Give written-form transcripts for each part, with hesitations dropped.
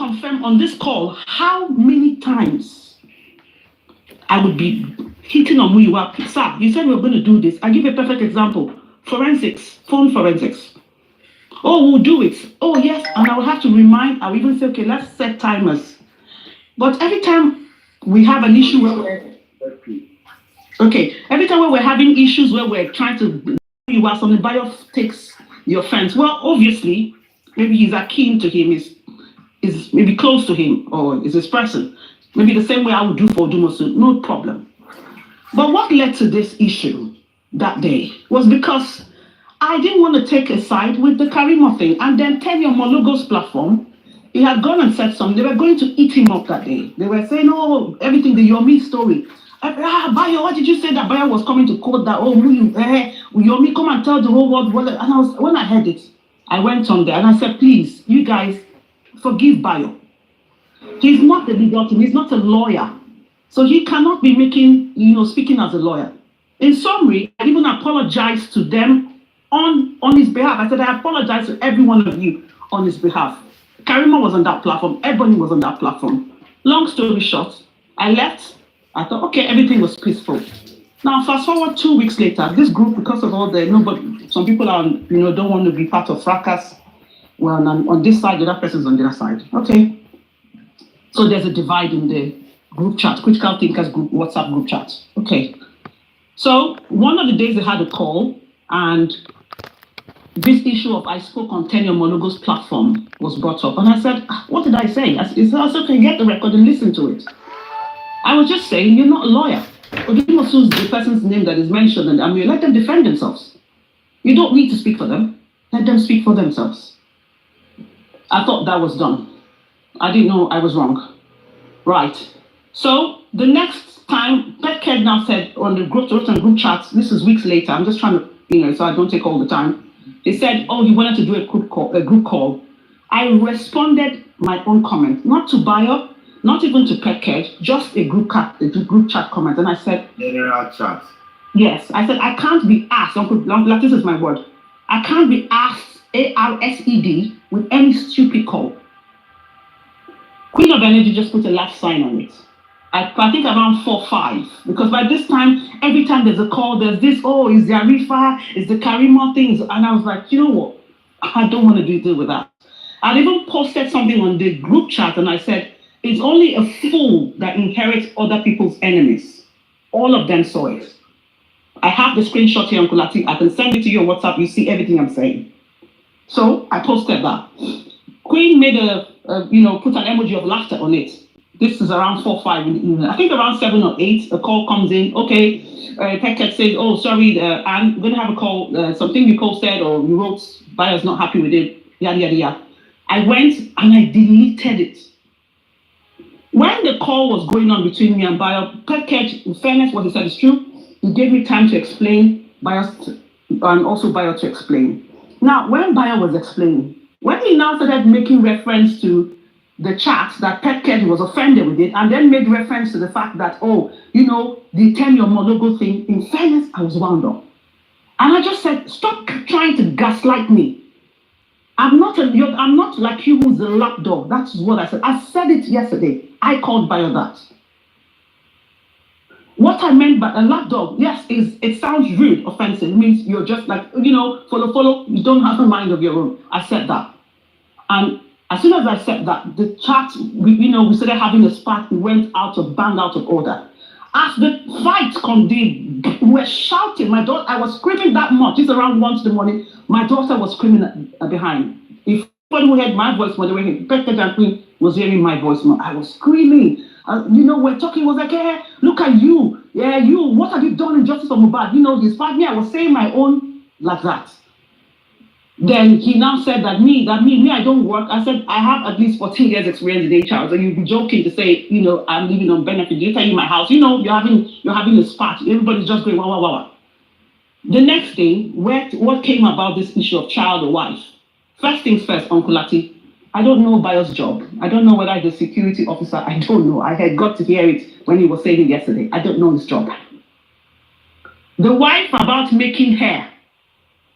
confirm on this call how many times I would be hitting on who you are. Sir, you said we were going to do this. I'll give you a perfect example. Forensics, phone forensics. Oh, we'll do it. Oh, yes. And I will have to remind, I'll even say, okay, let's set timers. But every time we have an issue where every time we're having issues where we're trying to, you are something, buyer takes the offense. Well, obviously, maybe he's akin to him, is maybe close to him, or is his person. Maybe the same way I would do for Dumosu, no problem. But what led to this issue that day was because I didn't want to take a side with the Karimo thing. And then Tenyo Mologo's platform, he had gone and said something. They were going to eat him up that day. They were saying, oh, everything, the Yomi story. Bayo, what did you say that Bayo was coming to quote that? Oh, Yomi, come and tell the whole world. And when I heard it, I went on there and I said, please, you guys, forgive Bayo. He's not the legal team. He's not a lawyer. So he cannot be making, speaking as a lawyer. In summary, I even apologized to them on his behalf. I said, I apologize to every one of you on his behalf. Karima was on that platform. Ebony was on that platform. Long story short, I left. I thought, okay, everything was peaceful. Now, fast forward 2 weeks later, this group, because of all some people are, don't want to be part of fracas. Well, on this side, the other person's on the other side. Okay. So there's a divide in the group chat, Critical Thinkers group, WhatsApp group chat. Okay. So one of the days they had a call, and this issue of I spoke on Tenyo Mologo's platform was brought up. And I said, what did I say? I said, okay, get the record and listen to it. I was just saying, you're not a lawyer. Odimosu is the person's name that is mentioned, and I mean, let them defend themselves. You don't need to speak for them. Let them speak for themselves. I thought that was done. I didn't know I was wrong. Right. So the next time, Petked now said on the group chat, this is weeks later, I'm just trying to, so I don't take all the time. They said, oh, he wanted to do a group call. I responded my own comment, not to Bayo, not even to Petked, just a group chat comment. And I said, general chat. Yes, I said, I can't be asked, like this is my word, I can't be asked ARSED with any stupid call. Queen of Energy just put a laugh sign on it. I think around 4 5, because by this time, every time there's a call, there's this, oh, is the Arifa, is the Karimo things, and I was like, you know what, I don't want to deal with that. I even posted something on the group chat, and I said, it's only a fool that inherits other people's enemies. All of them saw it. I have the screenshot here, Uncle Lati. I can send it to you on WhatsApp. You see everything I'm saying. So I posted that. Queen made put an emoji of laughter on it. This is around 4 5 in the evening. I think around 7 or 8, a call comes in. Okay, Petked says, oh, sorry, I'm going to have a call. Something you posted or you wrote, buyer's not happy with it, yada, yada, yada. I went and I deleted it. When the call was going on between me and Bayo, Petked, in fairness, what he said is true. He gave me time to explain, and also Bayo to explain. Now, when Bayo was explaining, when he now started making reference to the chat that Petked was offended with it, and then made reference to the fact that, oh, the Tenyo Mologo thing, in fairness, I was wound up. And I just said, stop trying to gaslight me. I'm not like you who's a lapdog. That's what I said. I said it yesterday. I called Bayo that. What I meant by a lapdog, yes, it sounds rude, offensive. It means you're just like, follow, you don't have a mind of your own. I said that. And as soon as I said that, the chat, we started having a spark. We went banged out of order. As the fight continued, we were shouting. My daughter, I was screaming that much. It's around 1 in the morning. My daughter was screaming behind. If anybody who heard my voice when they were here, Petked and Queen was hearing my voice. I was screaming. We're talking. Was like, hey, look at you. Yeah, you. What have you done in justice for Mohbad? He's fighting me. I was saying my own like that. Then he now said that me, I don't work. I said, I have at least 14 years experience in HR. So you'd be joking to say, I'm living on benefit. You tell you my house, you're having a spat. Everybody's just going, wow. The next thing, what came about this issue of child or wife? First things first, Uncle Lati, I don't know Bayo's job. I don't know whether he's a security officer. I don't know. I had got to hear it when he was saying it yesterday. I don't know his job. The wife about making hair.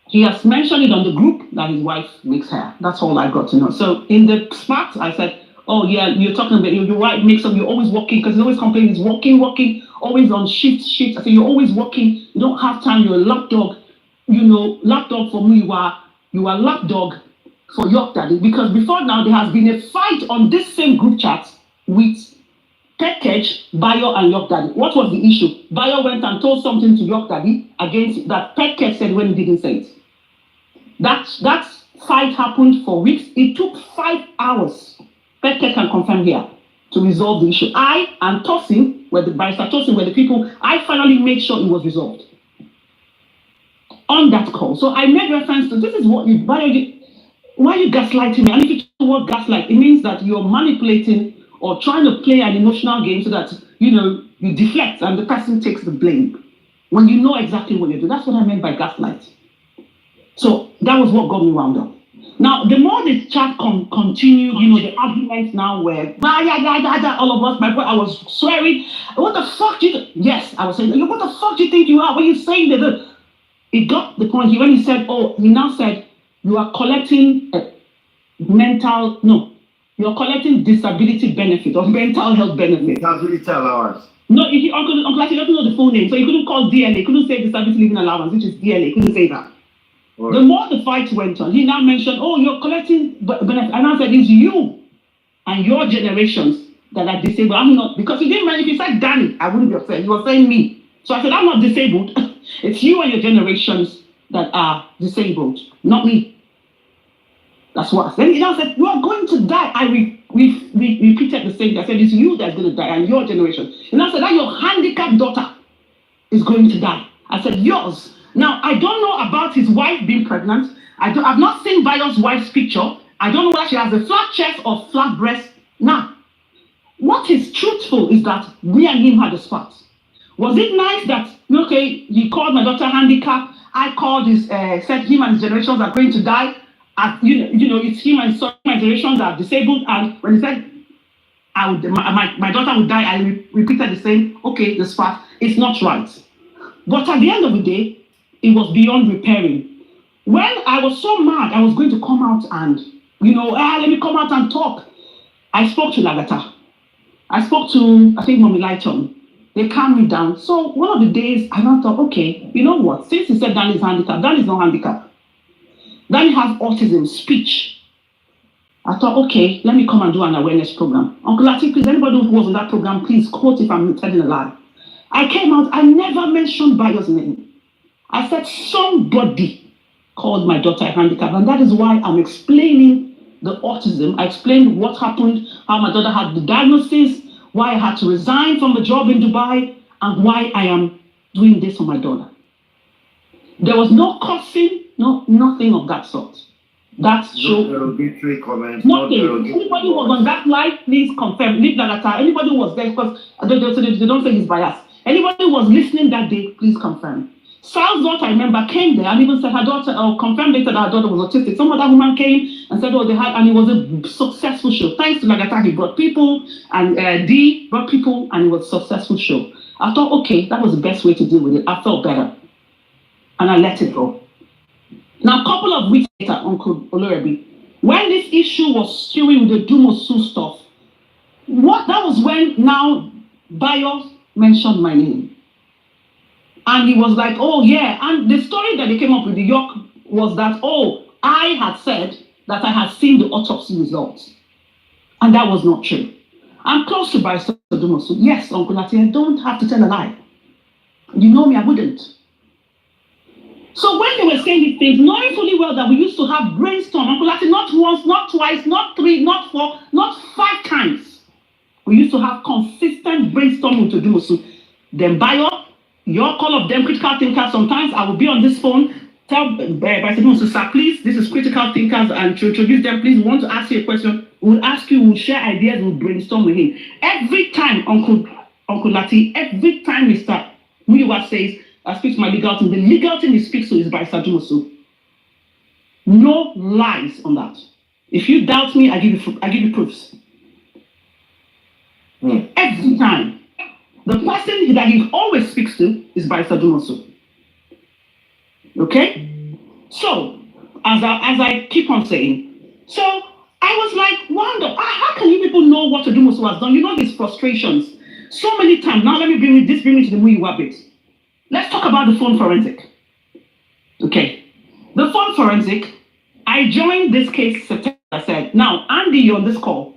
He has mentioned it on the group that his wife makes hair. That's all I got to know. So in the spat, I said, oh yeah, you're talking about your wife makes up, you're always working, because he's always complaining, he's working, always on shift. I say, you're always working, you don't have time, you're a lapdog, lapdog for me, you are lapdog for York Daddy. Because before now, there has been a fight on this same group chat with Package, Bayo, and York Daddy. What was the issue? Bayo went and told something to York Daddy against that Package said when he didn't say it. That fight happened for weeks. It took 5 hours. Package can confirm here to resolve the issue. I and Tosin, Barrister Tosin, were the people. I finally made sure it was resolved on that call. So I made reference to this is what you Bayo. Why are you gaslighting me? And if you know what gaslight, it means that you're manipulating or trying to play an emotional game so that, you deflect and the person takes the blame when you know exactly what you do. That's what I meant by gaslight. So that was what got me wound up. Now, the more the chat continued, the arguments now were, all of us, I was swearing, what the fuck do you, yes, I was saying, what the fuck do you think you are? What are you saying? It got the point, when he now said, you are collecting you're collecting disability benefit or mental health benefit. Disability allowance. No, Uncle Lati doesn't know the full name, so he couldn't call DLA, couldn't say disability living allowance, which is DLA, couldn't say that. Right. The more the fight went on, he now mentioned, you're collecting benefit. And I said, it's you and your generations that are disabled. I'm not, because he didn't mind, if he said Danny, I wouldn't be upset. He was saying me. So I said, I'm not disabled. It's you and your generations that are disabled, not me. That's what I said. He now said, you are going to die. I repeated the same thing. I said, it's you that's going to die and your generation. And I said, that your handicapped daughter is going to die. I said, yours. Now, I don't know about his wife being pregnant. I've not seen Bayo's wife's picture. I don't know whether she has a flat chest or flat breast. Now, what is truthful is that we and him had a spat. Was it nice that, he called my daughter handicapped? I called said him and his generations are going to die. It's him and my generations are disabled. And when he said, my daughter would die, I repeated the same, the spat. It's not right. But at the end of the day, it was beyond repairing. When I was so mad, I was going to come out and, let me come out and talk. I spoke to Lagata. I spoke to, I think, Mommy Lighton. They calmed me down. So one of the days, I thought, okay, you know what? Since he said Danny's handicapped, Danny's not handicapped. Danny has autism, speech. I thought, okay, let me come and do an awareness program. Uncle Lati, please, anybody who was in that program, please quote if I'm telling a lie. I came out, I never mentioned Bayo's name. I said somebody called my daughter a handicap, and that is why I'm explaining the autism. I explained what happened, how my daughter had the diagnosis, why I had to resign from the job in Dubai, and why I am doing this for my daughter. There was no cursing, nothing of that sort. That's no derogatory comments. Nothing. Anybody who was on that live, please confirm. Leave that. Anybody who was there, because they don't say he's biased. Anybody who was listening that day, please confirm. Sal's daughter, I remember, came there and even said her daughter, confirmed later that her daughter was autistic. Some other woman came and said, they had, and it was a successful show. Thanks to Lagata, he brought people, and Dee brought people, and it was a successful show. I thought, okay, that was the best way to deal with it. I felt better. And I let it go. Now, a couple of weeks later, Uncle Olorebi, when this issue was stewing with the Dumosu stuff, that was when now Bayo mentioned my name. And he was like, and the story that they came up with the York was that, I had said that I had seen the autopsy results. And that was not true. I'm close to Barrister Dumosu. Yes, Uncle Lati, I don't have to tell a lie. You know me, I wouldn't. So when they were saying these things, knowing fully well that we used to have brainstorm, Uncle Lati, not once, not twice, not three, not four, not 5 times. We used to have consistent brainstorming to Dumosu. Then Bayo, your call of them critical thinkers, sometimes I will be on this phone, tell Barrister Dumosu, sir, please, this is critical thinkers, and to introduce them, please, we want to ask you a question. We'll ask you, we'll share ideas, we'll brainstorm with him. Every time, Uncle Lati, every time Mr. Muyiwa says, I speak to my legal team, the legal team he speaks to is Barrister Dumosu. No lies on that. If you doubt me, I give you proofs. Every time. The person that he always speaks to is Barrister Dumosu. Okay? So, as I keep on saying, so I was like, wonder, how can you people what Odumosu has done, you know his frustrations. So many times. Now let me bring me to the Muyiwa bit. Let's talk about the phone forensic. Okay. The phone forensic, I joined this case September. I said, now, Andy, you're on this call,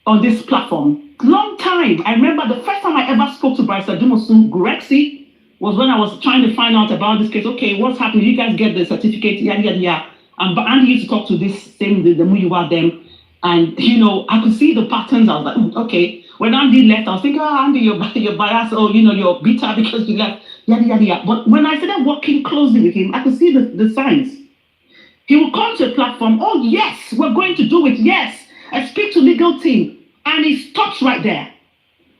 on this platform. Long time. I remember the first time I ever spoke to Bryce Adumosu Gurexi was when I was trying to find out about this case. Okay, what's happening? You guys get the certificate, yada, yada, yada. And Andy used to talk to this same, the Muyiwa them. And, you know, I could see the patterns. I was like, okay. When Andy left, I was thinking, oh, Andy, you're biased, or, you know, you're bitter because you left, yada, yada, yada. But when I started working closely with him, I could see the signs. He will come to a platform, oh, yes, we're going to do it, yes. I speak to legal team, and he stops right there.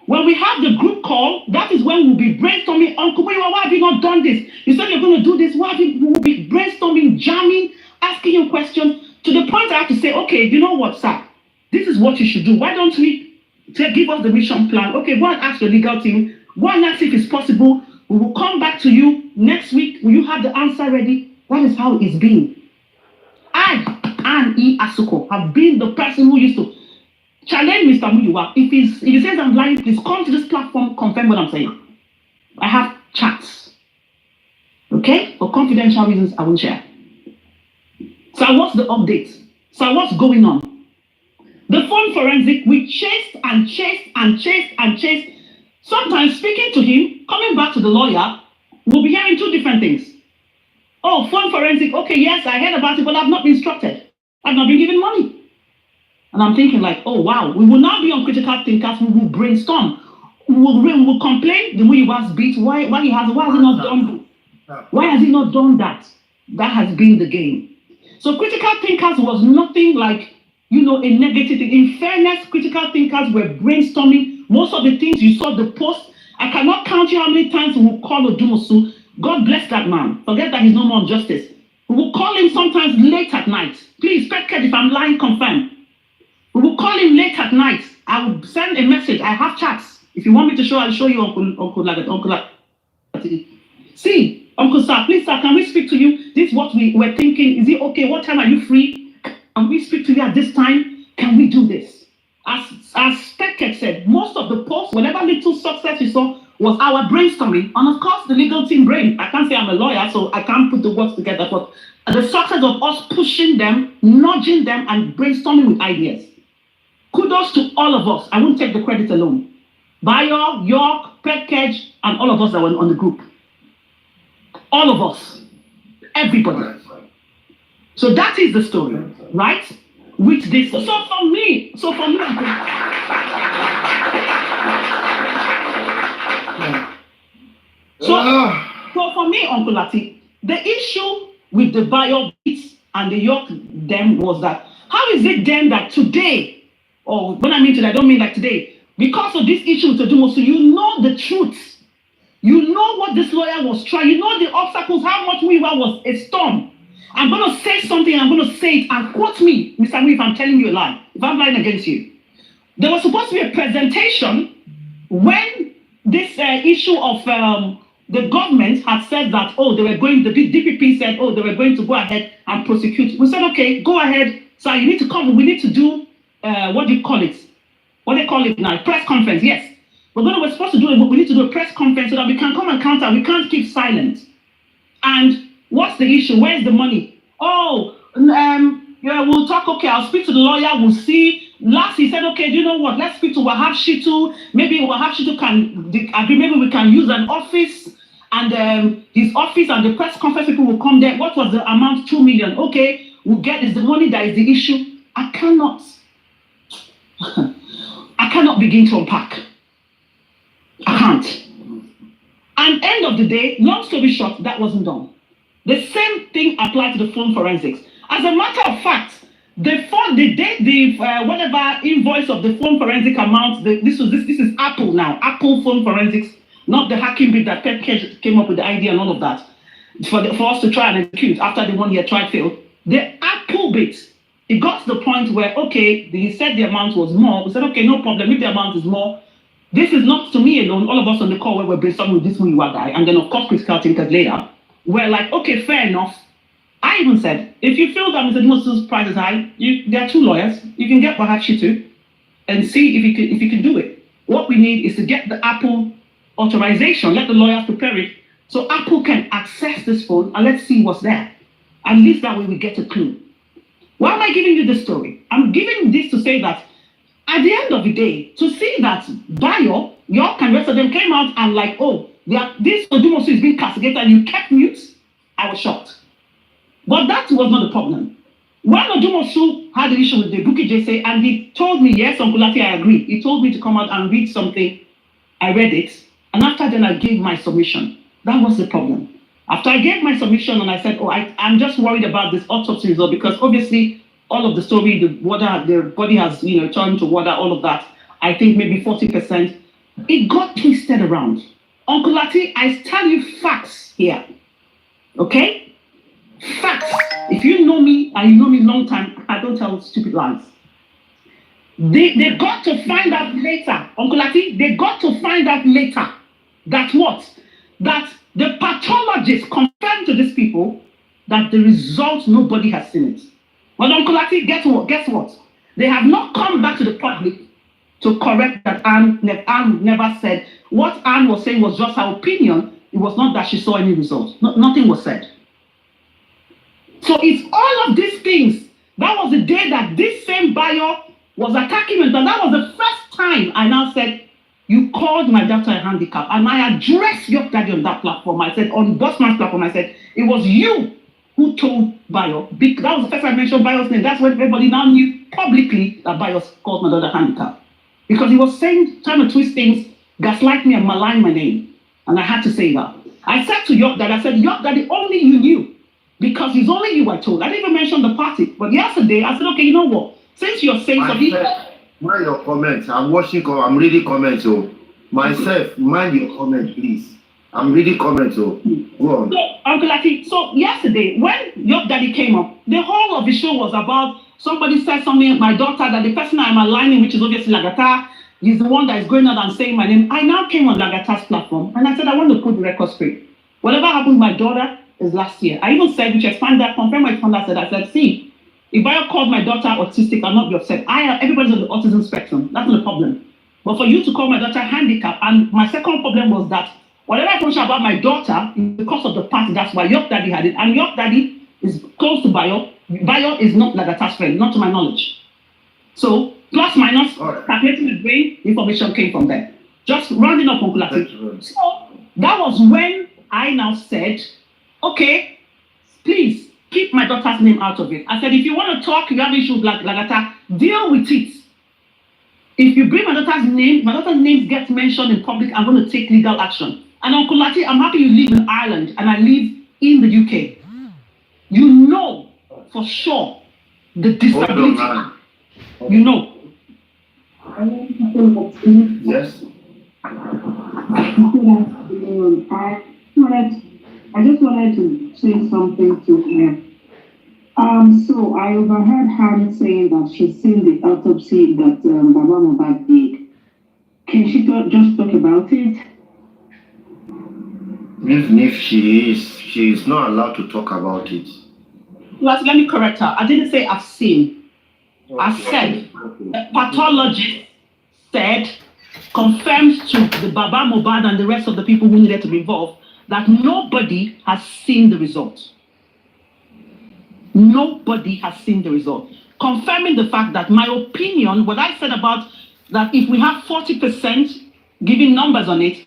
When we have the group call, that is when we'll be brainstorming, Uncle Muyiwa, why have you not done this? You said you're going to do this, why have you, we'll be brainstorming, jamming, asking you questions, to the point I have to say, okay, you know what, sir? This is what you should do. Why don't we give us the mission plan? Okay, go and ask your legal team. Go and ask if it's possible. We will come back to you next week. Will you have the answer ready? That is how it's been. I and E. Asuko have been the person who used to challenge Mr. Muyiwa. If he says I'm lying, please come to this platform, confirm what I'm saying. I have chats. Okay? For confidential reasons, I won't share. So what's the update? So what's going on? The phone forensic, we chased and chased and chased and chased. Sometimes speaking to him, coming back to the lawyer, we'll be hearing two different things. Oh, phone forensic, okay, yes, I heard about it, but I've not been instructed. I've not been given money. And I'm thinking like, oh, wow, we will not be on critical thinkers, we will brainstorm. We will complain, the Muyiwa's beat, why has he not done that? That has been the game. So critical thinkers was nothing like, you know, a negative thing. In fairness, critical thinkers were brainstorming. Most of the things you saw the post, I cannot count you how many times we will call Odumosu. God bless that man. Forget that he's no more on justice. We will call him sometimes late at night. Please, Petket, if I'm lying, confirm. We will call him late at night. I will send a message. I have chats. If you want me to show, I'll show you, Uncle Lati. See, Uncle Sir, please, sir, can we speak to you? This is what we were thinking. Is it okay? What time are you free? Can we speak to you at this time? Can we do this? As Petket said, most of the posts, whatever little success you saw, was our brainstorming, and of course the legal team brain. I can't say I'm a lawyer, so I can't put the words together, but the success of us pushing them, nudging them, and brainstorming with ideas. Kudos to all of us. I won't take the credit alone. Bayo, York, Petkej, and all of us that were on the group. All of us. Everybody. So that is the story, right? With this. So for me, So for me, Uncle Lati, the issue with the Bayo beats and the York them was that, how is it then that today, or when I mean today, I don't mean like today, because of this issue with Odumosu, you know the truth. You know what this lawyer was trying. You know the obstacles, how much Muyiwa was a storm. I'm going to say something, I'm going to say it, and quote me, Mr. Wu, if I'm telling you a lie, if I'm lying against you. There was supposed to be a presentation when this issue of the government had said that, oh, the DPP said, oh, they were going to go ahead and prosecute. We said, okay, go ahead. So you need to come. We need to do, what do you call it? What do they call it now? Press conference, yes. We're supposed to do it, but we need to do a press conference so that we can come and counter. We can't keep silent. And what's the issue? Where's the money? Oh, yeah, we'll talk. Okay, I'll speak to the lawyer. We'll see. Last, he said, okay, do you know what? Let's speak to Wahab Shitu. Maybe Wahab Shitu can agree. Maybe we can use an office, and his office and the press conference people will come there. What was the amount? 2 million. Okay, we'll get is the money that is the issue. I cannot begin to unpack. I can't. And end of the day, long story short, that wasn't done. The same thing applied to the phone forensics. As a matter of fact, whatever invoice of the phone forensic amount, this is Apple now, Apple phone forensics, not the hacking bit that Pep came up with the idea and all of that, for us to try and execute after the 1 year trial failed. The Apple bit, it got to the point where, okay, he said the amount was more. We said, okay, no problem, if the amount is more. This is not to me alone, all of us on the call where we're brainstorming with this Muyiwa guy, and then of course critical thinkers later, we're like, okay, fair enough. I even said, if you feel that Mr. Odumosu's price is high, there are two lawyers. You can get Wahab Shitu. and see if you can do it. What we need is to get the Apple authorization, let the lawyers prepare it, so Apple can access this phone and let's see what's there. At least that way we get a clue. Why am I giving you this story? I'm giving this to say that at the end of the day, to see that Bayo, York and the rest of them came out and like, oh, this Odumosu is being castigated and you kept mute, I was shocked. But that was not the problem. When Odumosu had an issue with the Bukky Jesse and he told me, yes, Uncle Lati, I agree. He told me to come out and read something. I read it. And after then, I gave my submission. That was the problem. After I gave my submission and I said, oh, I'm just worried about this autopsy result because obviously all of the story, the body has, turned to water, all of that. I think maybe 40%. It got twisted around. Uncle Lati, I tell you facts here. Okay? Facts. If you know me and you know me a long time, I don't tell stupid lies. They got to find out later, Uncle Lati, they got to find out later that what? That the pathologist confirmed to these people that the results, nobody has seen it. Well, Uncle Lati, guess what? They have not come back to the public to correct that Anne never said. What Anne was saying was just her opinion. It was not that she saw any results. Nothing was said. So it's all of these things. That was the day that this same Bayo was attacking me. And that was the first time I now said, you called my daughter a handicap. And I addressed your daddy on that platform. I said, on Bossman's platform, I said, it was you who told Bayo. That was the first time I mentioned Bayo's name. That's when everybody now knew publicly that Bayo called my daughter handicap. Because he was saying, trying to twist things, gaslight me and malign my name. And I had to say that. I said to York Daddy, I said, York Daddy, only you knew. Because it's only you I told. I didn't even mention the party. But yesterday, I said, okay, you know what? Since you're saying something. Mind your comments. I'm reading comments. So myself, mind your comments, please. I'm reading comments. So go on. So, Uncle Lati, so yesterday, when York Daddy came up, the whole of the show was about somebody said something, my daughter, that the person I'm aligning, which is obviously Lagata, is the one that is going out and saying my name. I now came on Lagata's platform and I said, I want to put the record straight. Whatever happened to my daughter is last year. I even said, which expanded that, confirmed my expanded, I said, see, if I called my daughter autistic, I'll not be upset. Everybody's on the autism spectrum. That's not a problem. But for you to call my daughter handicapped, and my second problem was that whatever I mentioned about my daughter, because of the party, that's why York Daddy had it. And York Daddy is close to Bayo. Bayo is not Lagata's friend, not to my knowledge. So, plus minus, calculating the brain, information came from there. Just rounding up on Lati. So, that was when I now said, okay, please keep my daughter's name out of it. I said, if you want to talk, you have issues like Lagata, deal with it. If you bring my daughter's name gets mentioned in public, I'm going to take legal action. And Uncle Lati, I'm happy you live in Ireland and I live in the UK. You know for sure the disability. You know. Yes. I just wanted to say something to her. So I overheard her saying that she's seen the autopsy that Baba Mohbad did. Can she just talk about it? Even if she is not allowed to talk about it. Let me correct her. I didn't say I've seen. I said a pathologist said, confirmed to the Baba Mohbad and the rest of the people who needed to be involved that nobody has seen the result. Nobody has seen the result. Confirming the fact that my opinion, what I said about that if we have 40% giving numbers on it,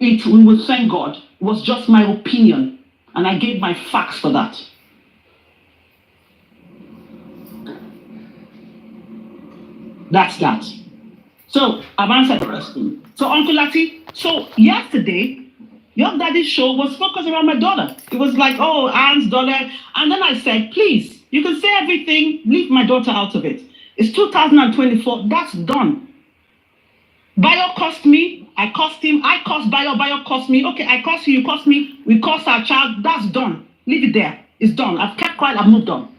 we will thank God, was just my opinion. And I gave my facts for that. That's that. So I've answered the question. So Uncle Lati, so yesterday, York Daddy's show was focused around my daughter. It was like, oh, Anne's daughter. And then I said, please, you can say everything, leave my daughter out of it. It's 2024, that's done. Bayo cost me, I cost him, I cost Bayo, Bayo cost me. Okay, I cost you, you cost me, we cost our child, that's done. Leave it there, it's done. I've kept quiet, I've moved on.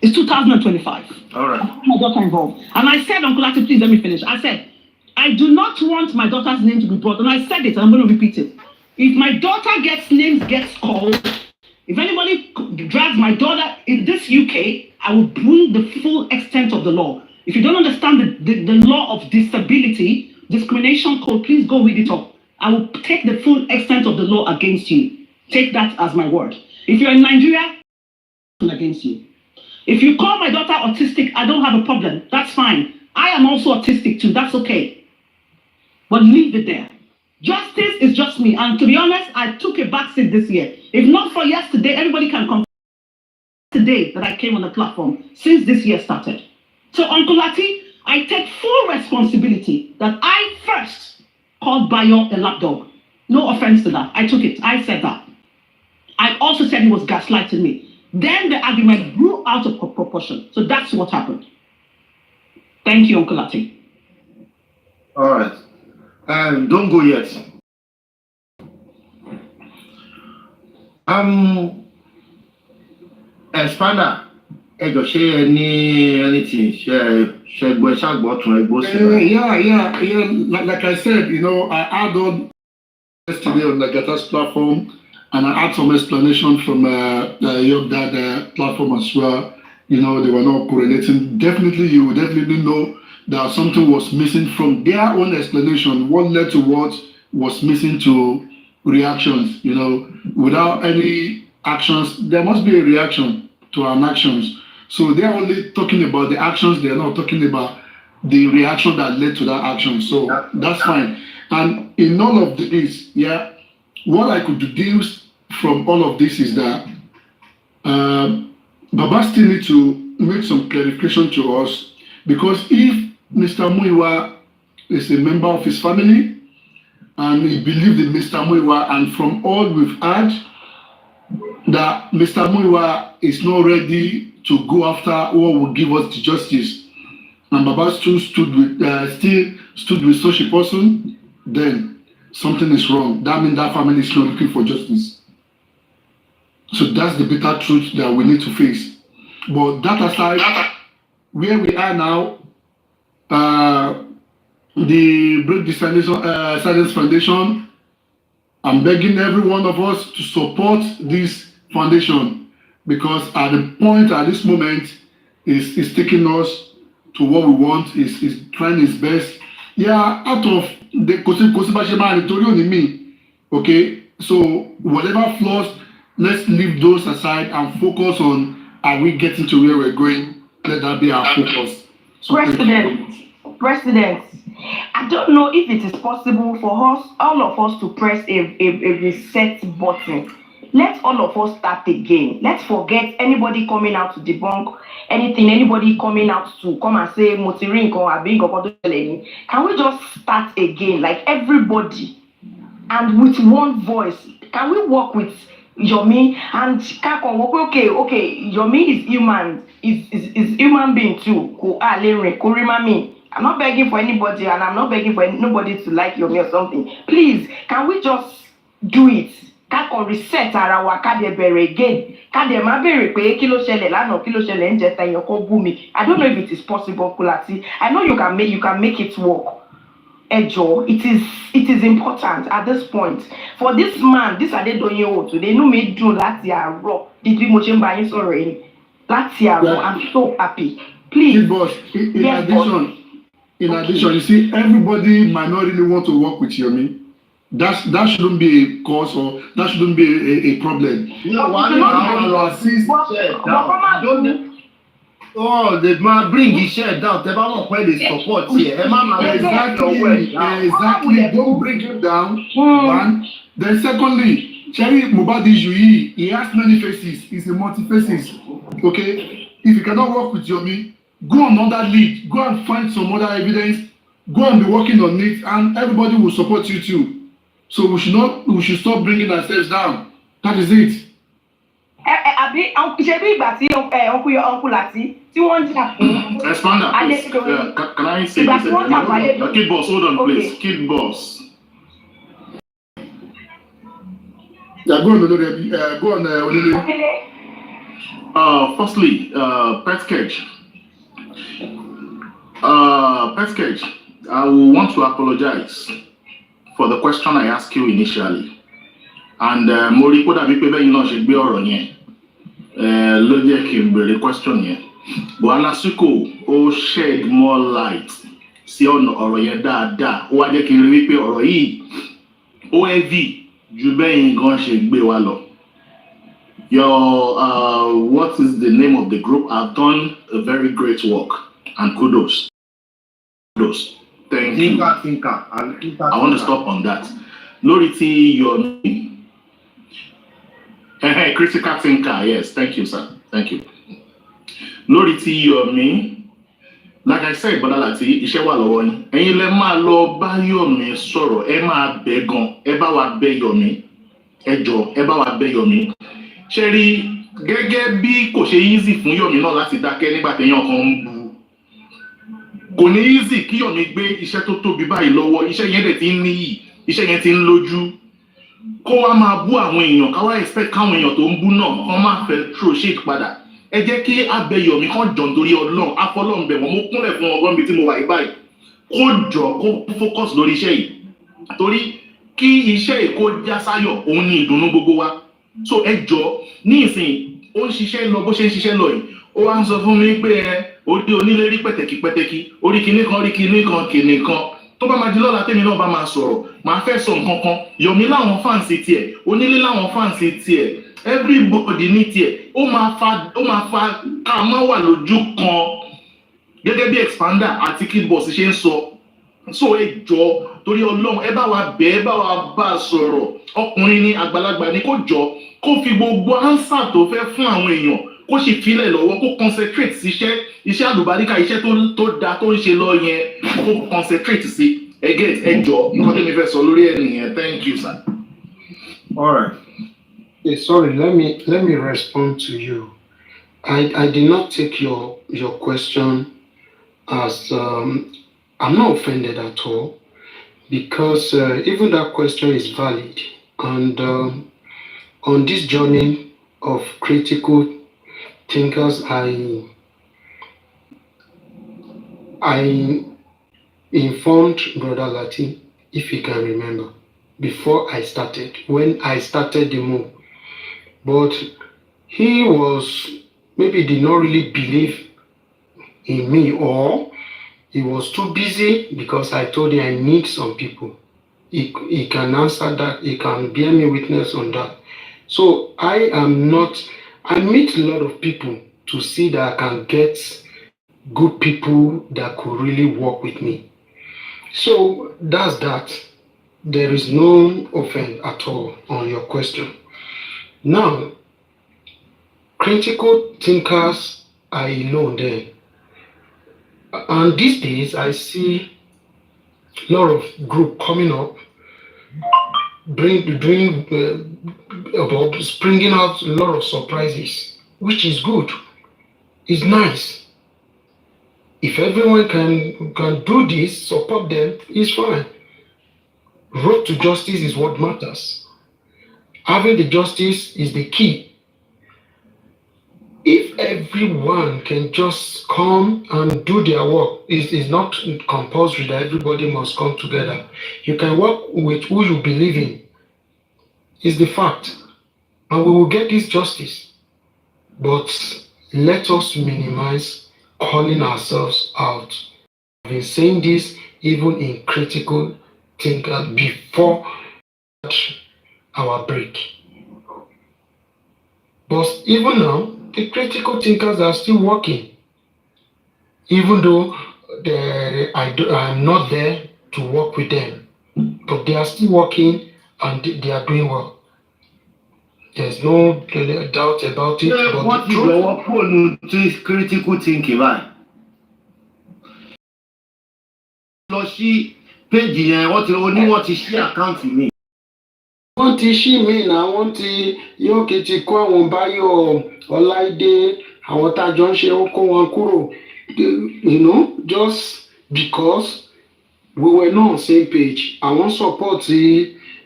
It's 2025. All right. My daughter involved. And I said, Uncle Lati, please let me finish. I said, I do not want my daughter's name to be brought. And I said it, and I'm going to repeat it. If my daughter gets called, if anybody drags my daughter in this UK, I will bring the full extent of the law. If you don't understand the law of disability, discrimination code, please go read it up. I will take the full extent of the law against you. Take that as my word. If you're in Nigeria, against you. If you call my daughter autistic, I don't have a problem. That's fine. I am also autistic too. That's okay. But leave it there. Justice is just me. And to be honest, I took a backseat this year. If not for yesterday, everybody can come today that I came on the platform since this year started. So Uncle Lati, I take full responsibility that I first called Bayo a lapdog. No offense to that. I took it. I said that. I also said he was gaslighting me. Then the argument grew out of proportion. So that's what happened. Thank you, Uncle Lati. All right. Don't go yet. Expander, anything? Yeah. Like I said, I had on yesterday on the Gata's platform, and I had some explanation from your dad platform as well. They were not correlating. Definitely, you would definitely know that something was missing from their own explanation. What led to what was missing to reactions. Without any actions, there must be a reaction to our actions. So they are only talking about the actions. They are not talking about the reaction that led to that action. So that's fine. And in all of this, what I could deduce from all of this is that Baba still need to make some clarification to us, because if Mr. Muiwa is a member of his family and he believed in Mr. Muiwa, and from all we've heard that Mr. Muiwa is not ready to go after what will give us the justice, and Baba still stood with such a person, then something is wrong. That means that family is not looking for justice. So that's the bitter truth that we need to face. But that aside, where we are now, the Break the Silence Foundation, I'm begging every one of us to support this foundation, because at this moment, is taking us to what we want, is trying his best. Out of the okay, so whatever flaws, let's leave those aside and focus on, are we getting to where we're going? Let that be our focus. President, I don't know if it is possible for us, all of us, to press a reset button. Let all of us start again. Let's forget anybody coming out to debunk anything, anybody coming out to come and say, can we just start again, like everybody, and with one voice? Can we work with Yomi and Kakon? Okay, Yomi is human, is human being too. I'm not begging for anybody, and I'm not begging for nobody to like Yomi or something. Please, can we just do it? Kakon reset ara wa kade bere again. Kade ma bere pe kilo shele lana, kilo shele njeta yoko bumi. I don't know if it is possible, Kulati. I know you can make it work. Ejo, it is important at this point for this man. This Adedoyin today, no me do Lati aro. Did we mochen buying sorry? Lati aro. I'm so happy. Please, boss. In addition, you see, everybody might not really want to work with Yomi. That shouldn't be a cause, or that shouldn't be a problem. They might bring his share down. They might when they support here. Exactly. Don't bring him down. One. Then secondly, Cherry Mohbad issue, he has many faces. He's a multi-faces. Okay? If you cannot work with Yomi, go on another lead. Go and find some other evidence. Go and be working on it, and everybody will support you too. So we should stop bringing ourselves down. That is it. Expander, please. Can I say this? Kid boss, hold on, please. Kid boss. Yeah, go on, Firstly, Pet Cage. I will want to apologize for the question I asked you initially. And Moriko da Bipebe, should be ọ̀rọ̀ yẹn. Ló jẹ́ kí n béèrè question yẹn. But Alasiko, ó shed more light sí ọ̀nà ọ̀rọ̀ yẹn dáadáa. Ó wá jẹ́ kí n rí wípé ọ̀rọ̀ yìí ó heavy ju bẹ́yìn gan ṣe gbé wa lọ. Your what is the name of the group? Have done a very great work and kudos. Kudos. Thank you. I want to stop on that. Lórí tí your critical thinker, yes, thank you, sir. Thank you. Lórí tí your like I said, Bọ́lá Lati, iṣẹ́ wà lọ́wọ́ yín. Ẹ̀yin lẹ máa lọ bá Yomi sọ̀rọ̀, ẹ máa bẹ̀ gan, ẹ bá wa bẹ̀ Yomi, ẹ jọ̀ọ́, ẹ bá wa bẹ̀ Yomi. Ṣé rí gẹ́gẹ́ bí kò ṣe easy fún Yomi náà láti dákẹ́ nígbà téèyàn kan ń bu. Kò ní easy kí Yomi gbé iṣẹ́ tó tóbi báyìí lọ́wọ́, iṣẹ́ yẹn dẹ̀ ti ń níyì, iṣẹ́ yẹn ti ń lójú. Kó wá máa bú àwọn èèyàn, ká wá expect káwọn èèyàn tó ń bú náà kán máa fẹ́ throw shade padà. Ẹ jẹ́ kí abẹ Yomi kán jọ̀ nítorí Ọlọ́run, afọlọ́run bẹ̀ wọ́n, mo kúnlẹ̀ fún ọgbọ́n mi tí mo wà yìí báyìí. Kó jọ kó focus lórí iṣẹ́ yìí. Torí kí iṣẹ́ yìí kó já sáyọ̀, òun ni ìdùnnú gbogbo wa. So ẹ jọ ní ìsìn ó ń ṣiṣẹ́ lọ bó ṣe ń ṣiṣẹ́ lọ yìí. Ó wá ń sọ fún mi pé orí onílé rí pẹ̀tẹ̀kì, orí kinní kan. Tó bá máa di lọ́la tèmi náà bá máa sọ̀rọ̀, máa fẹ́ sọ nǹkan kan. Yomi láwọn fáǹsì tiẹ̀, onílé láwọn fáǹsì tiẹ̀. Everybody ní tiẹ̀, ó máa fa ká má wà lójú kan gẹ́gẹ́ bí expander àti kid boss ṣe ń sọ. So ẹ jọ torí Ọlọ́run ẹ bá wa bẹ̀, ẹ bá wa bá sọ̀rọ̀. Ọkùnrin ni àgbàlagbà ni kó jọ kó fi gbogbo answer tó fẹ́ fún àwọn èèyàn kó sì filẹ̀ lọ́wọ́ kó concentrate sí iṣẹ́ àlùbáríkà, iṣẹ́ tó da tó ń ṣe lọ yẹn kó concentrate sí. Ẹ jọ nǹkan tí mi fẹ́ sọ lórí ẹ̀ nìyẹn. Thank you, sir. All right. Sorry, let me respond to you. I did not take your question as I'm not offended at all, because even that question is valid, and on this journey of critical thinkers, I informed Brother Lati, if he can remember, before I started, when I started the move. But he did not really believe in me, or he was too busy, because I told him I need some people. He can answer that, he can bear me witness on that. So I meet a lot of people to see that I can get good people that could really work with me. So that's that. There is no offense at all on your question. Now, critical thinkers are alone there. And these days, I see a lot of group coming up, springing out a lot of surprises, which is good. It's nice. If everyone can do this, support them, it's fine. Road to justice is what matters. Having the justice is the key. If everyone can just come and do their work, it's not compulsory that everybody must come together. You can work with who you believe in. It's the fact. And we will get this justice. But let us minimize calling ourselves out. I've been saying this even in critical thinkers before our break. But even now, the critical thinkers are still working, even though I'm not there to work with them. But they are still working and they are doing well. There's no doubt about it. Yeah, but what is your phone to critical thinking, right? Lọ sí péjì yẹn, wọ́n ti ṣí àkáǹtì mi. Wọ́n ti ṣí mi náà, wọ́n ti yóò kì í ti kó àwọn Báyọ̀ Ọláìdé, àwọn tájọ ń ṣe ó kó wọn kúrò. Just because we were not on same page. Àwọn support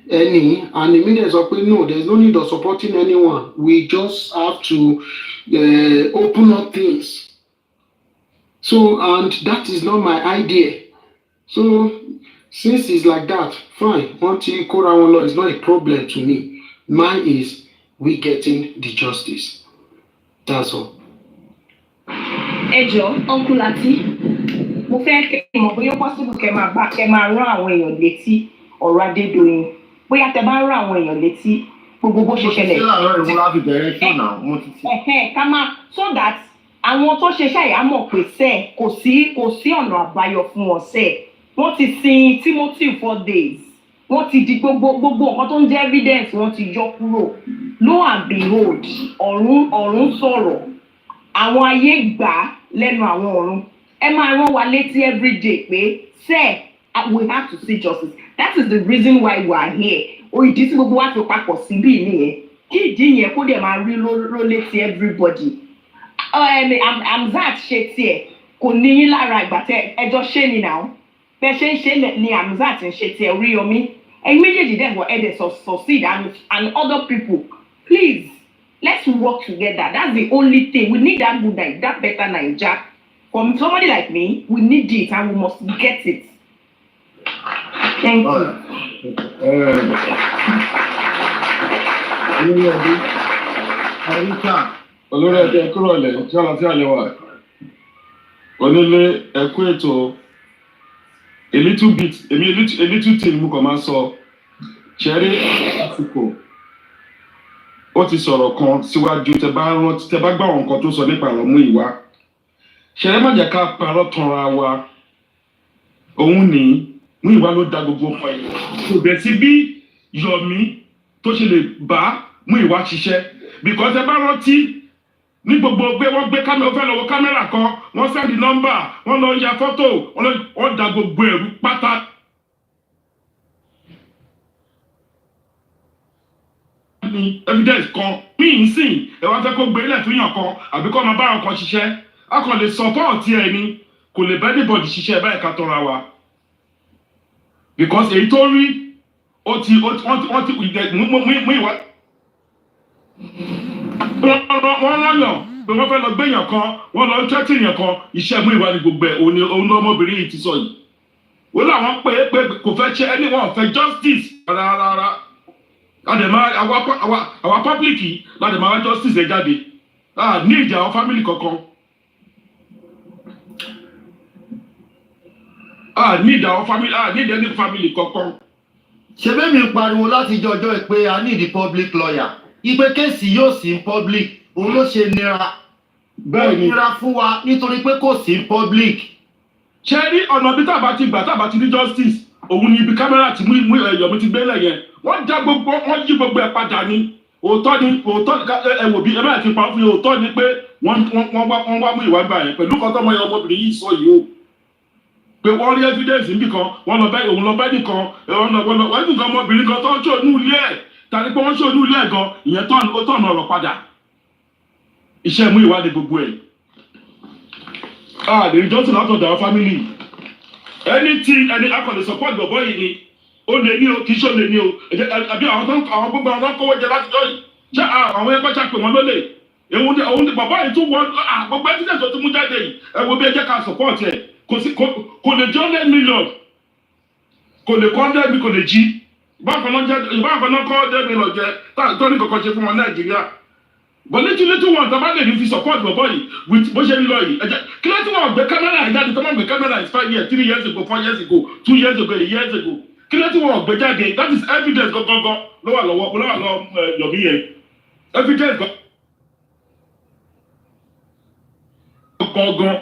any, and immediately say no, there's no need of supporting anyone. We just have to open up things. So, and that is not my idea. So, since it's like that, fine. Monty Korawan law is not a problem to me. Mine is we getting the justice. That's all. Ẹjọ́, Uncle Lati, mo fẹ́ kẹ́ ẹ mọ̀ bóyá possible kẹ́ máa rán àwọn èèyàn létí ọ̀rọ̀ Adédoyin. Bóyá tẹ́ bá rán àwọn èèyàn létí gbogbo bó ṣe ṣẹlẹ̀. Ṣé láàárọ̀ ìwọ láti bẹ̀rẹ̀ ṣó náà mo ti ti. Ká máa so that àwọn tó ṣe ṣàyàmọ̀ pé sẹ́ẹ̀ kò sí ọ̀nà àbáyọ fún wọn sẹ́ẹ̀. Wọ́n ti sin Timothy 4 days. Wọ́n ti di gbogbo nǹkan tó ń jẹ́ evidence wọ́n ti yọ kúrò. Lo and behold, ọ̀run sọ̀rọ̀. Àwọn ayé gbà á lẹ́nu àwọn ọ̀run. Ẹ máa rán wa létí everyday pé sẹ́ẹ̀ we have to see justice. That is the reason why we are here. Ìdí tí gbogbo wa fi papọ̀ síbí nìyẹn. Kí ìdí yẹn kó dẹ̀ máa rí ló létí everybody. Amzat ṣe tiẹ̀ kò ní yín lára ìgbà tẹ ẹjọ́ ṣé ni náà. Bẹ́ẹ̀ ṣe ń ṣe ni Amzat ń ṣe tiẹ̀ Oríyọmí. Ẹ̀yin méjèèjì dẹ̀ wọ ẹ̀dẹ̀ succeed and other people. Please, let's work together. That's the only thing. We need that good night, that better Naija. For somebody like me, we need it and we must get it. Thank you. Olórí ẹgbẹ́ kúrò lẹ̀ tí ọ̀la tí a lè wà. Onílé ẹ̀kú ètò a little thing mú kàn máa sọ. Ṣẹ́rí àsìkò. Ó ti sọ̀rọ̀ kan síwájú tẹ bá gbà wọn nǹkan tó sọ nípa ọ̀rọ̀ Múyìwá. Ṣẹ́rí má jẹ́ ká parọ́ tanra wa. Òun ní Múyìwá ló da gbogbo ọmọ yìí. Kò bẹ̀ sí bí Yọ̀mí tó ṣe lè bá Múyìwá ṣiṣẹ́. Because ẹ bá rántí ní gbogbo pé wọ́n gbé kámẹ́rà kan wọ́n sẹ́ndì nọ́mbà wọ́n lọ ya fọ́tò wọ́n da gbogbo ẹ̀rú pátá. Ní evidence kan míì ń sìn ẹ wá fẹ́ kó gbé ilẹ̀ fún yàn kan àbí kó máa bá àwọn kan ṣiṣẹ́ a kàn lè support ẹ ní kò lè bẹ́ẹ̀ anybody ṣiṣẹ́ báyìí ká tọ́ra wa. Because èyí tó rí wọ́n ti mú ìwà. Wọ́n lọ́yàn pé wọ́n fẹ́ lọ gbéyàn kan wọ́n lọ tẹ́tí yàn kan iṣẹ́ Múyìwá ní gbogbo ẹ̀ òun ní ọmọbìnrin yìí ti sọ yìí. Wọ́n làwọn pé kò fẹ́ ṣe ẹni wọn fẹ́ justice rárá. Àwa public yìí láti máa wá justice ẹ̀ jáde. Ní ìjà àwọn family kankan. Ní ìjà àwọn family kankan. Ṣé bẹ́ẹ̀ mi pariwo láti jọjọ́ pé I need the public lawyer. Ipe kéèsì yóò sí public òun ló ṣe nira. Bẹ́ẹ̀ ni. Ó nira fún wa nítorí pé kò sí public. Ṣé rí ọ̀nà bí tábà ti ní justice òun ni ibi kámẹ́rà tí Yọ̀mí ti gbélé yẹn wọ́n yí gbogbo ẹ̀ padà ní òótọ́ ẹ̀wò bí ẹ bá ti pa fún yín òótọ́ ni pé wọ́n wá Múyìwá gbà yẹn pẹ̀lú kan tọ́mọ yẹn ọmọbìnrin yìí sọ yìí o. Pé wọ́n rí evidence níbì kan wọ́n lọ bẹ́ẹ̀ òun lọ bẹ́ẹ̀ nìkan wọ́n nìkan ọmọbìnrin kan tó ń ṣò ní ilé ẹ̀ tàbí pé wọ́n ṣò ní ilé ẹ̀ gan ìyẹn ó tọ̀nà ọ̀rọ̀ padà. Iṣẹ́ Múyìwá ni gbogbo ẹ̀. Lè rí Johnson látọ̀dọ̀ àwọn family. Ẹni akọ̀lẹ̀ support bọ̀bọ̀ yìí ni ó lè ní o kì í ṣó lè ní o àbí àwọn gbogbo àwọn kówó jẹ láti jọ yìí ṣé àwọn ẹgbẹ́ ṣàpè wọn lólè òun ni bàbá yìí tún wọ́n gbogbo ẹtí tẹ̀sán tó mú jáde yìí ẹ wo bí ẹ jẹ́ ká support ẹ̀ kò lè jẹ́ 100 million kò lè kọ́ 100 million kò lè jí bákan náà kọ́ 100 million jẹ tó ní kankan ṣe fún wọn Nàìjíríà but little one tàbá lè ní fi support bọ̀bọ̀ yìí with bó ṣe ń lọ yìí ẹ̀jẹ̀ kí ló tí wọ́n gbé kámẹ́rà ẹ̀ jáde tó máa gbé kámẹ́rà is 5 years 3 years ago 4 years ago 2 years ago 8 years ago kí ló tí wọ́n gbé jáde that is evidence gangan ló wà lọ́wọ́ Yọ̀mí yẹn evidence gangan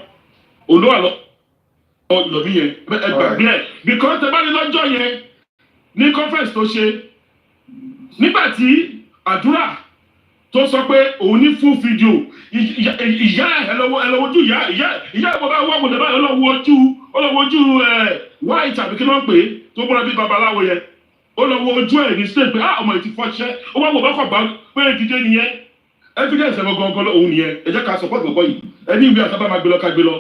olówà lọ́wọ́ Yọ̀mí yẹn ẹgbàgbé ẹ̀ because ẹ bá ní lọ́jọ́ yẹn ní conference tó ṣe nígbà tí àdúrà tó sọ pé òun ní full video ìyá ẹlọ́wọ́ ojú ìyá ìbọn bá wọ́n wọlé báyìí ọlọ́wọ́ ojú white àbí kí ló ń pè é tó múra bí babaláwo yẹn ọlọ́wọ́ ojú ẹ̀ ní state pé ọmọ yìí ti fọ́ṣẹ́ ó wá wò bá kọ̀ gbá pé ìdíje nìyẹn evidence ẹ̀rọ gangan òun nìyẹn ẹ jẹ́ ká support gbogbo yìí ẹni ìwé àtàbà máa gbé lọ ká gbé lọ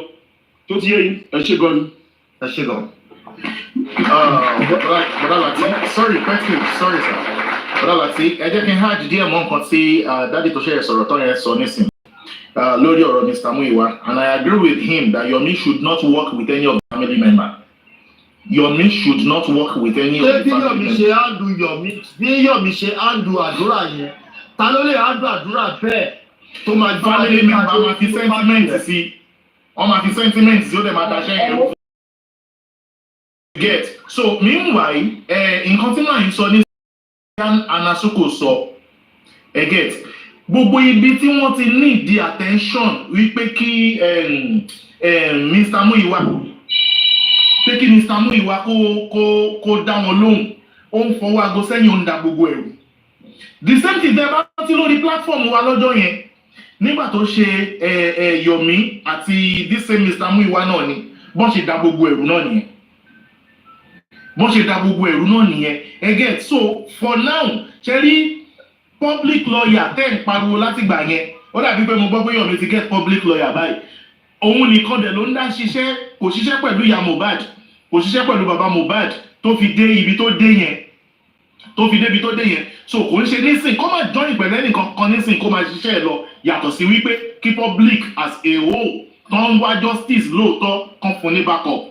tó ti yé yín ẹ ṣe gan ni. Ẹ ṣe gan. Bọ́dá Lati, sorry sir. Bọ́dá Lati, ẹ jẹ́ kí n hajj díẹ̀ mọ́ nǹkan tí dádì tó ṣe sọ̀rọ̀ tọ́ yẹn sọ nísìn lórí ọ̀rọ̀ Mr. Múyìwá, and I agree with him that Yọ̀mí should not work with any of the family members. Yọ̀mí should not work with any of the family members. Bí Yọ̀mí ṣe handle àdúrà yẹn, ta ló lè handle àdúrà bẹ́ẹ̀ tó máa family member máa fi sentiment sí wọ́n máa fi sentiment tí ó dẹ̀ máa daṣẹ́ yẹn get. So meanwhile nǹkan tí màá yín sọ ní Anasuko sọ get gbogbo ibi tí wọ́n ti need the attention wípé kí Mr. Muyiwa kó dá wọn lóhùn ó ń fọwọ́ aago sẹ́yìn ó ń da gbogbo ẹ̀rù. The same thing tẹ́ bá ti lórí platform wa lọ́jọ́ yẹn nígbà tó ṣe Yomi àti this same Mr. Muyiwa náà ni bọ́n ṣe da gbogbo ẹ̀rù náà nìyẹn get. So for now ṣe rí public lawyer tẹ́ ń pariwo láti gbà yẹn ó dàbí pé mo gbọ́ pé Yomi ti get public lawyer báyìí òun nìkan dẹ̀ ló ń dá ṣiṣẹ́ kò ṣiṣẹ́ pẹ̀lú ìyá Mohbad kò ṣiṣẹ́ pẹ̀lú bàbá Mohbad tó fi dé ibi tó dé yẹn so kò ń ṣe nísìn kó máa join pẹ̀lú ẹnìkan kan nísìn kó máa ṣiṣẹ́ ẹ̀ lọ yàtọ̀ sí wípé kí public as a whole tó ń wá justice lóòótọ́ kan fún ní backup.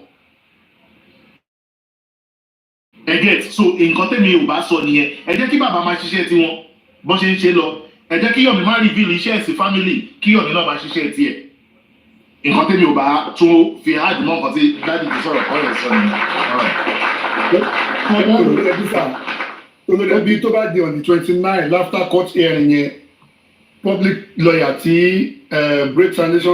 Get. So nǹkan tẹ́mi ò bá sọ nìyẹn ẹ jẹ́ kí bàbá máa ṣiṣẹ́ tiwọn bó ṣe ń ṣe lọ ẹ jẹ́ kí Yomi máa reveal iṣẹ́ ẹ̀sìn family kí Yomi náà máa ṣiṣẹ́ tiẹ̀ nǹkan tẹ́mi ò bá tún fi hard mọ́ nǹkan tí dáàdì ti sọ̀rọ̀ kọ́ ẹ̀ sọ nìyẹn. Olórí tó bá di on the 29 after court hearing yẹn public lawyer tí break silence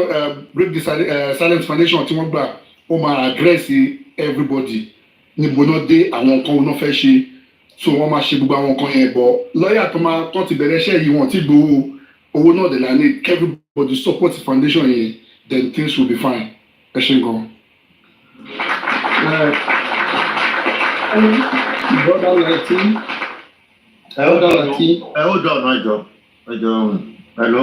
foundation tí wọ́n gbà ó máa address everybody níbo náà dé àwọn nǹkan wọn fẹ́ ṣe so wọ́n máa ṣe gbogbo àwọn nǹkan yẹn bọ̀ lọ́ọ̀yà tó ti bẹ̀rẹ̀ iṣẹ́ yìí wọ́n ti gbowó owó náà dẹ̀ lánàá everybody support the foundation yẹn then things will be fine. Ẹ ṣe gan. Brother Lati. Brother Lati. Hold on, ẹjọ́. Hello.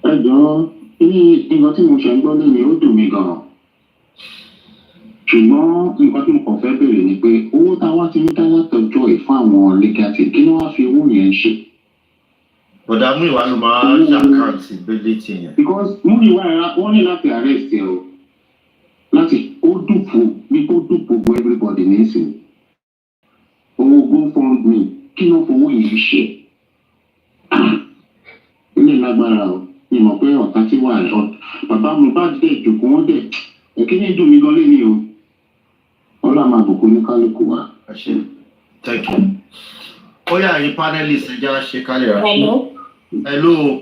Ẹjọ́ ní nǹkan tí mo ṣe ń gbọ́ lónìí ó dùn mí gan-an. Ṣùgbọ́n nǹkan tí mo kàn fẹ́ béèrè ni pé owó táwa ti ń dá látọjọ́ ẹ̀ fún àwọn legati kí ni wọ́n fi owó yẹn ṣe? Bọ̀dà Muyiwa ló máa ń ṣàkáǹtì bẹ́lẹ́tì yẹn. Because Muyiwa wọ́n ní láti arrest ẹ o. Láti ó dùpò bo everybody nísìnyí. Owó GoFundMe kí ló fowó yìí ṣe? Ilé lágbára o. Ìmọ̀ pé ọ̀tá tí wà bàbá Mohbad dẹ̀ jòkó wọ́n dẹ̀ ẹ̀kíní dùn mí gan lẹ́ni o. Ọlọ́run máa bùkún ní kálukú wa. Thank you. Ó yá yín panelist ẹja ṣe kálẹ̀ rà. Hello.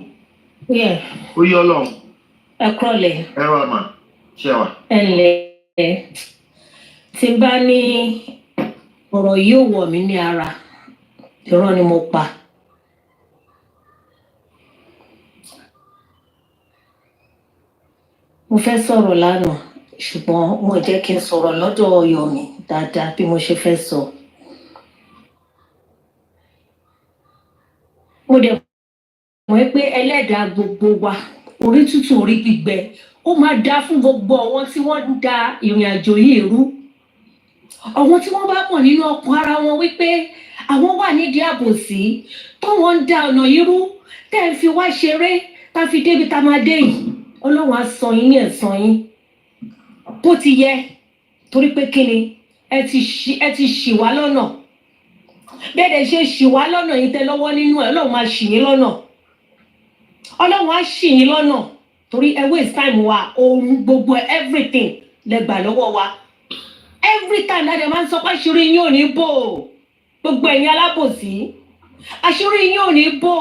Yeah. Ó yí Ọlọ́run. Ẹ kúrọ̀lẹ́. Ẹ wà mà ṣe wà. Ẹ ǹlẹ́ tí n bá ní ọ̀rọ̀ yìí ò wọ̀ mí ní ara irọ́ ni mo pa. Mo fẹ́ sọ̀rọ̀ lánàá ṣùgbọ́n mo jẹ́ kí n sọ̀rọ̀ lọ́dọ̀ Yomi dáadáa bí mo ṣe fẹ́ sọ. Mo dẹ̀ mọ̀ pé ẹlẹ́dàá gbogbo wa orí tútù orí gbígbẹ ó máa dá fún gbogbo àwọn tí wọ́n ń da ìrìn àjò yìí rú. Àwọn tí wọ́n bá mọ̀ nínú ọkàn ara wọn wípé àwọn wà nídìí àbòsí tó wọ́n ń da ọ̀nà yìí rú tẹ́ ẹ fi wá ṣeré tá fi débi tá máa dé yìí. Ọlọ́run á san yín ní ẹ̀san yín bó ti yẹ torí pé kí ni ẹ ti ṣì wá lọ́nà bẹ́ẹ̀ ṣe ṣì wá lọ́nà yín tẹ́ lọ́wọ́ nínú ẹ̀ Ọlọ́run máa ṣì yín lọ́nà Ọlọ́run á ṣì yín lọ́nà torí ẹ waste time wa ohun gbogbo everything lẹ gbà lọ́wọ́ wa every time láti máa ń sọ pé àṣírí yín ò ní bò gbogbo ẹ̀yin alábòsí àṣírí yín ò ní bò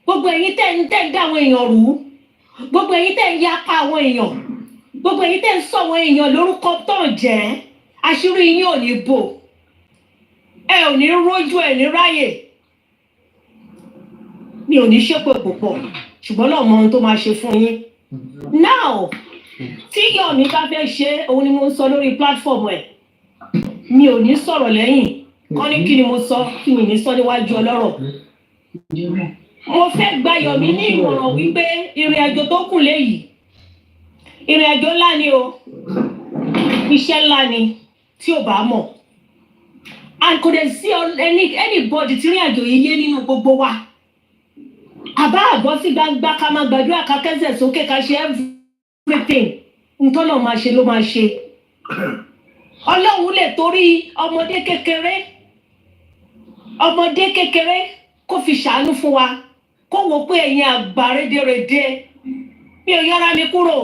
gbogbo ẹ̀yin tẹ́ ń dá àwọn èèyàn rú gbogbo ẹ̀yin tẹ́ ń yapa àwọn èèyàn gbogbo ẹ̀yin tẹ́ ń sọ àwọn èèyàn lórúkọ tó ń jẹ́ àṣírí yín ò ní bò ẹ ò ní rójú ẹ ní ráyè mi ò ní ṣépè púpọ̀ ṣùgbọ́n náà mọ ohun tó máa ṣe fún yín now tí Yomi bá fẹ́ ṣe òun ni mo ń sọ lórí platform ẹ̀ mi ò ní sọ̀rọ̀ lẹ́yìn kọ́ ní kí ni mo sọ kí mi ní sọ níwájú ọlọ́rọ̀ mo fẹ́ gba Yomi ní ìmọ̀ràn wípé ìrìn àjò tó kù léyìí ìrìn àjò ńlá ni o iṣẹ́ ńlá ni tí ò bá mọ̀ and kò dẹ̀ sí anybody tí ìrìn àjò yìí yé nínú gbogbo wa àbá àbọ̀ sí gbangba ká máa gbàdúrà ká kẹ́sẹ̀ sókè ká ṣe everything ntọ́nà máa ṣe ló máa ṣe Ọlọ́run lè torí ọmọdé kékeré kó fi ṣàánú fún wa kó wò pé ẹ̀yin àgbà rédèrèdè mi ò yára mi kúrò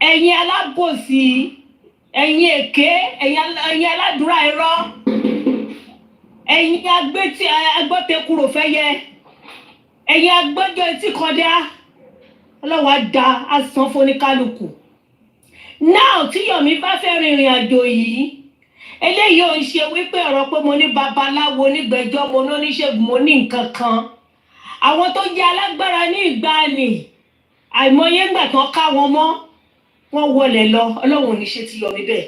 ẹ̀yin alábòsí ẹ̀yin èké ẹ̀yin aládùúrà irọ́ ẹ̀yin agbọ́tẹ̀kùrò fẹ́yẹ ẹ̀yin agbọ́jọ́ etí kọjá ọlọ́wà da asán fóníkálukú náà tí Yomi bá fẹ́ rìnrìn àjò yìí eléyìí ò ń ṣe wípé ọ̀rọ̀ pé mo ní babaláwo onígbẹ̀jọ́ mo ní oníṣègùn mo ní nǹkan kan àwọn tó jẹ́ alágbára ní ìgbàanì àìmọye ńgbà tán ká wọn mọ́ wọ́n wọlé lọ Ọlọ́run ò ní ṣe ti Yomi bẹ́ẹ̀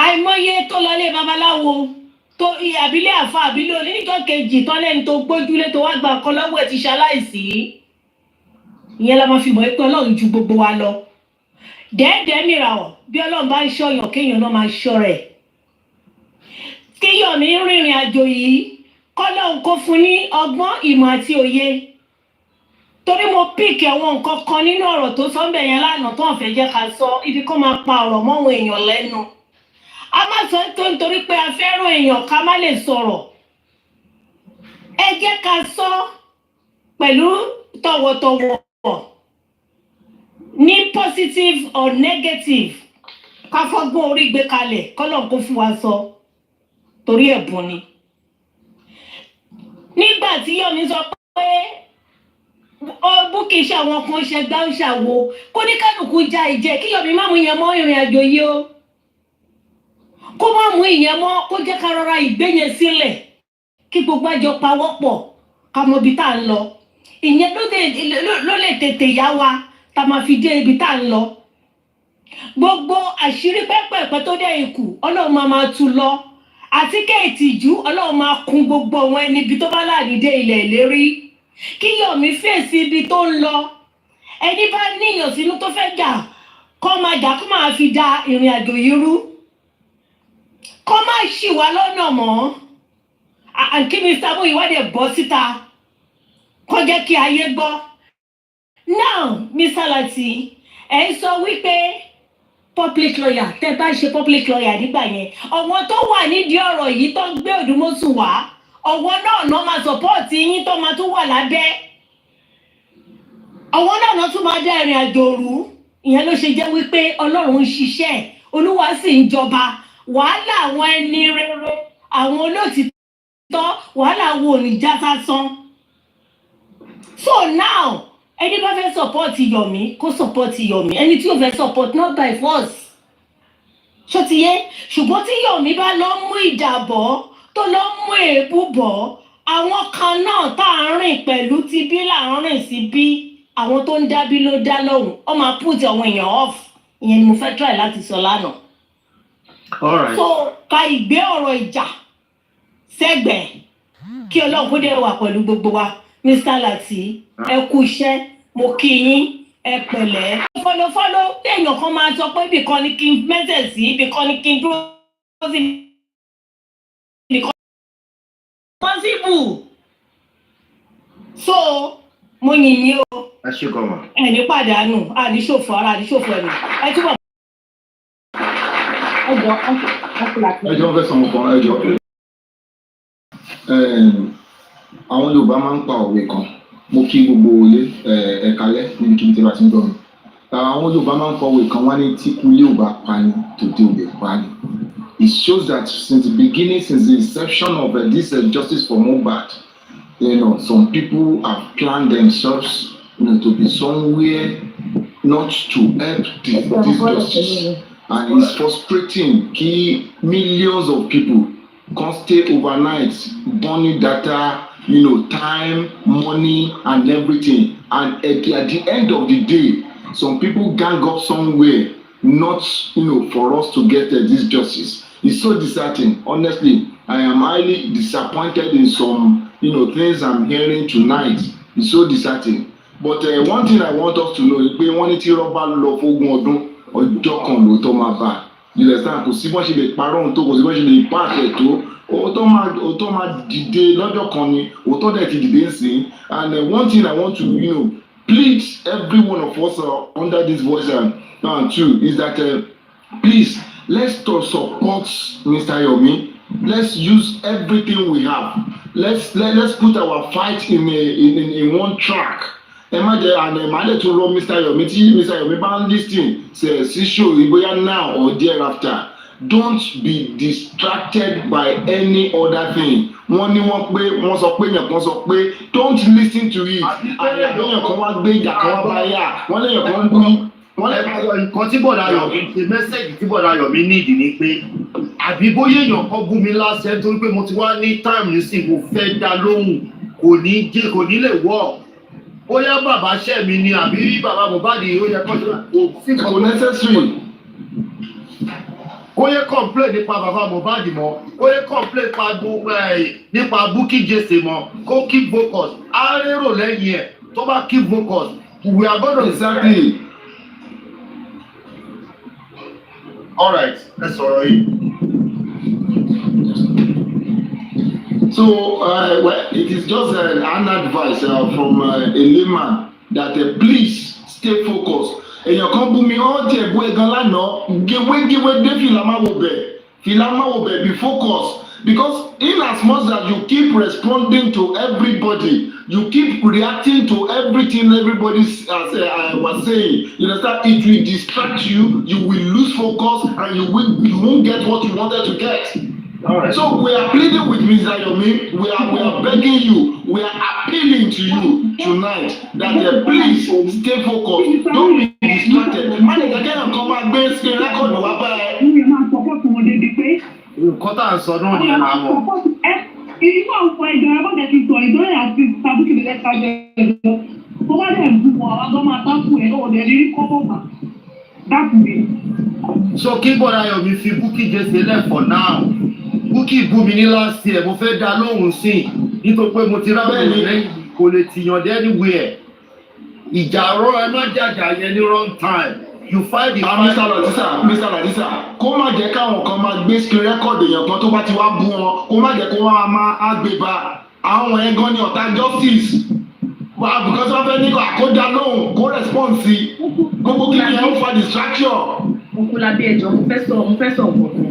àìmọye tó lọlé babaláwo tó àbílẹ̀ àfa àbílẹ̀ oníjọ́ kejì tán lẹ́ni tó gbójúlé tó wá gba nǹkan lọ́wọ́ ẹ̀ ti ṣaláìsí ìyẹn la máa fi mọ̀ pé Ọlọ́run ju gbogbo wa lọ dẹ́ẹ̀dẹ́ mìíràn bí Ọlọ́run bá ń ṣọ́yàn kéèyàn náà máa ṣọ́ rẹ̀ kí Yomi rìnrìn àjò yìí kọ́lọ́run kó fún ní ọgbọ́n ìmọ̀ àti òye torí mo píìkì àwọn nǹkan kan nínú ọ̀rọ̀ tó sọ ń bẹ̀ yẹn lánàá tó ń fẹ́ jẹ́ ká sọ ibi kó máa pa ọ̀rọ̀ mọ́wọn èèyàn lẹ́nu a má sọ tó nítorí pé a fẹ́ràn èèyàn ká má lè sọ̀rọ̀ ẹ jẹ́ ká sọ pẹ̀lú tọ̀wọ̀tọ̀wọ̀ ní positive or negative ká fọ́gbọ́n orí gbé kalẹ̀ kọ́lọ́run kó fún wa sọ torí ẹ̀bùn ni nígbà tí Yomi sọ pé búkì ṣàwọn kan ṣẹgbà ń ṣàwo kó ní kálukú já ìjẹ kí Yomi má mú ìyẹn mọ́ ìrìn àjò yìí o kó má mú ìyẹn mọ́ kó jẹ́ ká rọra ìgbé yẹn sílẹ̀ kí gbogbo àjọ pawọ́pọ̀ ká mọ ibi tá à ń lọ ìyẹn ló lè tètè yá wa tá a máa fi dé ibi tá à ń lọ gbogbo àṣírí pẹ́pẹ́pẹ́ tó dé ikú Ọlọ́run máa tú lọ àti kéètì ìjú Ọlọ́run máa kún gbogbo àwọn ẹni ibi tó bá láàrin dé ilẹ̀ ìlérí kí Yomi fèsì ibi tó ń lọ ẹni bá níyàn sínú tó fẹ́ jà kó máa jà kó máa fi da ìrìn àjò yìí rú kó má ṣì wá lọ́nà mọ́ àǹkí Mr. Muyiwade bọ́ síta kó jẹ́ kí ayé gbọ́ now Mr. Lati ẹ̀ ń sọ wípé public lawyer tẹ́ bá ṣe public lawyer nígbà yẹn ọ̀wọ́n tó wà nídìí ọ̀rọ̀ yìí tó ń gbé Òdùmọ̀ṣù wá ọ̀wọ́n náà máa support yín tó máa tún wà lábẹ́ ọ̀wọ́n náà tún máa dá ìrìn àjò rú ìyẹn ló ṣe jẹ́ wípé Ọlọ́run ń ṣiṣẹ́ Olúwa sì ń jọba wàhálà àwọn ẹni rere àwọn olóòtítọ́ wàhálà wo ò ní já sásán so now ẹni bá fẹ́ support Yomi kó support Yomi ẹni tí ó fẹ́ support not by force ṣó ti yé ṣùgbọ́n tí Yomi bá lọ mú ìjà bọ̀ tó lọ mú èébú bọ̀ àwọn kan náà tá à ń rìn pẹ̀lú ti bí là ń rìn sí bí àwọn tó ń dábí ló dá lóhùn ó máa put àwọn èèyàn off ìyẹn ni mo fẹ́ try láti sọ lánàá. All right. so ka ìgbé ọ̀rọ̀ ìjà sẹ́gbẹ̀ẹ́ kí Ọlọ́run kó dé wà pẹ̀lú gbogbo wa Mr. Lati ẹ kú iṣẹ́ mo kí yín ẹ pẹ̀lẹ́. fọlọfọlọ téèyàn kan máa sọ pé ibì kan ni kí n mẹ́sẹ̀ sí ibì kan ni kí n dúró sí ibì kan possible so mo yìn yín o ẹ ṣe kọ́ ma. ẹni pàdánù àníṣòfò ara àníṣòfò ẹ̀mí ẹ túbọ̀. ẹjọ́ fẹ́ sọmọ kan ẹjọ́ àwọn Yorùbá máa ń pa òwe kan mo kí gbogbo ilé ẹ̀kalẹ́ níbi kí n tẹ́ bá ti ń gbọ́ mi àwọn Yorùbá máa ń pa òwe kan wá ní tí kúlé ò bá pani tòde ò lè pani. It shows that since the beginning, since the inception of this justice for Mohbad, some people have planned themselves, to be somewhere not to help this justice, and it's frustrating. Key millions of people can't stay overnight, burning data, time, money, and everything, and at the end of the day, some people gang up somewhere, not for us to get this justice. It's so disheartening. Honestly, I am highly disappointed in some things I'm hearing tonight. It's so disheartening. But one thing I want us to know is pé wọ́n ní tí rọ́bà lọ fógún ọdún ọjọ́ kan ló tó máa bá. You understand? Kò sí bọ́n ṣe lè parọ́ ohun tó kò sí bọ́n ṣe lè pàṣẹ tó. Òótọ́ máa dìde lọ́jọ́ kan ni òótọ́ dẹ̀ ti dìde ń sìn. And one thing I want to plead every one of us under this voice too is that please let's support Mr. Yomi let's use everything we have. Let's put our fight in one track. And Imole to run Mr. Yomi bá listening sí show ìbóyá now or thereafter. Don't be distracted by any other thing. Wọ́n ní wọ́n pé wọ́n sọ pé yẹn kan sọ pé don't listen to it. Àyàgbéyàn kan wá gbé ìjà kan wá bá yà wọ́n léyàn kan ń bú. Nǹkan tí bọ̀dá Yomi ṣe mẹ́sẹ̀gì tí bọ̀dá Yomi nídìí ni pé àbí bóyá èèyàn kan bú mi lásẹ̀ nítorí pé mo ti wá ní táìmù nísìn mo fẹ́ dá lóhùn kò ní lè wọ̀. Bóyá bàbá ṣẹ́ mi ni àbí bàbá Mohbad ó yẹ kò necessary. Kó yẹ complain nípa bàbá Mohbad mọ́, kó yẹ complain nípa Bukky Jesse mọ́, kó keep focus. Á rérò lẹ́yìn ẹ̀ tó bá keep focus. We are gonna exactly. All right, let's sọ̀rọ̀ yìí. So well, it is just an advice from a layman that please stay focused. Èèyàn kan bú mi ọ́ jẹ̀ bú ẹ̀gán lánàá géwégéwé dé fìlà máa wò bẹ̀ be focused because in as much as you keep responding to everybody you keep reacting to everything everybody was saying, you understand, it will distract you, you will lose focus and you won't get what you wanted to get. All right. So we are pleading with Mr. Yomi, we are begging you, we are appealing to you tonight that please stay focused, don't be distracted. Manager kẹ́hìn kan máa gbé screen record wá bá ẹ. Nǹkan tá à ń sọ náà ni àwọn. Ìdíwọ̀ ọ̀pọ̀ ìjọ ẹ̀rọ bọ́dẹ̀ ti sọ ìjọ àti tàbíkì lè lẹ́ka jẹ ẹ̀rọ. Tó bá dẹ̀ ń bú wọn, àwọn ọmọ àtàkù ẹ̀ náà ọ̀dẹ̀ rí kọ́kọ́ mà. That's it. So kí bọ́dá Yomi fi Bukky Jesse lẹ̀ for now. Bukky bú mi ní last year, mo fẹ́ dá lóhùn sí i nítorí pé mo ti rábẹ̀ ní lẹ́yìn kò lè tìyàn dé anywhere. Ìjà rọ ẹ má jàjà yẹn ní wrong time. You fight the fight. Mr. Ladisa, kó má jẹ́ káwọn kan máa gbé screen record èèyàn kan tó bá ti wá bú wọn, kó má jẹ́ kó wọ́n máa gbé bá àwọn ẹ̀gán ní ọ̀tá justice. Because wọ́n fẹ́ ní àkójá lóhùn kó respond sí gbogbo kí ni ẹ̀ ń fa distraction. Nkúlábí ẹjọ́ mo fẹ́ sọ nǹkan.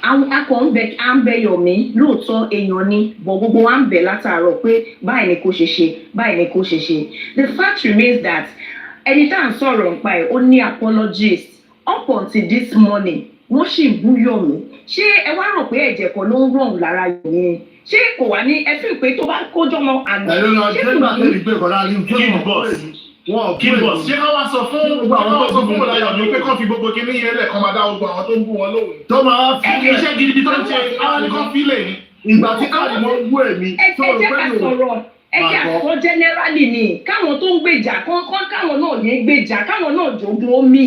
Àwọn akọ̀ ń bẹ Yomi lóòótọ́ èèyàn ni bọ̀ gbogbo wa ń bẹ̀ látàárọ̀ pé báyìí ni kò ṣe ṣe báyìí ni kò ṣe ṣe. The fact remains that ẹni tá à ń sọ̀rọ̀ nípa ẹ̀ ó ní apologist up until this morning wọ́n sì ń bú Yomi. Ṣé ẹ wá rò pé ẹ̀jẹ̀ kan ló ń rọrùn lára Yomi? Ṣé kò wá ní ẹ fi pé tó bá kójọ́ mọ́ àná? Ẹ̀rọ náà ṣé ìgbà tó lè gbé ìkọ̀lá ní King Boss ṣé ká wá sọ fún àwọn tó sọ fún Bọ́lá Yomi pé kán fi gbogbo kinní yẹn lẹ̀ kán máa dá gbogbo àwọn tó ń bú wọn lóhùn. Tó máa fi kì í ṣe gidi tó ń ṣe àwọn ní kán fi lè ní. Ìgbà tí káàdì mọ́ ń bú èmi. Ẹ jẹ́ ká sọ̀rọ̀ ẹ jẹ́ àsọ generally ni káwọn tó ń gbèjà káwọn náà yé gbèjà káwọn náà jogun omi.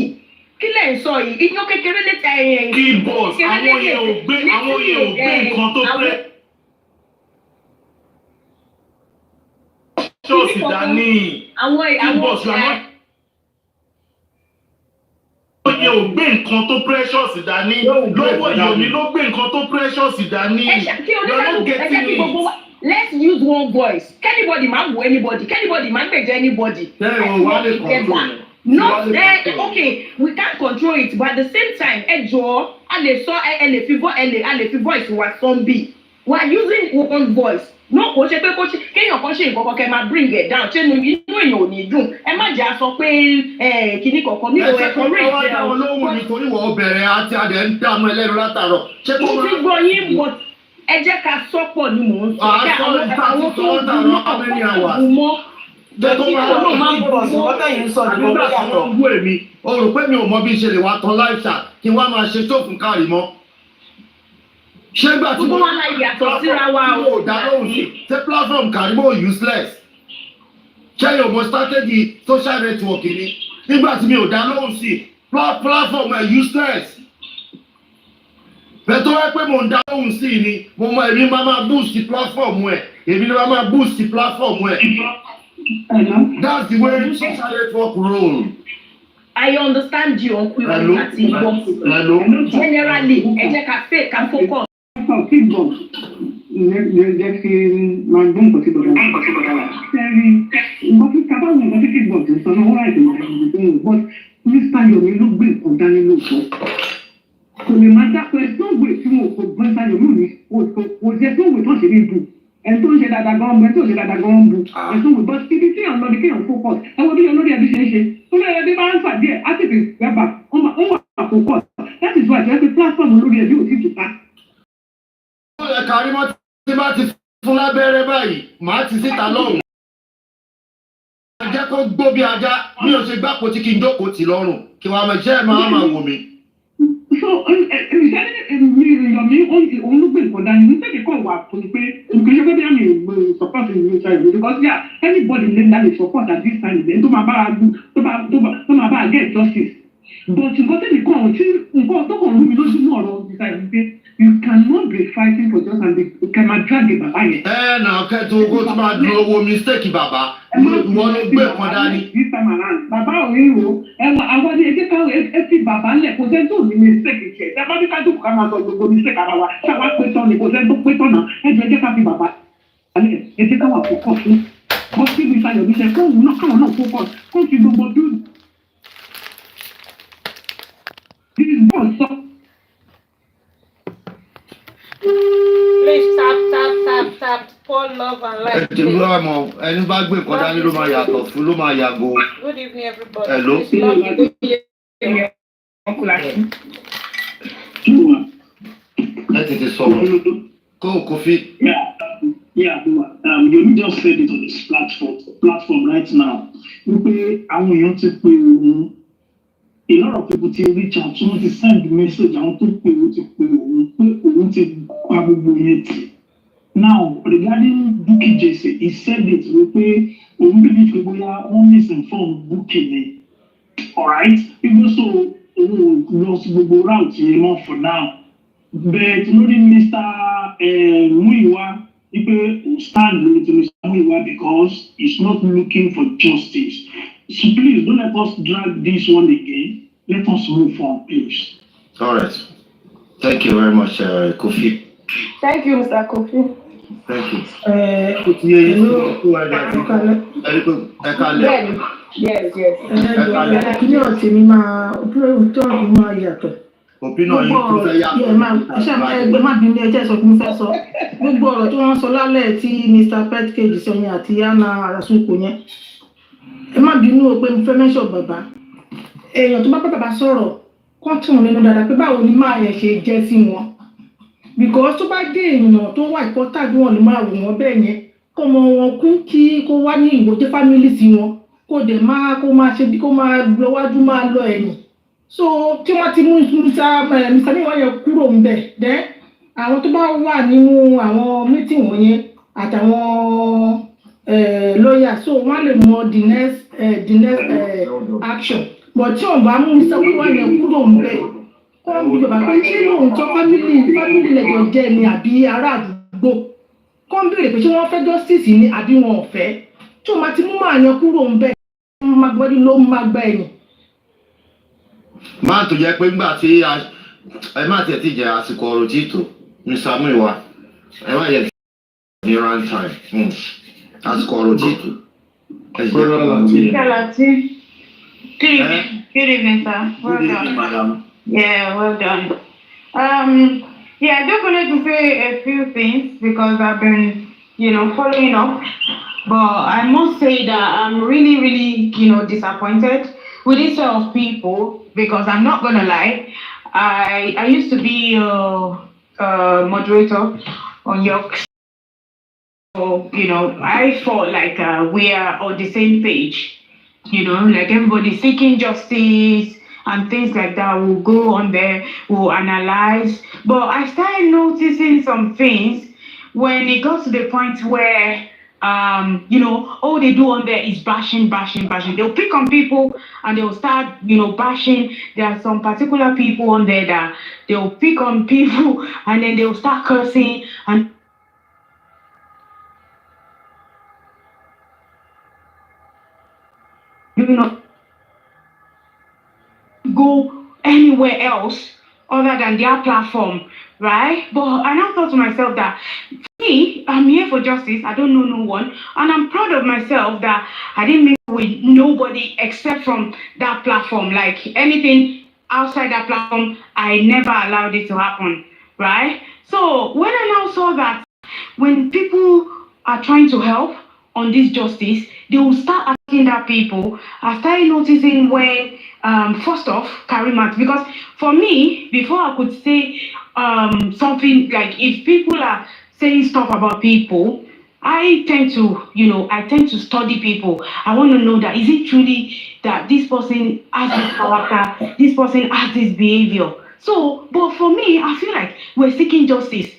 Kí lẹ̀ ń sọ yìí? Iyán kékeré létà ẹ̀yìn. King Boss àwọn yẹn ò gbé nǹkan tó pẹ́. Ṣọ́ọ̀ṣì dání. King Boss làwọn. Àwọn yẹn ò gbé nǹkan tó precious dání. Lọ́wọ́ Yomi ló gbé nǹkan tó precious dání. You are not getting it. Let's use one voice. Anybody man who anybody. Anybody man beje anybody. Not there. Okay, we can't control it, but at the same time, ẹjọ́ a lè sọ a lè fi voice wa zombie. We are using one voice. No, kò ṣe pé kéèyàn kan ṣe nǹkan kan kẹ́ máa bring it down. Ṣé inú èèyàn ò ní dùn? Ẹ má jà sọ pé kíní kankan nílò ẹ̀kọ́ rẹ̀ jẹ́ àwọn olóhùn nítorí wọ́n bẹ̀rẹ̀ àti adẹ̀ ń dààmú ẹlẹ́nu látàrọ̀. Mo ti gbọ́ yín bọ̀ ẹ jẹ́ ká sọ́pọ̀ ni mò ń sọ. Àwọn tó ń dùn náà kò mọ́. Nígbà tó ń bú èmi, o rò pé mi ò mọ bí ṣe lè wá tan live chat kí wọ́n máa ṣe tó fún káàrí mọ́. Ṣé gbà tí mo máa yàtọ̀ síra wa o dá lóhùn sí ṣé platform Karimo useless? Ṣé yóò mọ strategy social network ni? Nígbà tí mi ò dá lóhùn sí platform useless. Bẹ́ẹ̀ tó wá pé mo ń dá lóhùn sí ni mo mọ èmi máa boost platform ẹ̀ èmi ni máa boost platform ẹ̀. That's the way social network roll. I understand you, Uncle Lati. Generally, ẹ jẹ́ ká fẹ́ ká focus. Feedback. Jẹ́ kí máa gbọ́ nǹkan tí bọ̀dá wà. Sẹ́rí, nǹkan tí kábà wọ̀ nǹkan tí feedback ti sọ náà wọ́n láì tẹ̀lé but Mr. Yomi ló gbé nǹkan dání lóòótọ́. kò lè máa dákọ̀ ẹ̀ tó ń wè tí wọn kò gbọ́n sáyọ̀ mú mi kò jẹ́ tó ń wè tó ń ṣe ní bu ẹ̀ tó ń ṣe dáadáa gan bu ẹ̀ tó ń ṣe dáadáa gan bu ẹ̀ tó ń wè bọ́ ibi tí èèyàn lọ ní kéèyàn focus ẹ wo bí olórí ẹbí ṣe ń ṣe olórí ẹbí máa ń fà díẹ̀ á tètè gbẹ́bà ó wà focus that is why ẹ fi platform olórí ẹbí ò tí tù ká. Kárí mọ́ tí bá ti fún lábẹ́rẹ́ báyìí màá ti síta lọ́rùn. Jẹ́ kó gbó bí ajá mi ò ṣe gbáko tí kí n jókòó tì lọ́rùn kí wàá mọ̀ ṣẹ́ ẹ̀ máa wò mí. So Yomi olùgbé nǹkan dání ní sẹ́kẹ̀ kọ́ wà fún pé nǹkan ṣe pé bí àmì support ìlú ìṣàlẹ̀ because yeah anybody lè dá lè support at this time then tó máa bá a get justice but nǹkan tẹ̀lé kan tí nǹkan tó kàn rú mi lójú ní ọ̀rọ̀ ìṣàlẹ̀ pé you cannot be fighting for justice and you can drag bàbá yẹn. Nà kẹ́tù owó tó máa dùn owó mistake bàbá wọn ló gbé kan dání. Bàbá ò rí o ẹwà àwọn ní ẹgbẹ́ káwọn ẹ fi bàbá lẹ̀ kò sẹ́ni tó ní mistake tiẹ̀ ṣe bá bí ká dùkú ká máa sọ gbogbo mistake ara wa ṣáwa pé tán ni kò sẹ́ni tó pé tán náà ẹjọ́ ká fi bàbá lẹ̀ ẹjẹ́ káwọn àkókò fún bó kí bí sayọ̀ bí ṣe káwọn náà focus kó fi gbogbo dúró. Please tap for love and life. Ẹni bá gbé nǹkan dání ló máa yàtọ̀ fún ló máa yàgò. Good evening, everybody. Hello. Ẹ tètè sọ̀rọ̀ kó fi. Yeah, Yomi just said it on his platform right now. Wípé àwọn èèyàn ti pè òun. A lot of people ti reach out, so wọ́n ti send message àwọn tó pè ó ti pè òun pé òun ti pa gbogbo yẹn tì. Now, regarding Bukky Jesse, he said it wípé òun believe pé bóyá wọ́n misinform Bukky ni. Alright, even so, òun lọ sí gbogbo route yẹn mọ́ for now. But lórí Mr. Muyiwa, wípé òun stand lórí ti Mr. Muyiwa because he's not looking for justice. So please don't let us drag this one again. Let us move on, please. All right. Thank you very much, Kofi. Thank you, Mr. Kofi. Thank you. Yes. Kíni ọ̀sẹ̀ mi máa tó ọ̀dùn máa yàtọ̀. Opinion yìí tó fẹ́ yàtọ̀. Ẹgbẹ́ má bínú ẹjẹ́ sọ fún fẹ́ sọ. Gbogbo ọ̀rọ̀ tí wọ́n sọ lálẹ́ tí Mr. Petkage sọ yẹn àti Anna Arasuko yẹn. Ẹ má bínú o pé mo fẹ́ mẹ́sọ̀ bàbá. Èèyàn tó bá pẹ́ bàbá sọ̀rọ̀ kọ́ tún nínú dáadáa pé báwo ni máa yẹn ṣe jẹ́ sí wọn. Because tó bá dé èèyàn tó wà ìpọ́tà bí wọ́n lè máa wò wọ́n bẹ́ẹ̀ yẹn kó mọ wọn kú kí kó wá ní ìwòjẹ́ fámílì sí wọn kó dẹ̀ kó máa ṣe bí kó máa lọ wájú máa lọ ẹ̀yìn. So tí wọ́n ti mú Mr. Níwọ̀n yẹn kúrò ń bẹ̀ dẹ́ àwọn tó bá wà nínú àwọn mítìn wọ̀nyẹn àtàwọn lawyer so wọ́n lè mọ the next action but tí wọ́n bá mú Mr. Níwọ̀n yẹn kúrò ń bẹ̀ kọ́ ń bí bàbá pé ṣé lóòótọ́ family lẹ́jọ́ jẹ́ ni àbí ará àdúgbò kọ́ ń béèrè pé ṣé wọ́n fẹ́ justice ni àbí wọn ò fẹ́ tí wọ́n bá ti mú màá yẹn kúrò ń bẹ̀ wọ́n máa gbọ́dí ló máa gbá ẹ̀yìn. Máa tó jẹ́ pé nígbà tí ẹ má tẹ̀ tí jẹ́ àsìkò ọ̀rọ̀ tí tò ní Samuel ẹ má yẹ ní round time àsìkò ọ̀rọ̀ tí tò. Lati. Good evening, sir. Well Good evening, done. madam. Yeah, well done. I just wanted to say a few things because I've been, following up. But I must say that I'm really, disappointed with this sort of people because I'm not gonna lie. I used to be a moderator on your. So, I felt like we are on the same page. Like everybody seeking justice and things like that. We'll go on there, we'll analyze. But I started noticing some things when it got to the point where, all they do on there is bashing. They'll pick on people and they'll start, bashing. There are some particular people on there that they'll pick on people and then they'll start cursing and go anywhere else other than their platform, right? But I now thought to myself that I'm here for justice. I don't know no one, and I'm proud of myself that I didn't mix with nobody except from that platform. Like anything outside that platform, I never allowed it to happen, right? So when I now saw that when people are trying to help on this justice, they will start attacking that people. I started noticing when, first off, Karimat, because for me, before I could say something like if people are saying stuff about people, I tend to, I tend to study people. I want to know that is it truly that this person has this character, this person has this behavior. So, but for me, I feel like we're seeking justice.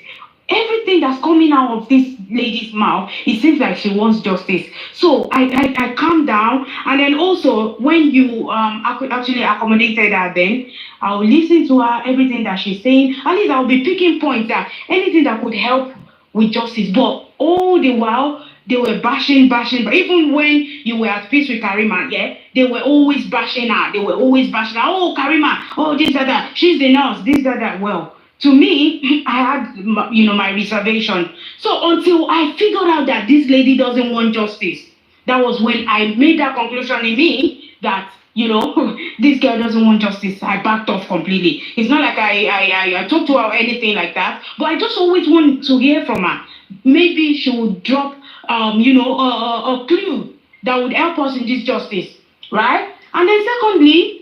Everything that's coming out of this lady's mouth, it seems like she wants justice. So I calm down, and then also when you actually accommodated her, then I'll listen to her, everything that she's saying. At least I'll be picking points that anything that could help with justice. But all the while they were bashing. But even when you were at peace with Karima, yeah, they were always bashing her. They were always bashing her. Oh, Karima, oh this that. She's the nurse. This that. Well, to me, I had my reservation. So until I figured out that this lady doesn't want justice, that was when I made that conclusion in me that this girl doesn't want justice. I backed off completely. It's not like I talked to her or anything like that, but I just always want to hear from her. Maybe she would drop a clue that would help us in this justice, right? And then secondly,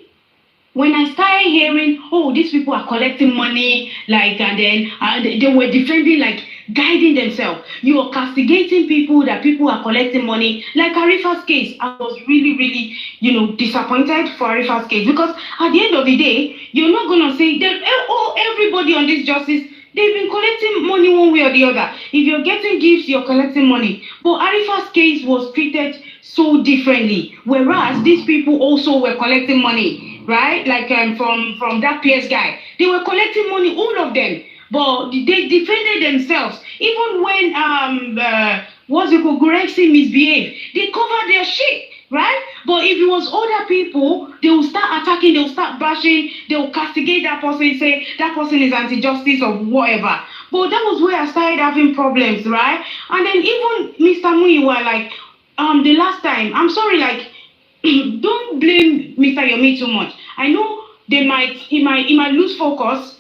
when I started hearing, oh, these people are collecting money, and then they were defending, guiding themselves. You are castigating people that people are collecting money. Like Arifa's case, I was really, really, disappointed for Arifa's case, because at the end of the day, you're not going to say that, oh, everybody on this justice, they've been collecting money one way or the other. If you're getting gifts, you're collecting money. But Arifa's case was treated so differently, whereas these people also were collecting money, right? From that PS guy, they were collecting money, all of them, but they defended themselves. Even when Gorexi misbehaved, they covered their shit, right? But if it was other people, they will start attacking, they will start bashing, they will castigate that person, say that person is anti-justice or whatever. But that was where I started having problems, right? And then even Mr. Muyiwa, the last time, I'm sorry, don't blame Mr. Yomi too much. I know he might lose focus.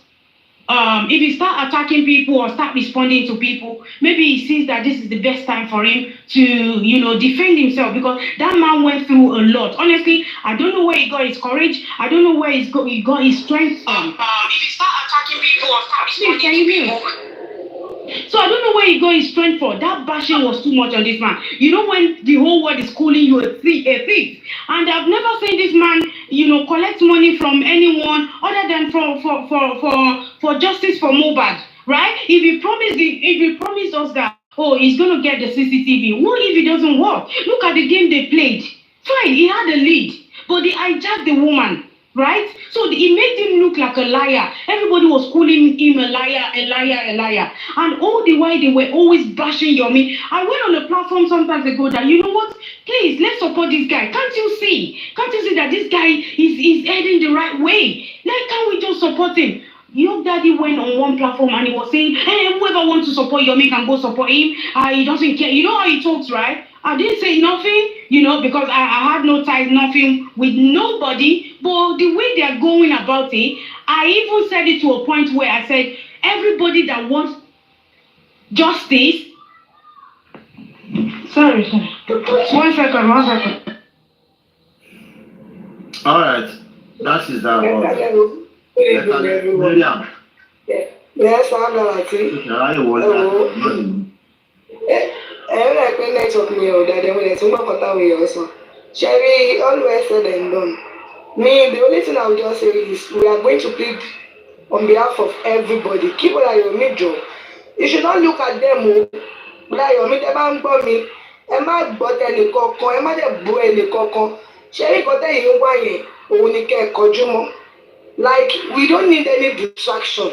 If he start attacking people or start responding to people, maybe he sees that this is the best time for him to, defend himself, because that man went through a lot. Honestly, I don't know where he got his courage. I don't know where he got his strength from. If he start attacking people or start responding to people. So I don't know where he got his strength for. That bashing was too much on this man. When the whole world is calling you a thief. And I've never seen this man, collect money from anyone other than for justice for Mohbad, right? If he promised us that, oh, he's gonna get the CCTV, what if it doesn't work? Look at the game they played. Fine, he had a lead, but they hijacked the woman. Right? So it made him look like a liar. Everybody was calling him a liar. And all the while they were always bashing Yomi. I went on a platform sometimes ago that, you know what? Please, let's support this guy. Can't you see? Can't you see that this guy is heading the right way? Can't we just support him? Your daddy went on one platform and he was saying, hey, whoever wants to support Yomi can go support him. He doesn't care. You know how he talks, right? I didn't say nothing, because I had no ties, nothing with nobody. But the way they are going about it, I even said it to a point where I said, everybody that wants justice. Sorry. 1 second. All right, that is that one. Miriam. Yes, I'm Lati. Every like network me or that when it's about way also. Sherry always said and done. Me, the only thing I would just say is we are going to plead on behalf of everybody. Keep on your middle. You should not look at them. Like your middle man for me. Emma bought any coco, Emma de boy any coco. Sherry got a young way, only care kojumo. Like we don't need any distraction.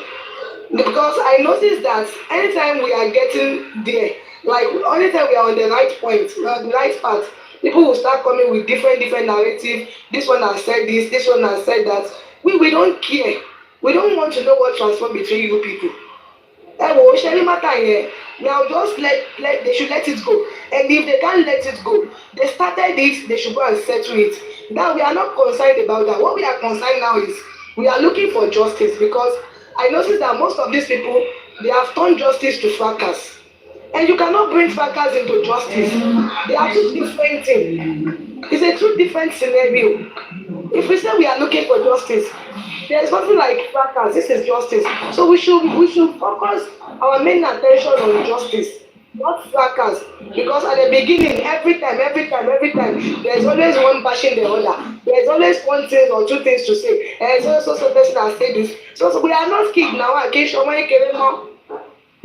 Because I noticed that anytime we are getting there, only time we are on the right point, the right path, people will start coming with different narrative. This one has said this one has said that. We don't care. We don't want to know what transformed between you people. Now just they should let it go. And if they can't let it go, they started it, they should go and settle it. Now we are not concerned about that. What we are concerned now is We are looking for justice because I noticed that most of these people, they have turned justice to fracas. And you cannot bring fracas into justice. They are two different things. It's a two different scenario. If we say we are looking for justice, there is nothing like fracas. This is justice. So we should focus our main attention on justice, not fracas. Because at the beginning, every time, there is always one bashing the other. There is always one thing or two things to say. And so person has said this. So we are not kids now.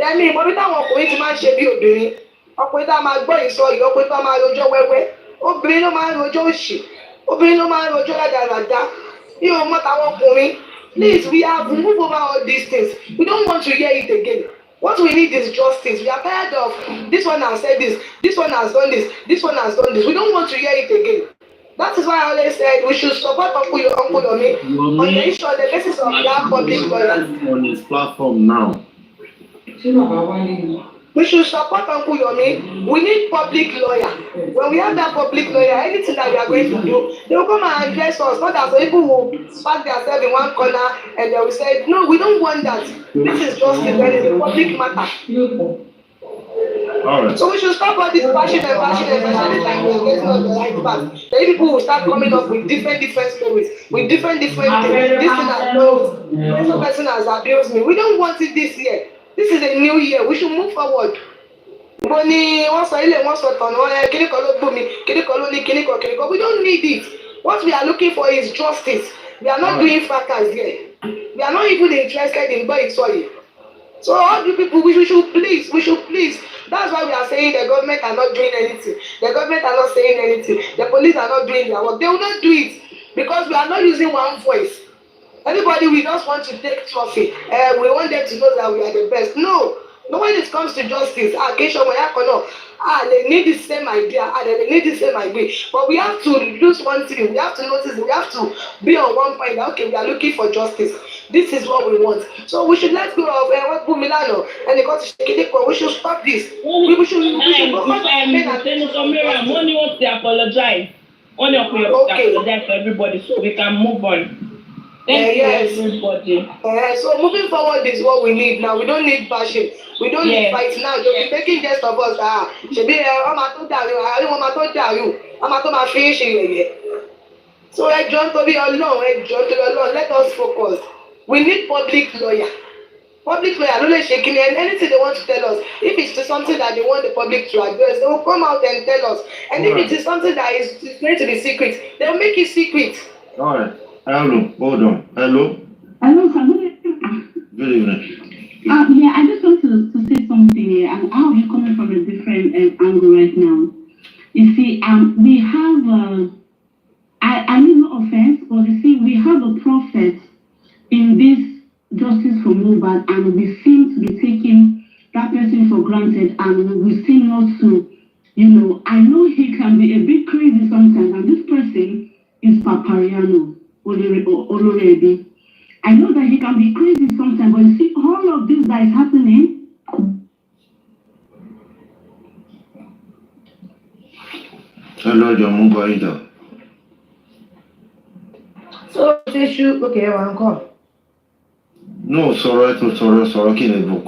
Tẹ́lẹ̀ ìbọn táwọn ọkùnrin ti máa ń ṣe bí obìnrin ọkùnrin tá a máa gbọ́ ìsọ yìí ọkùnrin tó máa rojọ́ wẹ́wẹ́ obìnrin ló máa ń rojọ́ òṣì obìnrin ló máa ń rojọ́ rádaràda ní ọmọ táwọn ọkùnrin. Please, we have moved over all these things. We don't want to hear it again. What we need is justice. We are tired of this one has said this one has done this one has done this. We don't want to hear it again. That is why I always said we should support Uncle Yomi on the issue on the basis of that public lawyers. On his platform now. We should support Uncle Yomi. We need public lawyer. When we have that public lawyer, anything that we are going to do, they will come and address us. Not that people will park themselves in one corner and they will say, no, we don't want that. This is justice and it's a public matter. All right. So we should stop all this bashing, especially like we're getting on the right path. Then people will start coming up with different stories, with different things. This thing has known, this person has abused me. We don't want it this year. This is a new year. We should move forward. We don't need it. What we are looking for is justice. We are not doing fracas here. We are not even interested in buying soil. So all the people, we should please. That's why we are saying the government are not doing anything. The government are not saying anything. The police are not doing their work. They will not do it because we are not using one voice. Everybody, we just want to take trophy. We want them to know that we are the best. No, when it comes to justice, they need the same idea, they need the same idea. But we have to lose one thing. We have to notice. We have to be on one point. That, okay, we are looking for justice. This is what we want. So we should let go of what Bumilano and they got to Shekideko. We should stop this. We should go back and Money wants to apologize. Only apologize to everybody so we can move on. Thank you, everybody. So moving forward is what we need now. We don't need bashing. We don't need fights now. They'll be making jest of us. So let us focus. We need public lawyer. Public lawyer, no shaking and anything they want to tell us. If it's something that they want the public to address, they will come out and tell us. And if it is something that is going to be secret, they will make it secret. All right. Hello, hold on. Hello, sir. good evening. Yeah, I just want to say something here, and I'll be coming from a different angle right now. You see, we have, I mean no offense, but you see, we have a prophet in this justice for Mohbad, and we seem to be taking that person for granted, and we seem not to, I know he can be a bit crazy sometimes, and this person is Papariano. Oloredi. I know that he can be crazy sometimes, but you see, all of this that is happening. Hello, Jamu. So they should one call. No, sorry, can I book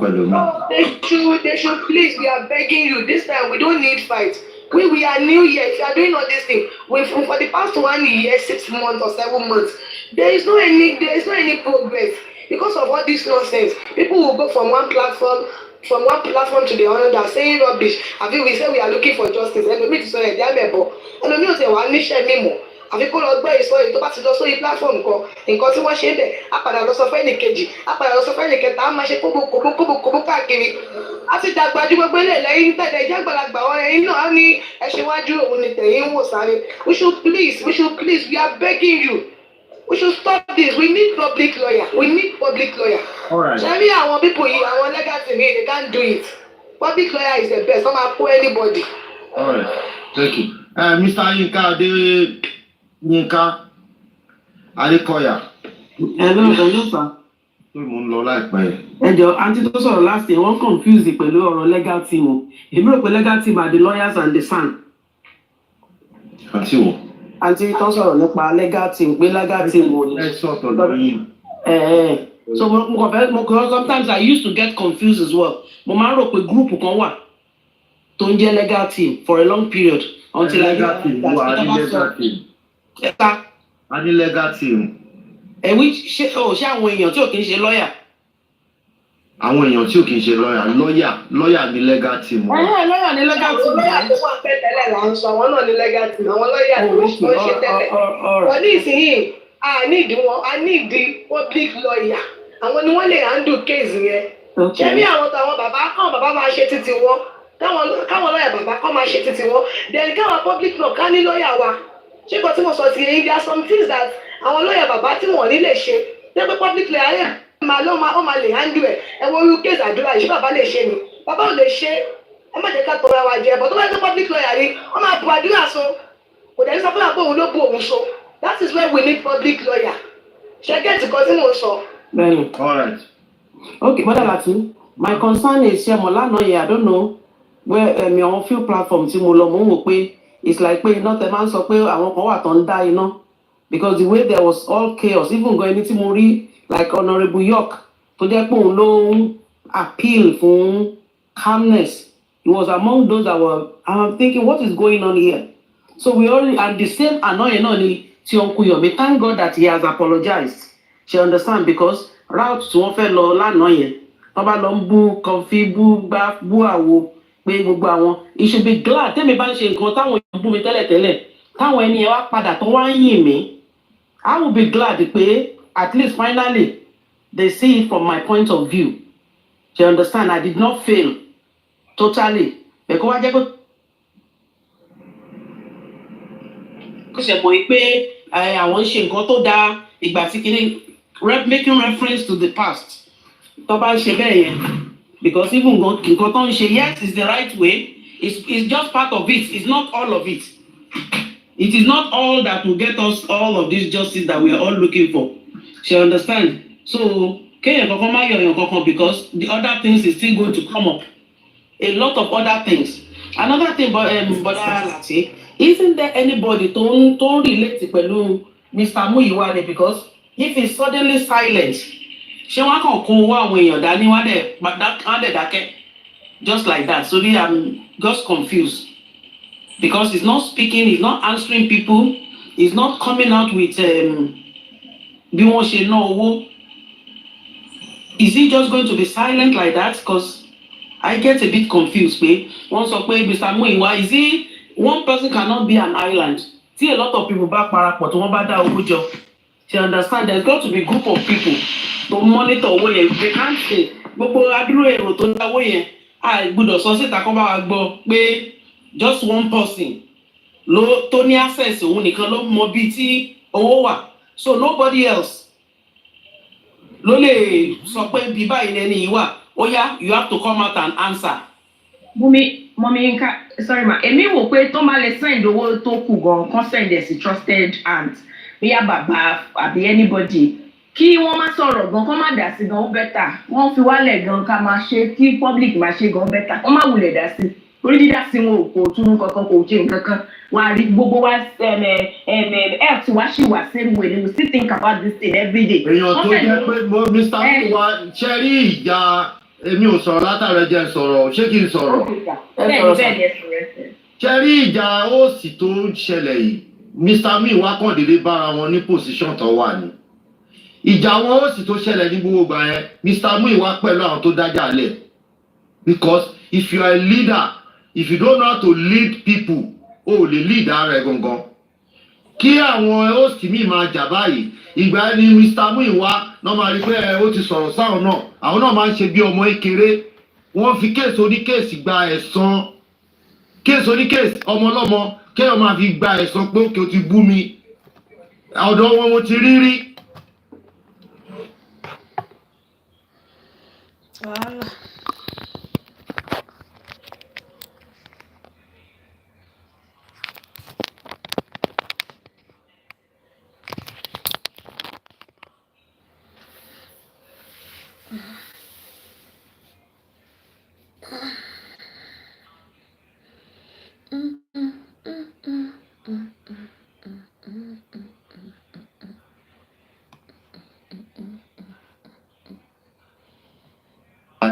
They should please, we are begging you. This time we don't need fight. We are new here. If you are doing all this thing, for the past 1 year, 6 months or 7 months, there is no any progress because of all this nonsense. People will go from one platform to the other saying rubbish. I think we say we are looking for justice. And we say àfi kó lọ gbọ́ ìsọ èyí tó bá ti lọ sórí platform nǹkan tí wọ́n ṣe ń bẹ̀ á padà lọ sọ fẹ́ni kejì á padà lọ sọ fẹ́ni kẹta á máa ṣe kóbókóbó káàkiri á ti dàgbà ju gbogbo ilé lẹ́yìn tẹ̀lé ìjà àgbàlagbà wọn ẹ̀yìn náà á ní ẹ̀ṣẹ̀wájú òun ni tẹ̀yìn ń wò sáré. We should please, we are begging you. We should stop this. We need public lawyer. All right. Ṣé rí àwọn people yìí, àwọn legal team yìí, they can't do it. Public lawyer is the best. Wọ́n máa kó anybody. All right. Thank you. Mr. Yinka Adekoya. Hello, sir. Mo ń lọ láìpẹ́. Ẹ jọ̀ọ́, àǹtí tó sọ̀rọ̀ last year, wọ́n confuse pẹ̀lú ọ̀rọ̀ legal team o. Èmi rò pé legal team are the lawyers and the son. Àǹtí wo? Àǹtí tó sọ̀rọ̀ nípa legal team pé legal team o. Ẹ sọ̀tọ̀ lóyún. So sometimes I used to get confused as well. Mo máa ń rò pé group kan wà tó ń jẹ́ legal team for a long period until I legal team wà ní legal team. Ẹ̀ka. A ní legal team. Ṣé àwọn èèyàn tí ò kì í ṣe lọ́ọ̀yà? Àwọn èèyàn tí ò kì í ṣe lọ́ọ̀yà ní legal team wà. Lọ́ọ̀yà ní legal team. Lọ́yà tó wà pẹ́ tẹ́lẹ̀ là ń sọ, àwọn náà ní legal team, àwọn lọ́yà tó ń ṣe tẹ́lẹ̀. Wọ́n ní ìsinyìí, a ní ìdí public lawyer, àwọn ni wọ́n lè handle case yẹn. Ṣé bí àwọn tàwọn bàbá máa ṣe títí wọn? Káwọn lọ́yà bàbá kọ́ máa ṣe títí wọn. Then káwọn public law ká ní lọ́yà wa. Ṣé kò tí mo sọ sí yẹn, there are some things that àwọn lọ́yà bàbá tí wọ́n ní lè ṣe. Ṣé pé public lawyer ayé máa lè handle ẹ̀? Ẹ wo irú case àdúrà yìí, ṣé bàbá lè ṣe ni? Bàbá ò lè ṣe. Ẹ má jẹ́ ká tọrọ wa jẹ, but tó bá jẹ́ public lawyer ni, wọ́n máa bu àdúrà so. Kò dẹ̀ ní sọ fún àpò òun ló bu òun so. That is where we need public lawyer. Ṣé gẹ́tì kan tí mò ń sọ? Bẹ́ẹ̀ni. All right. Okay, Brother Lati, my concern is ṣe mo lánàá yẹn, I don't know where on few platforms tí mo lọ mo ń wò pé it's like pé iná tẹ máa ń sọ pé àwọn kan wà tó ń dá iná because the way there was all chaos even gan ẹni tí mo rí like Honourable York tó jẹ́ pé òun ló ń appeal fún calmness. He was among those that were I'm thinking what is going on here? So we already and the same annoying ni ti Uncle Yomi. Thank God that he has apologized. She understand because route tí wọ́n fẹ́ lọ lánàá yẹn wọ́n bá lọ ń bú kọfí bú àwo pé gbogbo àwọn he should be glad tẹ́mi bá ń ṣe nǹkan táwọn èèyàn bú mi tẹ́lẹ̀tẹ́lẹ̀ táwọn ẹni ẹ wá padà tó wá ń yìn mí I will be glad pé at least finally they see it from my point of view. She understand I did not fail totally. Ẹ̀kọ́ wá jẹ́ pé kó ṣe mọ̀ pé àwọn ń ṣe nǹkan tó dáa ìgbà tí kìíní making reference to the past tó bá ń ṣe bẹ́ẹ̀ yẹn because even nǹkan tó ń ṣe yes is the right way it's just part of it it's not all of it it is not all that will get us all of this justice that we are all looking for. She understand so kéèyàn kankan má yọ èèyàn kankan because the other things is still going to come up a lot of other things. Another thing Brother Lati, isn't there anybody tó ń relate pẹ̀lú Mr. Muyiwa because if he's suddenly silent ṣé wọn kàn kó owó àwọn èèyàn dání wọn dẹ̀ dákẹ́ just like that so I'm just confused because he's not speaking he's not answering people he's not coming out with bí wọ́n ṣe ná owó is he just going to be silent like that because I get a bit confused pé wọ́n sọ pé Mr. Muyiwa is he one person cannot be an island tí a lot of people bá parapọ̀ tí wọ́n bá dá owó jọ. She understand there's got to be a group of people to monitor owó yẹn they can't say gbogbo adúró èrò tó ń dáwó yẹn gbọ́dọ̀ sọ síta kó bá wa gbọ́ pé just one person ló tó ní access òun nìkan ló mọ bíi tí owó wà so nobody else ló lè sọ pé bí báyìí lẹni yìí wà ó yá you have to come out and answer. Mọ̀mí Nka sorry ma èmi wò pé tó máa lè send owó tó kù gan kan send ẹ̀ sí trusted hands bóyá bàbá àbí anybody kí wọ́n má sọ̀rọ̀ gan kán má dà sí gan ó bẹ́tà wọ́n fi wálẹ̀ gan ká máa ṣe kí public máa ṣe gan bẹ́tà wọ́n má wulẹ̀ dà sí orí dídá sí wọn kò tún kankan kò ṣe nǹkan kan wà rí gbogbo wa health wa ṣì wà same way we still think about this thing every day. èèyàn tó jẹ́ pé Mr. Muyiwa ṣe rí ìjà èmi ò sọ̀rọ̀ látàrẹ jẹ́ sọ̀rọ̀ ṣé kí n sọ̀rọ̀. ṣe rí ìjà òsì tó ń ṣẹlẹ̀ yìí Mr. Muyiwa kàn déédéé bára wọn ní position tó wà ní ìjà wọn ó sì tó ṣẹlẹ̀ ní gbogbo ìgbà yẹn Mr. Muyiwa pẹ̀lú àwọn tó dájà lẹ̀ because if you are a leader if you don't know how to lead people o lè lead ara ẹ̀ gangan kí àwọn host mi máa jà báyìí ìgbà ni Mr. Muyiwa náà máa rí pé ó ti sọ̀rọ̀ sáwọn náà àwọn náà máa ń ṣe bí ọmọ kékeré wọ́n fi kéèsì oníkéèsì gba ẹ̀san kéèsì oníkéèsì ọmọ ọlọ́mọ kéèyàn máa fi gba ẹ̀san pé òkè ó ti bú mi ọ̀dọ̀ wọn mo ti rí rí.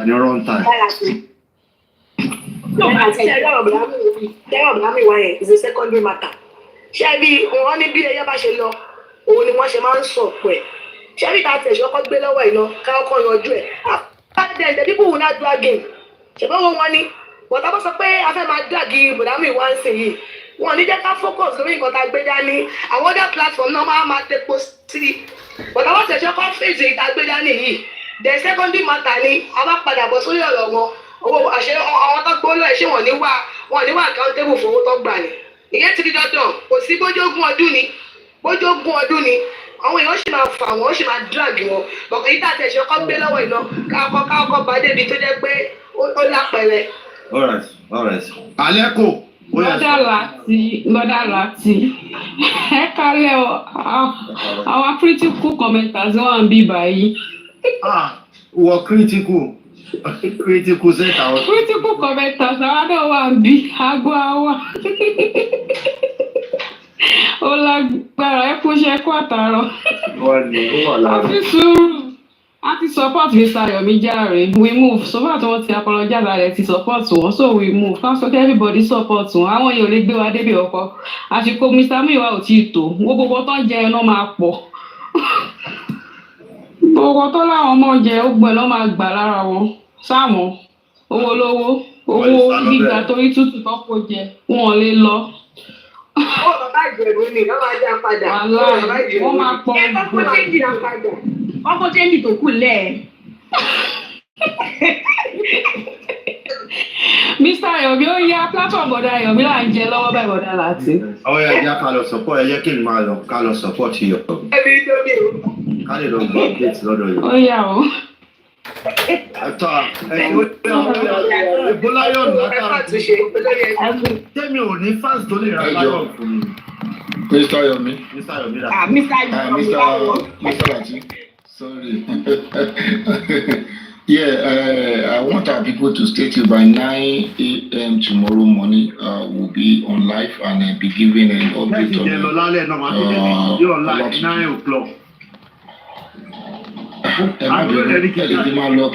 at the wrong time. Is a secondary matter. Ṣebí wọ́n ní bí ẹyẹ bá ṣe lọ, òun ni wọ́n ṣe máa ń sọ pé. Ṣebí ta tẹ̀sí ọkọ̀ gbé lọ́wọ́ iná ká ọkọ̀ yanjú ẹ̀. Then the people will not drag him. Ṣebí wọ́n ní, but a bá sọ pé a fẹ́ máa drag Bùdámì wá ń sìn yìí. Wọ́n ní jẹ́ ká focus lórí nǹkan tá a gbé dání. Àwọn other platform náà máa tepo sí. But a bá tẹ̀sí ọkọ̀ fèsì ìta gbé dání yìí. The secondary matter ni a bá padà bọ̀ sórí ọ̀rọ̀ wọn. Owó àṣẹ àwọn tó gbó lọ́ọ̀ ṣé wọ́n ní wà accountable fún owó tó gbà ní. Ìyẹn ti di dandan, kò sí bójógún ọdún ni àwọn èèyàn sì máa fà wọ́n sì máa drag wọn bọ̀kọ̀ yìí tàtẹ̀ ṣe ọkọ̀ gbé lọ́wọ́ iná káàkọ́ bá débi tó jẹ́ pé ó lápẹẹrẹ. all right alẹ́ kò. Lọ́dà láti ẹ kálẹ̀ àwọn critical commenters wà ń bí báyìí. Wọ critical set àwọn. Critical commenters àwọn náà wà ń bí àgọ́ àwa. Ó lágbára ẹ kó ṣe kó àtàrọ. Àfi sùúrù. A ti support Mr. Yomi Jare. We move. So far tí wọ́n ti apologize rẹ̀ ti support wọn. So we move. Ká sọ kí everybody support wọn. Àwọn èèyàn lè gbé wa débi ọkọ. Àsìkò Mr. Muyiwa ò tí ì tó. Gbogbo tó ń jẹ ẹran máa pọ̀. Gbogbo tó láwọn ọmọ jẹ ó gbọ́ ẹ̀ lọ́ máa gbà lára wọn. Sáwọn owó lówó owó gbígbà torí tútù tó kó jẹ wọn ò lè lọ. Ó bàbá ìjẹ̀bú ni wọ́n máa dá padà. Wọ́n máa pọ̀ ọkọ̀ jẹ́ndì tó kù lẹ̀. Mr. Yomi ó yá platform bọ̀dá Yomi là ń jẹ lọ́wọ́ báyìí bọ̀dá láti. Àwọn ẹ̀yà ká lọ support ẹ̀yẹ kí n máa lọ ká lọ support yọ. Ẹbí tó ní o. Ká lè lọ gbọ́ update lọ́dọ̀ yìí. Ó yá o. Bọ́láyọ̀ látara tẹ́mi ò ní fans tó lè ra láyọ̀ fún mi. Mr. Yomi. Mr. Lati. Sorry. I want our people to stay till by 9 a.m. tomorrow morning. We'll be on live and be giving an update on 9 o'clock.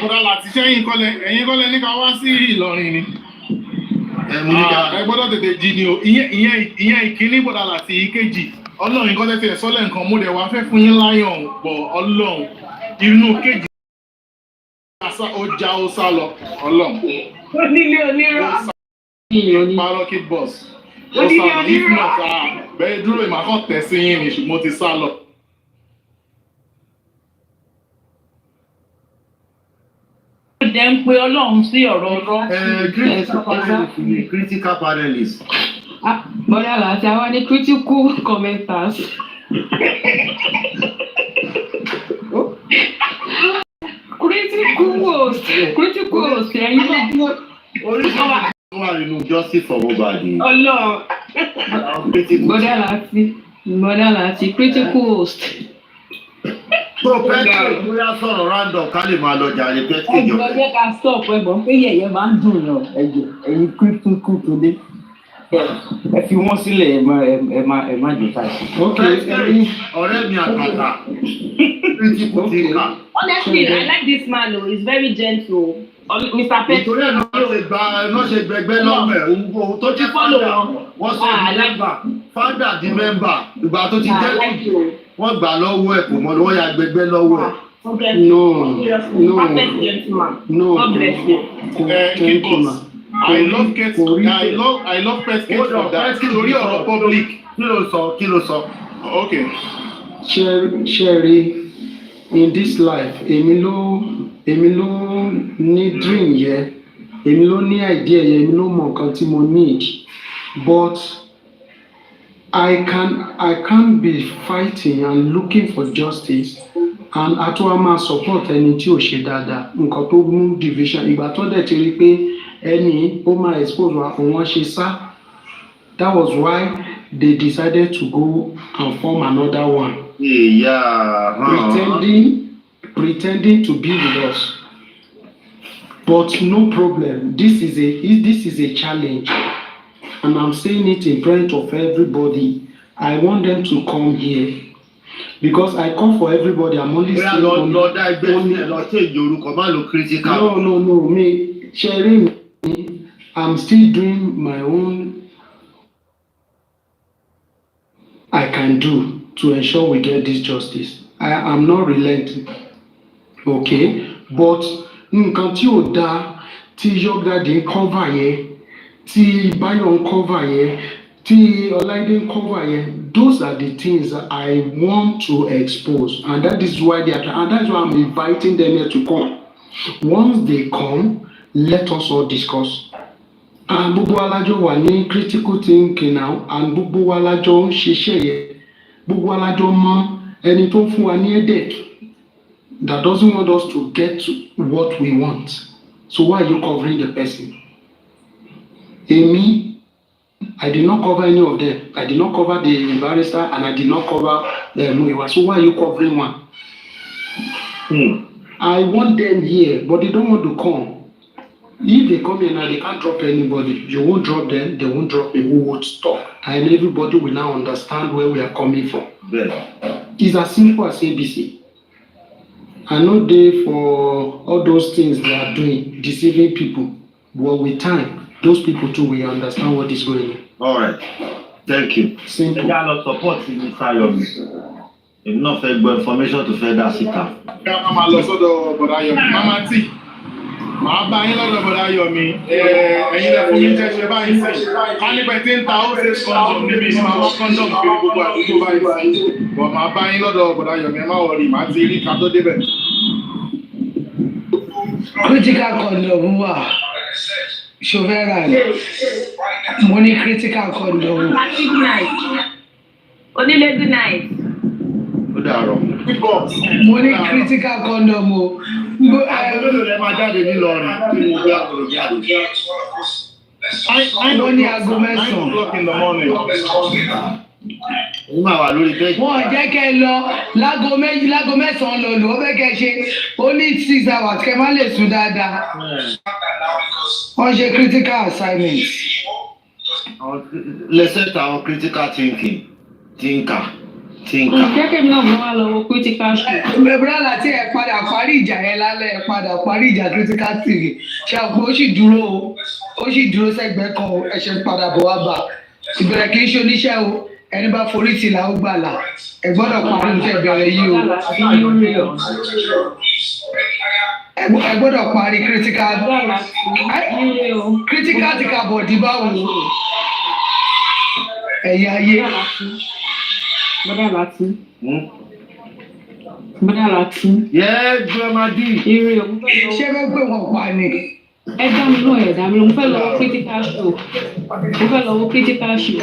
Bọ́dá láti sẹ́yìn ẹ̀yin kọ́lẹ̀ ní ká wá sí Ìlọrin ni. Ẹ gbọ́dọ̀ tètè jí ni o. Ìyẹn ìkíní bọ́dá láti ìkejì. Ọlọ́run kọ́ tẹ́tẹ́ sọ́lẹ̀ nǹkan mú dẹ̀ wá fẹ́ fún yín láyọ̀n pọ̀ Ọlọ́run. Inú kejì ọjà ó sá lọ Ọlọ́run. Onílé onírọ̀. Parọ́ kid boss. Onílé onírọ̀. Bẹ́ẹ̀ dúró ìmàkàn tẹ̀ sí yín ni ṣùgbọ́n ti sá lọ. Dẹ̀ ń pe Ọlọ́run sí ọ̀rọ̀ ọ̀rọ̀. Critical panelist. Bọ́dá láti àwọn ní critical commenters. Critical host ẹ̀yin náà. Oríṣiríṣi wà nínú justice for Mohbad. Ọlọ́run. Bọ́dá láti critical host. So pẹ́ẹ́tì bóyá sọ̀rọ̀ random ká lè máa lọ jàre pẹ́ẹ́tì jọ. Ẹ̀jọ̀ jẹ́ ká stop ẹ̀bọ̀ pé yẹ̀yẹ́ máa ń dùn yàn ẹ̀jọ̀ ẹ̀yin kúkú tó dé. Ẹ fi wọ́n sílẹ̀ ẹ má jù táyì. Ọ̀rẹ́ mi àtàtà critical thinker. Honestly, I like this man o, he's very gentle. Mr. Pet. Nítorí ẹ̀ náà ṣe gbẹgbẹ́ lọ́wọ́ ohun tó ti founder wọ́n sọ founder di member ìgbà tó ti jẹ́ wọ́n gbà lọ́wọ́ ẹ̀ kò mọ́ lọ́wọ́ ya gbẹgbẹ́ lọ́wọ́ ẹ̀. No. God bless you. I love pet cage for that. Torí ọ̀rọ̀ public. Kí ló sọ? Okay. Sherry, in this life, èmi ló ní dream yẹ, èmi ló ní idea yẹ, èmi ló mọ nǹkan tí mo need, but I can't be fighting and looking for justice and atúwàmà support ẹni tí ò ṣe dáadáa nǹkan tó mú division ìgbà tó dẹ̀ ti rí pé ẹni ó máa expose wa òun ṣe sá. That was why they decided to go and form another one. Pretending to be with us. But no problem. This is a challenge. And I'm saying it in front of everybody. I want them to come here. Because I come for everybody, I'm only Bóyá saying lọ dá ẹgbẹ́ sílẹ̀ lọ change orúkọ má lo critical. No, me, sharing me, I'm still doing my own I can do to ensure we get this justice. I am not relenting. Okay? But nǹkan tí ò dáa tí Yọ̀gádé ń cover yẹn, tí Báyọ̀ ń cover yẹn, tí Ọláìdé ń cover yẹn, those are the things that I want to expose, and that is why and that's why I'm inviting them here to come. Once they come, let us all discuss. And gbogbo alájọ wà ní critical thinking now, and gbogbo alájọ ń ṣiṣẹ́ yẹn, gbogbo alájọ mọ ẹni tó ń fún wa ní headache that doesn't want us to get to what we want. So why are you covering the person? Amy, I did not cover any of them. I did not cover the barrister and I did not cover Muiwa. So why are you covering one? I want them here, but they don't want to come. If they come here now, they can't drop anybody. You won't drop them, they won't drop me. We would stop. And everybody will now understand where we are coming from. It's as simple as ABC. I know they for all those things they are doing, deceiving people. But with time, those people too will understand what is going on. All right. Thank you. Simple. Ẹ já lọ support Mr. Yomi. Èmi náà fẹ́ gbọ́ information tó fẹ́ dá síta. Ká máa lọ sọ́dọ̀ bọ̀dá Yomi. Mama T, màá bá yín lọ́dọ̀ bọ̀dá Yomi. Ẹ̀yin lẹ fún mi jẹ́ ṣe báyìí sẹ́yìn. Ká nípa tí ń ta ó ṣe condom níbi ìṣẹ́ àwọn condom kiri gbogbo àdúgbò báyìí. Bọ̀ màá bá yín lọ́dọ̀ bọ̀dá Yomi. Ẹ má wọrí, màá ti rí ká tó débẹ̀. Critical condom wà. Ṣòfẹ́rà ni. Mo ní critical condom. Good night. Onílé good night. Ó dàárọ̀. Mo ní critical condom o. Àgbẹ̀lẹ̀ rẹ̀ máa jáde nílọrin tí mo gbé àgbẹ̀lẹ̀ jáde. Mo ní aago mẹ́sàn-án. 9 o'clock in the morning. Ó máa wà lórí bẹ́ẹ̀dì. Wọ́n jẹ́ kẹ́ ẹ lọ láago mẹ́sàn-án lọ lò ó fẹ́ kẹ́ ẹ ṣe ó ní 6 hours kẹ́ ẹ má lè sùn dáadáa. Wọ́n ṣe critical assignment. Lẹ́sẹ̀ tàwọn critical thinker. Jẹ́ kí èmi náà mọ́ wá lọ́wọ́ critical skill. Bẹ́ẹ̀ láti ẹ̀ padà parí ìjà yẹn lálẹ́ ẹ̀ padà parí ìjà critical theory. Ṣé àpò ó sì dúró sẹ́gbẹ̀ẹ́ kan ẹ̀ṣẹ̀ padà bọ̀ wá bà. Ìbẹ̀rẹ̀ kì í ṣe oníṣẹ́ o. Ẹni bá forí tì là ó gbàlà. Ẹ gbọ́dọ̀ parí ìjẹ́ ìbẹ̀rẹ̀ yìí o. Ẹ gbọ́dọ̀ parí critical ti ka bọ̀dí báwo. Ẹ̀yin ayé. Bọ́dà Lati. Yẹ́ Gbọ́mọdé. Ire o. Ṣé fẹ́ pé wọ́n pa ni? Ẹ dá mi lóhùn ẹ̀dá mi lóhùn. Mo fẹ́ lọ́wọ́ critical show.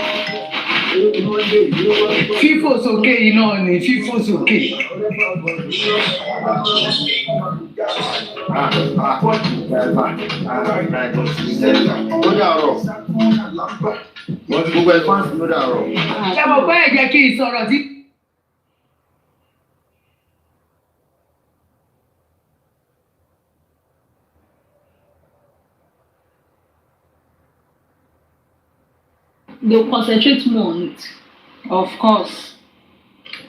Fífò sókè yìí náà ni fífò sókè. Ó dàárọ̀. Wọ́n ti gbogbo ẹ̀ fáǹsì ló dàárọ̀. Ṣé mo fẹ́ jẹ́ kí n sọ̀rọ̀ sí? They'll concentrate more on it. Of course.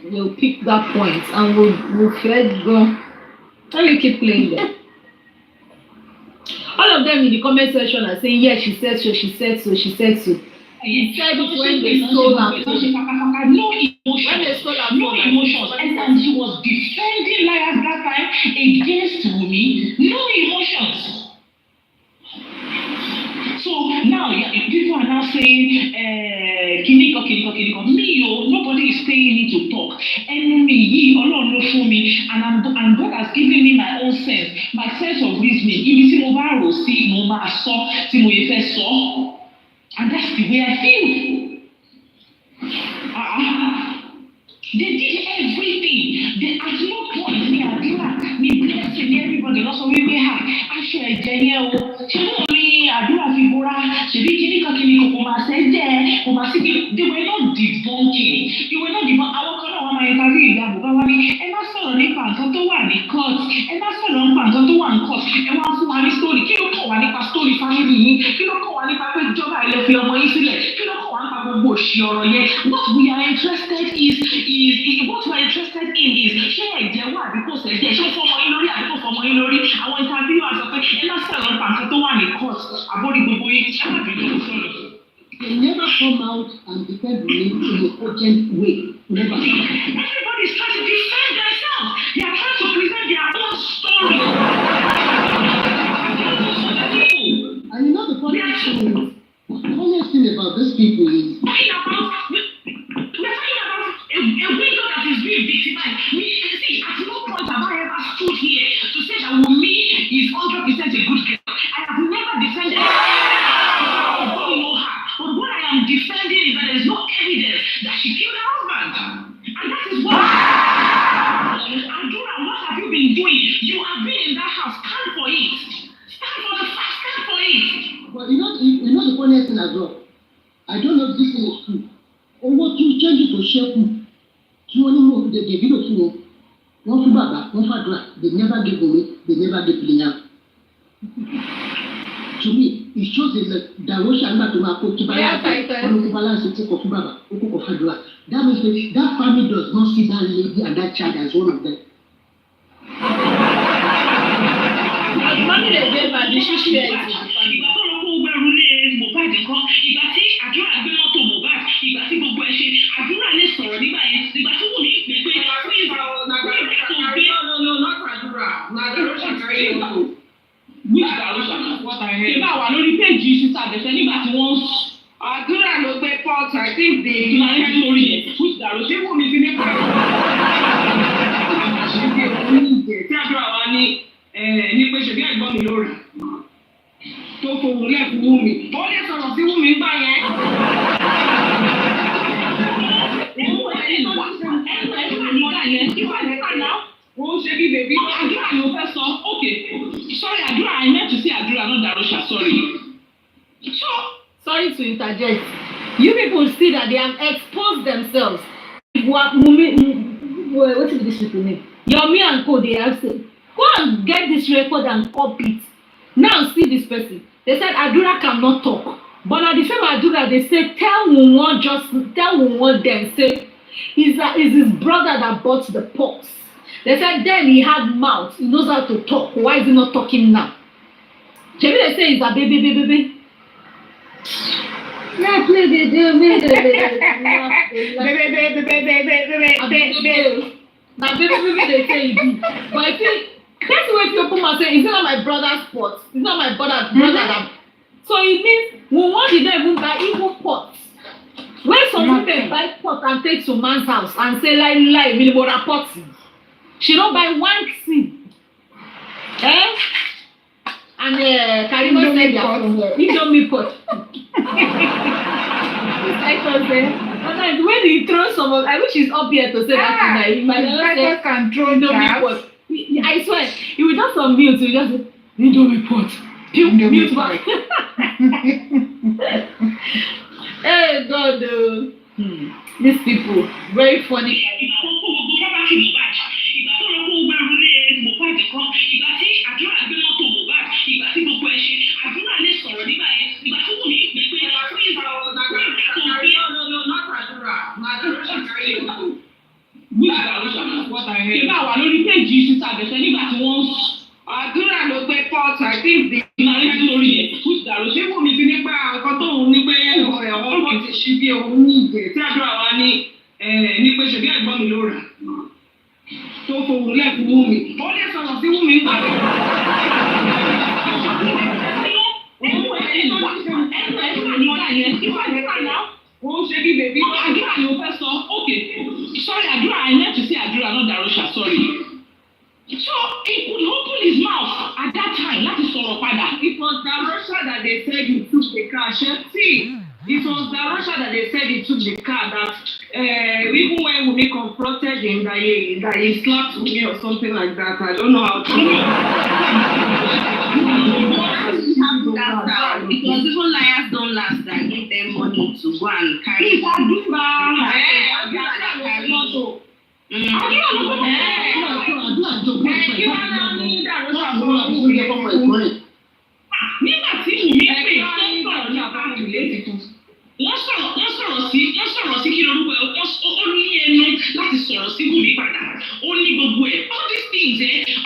They'll pick that point and we'll go. Let me keep playing them. All of them in the comment section are saying, yes, she said so, she said so, she said so. He said it when they stole her phone. No emotions. When they stole her No phone. emotions. And she was defending liars that time against Wumi. No emotions. So now people are now saying, Kiniko. Me, nobody is paying me to talk. Enemy, Ọlọ́run ló fún mi, and God has given me my own sense, my sense of reasoning. Ibi tí mo bá rò sí, mo máa sọ, tí mo yẹ fẹ́ sọ. And that's the way I feel. They did everything. They at no point ní àdúrà, ní blessing, ní everybody lọ́sọ̀ wípé aṣọ ẹ̀jẹ̀ yẹn o. Ṣé wọ́n rí àdúrà fi bóra? Ṣèbí kíníkan kò máa ṣe jẹ́, kò máa sí kí they were not debunking. Àwọn kan náà wọ́n máa ń parí ìyá àbúrò wá ní ẹ má sọ̀rọ̀ nípa nǹkan tó wà ní court ẹ má sọ̀rọ̀ nípa nǹkan tó wà ní court ẹ wá fún wa ní story kí ló kàn wá nípa story family yín kí ló kàn wá nípa pé ìjọba ilẹ̀ fi ọmọ yín sílẹ̀ kí ló kàn wá nípa gbogbo òṣì ọ̀rọ̀ yẹn what we are interested is what we are interested in is ṣé ẹ̀jẹ̀ wà àbí kò sẹ́jẹ̀ ṣé ó fọmọ yín lórí àbí kò fọmọ yín lórí àwọn interview wa sọ pé ẹ má sọ̀rọ̀ nípa nǹkan tó wà ní court àbórí gbogbo yín ẹ má bínú sọ̀rọ̀. They never come out and defend me in a cogent way. Never. Everybody is trying to defend themselves. They are trying to present their own story. And you know the funniest thing about these people is We're talking about a widow that is being victimized. See, at no point have I ever stood here to say that Wunmi is 100% a good girl. I have never defended her. I don't know her. But what I am defending is that there is no evidence that she killed her husband. And that is what Adura, what have you been doing? You have been in that house. Stand for it. Stand for the fact. Stand for it. but you know the funniest thing as well. I don't know if this thing is true. Owó tún change to ṣẹ́kù tí wọ́n ní mo the video fún wọn. Wọ́n fún bàbá, wọ́n fàdúrà. They never give away, they never give Liam. To me, it shows that Darosha nígbà tó máa kó tí báyà ọlọ́kùn balance ti kọ̀ fún bàbá, ó kó kọ̀ fàdúrà. That means that family does not see that lady and that child as one of them. Money dey dey bad, the ṣíṣe ẹ̀ ti di family. Ìgbà tó lọ kó gbẹrù lé Mohbad kan, ìgbà tí àdúrà gbé mọ́tò Mohbad, ìgbà tí gbogbo ẹ̀ ṣe, àdúrà lè sọ̀rọ̀ nígbà yẹn, ìgbà tí wọ́n ní ìpè pé ìgbà wà lórí péjì sísá àbẹ̀fẹ́ nígbà tí wọ́n àdúrà ló gbé pọ́ọ̀tù I think the ìlànà lórí ẹ̀ which dàrú ṣé wọ́n mi fi ní pẹ̀lú. Tí àdúrà wa ní pé ṣe bí ẹ̀gbọ́n mi lórí tó fohùn lẹ́kùn wú mi ó lè sọ̀rọ̀ sí wú mi gbà yẹn. Wọ́n ṣe bí bèbí. Àdúrà ni mo fẹ́ sọ. Okay, sorry Àdúrà, I meant to say Àdúrà, not Darosha, sorry. So, Sorry to interject. You people see that they have exposed themselves. What is this people name? Yomi and Co, they have said, go and get this record and copy it. Now see this person. They said Adura cannot talk. But at the same Adura, they say, tell Wunwon then, say, is his brother that bought the pox. They said then he had mouth, he knows how to talk. Why is he not talking now? Maybe they say he's a baby. Yeah, play the Now baby they say he do. But I think that's the way people must say, it's not my brother's pot. It's not my brother that. So it means Wunwon did not even buy even pots. When some women buy pot and take to man's house and say lie, minimum report. She don't buy one seed. And Karima said Indomie pot. Sometimes when he throws some of, I wish he's up here to say that thing. I can throw Indomie pot. I swear, he will just on mute, he will just say Indomie pot. Mute back. Hey God, these people very funny. Ìgbà wà lórí péjì sísá àbẹ̀fẹ́ nígbà tí wọ́n àdúrà ló gbé pọ́ọ̀tù I think the ìlànà lórí ẹ̀ which dàrú ṣé wọ́n mi fi nípa nǹkan tóun ní pé ọmọ ti ṣí bí òun ní ìgbẹ́ tí àdúrà wa ní pé ṣe bí ẹ̀gbọ́n mi ló rà tó fohùn lẹ́kùn wú mi ó lè sọ̀rọ̀ sí wú mi gbà. Wọ́n ṣe bí bèbí. Àdúrà ni mo fẹ́ sọ. Okay, sorry Àdúrà, I meant to say Àdúrà, not Darosha, sorry. So he could open his mouth at that time láti sọ̀rọ̀ padà. It was Darosha that they said he took the car. See, it was Darosha that they said he took the car that even when Wunmi confronted him that he slapped me or something like that. I don't know how to Because even liars don't last, that give them money to go and carry. Nígbà tí Wùmí pè wọ́n sọ̀rọ̀ sí kí lórúkọ ó ní ẹnu láti sọ̀rọ̀ sí Wùmí padà ó ní gbogbo ẹ̀ all these things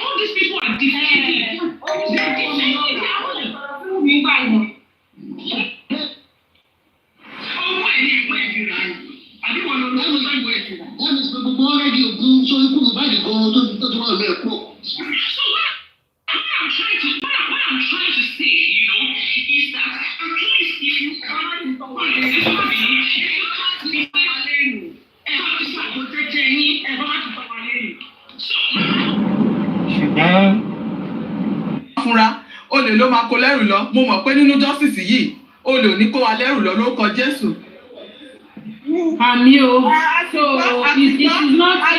all these people are defending Wùmí gbà yẹn. Owó ẹ̀ ní ẹgbẹ́ ìfira àbí wọn lọ lọ́wọ́ ìwé ìfira. Wọ́n ní gbogbo ọ̀rẹ́dì ògùn sórí kúrò báyìí gan-an tó ti wà lẹ́ẹ̀ pọ̀. So what I'm trying to say, you know, is that at least if you can't be ṣùgbọ́n fúnra olè ló máa kó lẹ́rù lọ mo mọ̀ pé nínú justice yìí olè ò ní kó wa lẹ́rù lọ lórúkọ Jésù. Àmì o, so it is not that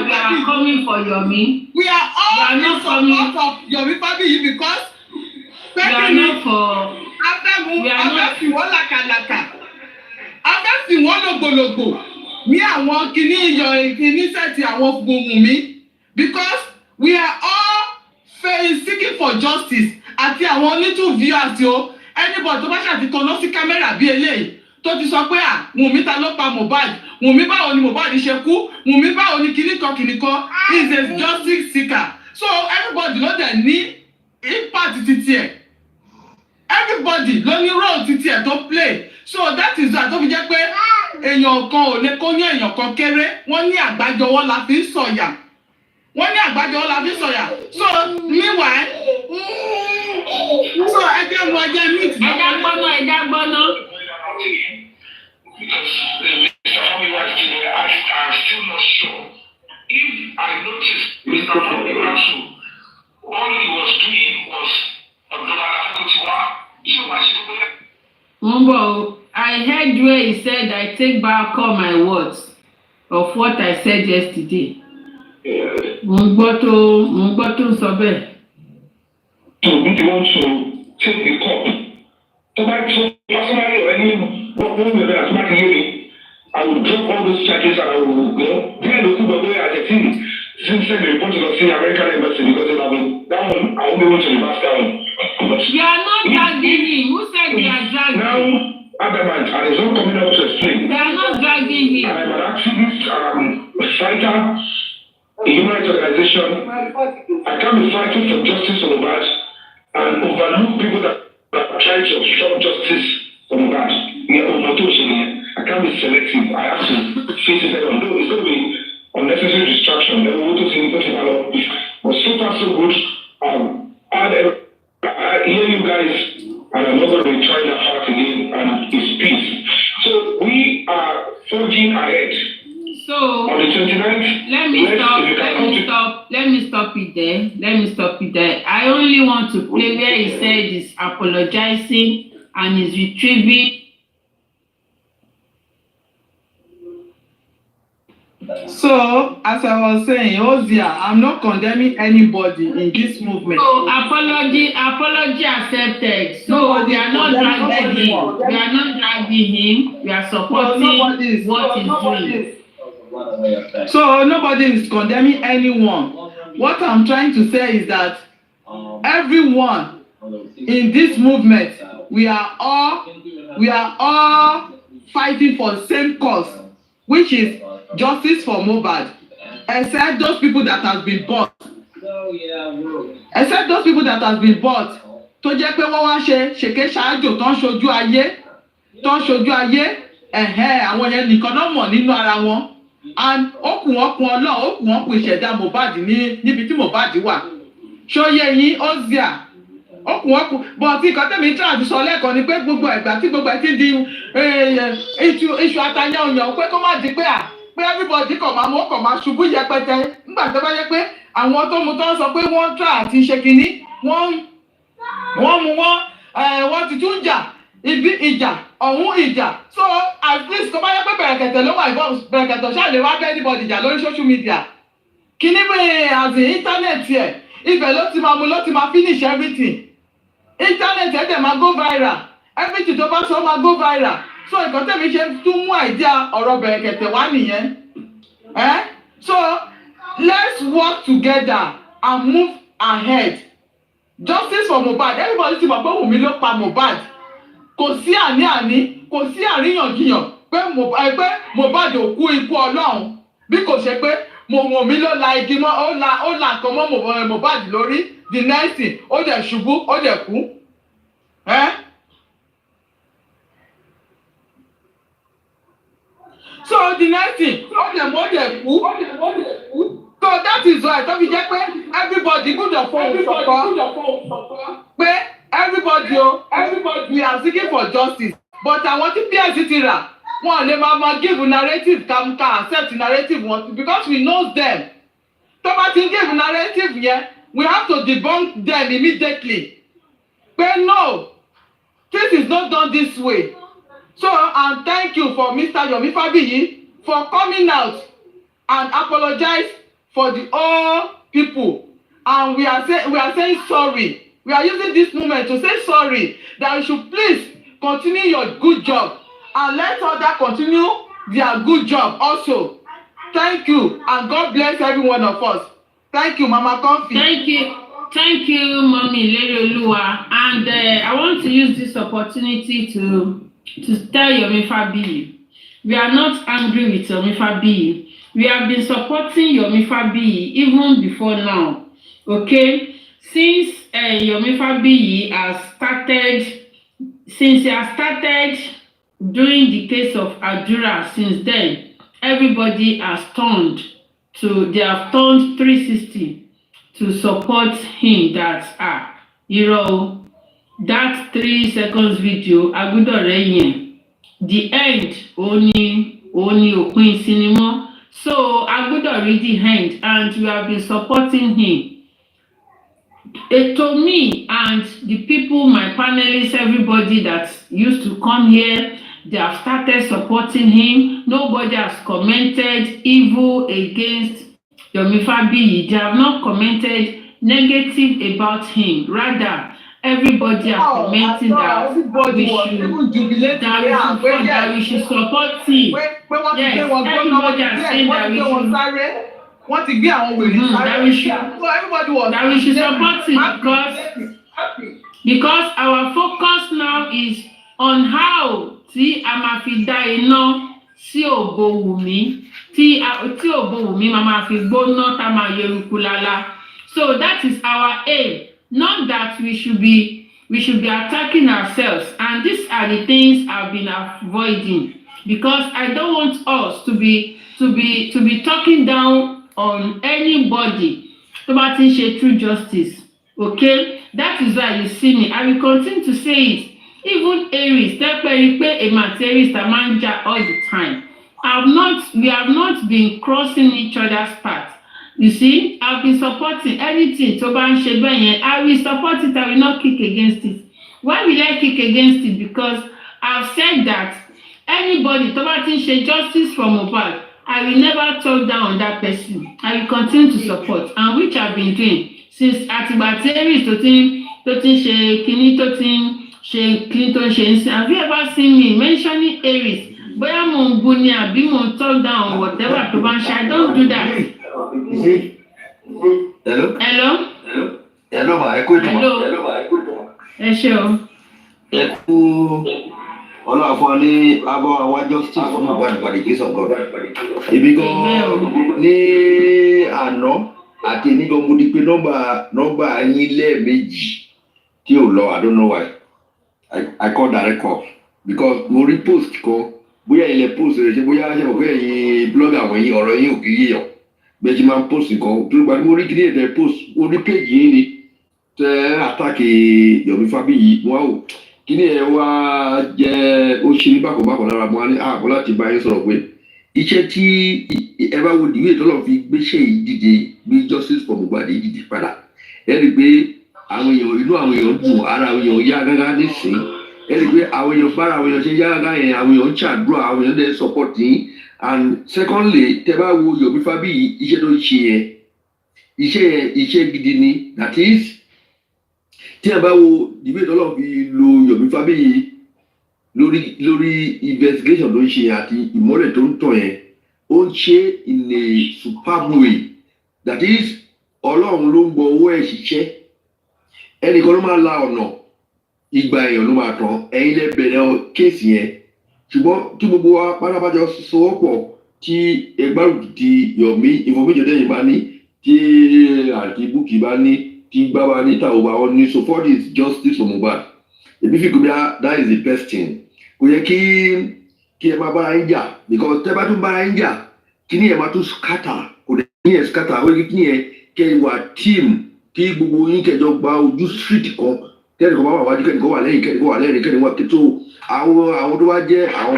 we are coming for Yomi. We are all in support of Yomi family because we are not for. Afẹ́fì wọ́n làkàlàkà afẹ́fì wọ́n lògbòlògbò ní àwọn kìíní iyọ̀ kìíní sẹ́ẹ̀tì àwọn gbòmù mi because we are all seeking for justice àti àwọn little viewers o anybody tó bá ṣàtìtàn lọ sí kámẹ́rà bí eléyìí tó ti sọ pé Wùmí ta ló pa Mohbad Wùmí báwo ni Mohbad ṣe kú Wùmí báwo ni kìnnìkan is a justice seeker so everybody ló dẹ̀ ní impact títí ẹ̀ everybody ló ní role títí ẹ̀ tó play so that is why tó fi jẹ́ pé èèyàn kan ò lè kó ní èèyàn kan kéré wọ́n ní àgbájọwọ́ la fi ń sọ̀yà so meanwhile so ẹjẹ́ mu ẹjẹ́ meet. ẹja gbọ́ná. Because Mr. Fami was today, I'm still not sure. If I noticed Mr. Fami also, all he was doing was Mumbo, I heard where he said I take back all my words of what I said yesterday. Mumbo to sọ bẹ́ẹ̀. So if you want to take the cup, so personally or any one member as much as I will drop all those charges and I will go. Then the people go as a team. Since then, the report to the American embassy because that one I only want to reverse that one. You are not dragging him. Who said they are dragging? Now, Adamant, and it's not coming up to explain. They are not dragging him. I'm an activist, a fighter, a human rights organization. I can't be fighting for justice for Mohbad and overlook people that are trying to obstruct justice for Mohbad. I can't be selective. I have to face it head on. Though it's going to be unnecessary distraction. But so far so good. I hear you guys, and I'm not going to be trying that hard again, and it's peace. So we are forging ahead. So on the 29th, let me stop it there. I only want to play where he said he's apologizing and he's retrieving. So, as I was saying, Ozia, I'm not condemning anybody in this movement. So, apology accepted. So, we are not dragging him. We are supporting what he's doing. So, nobody is condemning anyone. What I'm trying to say is that everyone in this movement, we are all fighting for the same cause, which is justice for Mohbad, except those people that has been bought. Tó jẹ́ pé wọ́n wá ṣèké ṣáájò tó ń ṣojú ayé àwọn yẹn nìkan náà mọ̀ nínú ara wọn and okùn ìṣẹ̀dá Mohbad níbi tí Mohbad wà ṣóyè yín Ozia okùn but nǹkan tẹ̀mí tí àti sọ lẹ́ẹ̀kan ni pé gbogbo ẹ̀gbà tí gbogbo ẹ̀ ti di iṣu atayán òyàn pé kó má di pé everybody kàn máa ṣubú yẹpẹtẹ nígbà tó bá yẹ pé àwọn tó mu tó ń sọ pé wọ́n try àti ṣe kínní wọ́n ti tún jà ibi ìjà ọ̀hún ìjà so at least tó bá yẹ pé bẹ̀rẹ̀kẹ̀tẹ̀ ló wà ìbọn bẹ̀rẹ̀kẹ̀tẹ̀ ṣáà lè wá bẹ́ anybody jà lórí social media kínní bí àti íńtánẹ̀tì ẹ̀ ibẹ̀ ló ti máa finish everything íńtánẹ̀tì ẹ̀ dẹ̀ máa go viral everything tó bá sọ máa go viral so nǹkan tẹ̀mí ṣe tún mú àìdíà ọ̀rọ̀ bẹ̀rẹ̀kẹ̀tẹ̀ wá nìyẹn So let's work together and move ahead. Justice for Mohbad. Everybody ti mọ̀ pé Wùmí ló pa Mohbad. Kò sí àní-àní, kò sí àríyànjiyàn pé Mohbad ò kú ikú Ọlọ́run. Bí kò ṣe pé Wùmí ló la igi mọ́, ó la nǹkan mọ́ Mohbad lórí. The next thing, ó dẹ̀ ṣubú, ó dẹ̀ kú. So the next thing, ó dẹ̀ kú. So that is why tó fi jẹ́ pé everybody gbọ́dọ̀ fọwọ́ sọ̀kọ́ pé everybody we are seeking for justice, but àwọn tí PS ti rà wọn lè máa give narrative ká accept narrative wọn because we know them. Tó bá ti give narrative yẹn, we have to debunk them immediately. Pé no, this is not done this way. So and thank you for Mr. Yomi Fabiyi for coming out and apologize for the all people, and we are saying sorry. We are using this moment to say sorry, that you should please continue your good job and let others continue their good job also. Thank you, and God bless every one of us. Thank you, Mama Comfy. Thank you, Mommy Lerioluwa. And I want to use this opportunity to tell Yomi Fabiyi, we are not angry with Yomi Fabiyi. We have been supporting Yomi Fabiyi even before now. Okay? Since Yomi Fabiyi has started doing the case of Adura, since then, everybody has they have turned 360 to support him that, that 3 seconds video, Agudore, the end, only òpin cinema. So Agudore read the end, and we have been supporting him. To me and the people, my panelists, everybody that used to come here, they have started supporting him. Nobody has commented evil against Yomi Fabiyi. They have not commented negative about him. Rather, everybody has commented that we should support him. Yes, everybody has said that we should. Wọ́n ti gbé àwọn wèrè sáré. That we should support it because our focus now is on how tí a máa fi dá iná sí ògo Wùmí, tí ògo Wùmí máa fi gbóná tá máa yeruku lala. So that is our aim. Not that we should be attacking ourselves, and these are the things I've been avoiding because I don't want us to be talking down on anybody tó bá ti ń ṣe true justice. Okay, that is why you see me. I will continue to say it. Even Aries, tẹ́pẹ́ pé èmi àti Aries ta máa ń jà all the time. We have not been crossing each other's path. You see, I've been supporting anything tó bá ń ṣe bẹ́ẹ̀ yẹn. I will support it. I will not kick against it. Why will I kick against it? Because I've said that anybody tó bá ti ń ṣe justice for Mohbad, I will never talk down on that person. I will continue to support, and which I've been doing since àtìgbà tí Aries tó ti ń ṣe kíní tó ń ṣe ń sìn. Have you ever seen me mentioning Aries? Bóyá mo ń bu ni àbí mo ń talk down on whatever tó bá ń ṣe. I don't do that. Hello ma, ẹ kú ìtumọ̀. Ẹ ṣé o. Ẹ kú Ọlọ́run fún ọ ní abọ́ àwọn justice fún Mohbad by the grace of God. Ibi gan ní àná àti nígbà mo di pé nọ́mbà yín lẹ́ẹ̀mejì tí ò lọ. I don't know why. I call direct call because mo rí post kan bóyá ilẹ̀ post rẹ̀ ṣe bóyá ṣe mọ̀ pé ẹ̀yin blogger wọ̀nyí ọ̀rọ̀ yín ò kì í yíyàn bẹ́ẹ̀ ti máa ń post nǹkan tó gbà mo rí kí ní ẹ̀dẹ̀ post mo rí page yín ni tẹ́ àtàkì Yomi Fabiyi wọn ò kí ni ẹ wá jẹ́ ó ṣe ní bákọ̀bákọ̀ lára mo wá ní àbọ̀ láti bá yín sọ̀rọ̀ pé iṣẹ́ tí ẹ bá wo ìwé ìtọ́lọ̀ fi gbéṣẹ́ yìí dìde bí justice for Mohbad yìí dìde padà ẹ rí i pé àwọn èèyàn inú àwọn èèyàn dùn ara àwọn èèyàn yá gágá nísìnyí ẹ rí i pé àwọn èèyàn bára àwọn èèyàn ṣe yá gágá yẹn àwọn èèyàn ń ṣàdúrà àwọn èèyàn dẹ̀ support yín. And secondly tẹ bá wo Yomi Fabiyi iṣẹ́ tó ń ṣe yẹn iṣẹ́ gidi ni, that is tí ẹ bá wo ìwé ìtọ́lọ̀ fi lo Yomi Fabiyi lórí investigation tó ń ṣe àti ìmọ́lẹ̀ tó ń tàn yẹn ó ń ṣe in a superb way that is ọlọ́run ló ń gbọ́ owó ẹ̀ ṣiṣẹ́ ẹnìkan ló máa la ọ̀nà ìgbà èèyàn ló máa tán ẹ̀yin lẹ bẹ̀rẹ̀ kéèsì yẹn ṣùgbọ́n tí gbogbo wa pátápátá sowọ́pọ̀ tí ẹgbàrún ti Yomi information tẹ́yìn bá ní tí àti Bukky bá ní tí gbá bá ní tàwọn bá wọn ní so for this justice for Mohbad èmi fi gbé that is the best thing kò yẹ kí ẹ máa bára ń jà because tẹ́ bá tún bára ń jà kí ni ẹ máa tún scatter kò dé kí ni ẹ scatter ó yẹ kí ni ẹ kẹ́ wà team kí gbogbo yín kẹjọ gba ojú street kan kẹ́nìkan bá wà wájú kẹ́nìkan wà lẹ́yìn kẹ́nìkan wà lẹ́yìn kẹ́nìkan wà kẹ́tọ́ àwọn tó bá jẹ́ àwọn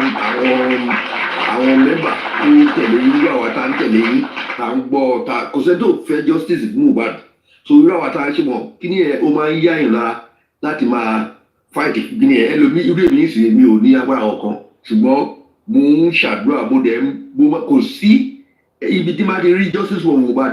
mẹ́mbà tó tẹ̀lé yín irú àwọn tá ń tẹ̀lé yín tá ń gbọ́ tá kò sẹ́ni tó fẹ́ justice fún Mohbad so irú àwọn tá ń ṣe mọ̀ kí ni ẹ ó máa ń yáyìn lára láti máa fight kí ni ẹ ẹlòmí irú èmi ní ìsìn mi ò ní agbára ọ̀kan ṣùgbọ́n mo ń ṣàdúrà mo dẹ̀ kò sí ibi tí máa ti rí justice for Mohbad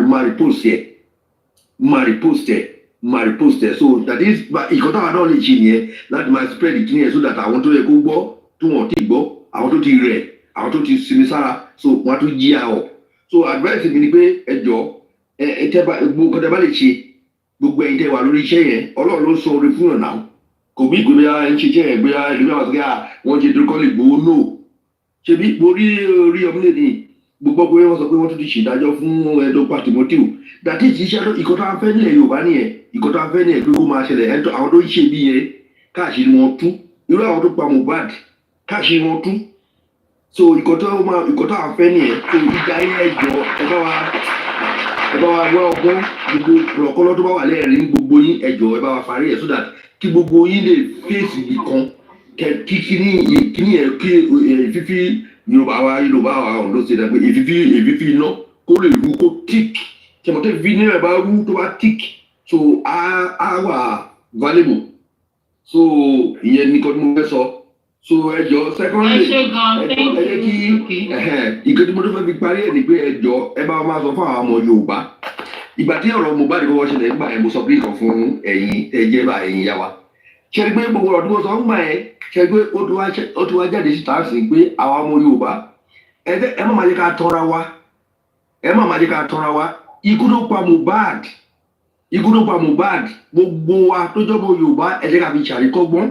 máa repost ẹ̀ so that is ìkọ́ táwa náà lè ṣe nìyẹn láti máa spread ìkíni ẹ̀ so that àwọn tó yẹ kó gbọ́ tó wọ́n ti gbọ́ àwọn tó ti rẹ̀ àwọn tó ti sinmi sára so wọ́n á tún jí àwọ̀ so advice mi ni pé ẹ jọ gbogbo kọ́tà bá lè ṣe gbogbo ẹ̀yin tẹ́ wà lórí iṣẹ́ yẹn Ọlọ́run ló sọ orí fún yàn náà kò bí ìpè bóyá ń ṣiṣẹ́ yẹn bóyá ìlú àwọn sọ́kẹ́ wọ́n ṣe dúró kọ́ lè gbowó no ṣebí orí ọmọlẹ́ni gbogbo pé wọ́n sọ pé wọ́n tún ti ṣèdájọ́ fún ẹ̀dọ́gba Timothy dàtí ìṣiṣẹ́ ìkọ́tà afẹ́ nílẹ̀ Yorùbá nìyẹn ìkọ́tà afẹ́ ní ẹ̀gbẹ́ kó máa ṣẹlẹ̀ àwọn tó ń ṣe bí yẹn káàṣì wọn tú irú àwọn tó pa Mohbad káàṣì wọn tú so ìkọ́tà afẹ́ nìyẹn so ìjà yẹn ẹjọ́ ẹ bá wa wá ọgbọ́n gbogbo ọ̀kọ́lọ́ tó bá wà lẹ́ẹ̀rín gbogbo yín ẹjọ́ ẹ bá wa parí ẹ̀ so that kí gbogbo yín lè fèsì nìkan kí kíní ẹ̀ kí fífi Yorùbá wa ọ̀hún ló ṣe dàgbé èfífí iná kó lè rú kó tík tẹmọtẹ fi ní ẹ bá rú tó bá tík so á wà valuable so ìyẹn ní kọ́ tí mo fẹ́ sọ so ẹjọ́ secondly ẹjẹ́ kí ìkẹ́ tí mo tó fẹ́ fi parí ẹ̀ ní pé ẹjọ́ ẹ bá máa sọ fún àwọn ọmọ Yorùbá ìgbà tí ọ̀rọ̀ Mohbad kọ́kọ́ ṣẹlẹ̀ nígbà yẹn mo sọ pé kan fún ẹ̀yin ẹ̀jẹ̀ bá ẹ̀yin yá wa ṣe pé gbogbo ọ̀rọ̀ tí mo sọ ń gbà yẹn ṣe pé ó ti wá jáde síta sí pé àwa ọmọ Yorùbá ẹ má máa jẹ́ ká tọ́ra wa ikú ló pa Mohbad gbogbo wa tó jọ́ mọ́ Yorùbá ẹ jẹ́ ká fi ṣàríkọ́gbọ́n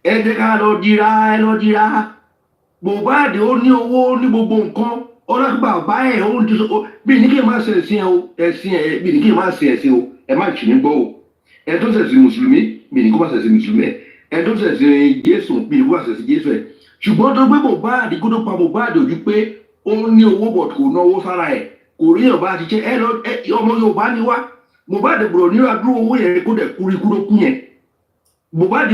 ẹ jẹ́ ká lọ dira Mohbad ó ní owó ó ní gbogbo nǹkan ọlọ́gbà bá ẹ̀ ó ń ti sọ bí ní kí ẹ má ṣe ẹ̀sìn ẹ̀ bí ní kí ẹ má ṣe ẹ̀sìn o ẹ má ṣì ní gbọ́ o ẹ tó ṣẹ̀sìn mùsùlùmí bí ní kó má ṣẹ̀sìn mùsùlùmí ẹ tó ṣẹ̀sìn Jésù bí ní kó má ṣẹ̀sìn Jésù ẹ̀ ṣùgbọ́n tó gbé Mohbad kó tó pa Mohbad ojú pé ó ní owó bọ̀ kò náwó sára ẹ̀ kò rí Yorùbá ti ṣe ọmọ Yorùbá ni wá Mohbad gbọ́dọ̀ ní adúrú owó yẹn kó dẹ̀ kúrí kúrò kú yẹn Mohbad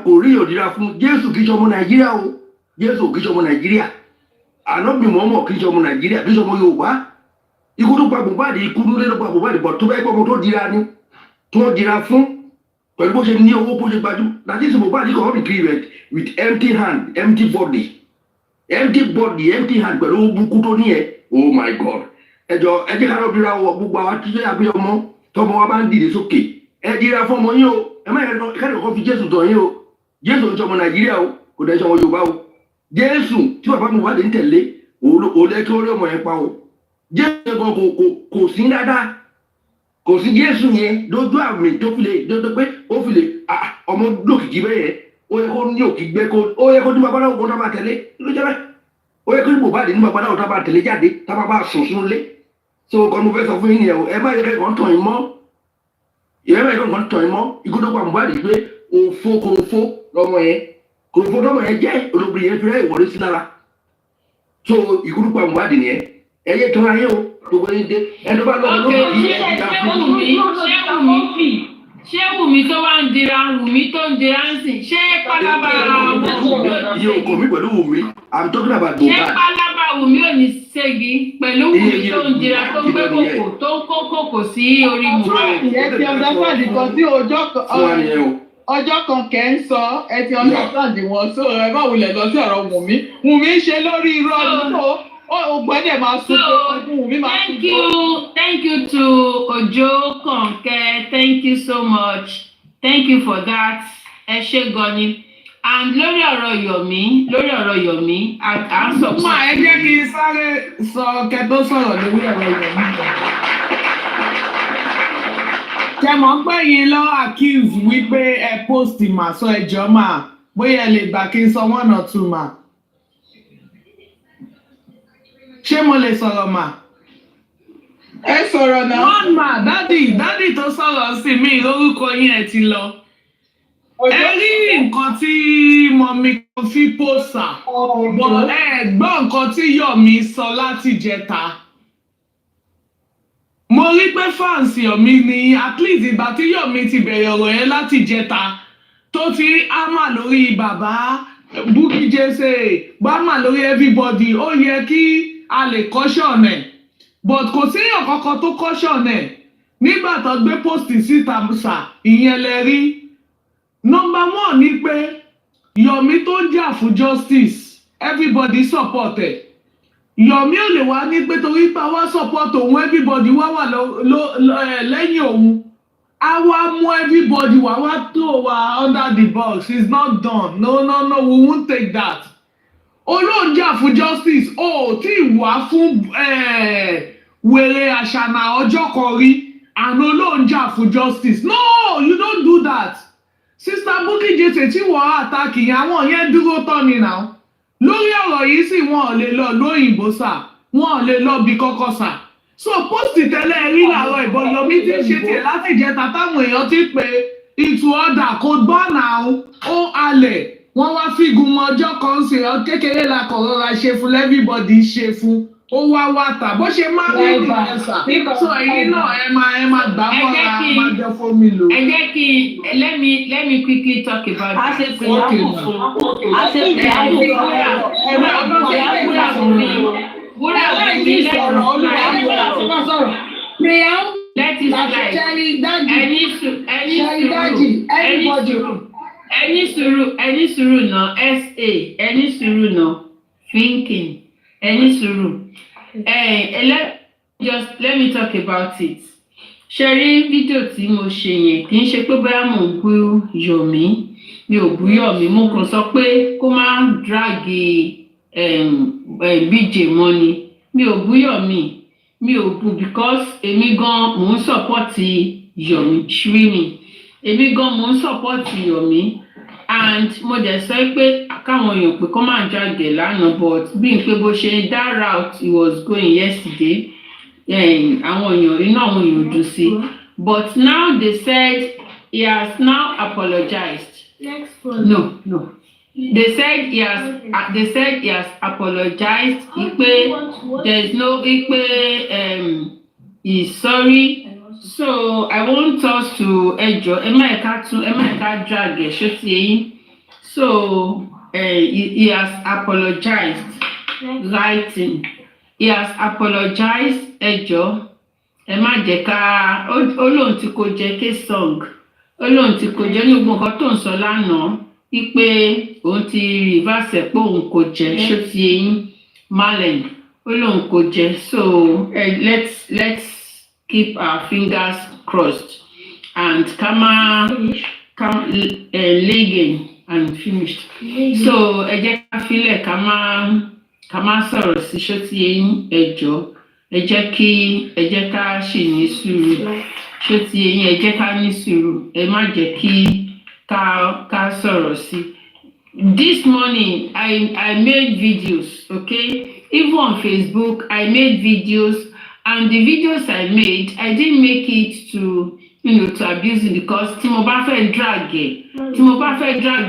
kò rí òdìra fún Jésù kìí ṣọmọ Nàìjíríà o Jésù kìí ṣọmọ Nàìjíríà Ànábì Muhammad kìí ṣọmọ Nàìjíríà kìí ṣọmọ Yorùbá ikú tó pa Mohbad ikú ló ló pa Mohbad bọ̀ tó bá ẹgbẹ́ ọmọ tó dira ni tó dira fún pẹ̀lú bó ṣe ní owó bó ṣe gbajú láti ṣe Mohbad kò rí kiri rẹ̀ with empty hand empty body empty hand pẹ̀lú owó burúkú tó ní ẹ̀ oh my God ẹjọ́ ẹ jẹ́ ká lọ dira wọ gbogbo àwọn tí ṣe àbí ọmọ tọmọ wa bá ń dìde sókè ẹ dira fún ọmọ yín o ẹ má yẹ kẹ́lẹ́ fi Jésù tọ̀ yín o Jésù ń ṣọmọ Nàìjíríà o kò dẹ̀ ṣọmọ Yorùbá o Jésù tí bàbá Mohbad ń tẹ̀lé òlẹ́ kí ó rí ọmọ yẹn pa o Jésù yẹn gan kò sí dáadáa kò sí Jésù yẹn lójú àmì tó fi lè dọ́dọ́ pé ó fi lè ọmọ lókìkí bẹ́ẹ̀ yẹn ó yẹ kó ní òkìgbẹ́ ó yẹ kó ní babaláwo kó tá bá tẹ̀lé ló jẹ́ bẹ́ẹ̀ ó yẹ kó ní Mohbad ní babaláwo tá bá tẹ̀lé jáde tá bá sùn sínú ilé so kọ́ mo fẹ́ sọ fún yín nìyẹn o ẹ má yẹ kẹ́kọ̀ọ́ tàn yín mọ́ ikú tó pa Mohbad pé kòròfó lọ́mọ yẹn jẹ́ olóbìnrin yẹn fi rẹ́ ìwọlé sí lára so ikú tó pa Mohbad nìyẹn ẹ yẹ tán ayé o gbogbo yín dé ẹ tó bá lọ́wọ́ lókè yìí ẹ ti dà fún mi. ṣé Wùmí tó wá ń dira Wùmí tó ń dira ń sìn ṣé pálábá iye òkò mi pẹ̀lú Wùmí I'm talking about Mohbad. ṣé pálábá Wùmí ò ní ségi pẹ̀lú Wùmí tó ń dira tó ń gbé kòkò tó ń kó kòkò sí orí Mohbad. ẹ ti understand kan tí ọjọ́ kan kẹ́ ń sọ ẹ ti understand wọn so ẹ má wulẹ̀ lọ sí ọ̀rọ̀ Wùmí ṣe lórí irọ́ ọdún tó ọgbọ́n ẹ̀ máa sún pé Wùmí máa sún tó. Thank you to Ojo Konke. Thank you so much. Thank you for that. Ẹ ṣé gan ni. and lórí ọ̀rọ̀ Yomi à ń sọ. Má ẹ jẹ́ kí n sáré sọ kẹ́ tó sọ̀rọ̀ lórí ọ̀rọ̀ Yomi. Ṣé mọ̀ pé yín lọ accuse wípé ẹ post mà sọ ẹjọ́ mà bóyá ẹ lè gbà kí n sọ 1 or 2 mà. Ṣé mo lè sọ̀rọ̀ mà? Ẹ sọ̀rọ̀ náà. One mà dádì tó sọ̀rọ̀ sí mi lórúkọ yín ẹ ti lọ. Ẹ rí nǹkan tí mọ̀mí kan fi pòsà, bọ̀ ẹ gbọ́ nǹkan tí Yomi sọ láti jẹta. Mo rí pé fans Yomi ni at least ìgbà tí Yomi ti bẹ̀rẹ̀ ọ̀rọ̀ yẹn láti jẹta tó ti ámà lórí bàbá Bukky Jesse, gbámà lórí everybody, ó yẹ kí a lè caution ẹ̀. But kò séèyàn kankan tó caution ẹ̀ nígbà tó gbé post síta sà ìyẹn lẹ rí. Number 1 ni pé Yomi tó ń jà fún justice, everybody support ẹ̀. Yomi ò lè wá ní pé torí pé àwa support òun everybody wá wà lẹ́yìn òun. A wá mú everybody wá throw wa under the box. It's not done. No, we won't take that. Olóhùn jà fún justice, tí wà fún wèrè àṣànà ọjọ́ kan rí, and olóhùn jà fún justice. No, you don't do that. Sister Bukky Jesse tí wọ́n attack yẹn, àwọn yẹn dúró tán ni now. Lórí ọ̀rọ̀ yìí sì wọn ò lè lọ lóyìnbó sà, wọn ò lè lọ bí kọ́kọ́ sà. So post tẹ́lẹ̀ rí làárọ̀ ìbọn Yomi ti ṣe tiẹ̀ láti jẹta táwọn èèyàn ti pé ìtù ọ̀dà kò gbọ́ náà ó halẹ̀. Wọ́n wá fígun mọ ọjọ́ kan ṣe kékeré la kọ̀ rọra ṣe fún everybody ṣe fún. Ó wá tà bó ṣe máa ń rí ìyẹn sà. So èyí náà ẹ máa gbà mọ́ra máa jẹ fún mi lò. Ẹ jẹ́ kí let me quickly talk about a ṣe pèyàwó fún a ṣe pèyàwó fún ẹni sùúrù náà ẹni sùúrù náà thinking ẹni sùúrù let me talk about it. Ṣé rí fídíò tí mo ṣe yẹn kì í ṣe pé bóyá mò ń bú Yomi, mi ò bú Yomi, mo kàn sọ pé kó má dragi BJ mọ́ ni. Mi ò bú Yomi, mi ò bú because èmi gan mò ń support Yomi streaming. Èmi gan mò ń support Yomi and mo dẹ̀ sọ pé káwọn èèyàn pé kó má dragi lánàá, but bí n pé bó ṣe that route he was going yesterday, àwọn èèyàn inú àwọn èèyàn dùn sí. But now they said he has now apologized. No. They said he has apologized. There's no he's sorry. So I want us to drag it. So he has apologized. Writing. He has apologized. Ẹjọ́ ẹ má jẹ́ ká Ọlọ́run tí kò jẹ́ ké song. Ọlọ́run tí kò jẹ́ ní gbogbo nǹkan tó ń sọ lánàá wípé òun ti reverse pé òun kò jẹ́ ṣó ti eyín Marlen Ọlọ́run kò jẹ́. So let's keep our fingers crossed and legging and finished. So ẹ jẹ́ ká filẹ̀ ká má sọ̀rọ̀ sí ṣó ti eyín ẹjọ́. Ẹ jẹ́ ká ṣì ní sùúrù ṣó ti eyín ẹ jẹ́ ká ní sùúrù ẹ má jẹ́ kí ká sọ̀rọ̀ sí. This morning I made videos, okay? Even on Facebook I made videos, and the videos I made I didn't make it to abuse it, because tí mo bá fẹ́ drag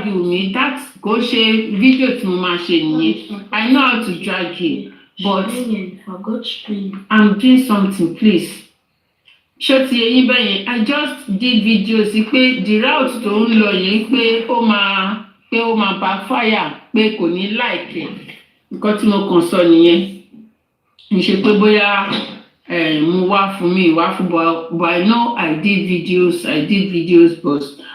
mi that kò ṣe video tí mo máa ṣe nìyẹn. I know how to drag it. But I'm doing something, please. Ṣó ti eyín bẹ́yẹn, I just did videos pé the route tó ń lọ yẹn pé ó máa backfire, pé kò ní like. Nǹkan tí mo kàn sọ nìyẹn. N ṣe pé bóyá mo wá fún mi wá fún, but I know I did videos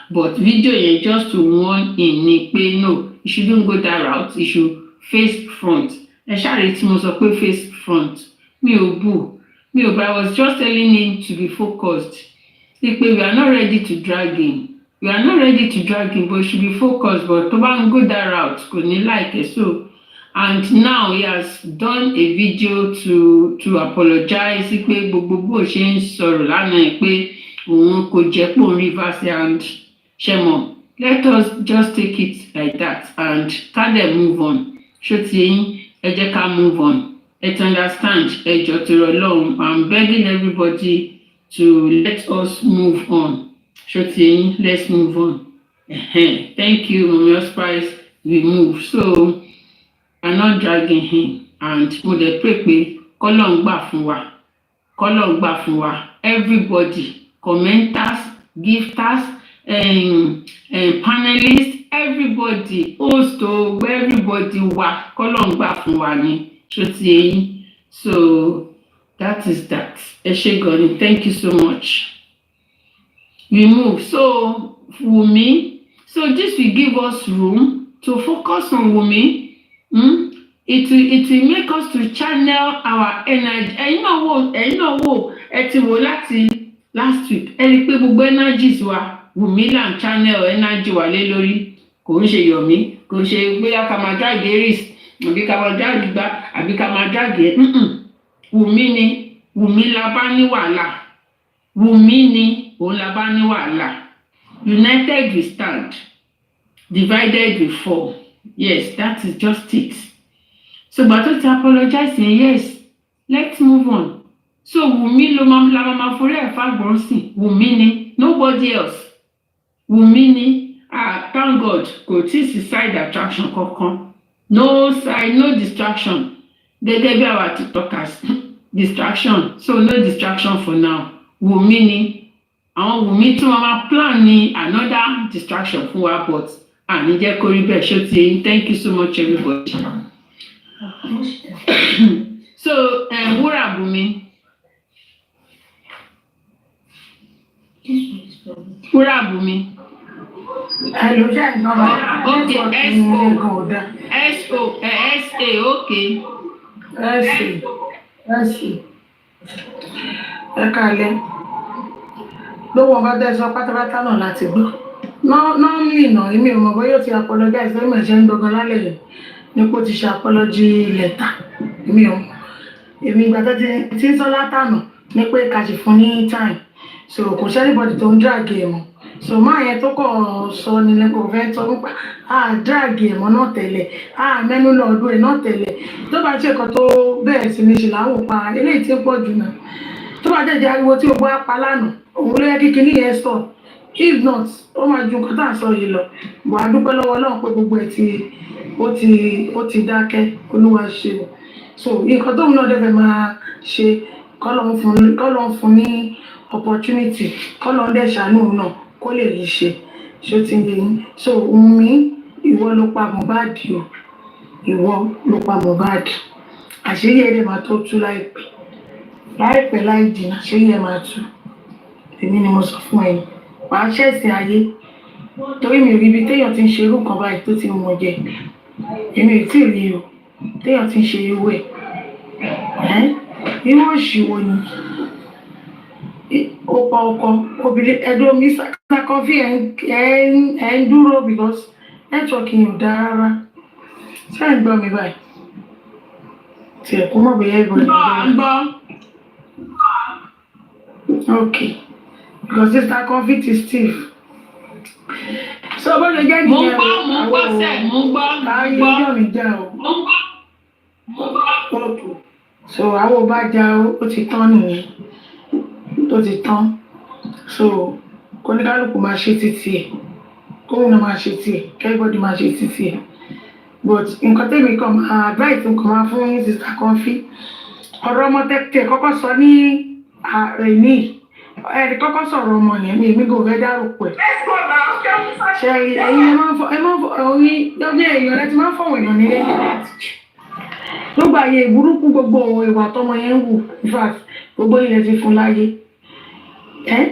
but video yẹn just to warn him ni pé no, you shouldn't go that route, you should face front. Ẹ ṣáàrí tí mo sọ pé face front, mi ò bú, I was just telling him to be focused. Pé we are not ready to drag him. we are not ready to drag him, but we should be focused. But tó bá ń go that route, kò ní like it. So, and now he has done a video to apologize pé gbogbo bó ṣe ń sọ̀rọ̀ lánàá pé òun kò jẹ́ pé òun reverse and ṣẹ̀mọ̀. Let us just take it like that and ká dẹ̀ move on. Ṣó ti yín, ẹ jẹ́ ká move on. Ẹ ti understand, ẹ jọ̀ọ́ torí Ọlọ́run. I'm begging everybody to let us move on. Ṣó ti yín, let's move on. Thank you, Mami Spice. We move. So, I'm not dragging him. And mo dẹ̀ pray pé k'Ọlọ́run gbà fún wa. K'Ọlọ́run gbà fún wa. Everybody, commenters, gifters, panelists, everybody, host, everybody wa. K'Ọlọ́run gbà fún wa ni. Ṣó ti yín. So, that is that. Ẹ ṣé gan ni. Thank you so much. We move. So, Wumi, so this will give us room to focus on Wumi. It will make us to channel our energy. Ẹ̀yin náà wò, ẹ ti wò láti last week. Ẹ rí pé gbogbo energies wa, Wumi là ń channel energy wa lé lórí. Kò ń ṣe Yomi, kò ń ṣe bóyá ká máa drag Aries, àbí ká máa drag Igba, àbí ká máa drag Wumi ni, Wumi la bá ní wàhálà. Wumi ni, òun la bá ní wàhálà. United we stand, divided we fall. Yes, that is just it. So, but to apologize, yes, let's move on. So, Wumi lo la mama for a fagbonsi. Wumi ni, nobody else. Wumi ni, thank God, kò tí sí side attraction kankan. No side, no distraction. Gẹ́gẹ́ bí our TikTokers, distraction. So, no distraction for now. Wumi ni. Àwọn Wumi tí wọ́n máa plan ní another distraction fún wa, but àní jẹ́ kó rí bẹ́ẹ̀. Ṣó ti yín. Thank you so much, everybody. So, Wúrà Bùnmi. Wúrà Bùnmi. Hello, Jen. Okay, S-A, okay. S-A. Ẹ káalẹ́. Lówó ọba tẹ́ sọ pátápátá náà láti gbọ́. Normally náà, èmi ò mọ̀ bóyá ó ti apologize lẹ́yìn ẹ̀ṣẹ̀ ń dọ́gan lálẹ́ yẹn nípò ti ṣe apology letter. Èmi ò mọ̀. Èmi ìgbà tó ti ń sọ látànà ní pé ká ṣe fún ní time. So kò ṣe anybody tó ń drag ẹ̀ mọ́. So máa yẹn tó kọ̀ sọ ni lẹ́kọ̀ọ́ fẹ́ sọ nípa drag ẹ̀ mọ́ náà tẹ̀lẹ̀, mẹ́nu lọ ọdún ẹ̀ náà tẹ̀lẹ̀. Tó bá ṣe nǹkan tó bẹ̀rẹ̀ sí ní ṣe láwọn pa eléyìí tí ó pọ̀ jù náà. Tó bá jẹ́ ariwo tí o gbọ́ apá lánàá, òun ló yẹ kí kinní yẹn sọ. If not, ó máa ju nǹkan tá à ń sọ yìí lọ. Bọ̀ a dúpẹ́ lọ́wọ́ Ọlọ́run pé gbogbo ẹ̀ ó ti dákẹ́, Olúwa ṣe o. So nǹkan tóun náà dẹ́fẹ̀ máa ṣe kọ́lọ́n fún ní opportunity, kọ́lọ́n dẹ̀ ṣàánú náà kó lè rí ṣe. Ṣó ti yé yín. So Wumi, ìwọ ló pa Mohbad o. Ìwọ ló pa Mohbad. Àṣírí ẹ̀ dẹ̀ máa tó tú láìpẹ́ láì jìnnà, àṣírí ẹ̀ máa tú. Èmi ni mo sọ fún ẹ̀yin. Wàá ṣẹ̀sìn ayé. Torí mi ò rí ibi téèyàn ti ń ṣe irú kan báyìí tó ti mọ̀ jẹ. Èmi ò tí ì rí o. Téèyàn ti ń ṣe irú ẹ̀. Irú òṣìwò ni. Ó pa ọkọ, obìnrin ẹ̀dùn mi ṣàkọ́fí ẹ̀ ń dúró because network yìí ò dáa rárá. Ṣé ẹ̀ ń gbọ́ mi báyìí? Tí ẹ̀kú mọ̀ bóyá ìbọn Gbọ́. Okay. Because this conflict is stiff. So, bó ṣe jẹ́ Mo gbọ́ sẹ́, mo gbọ́. Káyé ọjọ́ mi já o. Okay. So, àwọn ò bá já o, ó ti tán nìyẹn. Tó ti tán. So, kóníkálùkù máa ṣe títí ẹ̀. Kóhùn náà máa ṣe tiẹ̀. Everybody máa ṣe títí ẹ̀. But nǹkan tẹ́mi kan máa advice nǹkan máa fún Sister Comfy. Ọ̀rọ̀ ọmọ tẹ́tẹ́ kọ́kọ́ sọ ní ààrẹ ẹ̀rí kọ́kọ́ sọ̀rọ̀ ọmọ yẹn ní èmi kò fẹ́ dárúkọ ẹ̀. Ṣé ẹ̀yin ẹ máa ń fọ oyin lọ́gbẹ́ èèyàn láti máa ń fọ̀wọ̀ èèyàn nílé. Gbogbo àyè ìburúkú gbogbo ìwà tọmọ yẹn ń wù in fact gbogbo ilẹ̀ ti fún láyé.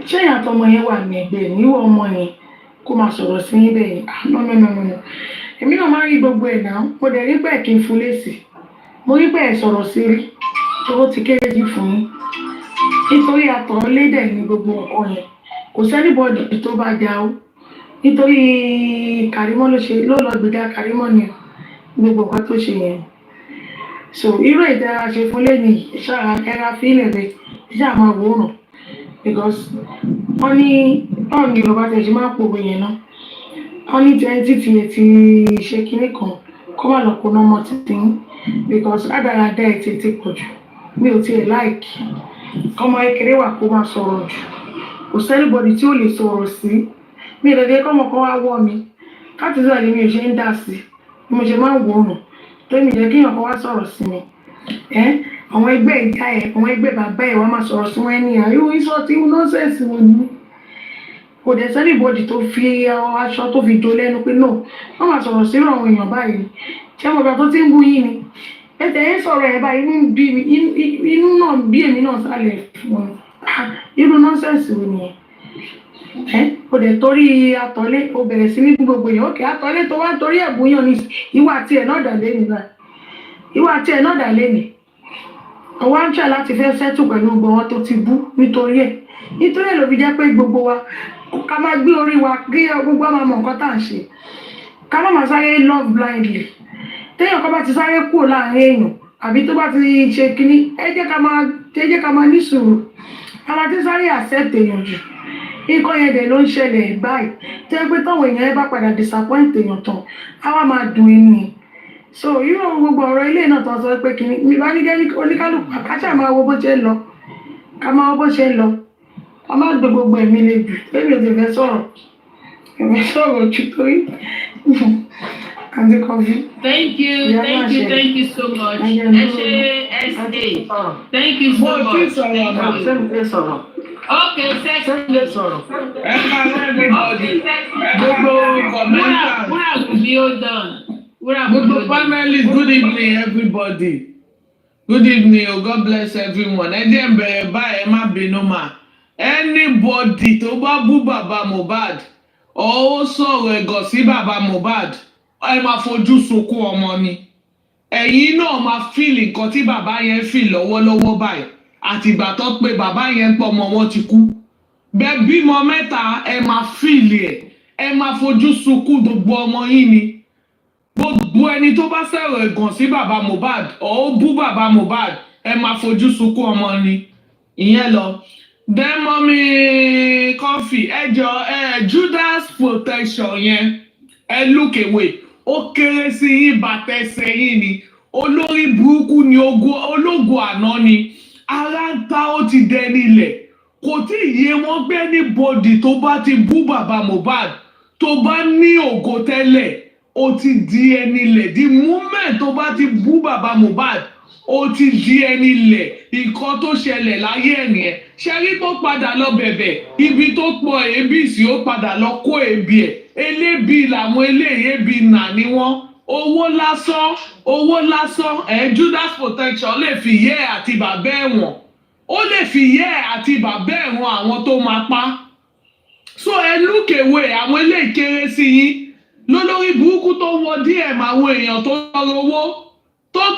Ṣé ìyá tọmọ yẹn wà ní ẹgbẹ́ níwọ̀ ọmọ yẹn kó máa sọ̀rọ̀ sí ibẹ̀ yẹn? No. Èmi náà máa ń rí gbogbo ẹ̀ náà. Mo dẹ̀ rí bẹ́ẹ̀ kí n fún lésì. Mo rí bẹ́ẹ̀ sọ̀rọ̀ sí rí. Owó ti kéré jù fún yín. Nítorí àtọ̀ lédè ní gbogbo ọkọ yẹn. Kò sẹ́nibọ́dì tó bá já o. nítorí Kàrímọ́ ló lọ gbèjà Kàrímọ́ ni gbogbo nǹkan tó ṣe yẹn. So irú ìdára ṣe fún lẹ́nu ẹra fílẹ̀ bẹ́ẹ̀ ṣáà máa wò ó ràn because wọ́n ní báwo ni Yorùbá tẹ̀ ṣe máa ń pòwe yẹn náà wọ́n ní títí ti ṣe kinní kan kó má lọ kó nọ́mọ títí because rádaràdá ẹ̀ ti pọ̀ jù mi ò tiẹ̀ láìkì ọmọ kékeré wà kó máa sọ̀rọ̀ jù kò sẹ́nibọ̀dì tí ó lè sọ̀rọ̀ sí mi ìdọ̀dẹ́ kọ́mọ kan wá wọ́ mi láti sọ̀rọ̀ ni mi ò ṣe ń dà sí bí mo ṣe máa ń wò ó ràn tó mi jẹ́ kéèyàn kan wá sọ̀rọ̀ sí mi àwọn ẹgbẹ́ ìyá ẹ̀ àwọn ẹgbẹ́ bàbá ẹ̀ wá máa sọ̀rọ̀ sí wọn ẹni àríwó iṣọ́ tí nọ́ọ̀sẹ̀sì wọn ni kò dẹ̀ sẹ́nibọ̀dì tó fi aṣọ tó fi jó lẹ́nu pé náà wọ́n máa sọ̀rọ̀ sí àwọn èèyàn báyìí ṣé mo gbà tó ti ń bú yín ni ẹ̀tẹ̀ ẹ̀ sọ̀rọ̀ ẹ̀ báyìí inú náà bí èmi náà sálẹ̀ fún irú nọ́ọ̀sẹ̀sì wo nìyẹn kò dẹ̀ torí àtọ̀lé o bẹ̀rẹ̀ sí ní gbogbo èèyàn òkè àtọ̀lé tó wá torí ẹ̀bùn yàn ní ìwà tiẹ̀ náà dà lé nìyà ìwà tiẹ̀ náà dà lé nì ọwọ́ ń ṣe láti fẹ́ sẹ́tù pẹ̀lú gbogbo wọn tó ti bú nítorí ẹ̀ ló fi jẹ́ pé gbogbo wa ká má gbé orí wa kí gbogbo wa máa mọ nǹkan tá à ń ṣe ká má máa sáré love blindly téèyàn kan bá ti sáré kúrò láàrin èèyàn àbí tó bá ti ṣe kínní ẹ jẹ́ ká máa ní sùúrù a máa ti sáré accept èèyàn jù nǹkan yẹn dẹ̀ ló ń ṣẹlẹ̀ báyìí tẹ́ pé táwọn èèyàn ẹ bá padà disappoint èèyàn tán á wá máa dùn ẹni so irú gbogbo ọ̀rọ̀ ilé náà tán sọ pé kínní mi bá ní kẹ́ni oníkálùkù àkáṣà máa wo bó ṣe ń lọ ká máa wo bó ṣe ń lọ ká má gbé gbogbo ẹ̀mí le jù lẹ́mi ò ti fẹ́ sọ̀rọ̀ jù torí àti kọfí. Thank you so much. Thank you so much. Okay, second sọ̀rọ̀. Gbogbo commenters. Where will be all done? Gbogbo panelists, good evening everybody. Good evening, oh God bless everyone. Ẹ jẹ́ n bẹ̀rẹ̀ báyìí, ẹ má bínú mà. Anybody tó bá bú bàbá Mohbad, ó sọ̀rọ̀ ẹ̀gọ̀ sí bàbá Mohbad, ẹ máa fojú sunkún ọmọ ni. Ẹ̀yin náà máa feel nǹkan tí bàbá yẹn feel lọ́wọ́lọ́wọ́ báyìí. Àtìgbà tó pé bàbá yẹn pọ̀ ọmọ wọn ti kú. Bẹ́ẹ̀ bímọ mẹ́ta ẹ máa feel ẹ máa fojú sunkún gbogbo ọmọ yín ni. Gbogbo ẹni tó bá sọ̀rọ̀ ẹ̀gàn sí bàbá Mohbad ó bú bàbá Mohbad ẹ máa fojú sunkún ọmọ ni. Ìyẹn lọ. Then Mommy Coffee ẹjọ́ Judas protection yẹn ẹ look away ó kéré sí yín bàtẹ́sẹ̀ yín ni olórí burúkú ni ológo àná ni ara ń ta ó ti dẹni ilẹ̀ kò tí ì yé wọn gbé ní bọ́dì tó bá ti bú bàbá Mohbad tó bá ní ògo tẹ́lẹ̀ ó ti di ẹni ilẹ̀ the moment tó bá ti bú bàbá Mohbad ó ti di ẹni ilẹ̀ nǹkan tó ṣẹlẹ̀ láyé ẹ̀nìyẹn ṣẹ́rí tó padà lọ bẹ̀bẹ̀ ibi tó pọ̀ èébì sí ó padà lọ kó èébì ẹ̀ elébi làwọn eléyìí ebi nà ni wọ́n owó lásán Judas protection lè fi yẹ́ àti bàbá ẹ̀wọ̀n ó lè fi yẹ́ àti bàbá ẹ̀wọ̀n àwọn tó máa pa so ẹ look away àwọn eléyìí kéré sí yín lólórí burúkú tó wọ DM àwọn èèyàn tó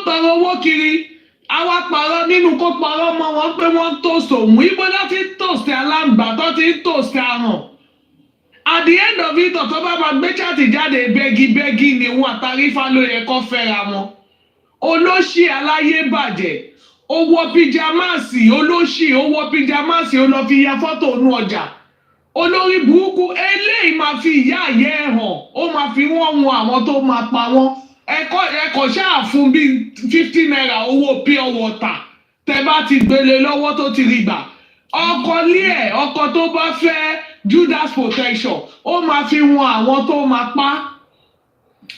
tọrọ owó kiri àwa parọ́ nínú kó parọ́ mọ́ wọn pé wọ́n tòsí òun ibo láti tòsí aláǹgbá tó ti ń tòsí àrùn at the end of it ọ̀tọ́ bá máa gbé chaati jáde bẹ́gibẹ́gi ni wọn àtàrífà ló yẹ kó fẹ́ra wọn olóṣì aláyé bàjẹ́ owó píjámàsì olóṣì owó píjámàsì ó lọ fi ya fọ́tò inú ọjà olórí burúkú eléyìí máa fi ìyá àyẹ́ ẹ̀ hàn ó máa fi wọ́n wọn àwọn tó máa pa wọ́n ẹ̀kọ́ ṣáà fún bíi 50 naira owó pure water tẹ bá ti gbélé lọ́wọ́ tó ti rí gbà ọkọ tó bá fẹ́ Judas protection ó máa fi wọn àwọn tó máa pa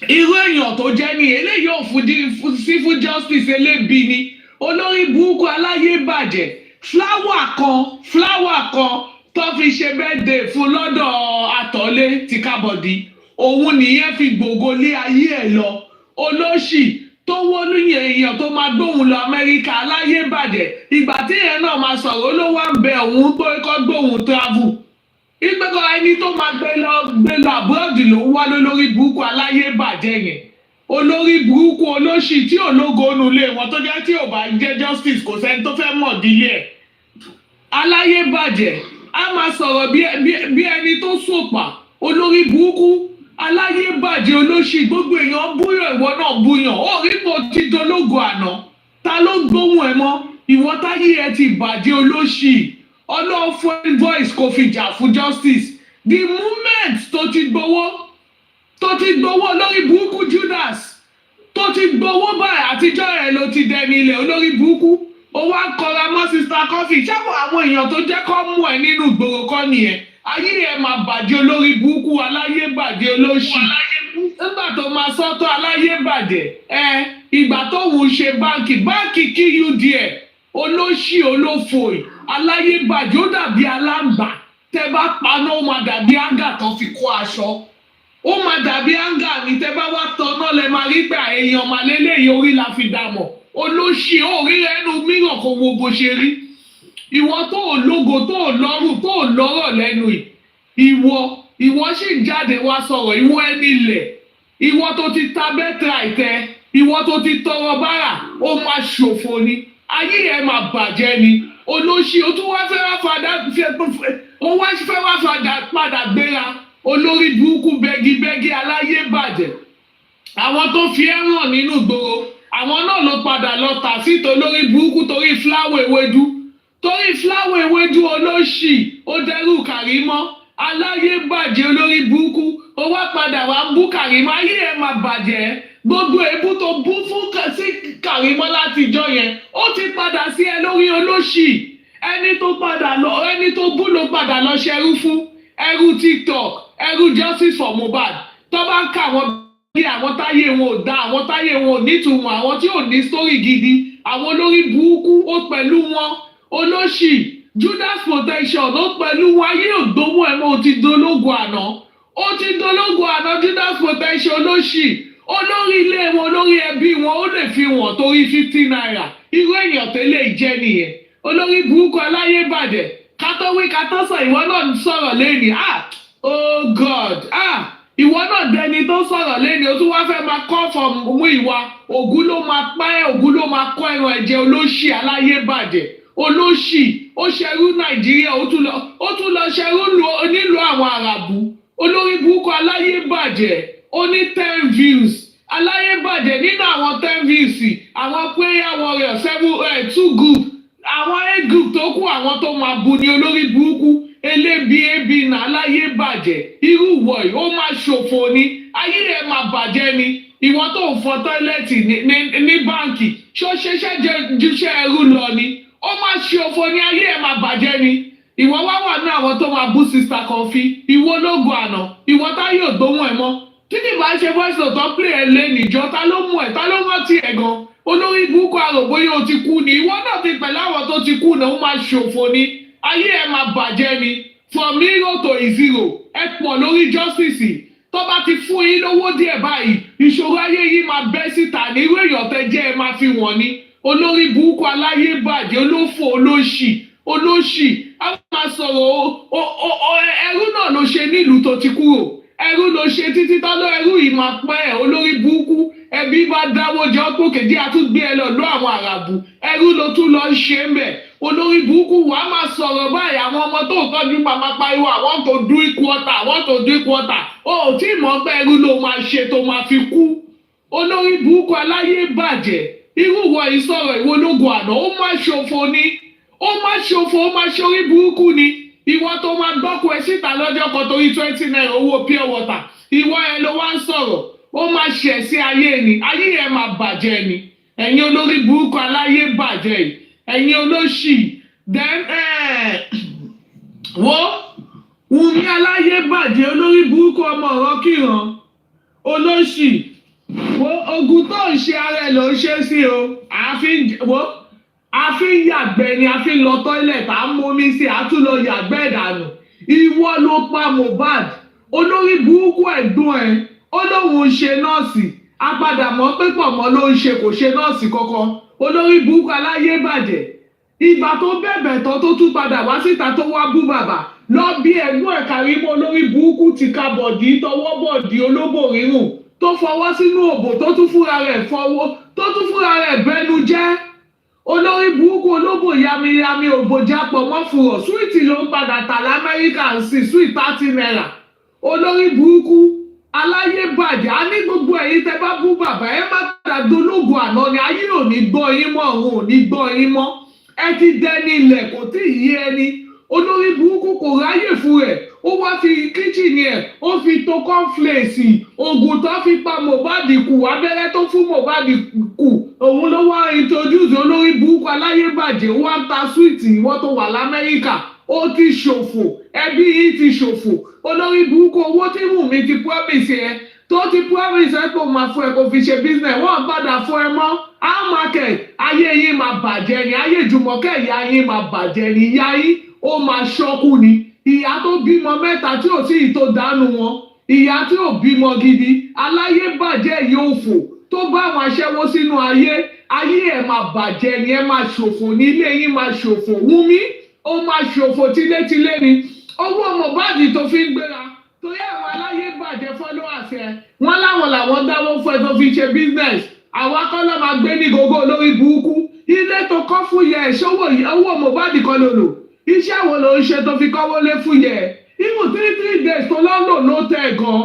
irú èèyàn tó jẹ́ ní eléyìí ò fún justice elébi ni olórí burúkú aláyé bàjẹ́ fúláwà kan tó fi ṣe birthday fún lọ́dọ̀ àtọ́lé ti kábọ̀dí òun nìyẹn fi gbògo lé ayé ẹ̀ lọ olóṣì tó wọnú èèyàn tó máa gbóhùn lọ Amẹ́ríkà aláyé bàjẹ́ ìgbà tí èèyàn náà máa sọ̀rọ̀ ló wá ń bẹ òun tó kọ́ gbóhùn travel ìgbẹ́kọ̀ ẹni tó máa gbé lọ abroad ló wá lórí burúkú aláyé bàjẹ́ yẹn olórí burúkú olóṣì tí ológo nulẹ̀ wọn tó jẹ́ tí ò bá jẹ́ justice kò sẹ́ni tó fẹ́ mọ̀ dílé ẹ̀ aláyé bàjẹ́ a máa sọ̀rọ̀ bí ẹni tó sòpà olórí burúkú aláyé bàjẹ́ olóṣì gbogbo èèyàn búyàn ìwọ náà búyàn ó rí kò ti dológo àná ta ló gbóhùn ẹ mọ́ ìwọ táyé ẹ ti bàjẹ́ olóṣì ọlọ́run fún voice kò fi jà fún justice the moment tó ti gbowó lórí burúkú Judas tó ti gbowó báyìí àtijọ́ ẹ̀ ló ti dẹni ilẹ̀ olórí burúkú ó wá ń kọra mọ́ sista coffee ṣáàpọ̀ àwọn èèyàn tó jẹ́ kọ́ mú ẹ nínú ìgboro kọ́ nìyẹn ayé ẹ máa bàjẹ́ olórí burúkú aláyé bàjẹ́ olóṣì nígbà tó máa sọ́tọ̀ aláyé bàjẹ́ ìgbà tó wù ú ṣe báǹkì kí you there olóṣì olófòì aláyé bàjẹ́ ó dàbí aláǹgbá tẹ bá paná ó máa dàbí áńgà tó fi kó aṣọ ó máa dàbí áńgà ní tẹ bá wá tọ́nà lẹ máa rí pé èèyàn màlélẹ́yìn orí la fi dà mọ̀ olóṣì orí ẹnu mìíràn kò wo bó ṣe rí ìwọ tó ò lógo tó ò lọ́rùn tó ò lọ́rọ̀ lẹ́nu ìwọ sì ń jáde wá sọ̀rọ̀ ìwọ ẹni ilẹ̀ ìwọ tó ti ta bẹ́tà ìtẹ́ ìwọ tó ti tọrọ bárà ó máa ṣòfò ni ayé ẹ máa bàjẹ́ ni olóṣì ó tún wá fẹ́ wá padà gbéra olórí burúkú bẹ́gibẹ́gi aláyé bàjẹ́ àwọn tó fi ẹ́ hàn nínú ìgboro àwọn náà ló padà lọ tà síta olórí burúkú torí fúláwọ̀ ewédú olóṣì ó dẹrù Kàrímọ́ aláyé bàjẹ́ olórí burúkú ó wá padà wá ń bú Kàrímọ́ ayé ẹ̀ máa bàjẹ́ gbogbo èébú tó bú fún sí Kàrímọ́ látijọ́ yẹn ó ti padà sí ẹ lórí olóṣì ẹni tó bú ló padà lọ ṣẹrú fún ẹrú TikTok ẹrú justice for Mohbad tó bá ń kà wọ́n bí àwọn táyé wọn ò dá àwọn táyé wọn ò nítumọ̀ àwọn tí ò ní sítórì gidi àwọn olórí burúkú ó pẹ̀lú wọn olóṣì Judas protection ó pẹ̀lú wọn ayé ògbówó ẹ̀ mọ́ ó ti dológo àná Judas protection olóṣì olórí ilé wọn olórí ẹbí wọn ó lè fi wọ́n torí 50 naira irú èèyàn tẹ́lẹ̀ ìjẹ́ nìyẹn olórí burúkú aláyé bàjẹ́ kátówí kátọ́sọ̀ ìwọ náà sọ̀rọ̀ lẹ́ni oh God ìwọ náà dẹni tó sọ̀rọ̀ lẹ́ni o tún wá fẹ́ máa kọ́ fọ̀mù ìwà ògún ló máa pa ẹ́ ògún ló máa kọ́ ẹran ẹ̀jẹ̀ olóṣì aláyé bàjẹ́ olóṣì ó ṣerú Nàìjíríà ó tún lọ ṣerú nílùú àwọn àràbù olórí burúkú aláyé bàjẹ́ ó ní 10 views aláyé bàjẹ́ nínú àwọn 10 views àwọn prayer warrior 2 group àwọn 8 group tó kù àwọn tó máa bu ni olórí burúkú elébi nà aláyé bàjẹ́ irú wọ̀nyí ó máa ṣòfò ni ayé ẹ̀ máa bàjẹ́ ni ìwọ tó ń fọ tọ́ílẹ̀tì ní báǹkì ṣó ṣeṣẹ́ jùṣẹ́ ẹrú lọ ni ó máa ṣòfò ni ayé ẹ̀ máa bàjẹ́ ni ìwọ wá wà ní àwọn tó máa bú sista Kọfí ìwọ lógo àná ìwọ táyé ògbóhùn ẹ̀ mọ́ títí bá ṣe voice note tó play ẹ̀ lé níjọ ta ló mú ẹ̀ ta ló rántí ẹ̀ gan olórí burúkú àròbóyè ó ti kú ni ìwọ náà ti pẹ̀lú àwọn tó ti kú náà ó máa ṣòfò ni ayé ẹ máa bàjẹ́ ni from 0 to 0 ẹ pọ̀ lórí justice tó bá ti fún yín lówó díẹ̀ báyìí ìṣòro ayé yìí máa bẹ́ síta ní irú èèyàn tẹ́ jẹ́ ẹ máa fi wọ̀n ni olórí burúkú aláyé bàjẹ́ olófò olóṣì a máa sọ̀rọ̀ ẹrú náà ló ṣe nílùú tó ti kúrò ẹrú ló ṣe títí tọ́lọ́ ẹrú yìí máa pẹ́ ẹ̀ olórí burúkú ẹbí bá dáwọ́ jọ pókèdí àtúgbé ẹ lọ àwọn àràbù ẹrú ló tún lọ ṣe ń bẹ̀ olórí burúkú wà á máa sọ̀rọ̀ báyìí àwọn ọmọ tó tọ́jú màmá pariwo àwọn tó do equator ó tí mọ̀ pé ẹrú ló máa ṣe tó máa fi kú olórí burúkú aláyé bàjẹ́ irú wọ ìsọ̀rọ̀ ìwọ ológun àná ó máa ṣòfò ni ó máa ṣorí burúkú ni ìwọ tó máa gbọ́kú ẹ síta lọ́jọ́ kan torí 20 naira owó pure water ìwọ ẹ ló wá ń sọ̀rọ̀ ó máa ṣẹ̀ sí ayé ni ayé ẹ máa bàjẹ́ ni ẹ̀yin olórí burúkú aláyé bàjẹ́ yìí ẹ̀yin olóṣì then Wùmí aláyé bàjẹ́ olórí burúkú ọmọ ọ̀rọ̀ kíran olóṣì ogun tó ń ṣe ara ẹ̀ ló ń ṣe sí o àfi ń yàgbẹ́ ni àfi ń lọ tọ́ílẹ̀tì à ń mómi sí àtúnlọ yàgbẹ́ ìdànù ìwọ ló pa Mohbad olórí burúkú ẹ̀gbọ́n ẹ̀ ó lóun ń ṣe nọ́ọ̀sì apadàmọ́ pé pọ̀ mọ́ ló ń ṣe kò ṣe nọ́ọ̀sì kankan olórí burúkú aláyé bàjẹ́ ìgbà tó bẹ̀bẹ̀ tán tó tún padà wá síta tó wá bú bàbá lọ bí ẹ̀gbọ́n ẹ̀ Kàrímọ́ olórí burúkú ti ka bọ̀dí tọwọ́ bọ̀dí olóbò rírùn tó fọwọ́ sínú òbò tó tún fúnra rẹ̀ bẹnu jẹ́ olórí burúkú olóbò yamiyami òbò jápọ̀ mọ́ fúrọ̀ súwìtì ló ń padà tà lamẹ́ríkà ń sìn súwìtì 30 naira olórí burúkú aláyé bàjẹ́ a ní gbogbo ẹ̀yin tẹ́ bá bú bàbá ẹ má padà dológun àná ni ayé ò ní gbọ́ yín mọ́ òun ò ní gbọ́ yín mọ́ ẹ ti dẹni ilẹ̀ kò tí ì yé ẹni olórí burúkú kò ráyè fún rẹ̀ ó wá fi kíchìnì ẹ̀ ó fi to kọ́ńflẹ̀sì oògùn tó fi pa Mohbad kù abẹ́rẹ́ tó fún Mohbad kù òun ló wá introduce olórí burúkú aláyé bàjẹ́ ó wá ń ta súwìtì ìwọ́n tó wà l'Amẹ́ríkà ó ti ṣòfò ẹbí yìí ti ṣòfò olórí burúkú owó tí Wùmí ti promise ẹ tó ti promise ẹ kó máa fún ẹ kó fi ṣe business wọ́n padà fún ẹ mọ́ how market ayé yín máa bàjẹ́ ni ayé Jùmọ̀kẹ́ ìyá yín máa bàjẹ́ ni ìyá yín ó máa ṣọ́kù ni ìyá tó bímọ mẹ́ta tí ò sí ìtò dánú wọn ìyá tí ò bímọ gidi aláyé bàjẹ́ yóò fò tó bá àwọn aṣẹ́wó sínú ayé ẹ̀ máa bàjẹ́ ni ẹ máa ṣòfò ní ilé yín máa ṣòfò Wùmí ó máa ṣòfò tilétilé ni owó Mohbad tó fi ń gbéra torí àwọn aláyé bàjẹ́ followers ẹ wọ́n láwọn làwọn dáwó fún ẹ tó fi ṣe business àwọn akọ́lọ́ máa gbé ní gbogbo olórí burúkú ilé tó kọ́ fún yẹ ṣówó owó Mohbad kan ló lò iṣẹ́ wo ló ń ṣe tó fi kọ́wó lé fún yẹ even 3 days tó lọ́nà ló tẹ̀ gan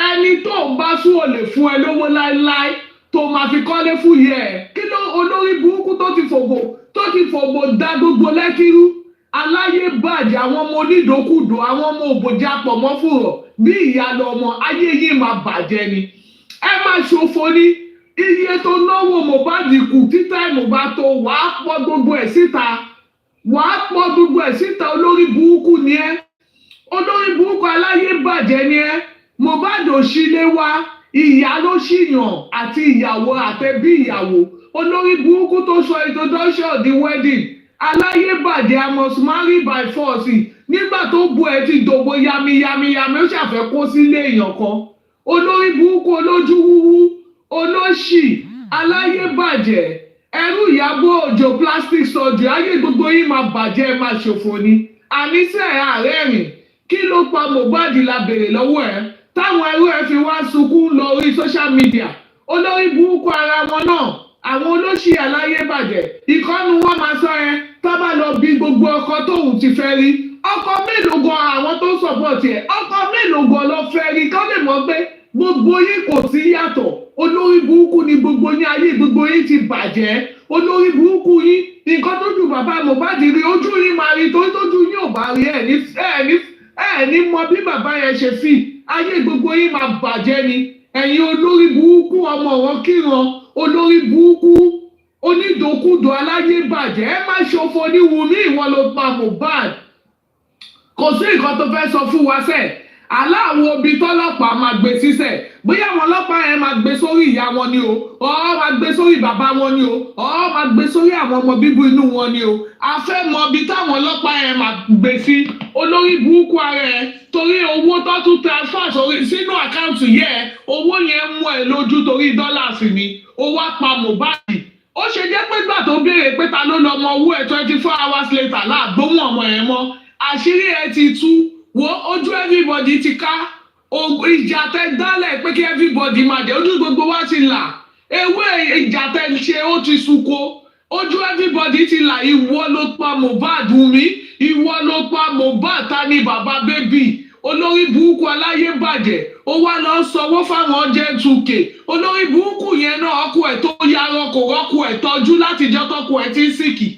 ẹni tó ń bá sún ò lè fún ẹ lówó láéláé tó máa fi kọ́lé fún yẹ kí ló olórí burúkú tó ti fògbò dá gbogbo lẹ́kírú aláyé bàjẹ́ àwọn ọmọ onídòkúdò àwọn ọmọ òbòjá pọ̀ mọ́ fùrọ̀ bí ìyá lọ́mọ ayé yìí máa bàjẹ́ ni ẹ máa ṣòfò ní iye tó náwó Mohbad kù títà ìmọ̀bá tó wàá pọ̀ gbogbo ẹ̀ síta olórí burúkú ni ẹ olórí burúkú aláyé bàjẹ́ ni ẹ Mohbad ò sílé wá ìyá ló ṣìyàn àti ìyàwó àtẹbí ìyàwó olórí burúkú tó sọ introduction di wedding aláyé bàjẹ́ I must marry by force nígbà tó bu ẹ ti dògbò yamiyami ó ṣàfẹ́ kó sílé èèyàn kan olórí burúkú olójú wúwú olóṣì aláyé bàjẹ́ ẹrú Ìyábọ̀ Òjó plastic surgery ayé gbogbo yín máa bàjẹ́ ẹ máa ṣòfò ni àníṣe ààrẹ rìn kí ló pa Mohbad la béèrè lọ́wọ́ ẹ táwọn ẹrú ẹ fi wá sunkún lọ orí social media olórí burúkú ara wọn náà àwọn olóṣì aláyé bàjẹ́ ìkọ́nu wọn máa sọ ẹ tábà lọ bí gbogbo ọkọ tóun ti fẹ́ rí ọkọ mélòó gan àwọn tó sọ̀pọ̀tì ẹ̀ ọkọ mélòó gan lọ fẹ́ rí kọ́ lè mọ̀ pé gbogbo yín kò sí yàtọ̀ olórí burúkú ni gbogbo yín ayé gbogbo yín ti bàjẹ́ olórí burúkú yín nǹkan tójú bàbá Mohbad rí ojú yín máa rí torí tójú yín ò bá rí ẹ̀ ní mọ bí bàbá yẹn ṣe fi ayé gbogbo yín máa bàjẹ́ ni ẹ̀yin olórí burúkú ọmọ wọn kíran olórí burúkú onídòkúdò aláyé bàjẹ́ ẹ má ṣòfò ní Wùmí ìwọ ló pa Mohbad kò sí nǹkan tó fẹ́ sọ fún wa sẹ́ẹ̀ aláwo ibi tọ́lọ́pàá máa gbé sísẹ̀ bóyá àwọn ọlọ́pàá yẹn máa gbé sórí ìyá wọn ni o ọ̀ máa gbé sórí bàbá wọn ni o ọ̀ máa gbé sórí àwọn ọmọ bíbí inú wọn ni o a fẹ́ mọ ibi táwọn ọlọ́pàá yẹn máa gbé sí olórí burúkú ara ẹ torí owó tó tún transfer sínú àkáǹtì yẹ owó yẹn mú ẹ lójú torí dọ́là sí ni ó wá pa Mohbad ó ṣe jẹ́ pé gbà tó béèrè pé ta ló lọ mọ owó ẹ̀ 24 hours later láàgbóhùn ọmọ ẹ̀ mọ́ àṣírí ẹ ti tú wo ojú everybody ti ká ìjà tẹ dálẹ̀ pé kí everybody máa jẹ ojú gbogbo wa ti là ewé ìjà tẹ ṣe ó ti sunko ojú everybody ti là ìwọ ló pa Mohbad Wùmí ìwọ ló pa Mohbad ta ni bàbá bébì olórí burúkú aláyé bàjẹ́ ó wá lọ sanwó fáwọn jẹ́ 2K olórí burúkú yẹn náà ọkọ ẹ̀ tó yarọ kò rọ́kọ ẹ̀ tọ́jú látijọ́ tọkọ ẹ̀ ti ń sìkì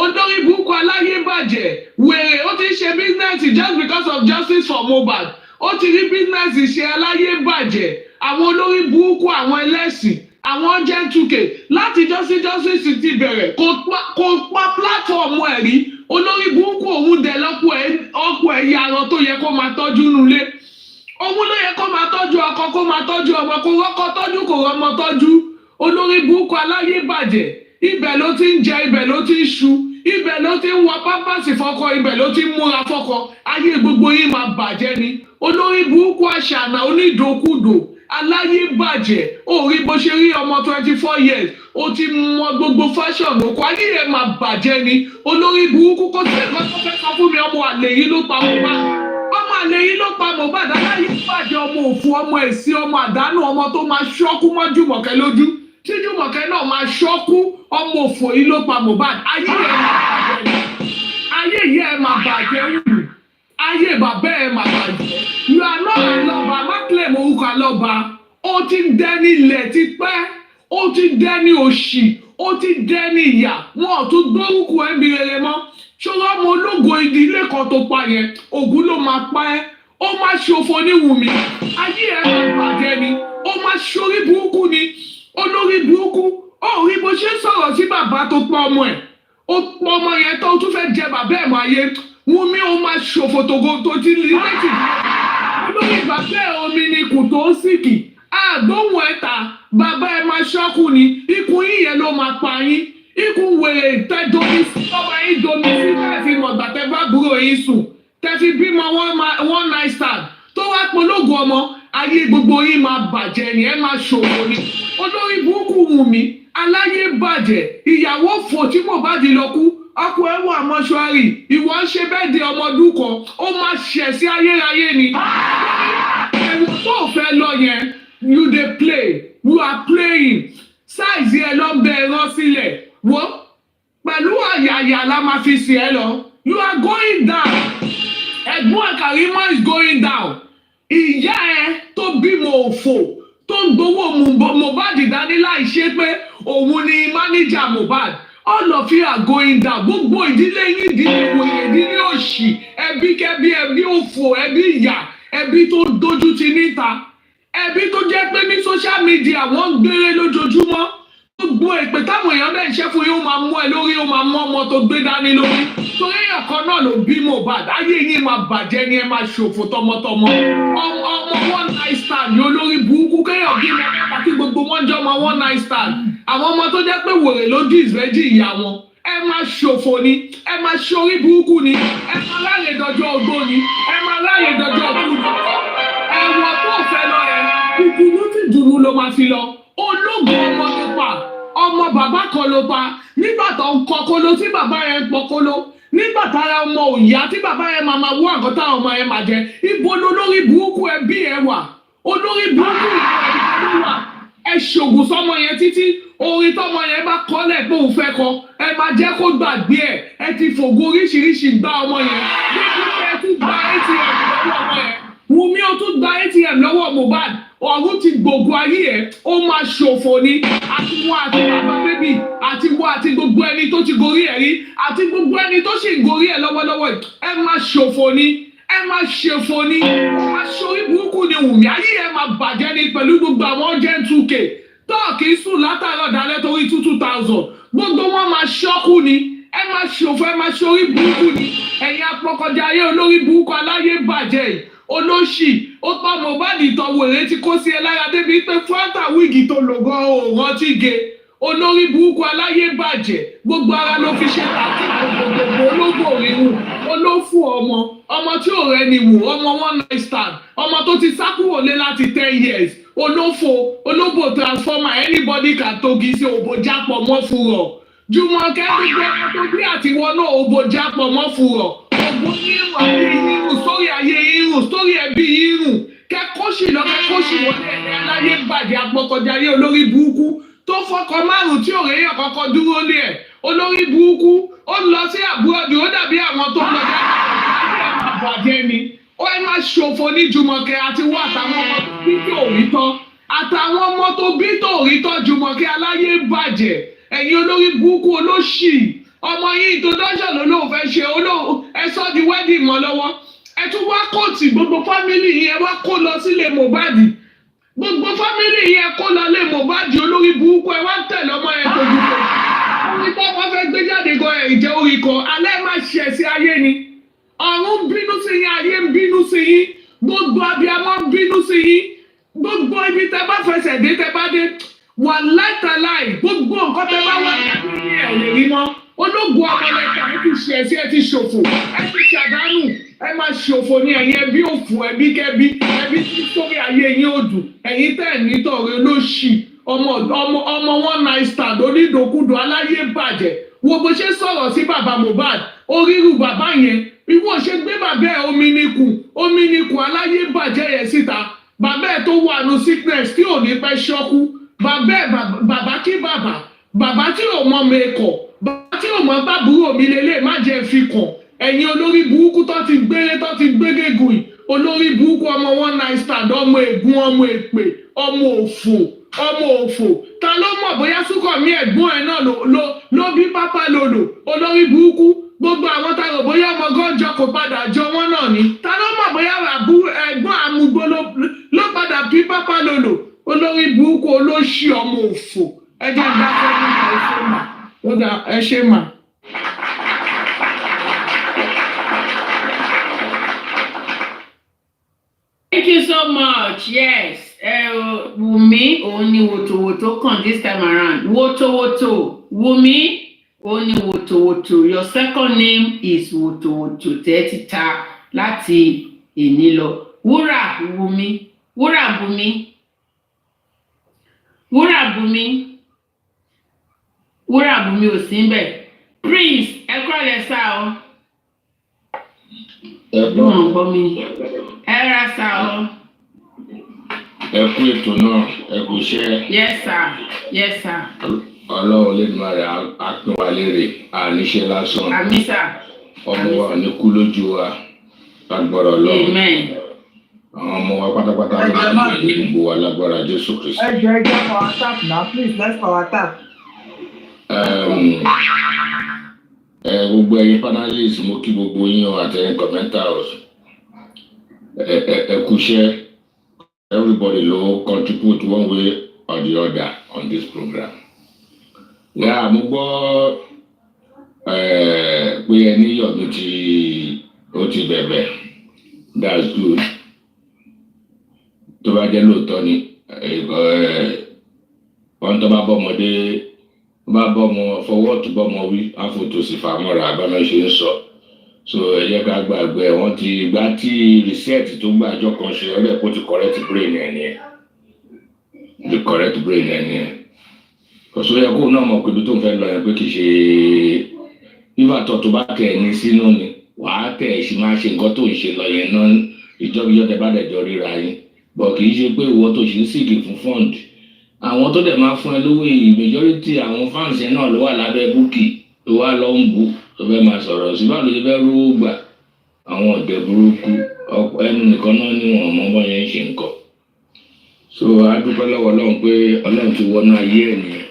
olórí burúkú aláyé bàjẹ́ wèrè ó ti ṣe business just because of justice for Mohbad ó ti rí business ṣe aláyé bàjẹ́ àwọn olórí burúkú àwọn ẹlẹ́sìn àwọn jẹ́ 2K láti justice ti bẹ̀rẹ̀ kò pa platform ẹ̀ rí olórí burúkú òun dẹ̀ ọkọ ẹ̀ yarọ tó yẹ kó máa tọ́jú nulẹ̀ òun ló yẹ kó máa tọ́jú ọkọ kó máa tọ́jú ọmọ kó rọ́kọ tọ́jú kò rọ́mọ tọ́jú olórí burúkú aláyé bàjẹ́ ibẹ̀ ló ti ń jẹ ibẹ̀ ló ti ń ṣu ibẹ̀ ló ti ń wọ pápásì fọ́kọ ibẹ̀ ló ti ń múra fọ́kọ ayé gbogbo yín máa bàjẹ́ ni olórí burúkú àṣànà onídòkúdò aláyé bàjẹ́ òrí bó ṣe rí ọmọ 24 years ó ti mọ gbogbo fashion òkú ayé ẹ̀ máa bàjẹ́ ni olórí burúkú kó tẹ̀ kó tó fẹ́ sọ fún mi ọmọ àlè yìí ló pa Mohbad ọmọ àlè yìí ló pa Mohbad aláyé bàjẹ́ ọmọ òfu ọmọ ẹ̀sìn ọmọ àdánù ọmọ tó máa ṣọ́kú mọ́ Jùmọ̀kẹ́ lójú tí Jùmọ̀kẹ́ náà máa ṣọ́kú ọmọ òfò yìí ló pa Mohbad ayé ẹ̀ máa bàjẹ́ ayé yìí ẹ̀ máa bàjẹ́ wù ayé bàbá ẹ̀ máa bàjẹ́ you are not Alọ́ba má claim orúkọ Alọ́ba ó ti dẹni ilẹ̀ ti pẹ́ ó ti dẹni òṣì ó ti dẹni ìyà wọn ò tún gbórúkọ ẹ̀ ń bi rere mọ́ ṣọlá ọmọ ológo ìdílé kan tó pa yẹn ògún ló máa pa ẹ́ ó máa ṣòfò ní Wùmí ayé ẹ̀ máa bàjẹ́ ni ó máa ṣorí burúkú ni olórí burúkú ó rí bó ṣe sọ̀rọ̀ sí bàbá tó pa ọmọ ẹ̀ ó pa ọmọ yẹn tó tún fẹ́ jẹ bàbá ẹ̀ mọ́ ayé Wùmí ó máa ṣòfò tògo tó ti lè méjì olórí bàbá ẹ̀ omi ni kù tó ń sìkì àgbóhùn ẹ̀ta bàbá ẹ̀ máa ṣọ́kù ni ikú yíyẹn ló máa pa yín ikú wèrè tẹ́ domi sí ọmọ yín domi sí bẹ́ẹ̀ fi mọ̀ gbàtẹ́ bá búrò yín sùn tẹ́ fi bímọ one night stand tó wá pológo ọmọ ayé gbogbo yín máa bàjẹ́ ni ẹ máa ṣòfò ni olórí burúkú Wùmí aláyé bàjẹ́ ìyàwó fò tí Mohbad lọ kú ọkọ ẹ wà mọ́ṣúárì ìwọ ń ṣe bẹ́ẹ̀ di ọmọ ọdún kan ó máa ṣẹ̀ sí ayérayé ni ẹ̀wọ̀n tó fẹ́ lọ yẹn you dey play you are playing sáìsì ẹ lọ bẹ ẹran sílẹ̀ wọ́n pẹ̀lú àyàyà la máa fi sí ẹ lọ you are going down ẹ̀gbọ́n Karimo is going down ìyá ẹ tó bímọ òfò tó ń gbowó Mohbad dání láì ṣe pé òun ni mánéjà Mohbad all of you are going down gbogbo ìdílé yín ìdílé wòye ìdílé òṣì ẹbí kẹbí ẹbí òfò ẹbí ìyà ẹbí tó dojú ti níta ẹbí tó jẹ́ pé ní social media wọ́n ń gbére lójoojúmọ́ gbogbo èpè táwọn èèyàn bẹ́ẹ̀ ṣe fún yín ó máa mú ẹ lórí ó máa mú ọmọ tó gbé dání lórí torí ọ̀kan náà ló bí Mohbad ayé yín máa bàjẹ́ ni ẹ máa ṣòfò tọmọtọmọ ọmọ one night stand ní olórí burúkú kéèyàn bí mẹ́ta kí gbogbo wọn jọ ọmọ one night stand àwọn ọmọ tó jẹ́ pé wèrè lójú ìfẹ́jì ìyá wọn ẹ máa ṣòfò ni ẹ máa ṣorí burúkú ni ẹ máa ráyè dọjọ́ ogbó ni ẹ máa ráyè dọjọ́ òkú ni ẹ̀wọ̀n tó fẹ́ lọ ẹ ìdùnnú tí dùnnú ló máa fi lọ ológun ọmọ ló pa ọmọ bàbá kan ló pa nígbà tó ń kọ kóló tí bàbá yẹn ń pọ kóló nígbà tára ọmọ òyà tí bàbá yẹn máa wọ àgọ́ táwọn ọmọ yẹn máa jẹ ibo lolórí burúkú ẹbí ẹ wà olórí burúkú ìlú wà ẹ ṣògùn sọmọ yẹn títí orin tọmọ yẹn bá kọ́lẹ̀ pé òun fẹ́ kọ ẹ máa jẹ́ kó gbàgbé ẹ ti fògùn oríṣiríṣi gbá ọmọ yẹn nígbà ẹ tún gba ATM lọ́wọ́ ọmọ yẹn Wùmí ó tún gba ATM lọ́wọ́ Mohbad ọ̀run ti gbogbo ayé ẹ̀ ó máa ṣòfò ni àti wọ́n àti bàbá bébì àti wọ́n àti gbogbo ẹni tó ti gorí ẹ̀ rí àti gbogbo ẹni tó sì gorí ẹ̀ lọ́wọ́lọ́wọ́ ẹ máa ṣòfò ni ẹ máa ṣòfò ni aṣorí burúkú ni Wùmí ayé ẹ máa bàjẹ́ ni pẹ̀lú gbogbo àwọn gen 2k tọ́ọ̀kì sùn látàárọ̀ dalẹ́ torí 2000 gbogbo wọn máa ṣọ́kù ni ẹ máa ṣòfò ẹ máa ṣorí burúkú ni ẹ̀yin apọkọjà ayé olórí burúkú aláyé bàjẹ́ yìí olóṣì ó pa Mohbad ìtọ́wò èrè tí kó sí ẹ lára débi pé fúrántà wíìgì tó lò gan òòrùn ti ge olórí burúkú aláyé bàjẹ́ gbogbo ara ló fi ṣe tàbí gbogbo ológbò ríru olófù ọmọ tí ò rẹ ni wò ọmọ one night stand ọmọ tó ti sá kúrò lé láti 10 years olóbò transformer anybody can togi sí òbò jápọ̀ mọ́ fúrọ̀ Jùmọ̀kẹ́ gbogbo ọmọ tó bí àtiwọ́ náà òbò jápọ̀ mọ́ fúrọ̀ òbò yírùn ayé yírùn sórí ayé yírùn sórí ẹbí yírùn kẹ́kọ́ṣì lọ kẹ́kọ́ṣì wọlé ẹ̀dẹ́ aláyé bàjẹ́ apọkọjà ayé olórí burúkú tó fọkọ márùn tí òré yàn kọ́kọ́ dúró lé ẹ̀ olórí burúkú ó lọ sí àbúrọ̀dù ó dàbí àwọn tó lọ jáde bàjẹ́ ni ó ẹ máa ṣòfò ní Jùmọ̀kẹ́ àti wọ́n àtàwọn ọmọ tó bí tó rí tán àtàwọn ọmọ tó bí tó rí tán Jùmọ̀kẹ́ aláyé bàjẹ́ ẹ̀yin olórí burúkú olóṣì ọmọ yìí introduction ló fẹ́ ṣe ẹ sọ di wedding mọ́ lọ́wọ́ ẹ tún wá kóòtù gbogbo fámìlì yẹn wá kó lọ sílé Mohbad gbogbo fámìlì yẹn kó lọ lé Mohbad olórí burúkú ẹ wá ń tẹ̀lé ọmọ yẹn tó dùn orí tó wọ́n fẹ́ gbé jáde gan ẹ̀ ìjẹ́ orí kan alẹ́ máa ṣẹ̀ sí ayé ni ọ̀run ń bínú sí yín ayé ń bínú sí yín gbogbo abiyamọ ń bínú sí yín gbogbo ibi tẹ bá fẹsẹ̀ dé tẹ bá dé wà láìtàláì gbogbo nǹkan tẹ bá wà ní ẹ̀ lè rí mọ́ ológun ọmọlẹ́ka ẹ ti ṣe ẹsẹ ẹ ti ṣòfò ẹ ti ṣàdánù ẹ máa ṣòfò ní ẹ̀yin ẹbí òfò ẹbí kẹbí ẹbí tí sórí ayé yín ò dùn ẹ̀yin tẹ̀ nítorí olóṣì ọmọ one night stand onídòkúdò aláyé bàjẹ́ wo bó ṣe sọ̀rọ̀ sí bàbá Mohbad oríru bàbá yẹn ìwọ ṣe gbé bàbá ẹ omi nikùn aláyé bàjẹ́ yẹn síta bàbá ẹ tó wà nù sickness tí ò ní pẹ́ ṣọ́kú bàbá kí bàbá tí ò mọ mẹ́kọ̀ọ́ tí o mọ bábúrò mi lélẹ̀ má jẹ́ fi kàn ẹ̀yin olórí burúkú tó ti gbégégùn yìí olórí burúkú ọmọ one night stand ọmọ ègún ọmọ èpè ọmọ òfò ta ló mọ̀ bóyá Súnkànmí ẹ̀gbọ́n ẹ̀ náà ló bí pápá lòlò olórí burúkú gbogbo àwọn tá rò bóyá ọmọ gọ́njọ kò padà jọ wọ́n náà ni ta ló mọ̀ bóyá ẹ̀gbọ́n amúgbó ló padà bí pápá lòlò olórí burúkú olóṣì ọmọ òfò ẹ jẹ́ dákẹ́ nípa ẹṣẹ́ mà ó dà ẹṣẹ́ mà. Thank you so much. Yes. Wumi, only woto come this time around. Woto. Wumi, only woto. Your second name is woto. Tẹ́títà láti Ìnílọ. Wúrà Wumi. Wúrà Bùnmi. Wúrà Bùnmi ò sí ńbẹ̀. Prince, ẹ kúrọ̀lẹ́ sá o. Ẹ̀gbọ́n gbọ́ mi. Ẹ ra sá o. Ẹ kú ètò náà, ẹ kú iṣẹ́. Yes sir. Ọlọ́run lè máa rẹ̀ á pín wa lérè, àníṣe lásán. Àmín sà. Ọmọ wa ní kú lójú wa, lágbára Ọlọ́run. Amen. Àwọn ọmọ wa pátápátá ló máa ń gbé gbogbo wa lágbára Jésù Kristi. Ẹ jẹ́ power tap now, please, let's power tap. Gbogbo ẹ̀yin panelists mo kí gbogbo yín o àtẹ̀yin commenters. Ẹ kú iṣẹ́. Everybody ló contribute one way or the other on this program. Mo gbọ́ pé ẹni Yọ̀mí ó ti bẹ̀bẹ̀. That's good. Tó bá jẹ́ lóòótọ́ ni wọ́n tó bá bọ́mọdé bá bọ́mọ fọwọ́ tó bọ́mọ wí àfòtòsí fàmọ́ra àbámẹ́ ṣe ń sọ. So ẹ jẹ́ ká gbàgbé wọ́n ti gbá tí research tó gbà àjọ kan ṣe ọ̀rẹ́ kó ti correct brain ẹ̀ nìyẹn. The correct brain ẹ̀ nìyẹn. Kòsó yẹ kó náà mọ̀ pé ibi tó ń fẹ́ lọ yẹn pé kì í ṣe ìbátan tó bá tẹ̀ ní sínú ni wàá tẹ̀ ṣì máa ṣe nǹkan tó ń ṣe lọ yẹn náà ìjọba ìjọba bá dẹ̀jọ́ ríra yín. Bọ̀ kì í ṣe pé ìwọ tó ṣe ń sìkì fún fund. Àwọn tó dẹ̀ máa fún ẹ lówó yìí majority àwọn fans yẹn náà ló wà lábẹ́ búkì tó wà lọ́ ń bù tó fẹ́ máa sọ̀rọ̀ sí báwo ló ṣe fẹ́ rówó gbà àwọn ọ̀dẹ̀ burúkú ẹnu nìkan náà ní wọn mọ bọ́ yẹn ń ṣe nǹkan. So a dúpẹ́ lọ́wọ́ Ọlọ́run pé Ọlọ́run ti wọnú ayé ẹ̀ nìyẹn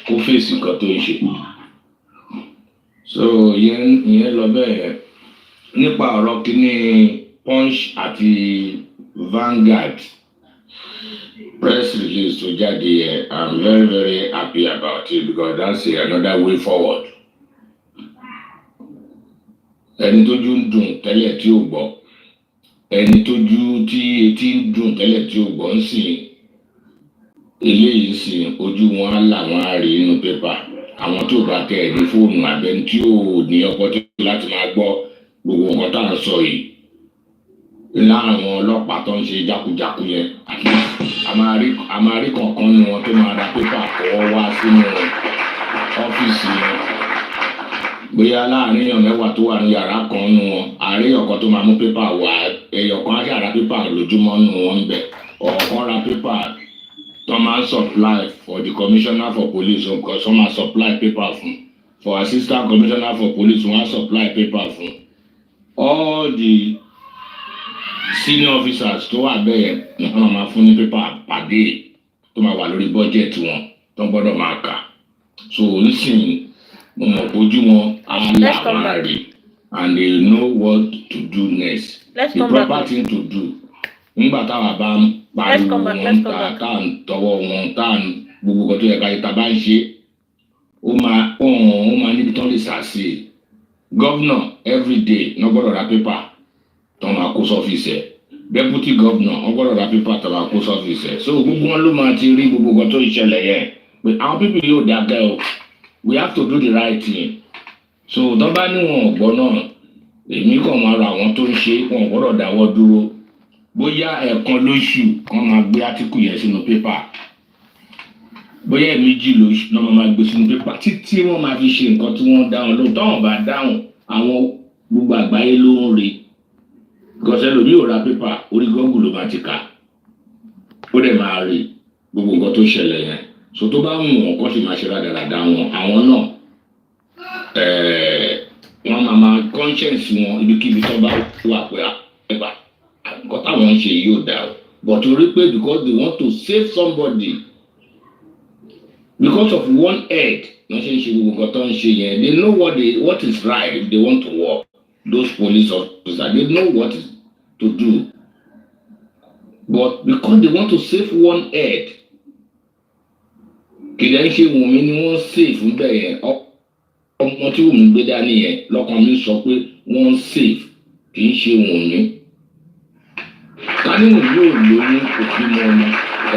kó fèsì nǹkan tó ń ṣe. So ìyẹn lọ bẹ́ẹ̀ nípa ọ̀rọ̀ kíní Punch àti Vanguard press release tó jáde yẹn I'm very very happy about it because that's another way forward. Ẹni tójú ń dùn tẹ́lẹ̀ tí ò gbọ́ ẹni tójú tí etí ń dùn tẹ́lẹ̀ tí ò gbọ́ ń sìn eléyìí sìn ojú wọn á là wọn á rí inú pépà àwọn tí ò bá tẹ ẹ̀ ní fóònù àbẹ́ni tí ò ní ọkọ̀ tó láti máa gbọ́ gbogbo nǹkan tá à ń sọ yìí láàrin ọlọ́pàá tó ń ṣe jákujáku yẹn a máa rí kọ̀ọ̀kan nínú wọn tó máa ra pépà kọ́ wá sínú ọ́fíìsì yẹn bóyá láàrin èèyàn mẹ́wàá tó wà ní yàrá kan nínú wọn àárín ọ̀kan tó máa mú pépà wá ẹ̀yọ̀kan á ṣàrà pépà lójúmọ́ nínú wọn ń bẹ̀ ọ̀kan ra pépà tó máa ń supply for the commissioner for police nǹkan tó máa supply paper fún for assistant commissioner for police wọ́n á supply paper fún all the senior officers tó wà bẹ́ẹ̀ ni wọ́n máa fún ní pépà pàdé tó máa wà lórí budget wọn tó gbọ́dọ̀ máa kà so nísìnyí mo mọ̀ ojú wọn á là wọn rí and they know what to do next. The proper thing to do nígbà táwa bá ń pariwo wọn tá à ń tọwọ́ wọn tá à ń gbogbo kan tó yẹ ká yẹ tá a bá ń ṣe ó máa níbi tán lè sà sí i governor everyday ní wọ́n gbọ́dọ̀ ra pépà tó máa kó sọ́fíìsì ẹ̀ deputy governor wọ́n gbọ́dọ̀ ra pépà tó máa kó sọ́fíìsì ẹ̀ so gbogbo wọn ló máa ti rí gbogbo kan tó ń ṣẹlẹ̀ yẹn pé àwọn pípì yóò dákẹ́ o we have to do the right thing so tó bá ní wọn ò gbọ́ náà èmi kàn máa ra àwọn tó ń ṣe wọn ò gbọ́dọ̀ dáwọ́ dúró bóyá ẹ̀ẹ̀kan lóṣù kan máa gbé átíkù yẹn sínú pépà bóyá ẹ̀ẹ̀mejì lóṣù náà máa gbé sínú pépà títí wọ́n máa fi ṣe nǹkan tí wọ́n dáhùn lóhùn táwọn bá dáhùn àwọn gbogbo àgbáyé ló ń rí gọ́sẹ̀ lómi ò ra pépà orí gọ́ọ̀gù ló máa ti kà ó dẹ̀ máa rí gbogbo nǹkan tó ṣẹlẹ̀ yẹn so tó bá wù wọ́n kọ́ sì máa ṣe rádaràda wọn àwọn náà wọ́n máa kọ́ conscience wọn ibikíbi tó bá wà pé ẹgbà nǹkan táwọn ń ṣe yìí ò dáa o but torí pé because they want to save somebody because of one head wọ́n ṣe ń ṣe gbogbo nǹkan tó ń ṣe yẹn they know what is right if they want to work those police officers they know what is to do but because they want to save one head kìdá ń ṣe Wùnmí ni wọ́n save fún bẹ́ẹ̀ yẹn ọmọ tí Wùnmí gbé dání yẹn lọ́kàn mi sọ pé wọ́n save kì í ṣe Wùnmí kánú yóò lóyún òfin mọ́ ọmọ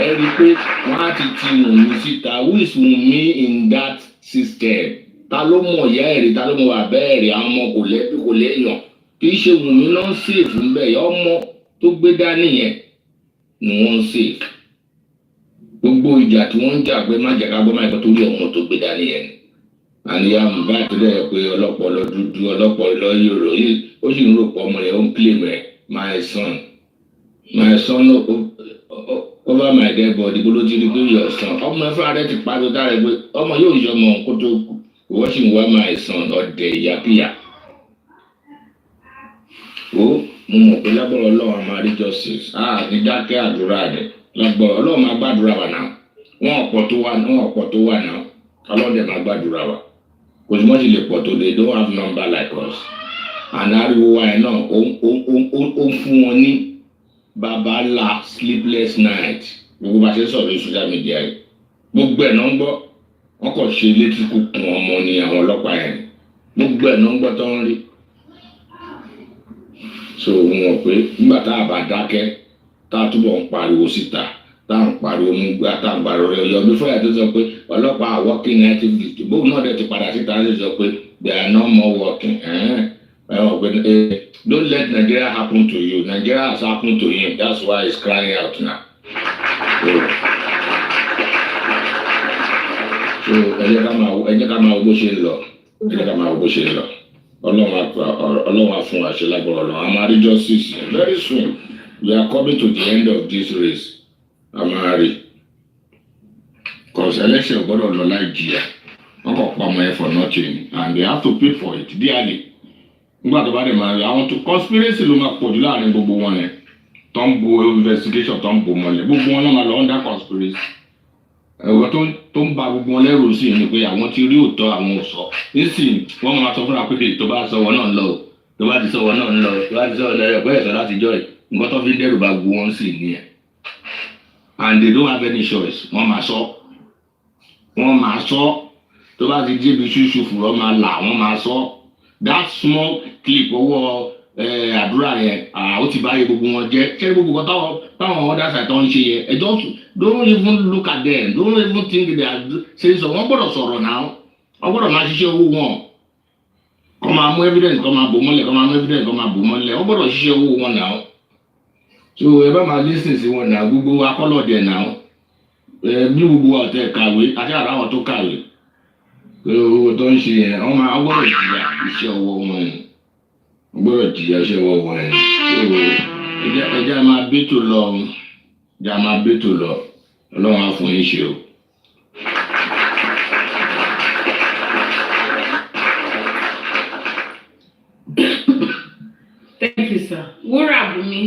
ẹ rí i pé wọ́n á ti Wùnmí síta who is Wùnmí in that system ta ló mọ̀ ìyá ẹ̀rí ta ló mọ̀ bàbá ẹ̀rí àwọn ọmọ kò lẹ́bí kò léèyàn kì í ṣe Wùnmí náà ń save fún bẹ́ẹ̀ yẹn ọmọ tó gbé dání yẹn ni wọ́n ń save gbogbo ìjà tí wọ́n ń jà pé má jà ká gbọ́ máa kọ́ torí ọmọ tó gbé dání yẹn ni àníyá Mohbad tó dẹ̀ pé ọlọ́pọlọ dúdú ọlọ́pọlọ yòrò yìí ó sì ń rò pọ̀ ọmọ rẹ̀ ó ń claim rẹ̀ my son over my dead body bó ló ti rí pé your son ọmọ ẹ̀fọ́ rẹ̀ ti pariwo dára pé ọmọ yóò yọ ọmọ kó tó kù ìwọ sì ń wá my son ọ̀dẹ̀ ìyàpíyà ó mo mọ̀ pé lágbára Ọlọ́run a máa rí justice ní dákẹ́ àdúrà rẹ̀ lágbára Ọlọ́run máa gbàdúrà wa náà wọn ọ̀pọ̀ tó wà náà Ọlọ́run dẹ̀ máa gbàdúrà wa kò sí mọ́tì lè pọ̀ tó they don't have number like us and ariwo wa ẹ̀ náà ó fún wọn ní baba ńlá sleepless night gbogbo bá ṣe sọ̀rọ̀ social media yìí gbogbo ẹ̀ náà ń gbọ́ wọn kò ṣe létí kúkún ọmọ ní àwọn ọlọ́pàá yẹn gbogbo ẹ̀ náà ń gbọ́ tó ń rí so wọn pé nígbà tá a bá dákẹ́ tá a túbọ̀ ń pariwo síta tá a ń pariwo mú gbá tá a ń pariwo rẹ̀ yọ bí fọyà tó sọ pé ọlọ́pàá working activity bóun náà dẹ̀ ti padà síta ṣe sọ pé they are no more working don't let Nigeria happen to you Nigeria has happened to him that's why he's crying out now so ẹ jẹ́ ká máa wo bó ṣe ń lọ Ọlọ́run á fún wa ṣe lágbára Ọlọ́run a máa rí justice very soon we are coming to the end of this race a máa rí cause election gbọ́dọ̀ lọ láì jìyà wọ́n kàn pa ọmọ ẹ for nothing and they have to pay for it dearly nígbà tó bá dẹ̀ máa rí àwọn tó conspiracy ló máa pọ̀jù láàrin gbogbo wọn yẹn tó ń bo investigation tó ń bo mọ́lẹ̀ gbogbo wọn náà máa lọ under conspiracy ẹ̀wọ̀n tó ń ba gbogbo wọn lẹ́rù sí ni pé àwọn ti rí òótọ́ àwọn ò sọ nísìnyí wọ́n máa sọ fúnra pé tó bá sọ wọn náà ń lọ o tó bá ti sọ wọn náà ń lọ tó bá ti sọ wọn náà ẹ̀kọ́ ẹ̀sọ́ láti jọ ẹ̀ nǹkan tó fi ń dẹ́rù bá gbogbo wọn sí nìyẹn and they don't have any choice wọ́n máa sọ tó bá ti débi ṣúṣú fúnra máa là wọ́n máa sọ that small clip owó àdúrà yẹn ó ti báyìí gbogbo wọn jẹ́ ṣé gbogbo kan táwọn other side tó ń ṣe yẹn ẹ don't even look at them don't even think they are saying so wọ́n gbọ́dọ̀ sọ̀rọ̀ náà wọ́n gbọ́dọ̀ máa ṣiṣẹ́ owó wọn kọ́ máa mú evidence kọ́ máa bò mọ́lẹ̀ wọ́n gbọ́dọ̀ ṣiṣẹ́ owó wọn náà so ẹ bá máa listen sí wọn náà gbogbo akọ́lọ́dẹ náà bí gbogbo ọ̀tẹ̀ kàwé àti àràwọ̀ tó kàwé owó tó ń ṣe yẹn wọ́n máa gbọ́dọ̀ jìyà iṣẹ́ owó wọn yẹn gbọ́dọ̀ jìyà iṣẹ́ owó wọn yẹn ẹjẹ́ máa bẹ́tò lọ Ọlọ́run á fún yín ṣe o. Thank you, sir. Wúrà Bùnmi,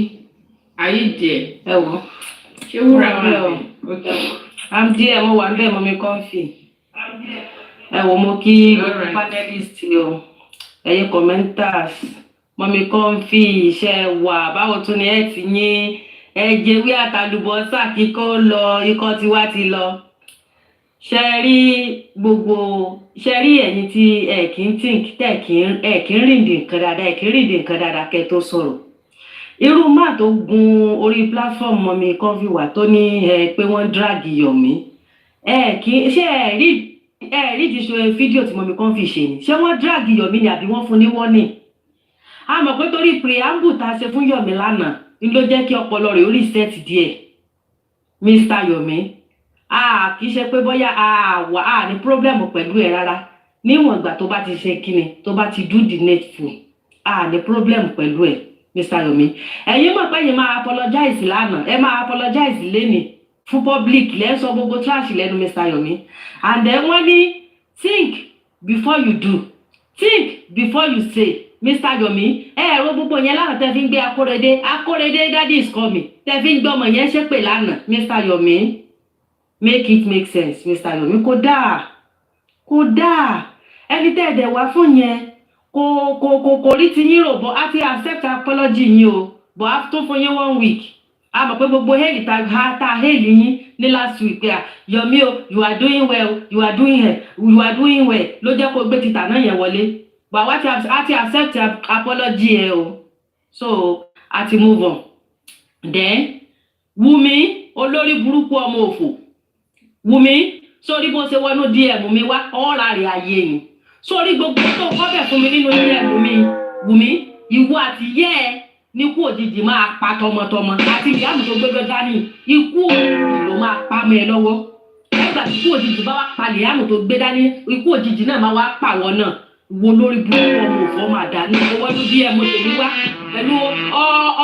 are you there? Ẹ wọ. Ṣé wúrà Bùnmi? I'm there, mo wà bẹ́ẹ̀ mo mi kọ́fì. Ẹ wọ mo kí gbogbo panelist o, ẹ̀yin commenters, mo mi kọ́fì iṣẹ́ wà báwo tún ni ẹ ti yín ẹ̀jẹ̀wé àtàlùbọ́sà kíkọ́ lọ ikọ́ tiwa ti lọ. Ṣé rí ẹ̀yin tí ẹ kì í think ẹ kì í rìn dì nǹkan dáadáa kẹ́ tó sọ̀rọ̀. Irú máa tó gun orí platform mọ́mi kọ́fì wà tó ní pé wọ́n drag Yomi. Ṣé ẹ rí ti ṣe fídíò tí mọ́mi kọ́fì ṣe ni? Ṣé wọ́n drag Yomi ni àbí wọ́n fún ní warning? A mọ̀ pé torí preamble tá a ṣe fún Yomi lánàá ni ló jẹ́ kí ọpọlọ rẹ̀ ó reset díẹ̀. Mr. Yomi. Kì í ṣe pé bóyá wà ní problem pẹ̀lú ẹ̀ rárá níwọ̀n ìgbà tó bá ti ṣe kíni tó bá ti do the needful ní problem pẹ̀lú ẹ̀ Mr. Yomi ẹ̀yin mọ̀ pé ẹ̀yin máa apologize lánàá ẹ máa apologize lénìí fún public lẹ́sọ gbogbo trash lẹ́nu Mr. Yomi and then wọ́n ní think before you do think before you say Mr. Yomi ẹ̀rọ gbogbo yẹn lánàá tẹ́ fi ń gbé Akórèdé daddy is coming tẹ́ fi ń gbé ọmọ yẹn ṣépè lánàá Mr. Yomi make it make sense Mr. Yomi kódà ẹni tẹ́ ẹ̀dẹ̀ wá fún yẹn kò rí ti yín rò bọ́ á ti accept apology yín o but á tó fún yín 1 week a mọ̀ pé gbogbo hail ta hail yín ní last week Yomi o you are doing well you are doing well ló jẹ́ kó gbé títà náà yẹn wọlé but wá ti accept apology ẹ o so a ti move on then Wumi olórí burúkú ọmọ òfò Wumi sórí bó ṣe wọnú DM mi wá ọ̀rá rẹ̀ ayé ni sórí gbogbo tó kọ́bẹ̀ fún mi nínú DM mi Wumi ìwọ àti yẹ́ ẹ ní kú òjijì máa pa tọmọtọmọ àti ìyá mi tó gbẹgbẹ dání ikú òjijì ló máa pa mọ́ ẹ lọ́wọ́ nígbà tí ikú òjijì bá wá pa ìyá mi tó gbé dání ikú òjijì náà máa wá pa wọn náà wo lórí burúkú ọmọ òfò máa dà ní owó ní DM tèmi wá pẹ̀lú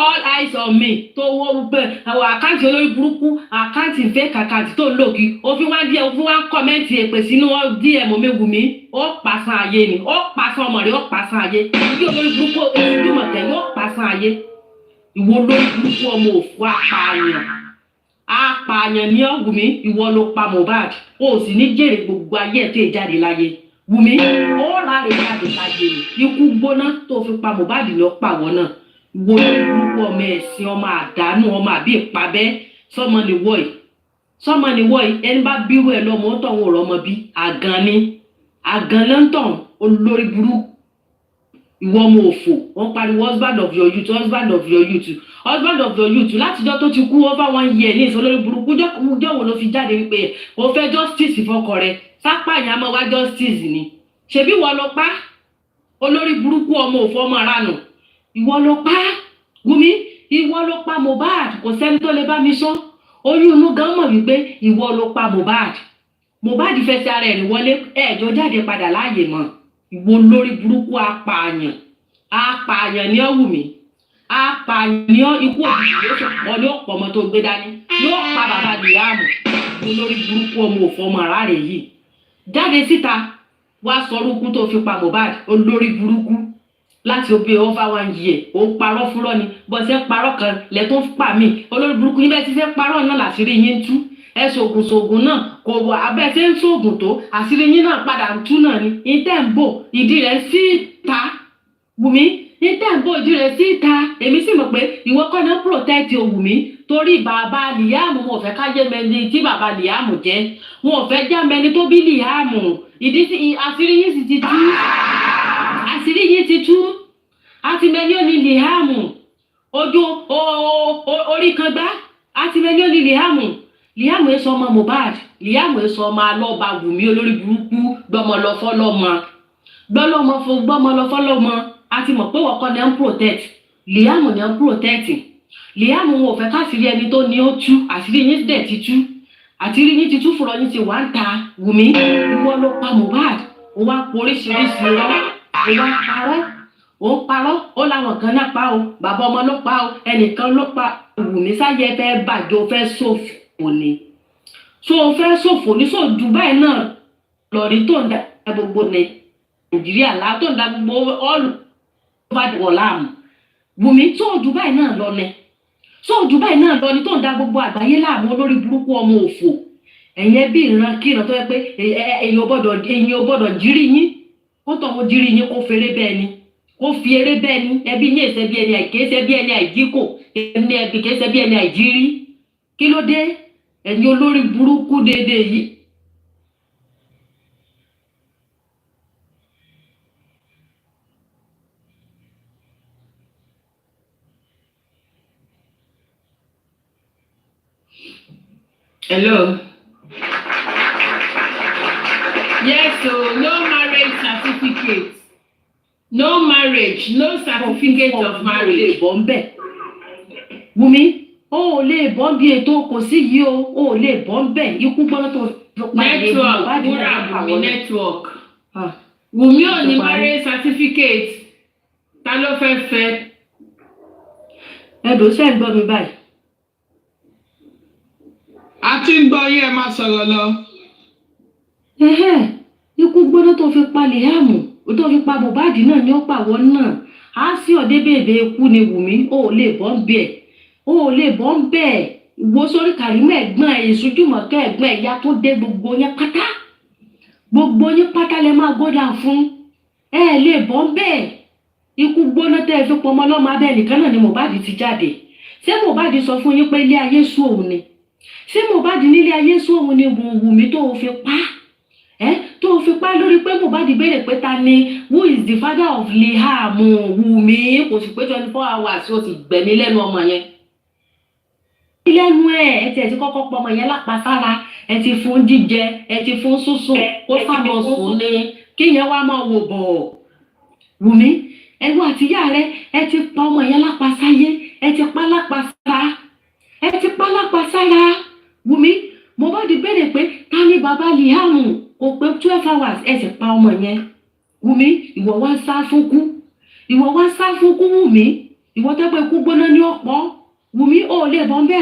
all eyes on me tó wọ́ pé àwọn àkáǹtì olórí burúkú àkáǹtì fake àkáǹtì tó ń lò kí òfin wá ń kọ́mẹ́ǹtì èpè sínú DM mi Wùmí ó pàṣán ayé ni ó pàṣán ọmọ rẹ̀ ó pàṣán ayé bí olórí burúkú èsì jùmọ̀ tẹ̀lé ó pàṣán ayé ìwọ olórí burúkú ọmọ òfò apààyàn ní Wùmí ìwọ ló pa Mohbad ó sì ní jèrè gbogbo ayé ẹ̀ tó jáde láyé Wùmí ó rà rẹ̀ jáde láyé ni ikú gbóná tó fi pa Mohbad lọ pàwọ́ náà wo burúkú ọmọ ẹ̀sìn ọmọ àdánù ọmọ àbí ìpabẹ́ sọmọ ni wọ́ọ̀ì ẹni bá bírú ẹ̀ lọ́mọ ó tọ̀ wọ́n rọ ọmọ bí àgàn ló ń tàn olórí burúkú ìwọ ọmọ òfò wọ́n pariwo husband of your youth látijọ́ tó ti kú over 1 year ní ìsọlórí burúkú jọ́wọ́ ló fi jáde wípé ó fẹ́ justice fọ́kọ rẹ̀ sápá ìyá máa wá justice ni ṣebí wọ́n lọ pa olórí burúkú ọmọ òfò ọmọ ránù ìwọ ló pa Wùmí ìwọ ló pa Mohbad kò sẹ́ni tó lè bá mi sọ oyún inú gan mọ̀ wípé ìwọ ló pa Mohbad fẹ́ sí ara ẹ̀ wọlé ẹ̀jọ́ jáde padà láàyè mọ́ ìwọ lórí burúkú apààyàn ní Wùmí apààyàn ní ikú òjijì ló sọ̀pọ̀ ní ọ̀pọ̀ ọmọ tó gbé dání yóò pa bàbá Liam olórí burúkú ọmọ òfò ọmọ ara rẹ̀ yìí jáde síta wá sọ̀rọ̀ ikú tó fi pa Mohbad olórí burúkú láti obe over 1 year ó parọ́ fúnrọ́ ni bọ́sẹ̀ parọ́ kan lẹ́ tó pa mí olórí burúkú yín bẹ́ẹ̀ ti fẹ́ parọ́ náà láṣìírí yín tú ẹ ṣògùn náà kò wọ abẹ́ ṣe ń ṣògùn tó àṣírí yín náà padà ń tú náà ni ìtẹ́ ń bò ìdí rẹ̀ síta Wùmí ìtẹ́ ń bò ìdí rẹ̀ síta èmi sì mọ̀ pé ìwọ kọ́ náà protect Wùmí torí bàbá Liam wọn ò fẹ́ ká jẹ́ mẹ́ni tí bàbá Liam jẹ́ wọn ò fẹ́ já mẹ́ni tó bí Liam ìdí tí àṣírí yín sì ti tú àti mẹ́ni ò ní Liam ojú orí kan gbá àti mẹ́ni ò ní Liam èso ọmọ Mohbad Liam èso ọmọ alọ́ba Wùmí olórí burúkú gbọ́mọ lọ fọ́lọ́mọ àti mọ̀ pé wọ́n kọ́ ni à ń protect Liam ni à ń protect Liam wọn ò fẹ́ káṣírí ẹni tó ní ó tú àṣírí yín dẹ̀ ti tú àṣírí yín ti tú fúnra yín ti wá ń ta Wùmí ìwọ ló pa Mohbad ó wá poríṣiríṣi rọ ó parọ́ ó láwọn kan náà pa o bàbá ọmọ ló pa o ẹnìkan ló pa Wùmí sáyẹ fẹ́ bàjẹ́ ó fẹ́ ṣòfò ni so ó fẹ́ ṣòfò ní so Dubai náà lọ́ọ̀rí tó ń da gbogbo Nàìjíríà látó ń da gbogbo all over the world láàmú Wùmí so Dubai náà lọ ni tó ń da gbogbo àgbáyé láàmú olórí burúkú ọmọ òfò ẹ̀yẹ bí ìran kíran tó yẹ pé èyàn ò gbọ́dọ̀ jírí yín kó tọ̀ mo jírí yín kó feré bẹ́ẹ̀ ni kó fi eré bẹ́ẹ̀ ni ẹbí yín èsẹ̀ bí ẹni àìkéṣẹ́ bí ẹni àìjíkò ẹni ẹbí kéṣẹ́ bí ẹni àìjírí kí ló dé ẹ̀yin olórí burúkú dédé yìí. Hello. Yes, so no marriage certificate. No marriage, no certificate of marriage. Wùmí, o ò lè bọ́ bí ètò kò sí yìí o ò lè bọ́ bẹ́ẹ̀ ikú gbọ́dọ̀ tó network wúrà Wùmí network. Wùmí ò ní marriage certificate. Ta ló fẹ́? Ẹ̀dùn ṣe ń gbọ́ mi báyìí. A ti ń gbọ́ yín ẹ máa sọ̀rọ̀ lọ. Ikú gbọ́dọ̀ tó fi pa Liam tó fi pa Mohbad náà ni ó pàwọ́ náà á sí ọdẹ bèbè ikú ni Wùmí ó lè bọ́ ń bẹ̀ ó lè bọ́ ń bẹ̀ wo sórí Kàrímù ẹ̀gbọ́n ẹ̀ Ìṣújùmọ̀kẹ́ ẹ̀gbọ́n ẹ̀ ìyá tó dé gbogbo yín pátá lẹ máa gbọ́dọ̀ fún ẹ lè bọ́ ń bẹ̀ ikú gbóná tẹ́ ẹ fi pọmọ lọ́mọ abẹ́ nìkan náà ni Mohbad ti jáde ṣé Mohbad sọ fún yín pé ilé ayé sú òun ni ṣé Mohbad nílé ayé sú òun ni Wùmí tó fi pa tó fi pa lórí pé Mohbad béèrè pé ta ni who is the father of Liam Wùmí kò sì pé 24 hours ó sì gbẹ̀mí lẹ́nu ọmọ yẹn lẹ́nu ẹ̀ ti kọ́kọ́ pọ̀ ọmọ yẹn lápá sára ẹ ti fún jíjẹ ẹ ti fún súnsùn kó sábọ̀ sùn ni kí yẹn wá máa wò bọ̀ Wùmí ẹ̀wọ̀n àtìyá rẹ ẹ ti pa ọmọ yẹn lápá sáyé ẹ ti pa lápá sára Wùmí Mohbad béèrè pé ta ni bàbá Liam kò pé 12 hours ẹ sì pa ọmọ yẹn Wùmí ìwọ wá sá fún kú Wùmí ìwọ tẹ́ pé kú gbóná ní ọ̀pọ̀ Wùmí ó lè bọ́ ń bẹ́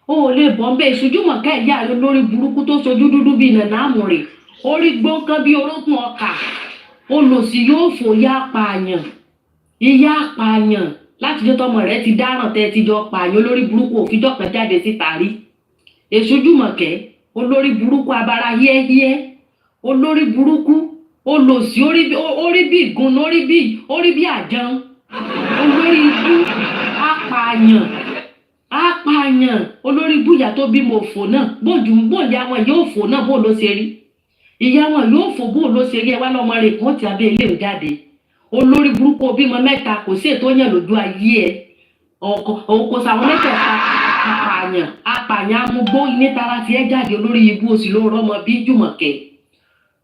ó lè bọ́ ń bẹ́ Ìṣújùmọ̀kẹ́ ìyá rẹ lórí burúkú tó sojú dúdú bíi nànà àmúrè orí gbọ́ǹkan bíi orókùn ọkà olòṣì yóò fò ìyá apààyàn láti jẹ́ tọmọ rẹ ti dáràn tẹ́ ti jọ pààyàn olórí burúkú òfin dọ̀kan jáde síta rí Ìṣújùmọ̀kẹ́ olórí burúkú abara híẹ́híẹ́ olórí burúkú olòṣì orí bí ìgun orí bí àjàn olórí ibú apààyàn olórí ibú ìyá tó bímọ òfò náà bóyá wọn yóò fò náà bó ló ṣe rí ìyá wọn yóò fò bó ló ṣe rí ẹ wá lọmọ rẹ kàn tí abẹ́ ilé jáde olórí burúkú bímọ mẹ́ta kò sí ètò yẹn lójú ayé ẹ ọkọ sàwọn mẹ́tẹ̀ẹ̀ta apààyàn amúgbó nítara tí ẹ jáde olórí ibú òsì ló rọmọ bí Jùmọ̀kẹ́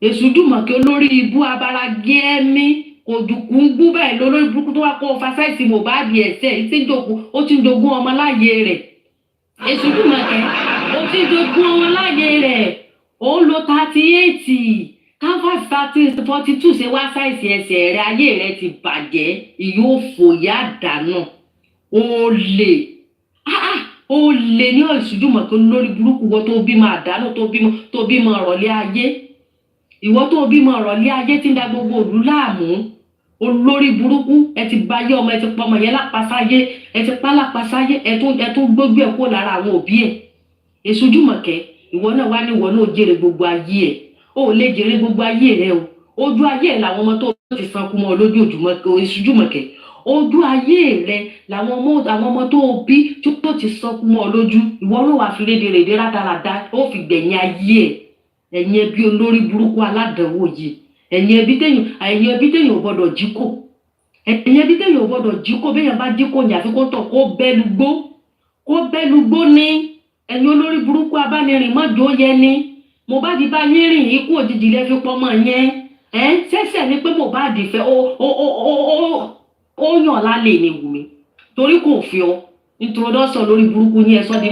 Ìṣújùmọ̀kẹ́ olórí ibú abara gẹ́ẹ́mí òdùkú ń gbú bẹ́ẹ̀ lórí burúkú tó wá kó fásáìsì Mohbad ẹ̀sẹ̀ ó ti ń jogún ọmọ láyé rẹ̀ Ìṣújùmọ̀kẹ́ ó ti ń jogún ọmọ láyé rẹ̀ ó ń lo 38 canvas 42 ṣe wá sáìsì ẹsẹ̀ rẹ̀ ayé rẹ̀ ti bàjẹ́ ìyóò fòyà dànù ó lè ní Ìṣújùmọ̀kẹ́ lórí burúkú wọ́n tó bímọ àdánù tó bímọ ọ̀rọ̀lẹ́ ayé ìwọ tó bímọ ọ̀rọ̀lẹ́ ayé tí ń da gbogbo òlú láàmú olórí burúkú ẹ ti báyé ọmọ ẹ ti pọmọ yẹn lápasáyé ẹ ti pa lápasáyé ẹ tún gbógbé ẹ kó lára àwọn òbí ẹ Ìṣújùmọ̀kẹ́ ìwọ náà wá ní ìwọ náà jèrè gbogbo ayé ẹ ó lè jèrè gbogbo ayé rẹ o ojú ayé ẹ làwọn ọmọ tó ti sanku mọ́ lójoojúmọ́ Ìṣújùmọ̀kẹ́ ojú ayé rẹ làwọn ọmọ tó bí tó ti sanku mọ́ lójú ìwọ náà wà fi rédèrèdè rádaràda ó fi gbẹ̀yìn ayé ẹ ẹ̀yin ẹbí olórí burúkú aládàáwò yìí ẹ̀yin ẹbí téèyàn ò gbọ́dọ̀ jí kò béèyàn bá jí kò ní àfikún tọ̀ kó bẹ́lu gbó ní ẹ̀yin olórí burúkú abánirìn mọ́jọ́ yẹ ni Mohbad bá yín rìn ikú òjijì lẹ́ fi pọ́nmọ́ yẹn ṣẹ̀ṣẹ̀ ni pé Mohbad fẹ́ ó yàn lálẹ́ ní Wùmí torí kò fi ọ introduction lórí burúkú ní ẹ̀sọ́ di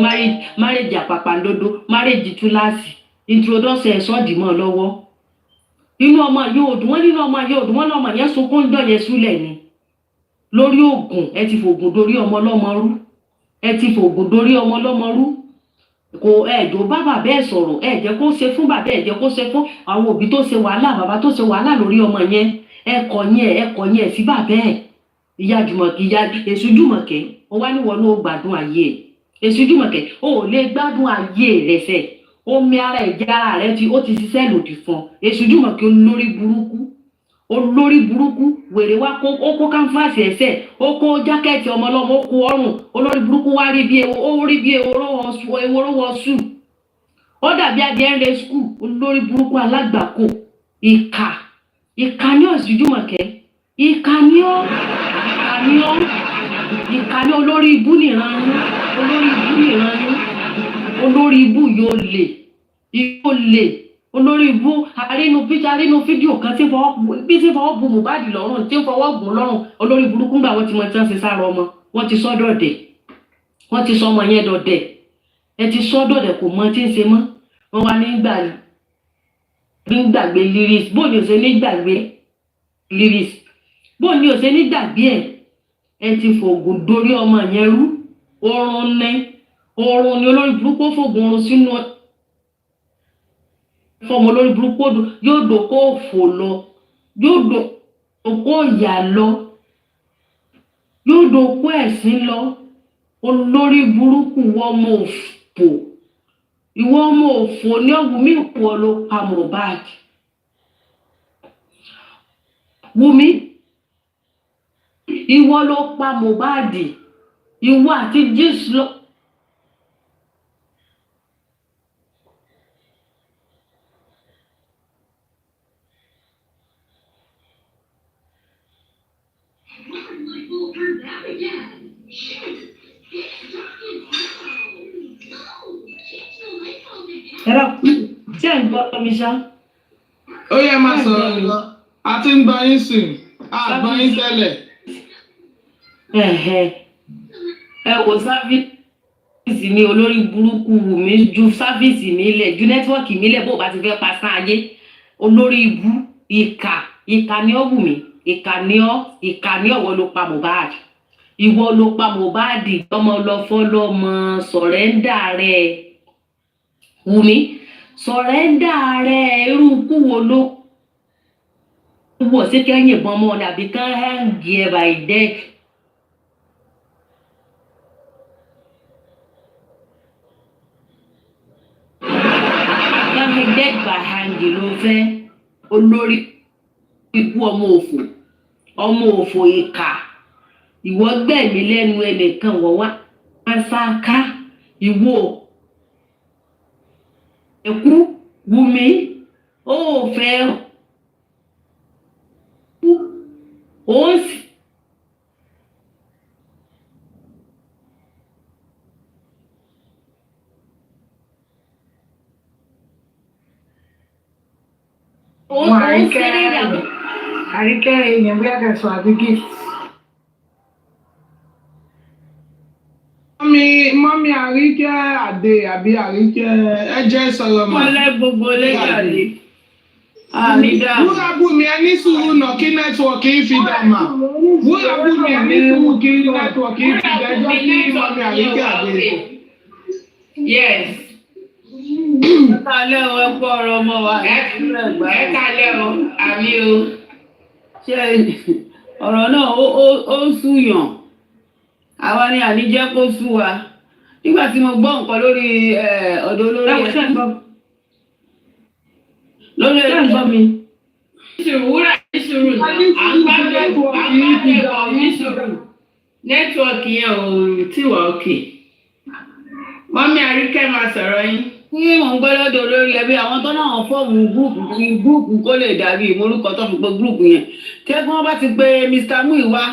marriage àpàpàǹdodo marriage túláàsì introduction ẹ̀sọ́ dìmọ̀ lọ́wọ́ inú ọmọ yóò dùn wọ́n lọ́mọ yẹn sunkún ń dọ̀yẹ súlẹ̀ ni lórí oògùn ẹ ti fògùn dorí ọmọ lọ́mọ rú kò ẹ̀jọ̀ bá bàbá ẹ̀ sọ̀rọ̀ ẹ̀ jẹ́ kó ṣe fún bàbá ẹ̀ jẹ́ kó ṣe fún àwọn òbí tó ṣe wàhálà bàbá tó ṣe wàhálà lórí ọmọ yẹn ẹ̀kọ́ yẹn sí bàbá ẹ̀ ìyá Ìṣújùmọ̀kẹ́ ó wá níwọ̀n ló gbádùn ayé ẹ̀ Ìṣújùmọ̀kẹ́ ó lè gbádùn ayé rẹ̀ sẹ̀ omi ara ẹ̀jẹ̀ ara rẹ̀ ó ti ṣiṣẹ́ lòdì fún Ìṣújùmọ̀kẹ́ olórí burúkú wèrè wá ó kó káńfàsì ẹsẹ̀ ó kó jákẹ́ẹ̀tì ọmọlọ́mọ ó kó ọrùn olórí burúkú wá rí bí ewúro wọ sù ó dàbí adìẹ ń re skul olórí burúkú alágbàkó ìkà ní Ìṣújùmọ̀kẹ́ ìkà ní olórí ibú nìran olórí ibú yóò lè olórí ibú arínú fídíò kan tí fọwọ́ bu Mohbad lọ́rùn tí fọwọ́ gùn lọ́rùn olórí burúkú gbà wọ́n ti mọ̀ tí wọ́n ti sára ọmọ wọ́n ti sọ́dọ̀dẹ̀ wọ́n ti sọ ọmọ yẹn dọ̀dẹ̀ ẹ ti sọ́dọ̀dẹ̀ kò mọ tí ń ṣe mọ́ wọ́n wá nígbàgbé lyrics bó ni ò ṣe nígbàgbé lyrics bó ni ò ṣe nígbàgbé ẹ ti fògùn dorí ọmọ yẹn rú oorun ni olórí burúkú fògùn oorun sínú fọmọ lórí burúkú yóò dòkó òfò lọ yóò dòkó ìyà lọ yóò dòkú ẹ̀sìn lọ olórí burúkú wọ́n ọmọ òfò ìwọ ọmọ òfò ní Wùmí ìwọ ló pa Mohbad Wùmí ìwọ ló pa Mohbad ìwọ àti Jésù lọ. Ṣé ń gbọ́ mi ṣá? Ó yẹ máa sọ̀rọ̀ lọ. A ti ń gbọ́ yín sìn. A gbọ́ yín tẹ́lẹ̀. Ẹ wo sáfíìsì ní olórí burúkú Wùmí ju sáfíìsì nílẹ̀ ju nẹ́tíwọ́ọ̀kì nílẹ̀ bó bá ti fẹ́ pa sán ayé olórí ibú ìkà ni ọ́ Wùmí ìkà ni ọ̀wọ́ ló pa Mohbad ìwọ ló pa Mohbad ọmọ lọ́fọ́lọ́mọ sọ̀rẹ́ńdà rẹ̀ Wùmí sọ̀rẹ́ńdà rẹ̀ irú kú wo ló wọ̀ sí kẹ́yìn ìbọn mọ́ ni àbí kán hẹ́ǹgì ẹ̀ by death. Kán death by hand ló fẹ́ olórí ikú ọmọ òfò ìkà ìwọ gbẹ̀mí lẹ́nu ẹnìkan wọ̀ wá ṣáká ìwọ ẹ̀kú Wùmí ó fẹ́ ó sì Àríkẹ́ èèyàn bí àgẹ̀sọ̀ àbí gift. Mọ́mí Àríkẹ́ Àdé àbí Àríkẹ́ ẹjẹ́ sọ̀rọ̀ mọ́. Mọ́lẹ́ gbogbo lẹ́yàdé. Wúràbù mi ẹni sùúrù nà kí nẹ́tíwọ̀kì fi dà mà. Wúràbù mi ẹni sùúrù kí nẹ́tíwọ̀kì fi dà ẹjọ́ kí mọ́mí Àríkẹ́ Àdé. Yes. Ẹ kálẹ́ o, ẹ kú ọ̀rọ̀ ọmọ wa. Ẹ kálẹ́ o, àmì o. Ṣé ọ̀rọ̀ náà ó súyàn? Àwa ni àní jẹ́ kó sú wa. Nígbà tí mo gbọ́ nǹkan lórí ọ̀dọ̀ olórí ẹ̀. Lórí ẹ̀gbọ́n mi. Ìṣòwúrà ìṣòro náà, à ń gbàgbọ́ ìṣòro. Nẹ́tíwọ̀kì yẹn ò tí wà òkè. Mọ́mí Àríkẹ́ máa sọ̀rọ̀ yín. Ní mò ń gbọ́ lọ́dọ̀ olórí ẹbí àwọn tó náà fọ́ọ̀mù gúrùpù kó lè dàbí ìmúrúkọ tó fi pé gúrùpù yẹn. Tẹ́gbọ́n wọ́n bá ti pe Mr. Muiwa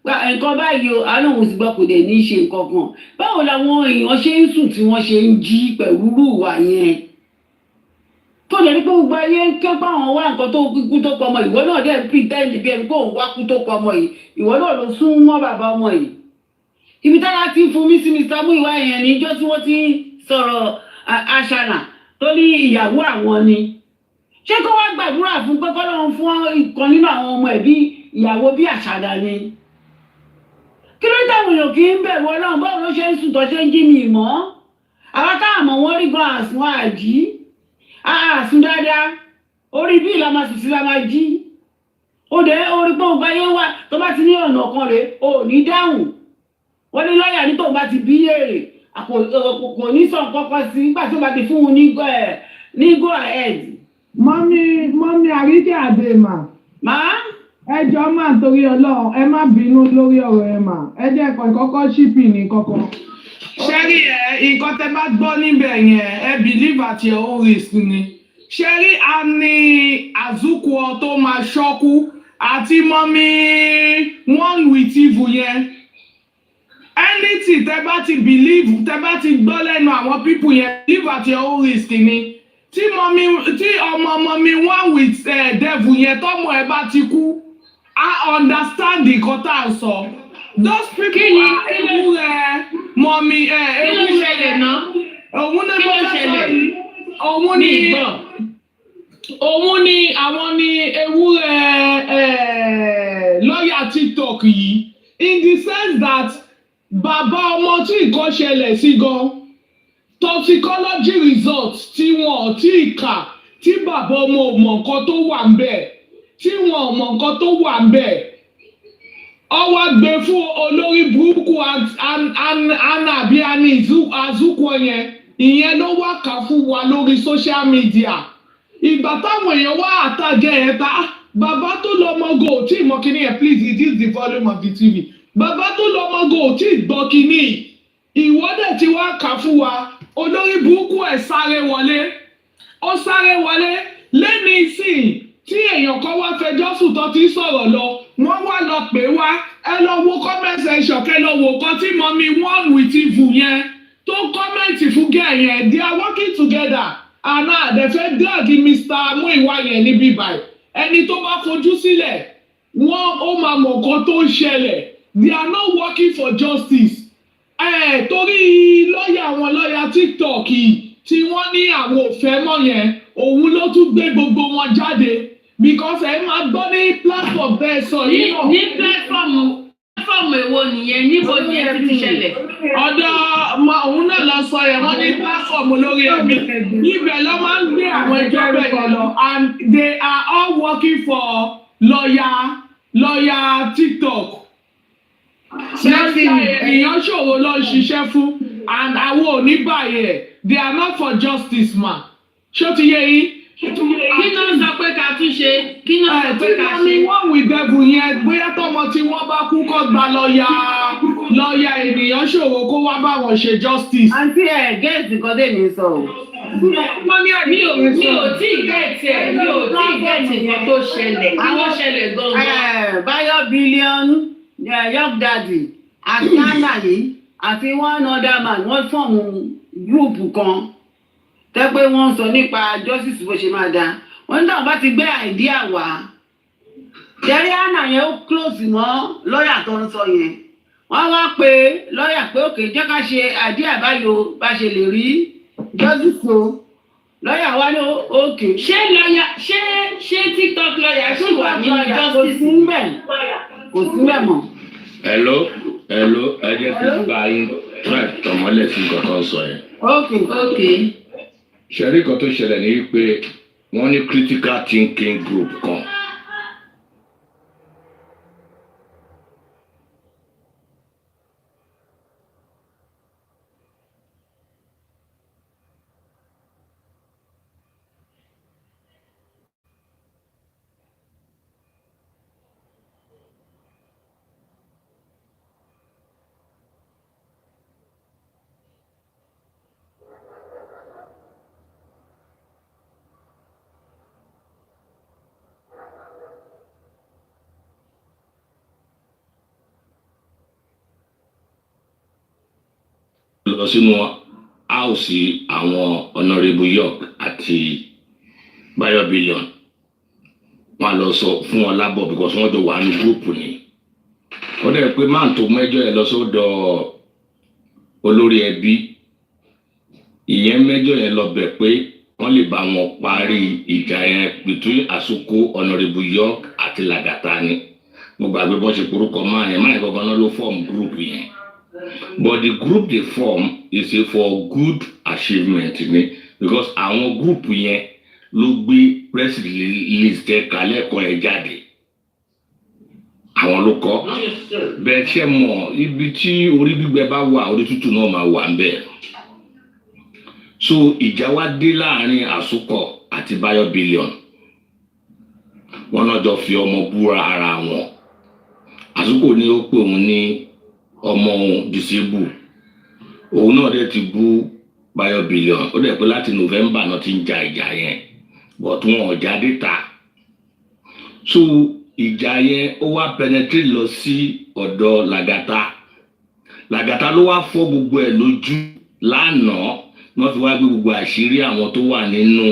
nǹkan báyìí o àánú òun sì gbọ́ kò dẹ̀ ní í ṣe nǹkan kan. Báwo làwọn èèyàn ṣe ń sùn tí wọ́n ṣe ń jí pẹ̀lú ìwà yẹn? Tó lè rí pé gbogbo ayé ń ké báwọn wá nǹkan tó kú tó pọ̀ ọmọ ìwọ náà dẹ̀ ń pretend bí ẹni pé òun wá kú tó pọ̀ ọmọ yìí ìwọ náà ló sún mọ́ bàbá ọmọ yìí. Ibi tára ti fún mi sí Mr. Muiwa yẹn níjọ́ tí wọ́n ti sọ̀rọ̀ aṣànà tó ní ìyàwó àwọn ni. Ṣé kó wá gbàdúrà fún pé kọ́lọ́run fún ìkan nínú àwọn ọmọ ẹ̀ bí ìyàwó bí àṣàdà ni? Kí ló dáwọn èèyàn kì í bẹ̀rù Ọlọ́run báwo ló ṣe ń sùn tó ṣe ń jí mi mọ́? Àwọn táàmù wọn rí gan àsùn àjí àsùn dáadáa orí bí ìlà máa sùn sí la máa jí. Ó dé orí pé òun bá yé wá tó bá ti ní ọ̀nà kan rèé ò ní dáhùn. Wọ́n ní lọ́ọ̀yà ní tóun bá ti bí léèrè kò ní sọ kọ́kọ́ sí nígbà tí ó bá ti fún un ní go ahead. Mọ́mí Àríkẹ́ Àdé mà. Màá. Ẹ jọ̀ọ́ máa torí Ọlọ́run ẹ má bínú lórí ọ̀rọ̀ ẹ mà ẹ jẹ́ kọ́kọ́ ṣípì ní kọ́kọ́. Ṣẹ́rí nǹkan tẹ́ bá gbọ́ níbẹ̀ yẹn ẹ believe at your own risk ni. Ṣẹ́rí a ní àzúkọ tó máa ṣọ́kú àti mọ́mí one with evil yẹn. Anything tẹ́ bá ti believe tẹ́ bá ti gbọ́ lẹ́nu àwọn people yẹn believe at your own risk ni. Tí ọmọ mọ́mí one with devil yẹn tọ́mọ ẹ bá ti kú. I understand nǹkan tá a sọ. Those people are ewúrẹ́ mọ́mí ewúrẹ́ náà. Òun ní mo fẹ́ sọ yìí. Òun ni àwọn ni ewúrẹ́ lọ́ọ̀yà TikTok yìí. In the sense that bàbá ọmọ tí nǹkan ṣẹlẹ̀ sí gan. Toxicology results tí wọn ò tí ì kà tí bàbá ọmọ ò mọ̀ nǹkan tó wà ń bẹ̀. Tí wọn ò mọ̀ nǹkan tó wà ń bẹ̀. ọ wá gbé fún olórí burúkú Anna bí Annie Azukwo yẹn ìyẹn ló wá kà fún wa lórí social media ìgbà táwọn èèyàn wá àtàgẹ ẹ̀ ta bàbá tó lọ́mọgò tí ìmọ̀ kìíní yẹn please reduce the volume of the TV bàbá tó lọ́mọgò tí ìgbọ́ kìíní ìwọ́dẹ̀ tí wá kà fún wa olórí burúkú ẹ̀ sáré wọlé ó sáré wọlé lẹ́ni ìsìn tí èèyàn kan wá fẹjọ́ sùn tó ti sọ̀rọ̀ lọ wọ́n wá lọ pè wá ẹ lọ wo comment section kẹ lọ wo kan tí mọ́mí one with evil yẹn tó kọ́mẹ̀ntì fún gẹ̀ yẹn they are working together àná àdẹ̀fẹ́ drag Mr. Muiwa yẹn níbí báyìí ẹni tó bá fojú sílẹ̀ wọ́n ó máa mọ̀ nǹkan tó ń ṣẹlẹ̀ they are not working for justice torí lọ́ọ̀yà àwọn lọ́ọ̀yà TikTok tí wọ́n ní àwọn òfẹ́ mọ́ yẹn òun ló tún gbé gbogbo wọn jáde because ẹ máa gbọ́ ní platform bẹ́ẹ̀ sọ yìí náà. ní platform èwo nìyẹn níbo ni ẹ ti ṣẹlẹ̀. ọ̀dọ̀ òun náà lọ sọ yẹn wọ́n ní platform olórí ẹbí ibẹ̀ ló máa ń gbé àwọn ẹjọ́ bẹ́ẹ̀ yẹn lọ and they are all working for lawyer TikTok. èèyàn ṣòro lọ ṣiṣẹ́ fún and àwọn ò ní báyẹ̀ they are not for justice ma ṣó ti yé yín. kí náà sọ pé ká tún ṣe kí náà sọ pé ká ṣe. tí wọ́n wí dẹ́bù yẹn bóyá tọmọ tí wọ́n bá kú kọ́ gba lọ́ọ̀yà ènìyàn ṣòro kó wá bá wọn ṣe justice. àǹtí ẹ̀ gẹ́ẹ̀tì kan tèmi sọ o. mi ò tí ì gẹ́ẹ̀tì nǹkan tó ṣẹlẹ̀ kí ló ṣẹlẹ̀ gangan. Báyọ̀ bílíọ̀nù York Daddy àti ànàyè àti one other man wọ́n fọ̀mù gúrùpù kan tẹ́ pé wọ́n sọ nípa justice bó ṣe máa dáa wọ́n náà bá ti gbé àìdíà wá jẹ́rí àná yẹn ó close mọ́ lọ́ọ̀yà tó ń sọ yẹn wọ́n wá pé lọ́ọ̀yà pé òkè jẹ́ ká ṣe àìdíà báyò bá ṣe lè rí justice o lọ́ọ̀yà wá ní òkè. ṣé TikTok lọ́ọ̀yà ṣì wà nínú justice. kò sí mbẹ̀ mọ́. hello ẹ jẹ́ kí n bá yín try tọmọlẹ̀ sí nǹkan tó ń sọ yẹn. ok. ṣẹ̀rí kan tó ṣẹlẹ̀ ní pé wọ́n ní critical thinking group kan. lọ sínú áùsì àwọn honourable York àti Bayo Billion wọn lọ sọ fún wọn lábọ̀ because wọ́n jọ wà ní gúrùpù ni ó dẹ̀ pé máà tó mẹ́jọ ẹ̀ lọ sọ́dọ̀ olórí ẹbí ìyẹn mẹ́jọ yẹn lọ bẹ̀ pé wọ́n lè bá wọn parí ìjà yẹn between Àsùkò honourable York àti Lagata ni mo gbàgbé bọ́ ṣe korúkọ máa yẹn gangan náà ló form group yẹn. But the group they form is for good achievement because àwọn group yẹn ló gbé press release tẹ kalẹ̀ kọ́ ẹ jáde àwọn ló kọ́ bẹ́ẹ̀ ṣe mọ̀ ibi tí orí gbígbẹ bá wà orí tútù náà máa wà ńbẹ̀ so ìjà wá dé láàrin Àsùkò àti Bayo Billion wọn náà jọ fi ọmọ búra ara wọn Àsùkò ní ó pè òun ní ọmọ òun disable òun náà dẹ̀ ti bú Bayo Billion ó dẹ̀ pé láti November náà ti ń ja ìjà yẹn but wọn ò jáde ta so ìjà yẹn ó wá penetrate lọ sí ọ̀dọ̀ Lagata ló wá fọ́ gbogbo ẹ̀ lójú lánàá wọ́n fi wá gbé gbogbo àṣírí àwọn tó wà nínú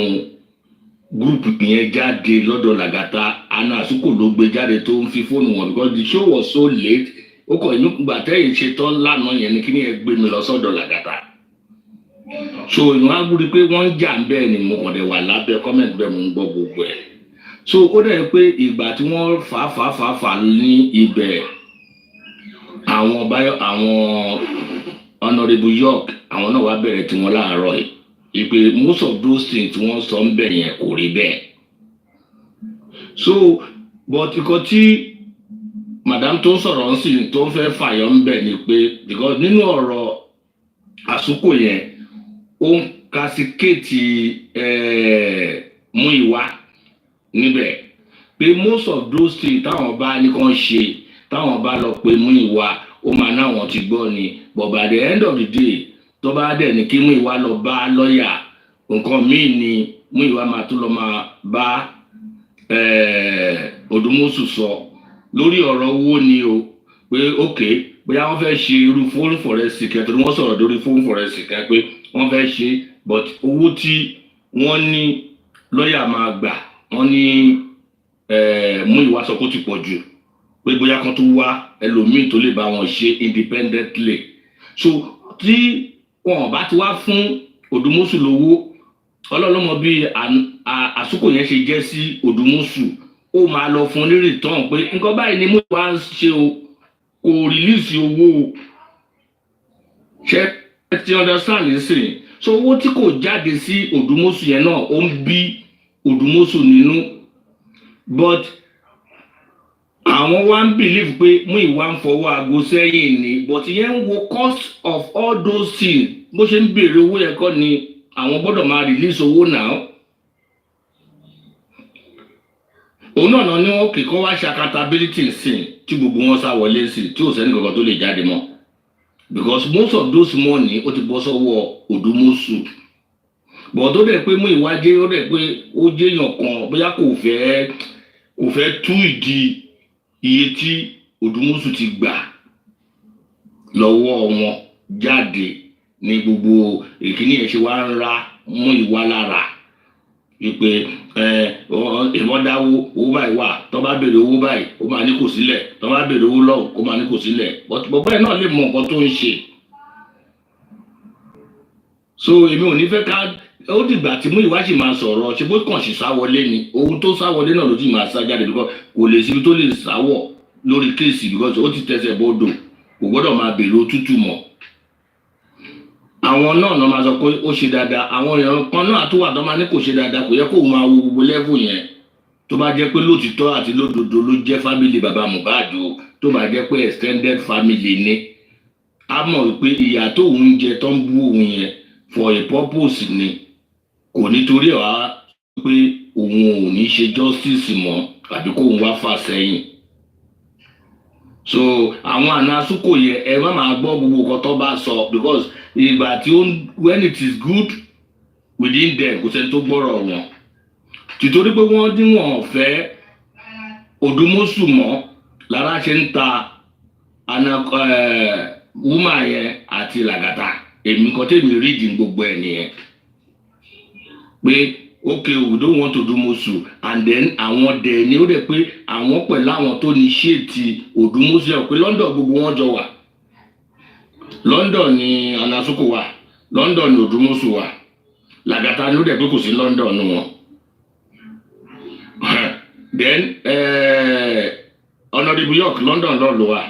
gúrùpù yẹn jáde lọ́dọ̀ Lagata àná Àsùkò ló gbé jáde tó ń fi fóònù wọn because the show was so late ó kọ inú gbàtẹ́yìn ṣetán lánàá yẹn ni kí ni ẹ gbé mi lọ sọ́dọ̀ Lagata so ìwọ̀n á gbúdi pé wọ́n ń jà bẹ́ẹ̀ ni mo kàn dé wà lábẹ́ comment bẹ́ẹ̀ mo ń gbọ́ gbogbo ẹ̀ so ó dẹ̀ pé ìgbà tí wọ́n fà ní ibẹ̀ àwọn honourable York àwọn náà wá bẹ̀rẹ̀ tiwọn láàárọ̀ yìí pé most of those things tí wọ́n sọ ń bẹ̀ yẹn kò rí bẹ́ẹ̀ so but ikọ̀ tí madam tó ń sọ̀rọ̀ ń sìn tó ń fẹ́ fàyọ̀ ń bẹ̀ ni pé because nínú ọ̀rọ̀ àsúkò yẹn ó ń kásíkéètì mú ìwà níbẹ̀ pé most of those things táwọn bá ní kàn ṣe táwọn bá lọ pé mú ìwà ó máa náwọn ti gbọ́ ni but by the end of the day tó bá dẹ̀ ní kí mú ìwà lọ bá lọ́ọ̀yà nǹkan míì ni mú ìwà máa tún lọ máa bá Odùmọ̀ṣù sọ lórí ọ̀rọ̀ owó ni o pé ok bóyá wọ́n fẹ́ ṣe irú fóònù forensic ẹ̀ torí wọ́n sọ̀rọ̀ lórí fóònù forensic ẹ̀ pé wọ́n fẹ́ ṣe but owó tí wọ́n ní lọ́ọ̀yà máa gbà wọ́n ní mú ìwà sọ kó ti pọ̀ jù pé bóyá kan tó wá ẹlòmíì tó lè bá wọn ṣe independently so tí wọn bá ti wá fún Odùmọ̀ṣù lówó ọlọ́lọ́mọ bí àsúkò yẹn ṣe jẹ́ sí Odùmọ̀ṣù ó máa lọ fún ní return pé nǹkan báyìí ni mú ìwà ń ṣe o kò release owó o ṣe ti understand nísìnyí so owó tí kò jáde sí Odùmọ̀ṣù yẹn náà ó ń bí Odùmọ̀ṣù nínú but àwọn wá ń believe pé mú ìwà ń fọwọ́ aago sẹ́yìn ni but yẹn ń wo cost of all those things bó ṣe ń béèrè owó yẹn kọ́ ni àwọn gbọ́dọ̀ máa release owó náà òun náà ní wọn kìkọ́ wá ṣe accountability sí tí gbogbo wọn sá wọlé sí tí ò sẹ́ni kankan tó lè jáde mọ́ because most of those money ó ti bọ́ sọ́wọ́ Odùmọ̀ṣù but ó dẹ̀ pé mú ìwádìí ó dẹ̀ pé ó jẹ́yàn kan bóyá kò fẹ́ tú ìdí iye tí Odùmọ̀ṣù ti gbà lọ́wọ́ wọn jáde ní gbogbo ìkíní yẹn ṣe wá ń ra mú ìwà lára wípé ìwọ́n dáwó owó báyìí wà tó bá béèrè owó báyìí ó máa ní kò sílẹ̀ tó bá béèrè owó lọ́wọ́ ó máa ní kò sílẹ̀ bọ́bá ẹ̀ náà lè mọ nǹkan tó ń ṣe so èmi ò ní fẹ́ ká ó dìgbà tí mú ìwá sì máa sọ̀rọ̀ ṣe bó kàn sí sáwọlé ni ohun tó sáwọlé náà ló ti máa sá jáde because kò lè síbi tó lè sáwọ̀ lórí kéèsì because ó ti tẹsẹ̀ bọ́dọ̀ kò gbọ́dọ̀ máa béèrè òtútù mọ́ àwọn náà máa sọ pé ó ṣe dáadáa àwọn èèyàn kan náà tó wà tó máa ní kò ṣe dáadáa kò yẹ kó máa wo gbogbo level yẹn tó bá jẹ́ pé lótìtọ́ àti lódodo ló jẹ́ family bàbá Mohbad o tó bá jẹ́ pé extended family ni a mọ̀ pé ìyà tó ń jẹ tó ń bú òun yẹn for a purpose ni kò nítorí ẹ̀ wá pé òun ò ní ṣe justice mọ́ àbí kóun wá fà sẹ́yìn so àwọn ànásùkò yẹn ẹ má máa gbọ́ gbogbo nǹkan tó bá sọ because ìgbà tí ó when it is good within them kò sẹ́ni tó gbọ́rọ̀ wọn tìtorí pé wọ́n dín wọn fẹ́ Odùmọ̀ṣù mọ́ lára ṣe ń ta wúmà yẹn àti làgàtà èmi kan tèmi rí ìdí gbogbo ẹ̀ nìyẹn pé okay we don't want Odùmọ̀ṣù and then àwọn dẹ̀ ni ó dẹ̀ pé àwọn pẹ̀lú àwọn tó ní ṣéètì Odùmọ̀ṣù ẹ̀ pé London gbogbo wọn jọ wà London ni Anasuku wà London ni Odùmọ̀ṣù wà làgàtà ni ó dẹ̀ pé kò sí London nù wọn then Honorable York London lọ lọ wà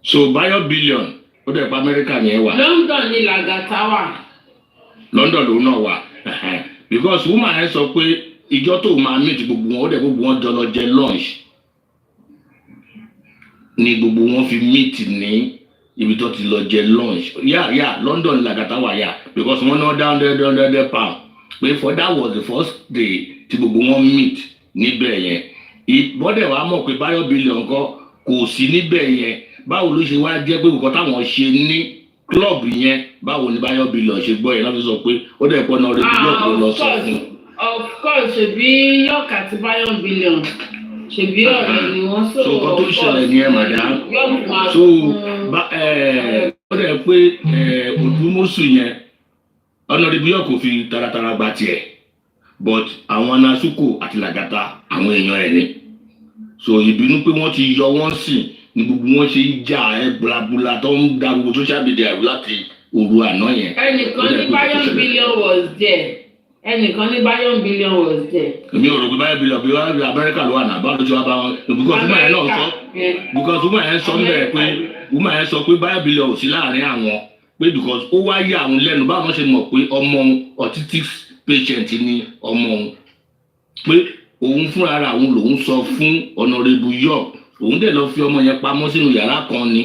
so Bayo Billion ó dẹ̀ pa America ni ẹ wà London ni làgàtà wà London lòun náà wà because woman ẹ sọ pé ìjọ tó máa meet gbogbo wọn ó dẹ̀ gbogbo wọn jọ lọ jẹ lunch ni gbogbo wọn fi meet ní ibi tó ti lọ jẹ lunch London làgàtà wà because wọn náà down there pound pé for that was the first day tí gbogbo wọn meet níbẹ̀ yẹn ìbọ́dẹ̀ wa mọ̀ pé Bayo Billion kò sí níbẹ̀ yẹn báwo ló ṣe wá jẹ́ pé nǹkan táwọn ṣe ní club yẹn báwo ni Bayo Billion ṣe gbọ́ yẹn láti sọ pé ó dẹ̀ pọ́n náà rẹ̀ bí yọ̀ọ̀kọ̀ lọ sọ fún. of course ṣebí York àti Bayo Billion ṣebí ọ̀rẹ́ ni wọ́n sọ. so nǹkan tó ṣẹlẹ̀ ní ẹ̀ madam so ó dẹ̀ pé Odùmọ̀ṣù yẹn ọ̀nà rẹ̀ bí yọ̀ọ̀kọ̀ fi taratara gba tiẹ̀ but àwọn Anasuku àti làgàtà àwọn èèyàn ẹ̀ ni so ìbínú pé wọ́n ti yọ wọ́n sìn ní gbogbo wọn ṣe ń jà blabula tó ń da gbogbo social media láti òru àná yẹn. ẹnìkan ní Bayo Billion was there ẹnìkan ní Bayo Billion was there. èmi ò rò pé Bayo Billion bí wọ́n rí Amẹ́ríkà ló wà náà báwo ló ti wá bá wọn because woman yẹn náà sọ because woman yẹn sọ bẹ́ẹ̀ pé woman yẹn sọ pé Bayo Billion ò sí láàrin àwọn pé because ó wá yà àwọn lẹ́nu báwọn ṣe mọ̀ pé ọmọ autistic patient ni ọmọ òun pé òun fúnra ara òun lòun sọ fún Honorable York òun dẹ̀ lọ fi ọmọ yẹn pamọ́ sínú yàrá kan ni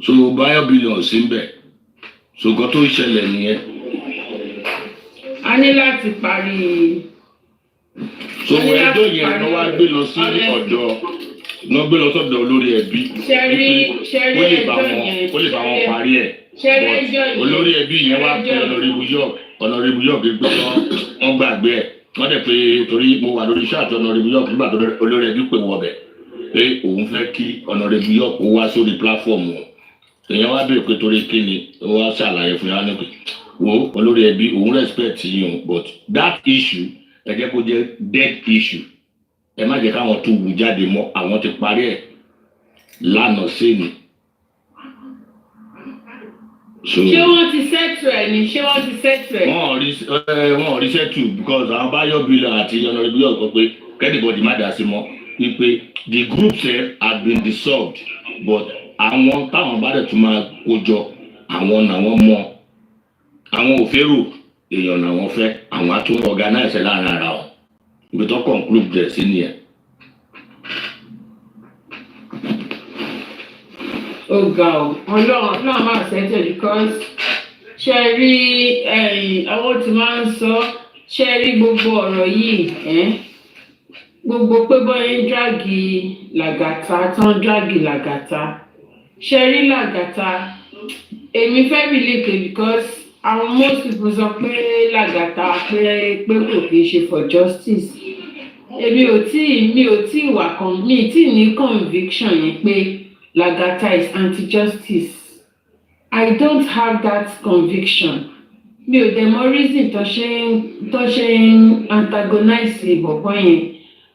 so Bayo Billions sí ń bẹ̀ so nǹkan tó ń ṣẹlẹ̀ nìyẹn. a ní láti parí. so ẹjọ́ yẹn ló wá gbé lọ sí ọ̀dọ̀ lọ gbé lọ sọ́dọ̀ olórí ẹbí ó lè bá wọn parí ẹ̀ but olórí ẹbí yẹn wá pé Honorable York pé wọ́n gbàgbé ẹ̀ wọ́n dẹ̀ pé torí mo wà lórí iṣẹ́ àti Honorable York nígbà tó olórí ẹbí pè wọ́n bẹ̀ pé òun fẹ́ kí Honorable York ó wá sórí platform wọn èèyàn wá bèèrè pé torí kí ni ó wá ṣàlàyé fún yàrá nípa wo olórí ẹbí òun respect yín but that issue ẹ jẹ́ kó jẹ́ dead issue ẹ má jẹ́ káwọn tó wù jáde mọ́ àwọn ti parí ẹ̀ lánàá sẹ́ni. ṣé wọ́n ti settle ẹ̀ ni ṣé wọ́n ti settle ẹ̀. wọ́n ò rí settle because àwọn Bayo Billions àti Honorable York sọ pé kẹ́nìbọ̀dì má dá sí mọ́ wípé the group had been dissolved but àwọn táwọn bá dẹ̀ tún máa kó jọ àwọn làwọn mọ̀ àwọn ò fẹ́rò èèyàn làwọn fẹ́ àwọn á tún organize láàrin ara wọn ibi tó conclude dẹ̀ sí nìyẹn. ó ga ọ Ọlọ́run máa ṣẹ́jọ́ because ṣe rí àwọn tí máa ń sọ ṣe rí gbogbo ọ̀rọ̀ yìí gbogbo pé bọ́yá ń dráàgì Lagata tán dráàgì Lagata ṣe rí Lagata èmi fẹ́ believe because àwọn most people sọ pé Lagata pé kò kì í ṣe for justice èmi ò tí wà mi tí ní conviction yẹn pé Lagata is anti-justice. I don't have that conviction. Mi ò dẹ̀ mọ̀ reason tó ṣe ń antagonize bọ̀bọ̀ yẹn.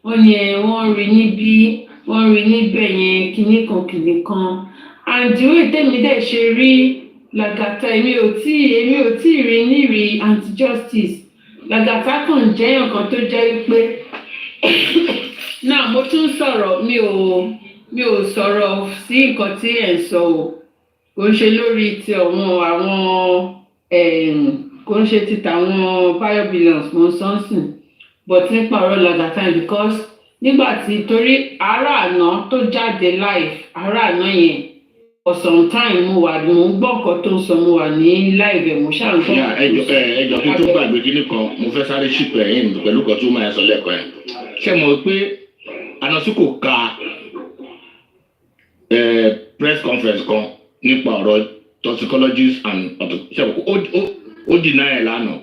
Wọ́n ní wọ́n rí níbí, wọ́n rí níbẹ̀ yẹn, kinní kan. And the way tèmi dẹ̀ ṣe rí Lagata, èmi ò tí rí nírí anti-justice. Lagata kàn jẹ́ èèyàn kan tó jẹ́ pé náà mo tún sọ̀rọ̀ mi ò sọ̀rọ̀ sí nǹkan tí ẹ̀ ń sọ o kò ń ṣe lórí ti àwọn kò ń ṣe ti tàwọn Bayo Billions mo ń sọ́nsìn but nípa ọ̀rọ̀ Lagata because nígbà tí torí ará àná tó jáde live ará àná yẹn for some time mo ń gbọ́ nǹkan tó ń sọ mo wà ní live ẹ̀ mo ṣáà ń gbọ́. ẹjọ́ kí tó gbàgbé kíní kan mo fẹ́ sáré ṣìpẹ̀ yín pẹ̀lú kan tó máa sọ lẹ́kọ̀ọ́ ẹ̀ ṣé mo pé anọ́sí kò ka press conference kan nípa ọ̀rọ̀ toxicologist and ó deny ẹ̀ lánàá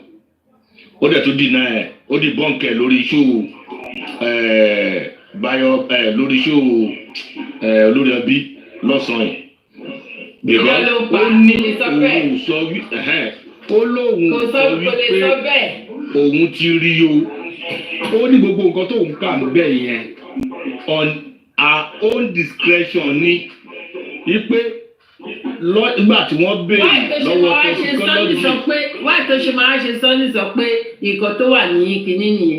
ó dẹ̀ tún deny ẹ̀ ó di bọ́ǹkẹ̀ lórí show Bayo lórí show olórí ẹbí lọ́sàn-án yìí ó ní òun sọ ó lóun sọ wípé òun ti rí o ó ní gbogbo nǹkan tó ń kà ń bẹ̀ yẹn on our own discretion ni wípé nígbà tí wọ́n béèrè lọ́wọ́ toxicologist. wáyé tó ṣe máa ṣe sọ́ni sọ pé nǹkan tó wà ní kinní nìyẹn.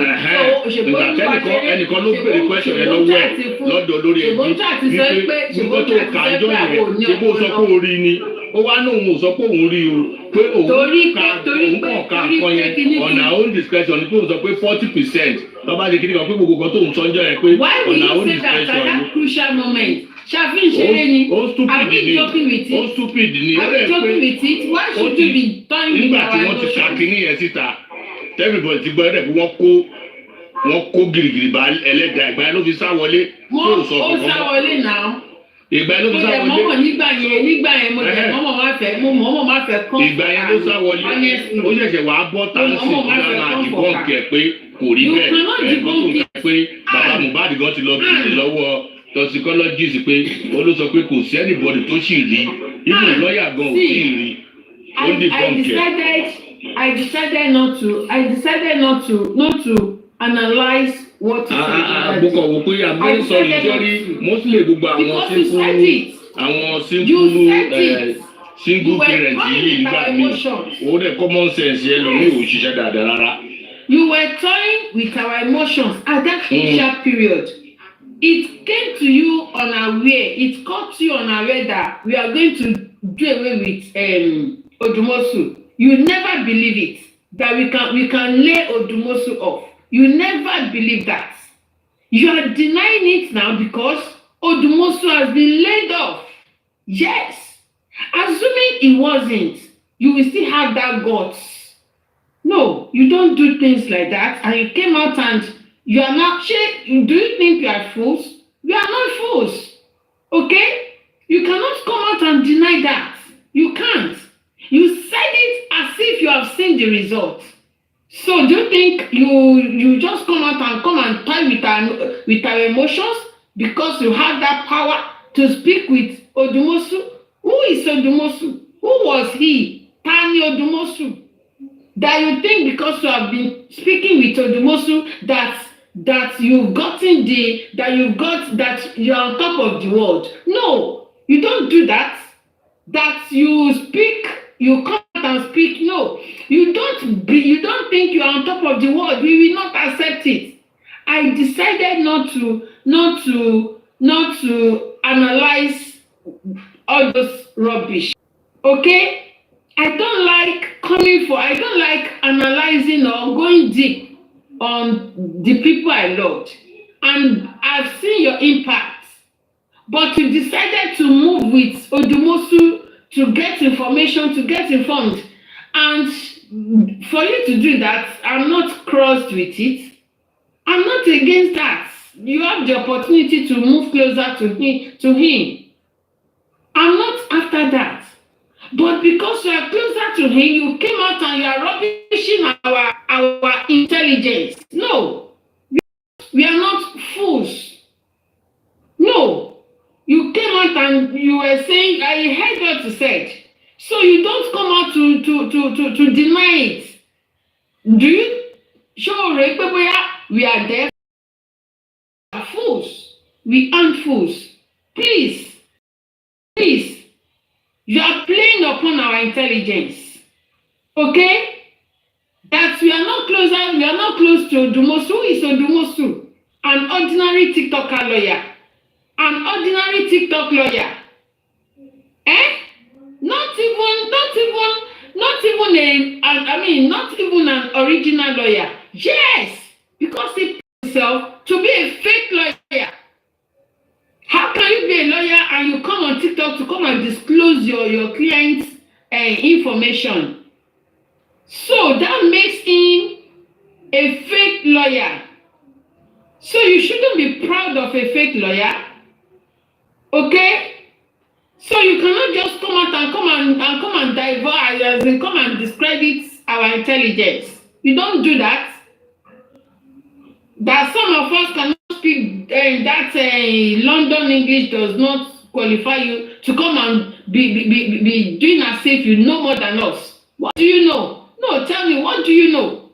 ẹnìkan ló béèrè question yẹn lọ́wọ́ ẹ̀ lọ́dọ̀ lórí ẹbí wípé nǹkan tó kà á jọ yẹn ṣé bó sọ pé ó rí ni ó wá ní òun ò sọ pé òun rí o pé òun kàn ká nǹkan yẹn on our own discretion ni pé òun sọ pé 40% lọ́ba ṣe kíni kan pé gbogbo nǹkan tóun sọ ń jọ yẹn pé on our own discretion ni. crucial moment ṣàfihàn ìṣeré ni àbí joking with it ó stupid ni ó àbí joking with it why should you be turning nígbà tí wọ́n ti ṣàkíní yẹn síta everybody ti gbọ́ ẹ̀rẹ̀ pé wọ́n kó gìrìgìrì bá ẹlẹ́dàá ìgbà yẹn ló fi sá wọlé tó sọ ó sá wọlé náà ìgbà yẹn ló fi sá wọlé mo dẹ̀ nígbà yẹn mo dẹ̀ mọ́mọ́ má fẹ́ kọ́ ìgbà yẹn ló sá wọlé ó ṣẹ̀ṣẹ̀ wàá bọ́ táǹsì ìgbà máa dìbọn kẹ̀ pé kò rí bẹ́ẹ̀ ẹ̀kọ́ tó ń kẹ́ pé bàbá Mohbad gan ti lọ bìrì lọ́wọ́ toxicologist pé ó ló sọ pé kò sí anybody tó sì rí even lọ́ọ̀yà gan ò tí ì rí ó dìbọn kẹ̀. I decided not to analyze what is àbúkọ̀ wò pé àbúrò sọ ìjọ́rí mostly gbogbo àwọn single parent yìí nígbà míì ó dẹ̀ common sense yẹn lọ ní òṣìṣẹ́ dáadáa rárá. You were toying with our emotions at that crucial period. It came to you unaware. It caught you unaware that we are going to do away with Odumosu. You never believe it that we can lay Odumosu off. You never believe that. You are denying it now because Odumosu has been laid off. Yes. Assuming it wasn't, you will still have that guts. No, you don't do things like that. And you came out and you are not. Do you think you are fools? You are not fools. Okay? You cannot come out and deny that. You can't. You said it as if you have seen the result. So do you think you just come out and toy with our emotions because you have that power to speak with Odumosu? Who is Odumosu? Who was he? Tani Odumosu. That you think because you have been speaking with Odumosu that you're on top of the world. No, you don't do that. That you speak, you come out and speak. No, you don't think you're on top of the world. We will not accept it. I decided not to analyze all those rubbish. Okay? I don't like analyzing or going deep on the people I loved. And I've seen your impact. But you decided to move with Odumosu to get information, to get informed. And for you to do that, I'm not crossed with it. I'm not against that. You have the opportunity to move closer to him. I'm not after that. But because you are closer to him, you came out and you are rubbishing our intelligence. No, we are not fools. No, you came out and you were saying, I heard what you said. So you don't come out to deny it. Do you show we are there? We are fools. We aren't fools. Please. You are playing upon our intelligence. Okay? That we are not close to Odumosu. Who is Odumosu? An ordinary TikToker lawyer. An ordinary TikTok lawyer. Not even an original lawyer. Yes, because he put himself to be a fake lawyer. How can you be a lawyer and you come on TikTok to come and disclose your client's information? So that makes him a fake lawyer. So you shouldn't be proud of a fake lawyer. Okay? So you cannot just come out and come and divulge, as in come and discredit our intelligence. You don't do that. That some of us cannot speak that London English does not qualify you to come and be doing as if you know more than us. What do you know? No, tell me, what do you know?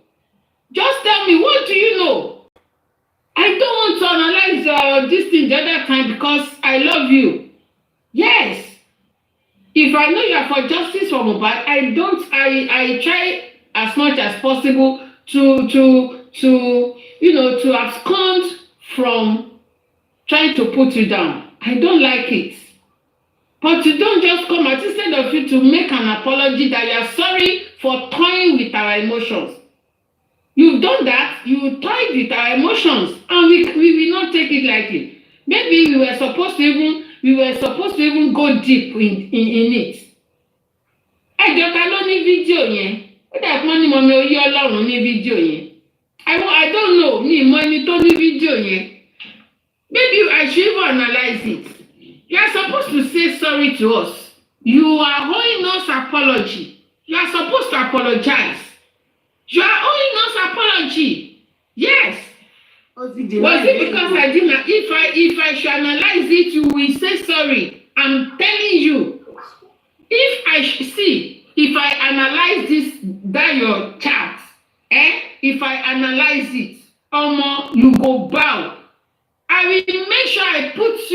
Just tell me, what do you know? I don't want to analyze this thing the other time because I love you. Yes. If I know you are for justice for Mohbad, I try as much as possible to abscond from trying to put you down. I don't like it. But you don't just come out instead of you to make an apology that you are sorry for toying with our emotions. You've done that, you toyed with our emotions, and we will not take it lightly. Maybe we were supposed to even go deep in it. Ẹjọ́ ta ló ní fídíò yẹn? Ó dà pọ́n ní mọ̀mí oyé Ọlọ́run ní fídíò yẹn. I don't know, mi mọ ẹni tó ní fídíò yẹn. Maybe I should even analyze it. You are supposed to say sorry to us. You are owing us apology. You are supposed to apologize. You are owing us apology. Yes. Was it because I didn't? If I should analyze it, you will say sorry. I'm telling you. If I analyze your chat, if I analyze it, you go bow. I will make sure I put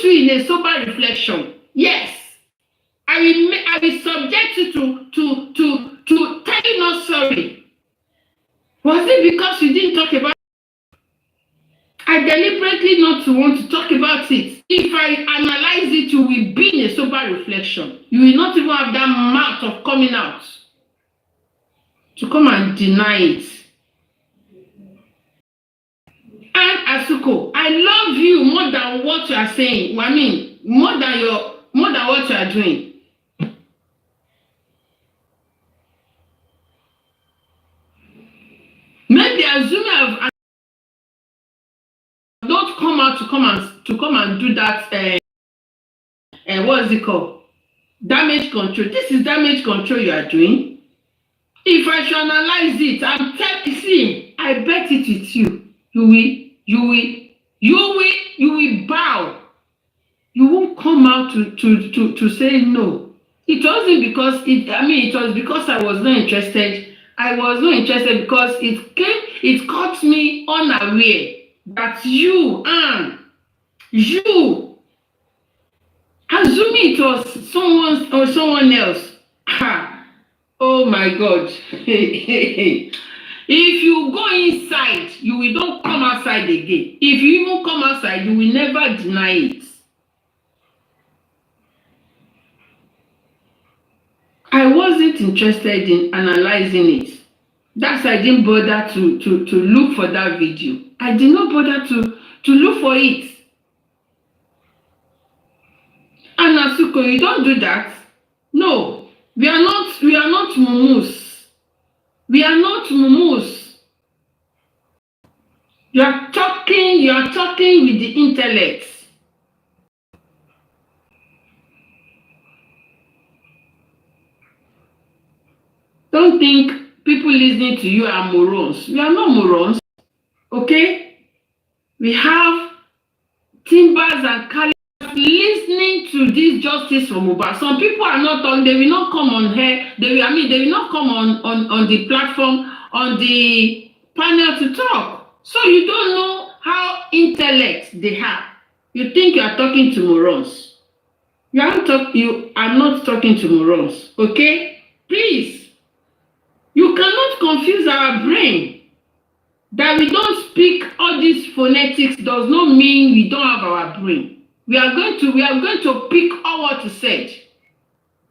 you in a sober reflection. Yes. I will subject you to tell you not sorry. Was it because you didn't talk about it? I deliberately not to want to talk about it. If I analyze it, you will be in a sober reflection. You will not even have that mouth of coming out to come and deny it. And Asuko, I love you more than what you are saying. I mean, more than what you are doing. Maybe Azumi have not come out to come and do that. What is it called? Damage control. This is damage control you are doing. If I should analyze it, I'm telling you, I bet it with you. You will bow. You won't come out to say no. It wasn't because it was because I was not interested. I was not interested because it caught me unaware that you assuming it was someone else. Oh my God. If you go inside, you will not come outside again. If you even come outside, you will never deny it. I wasn't interested in analyzing it. That's why I didn't bother to look for that video. I did not bother to look for it. And Asuko, you don't do that. No, we are not mumus. We are not mumus. You are talking with the intellect. Don't think people listening to you are morons. We are not morons. Okay? We have timbers and caliber listening to this justice for Mohbad. Some people are not on, they will not come on here. They will not come on the platform, on the panel to talk. So you don't know how intellect they have. You think you are talking to morons. You are not talking to morons. Okay? Please. You cannot confuse our brain. That we don't speak all these phonetics does not mean we don't have our brain. We are going to pick all what you said.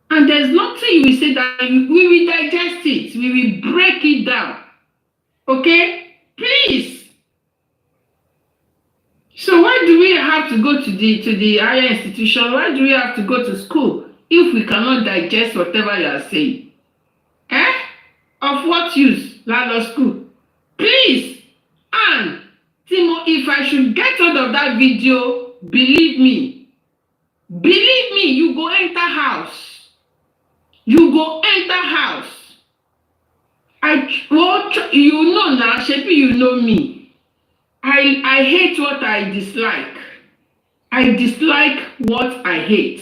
And there's nothing you will say that we will digest it. We will break it down. Okay? Please. So why do we have to go to the higher institution? Why do we have to go to school if we cannot digest whatever you are saying? Of what use? Lalo school. Please. And Timo, if I should get out of that video, believe me, you go enter house. You go enter house. You know now, Shepi, you know me. I hate what I dislike. I dislike what I hate.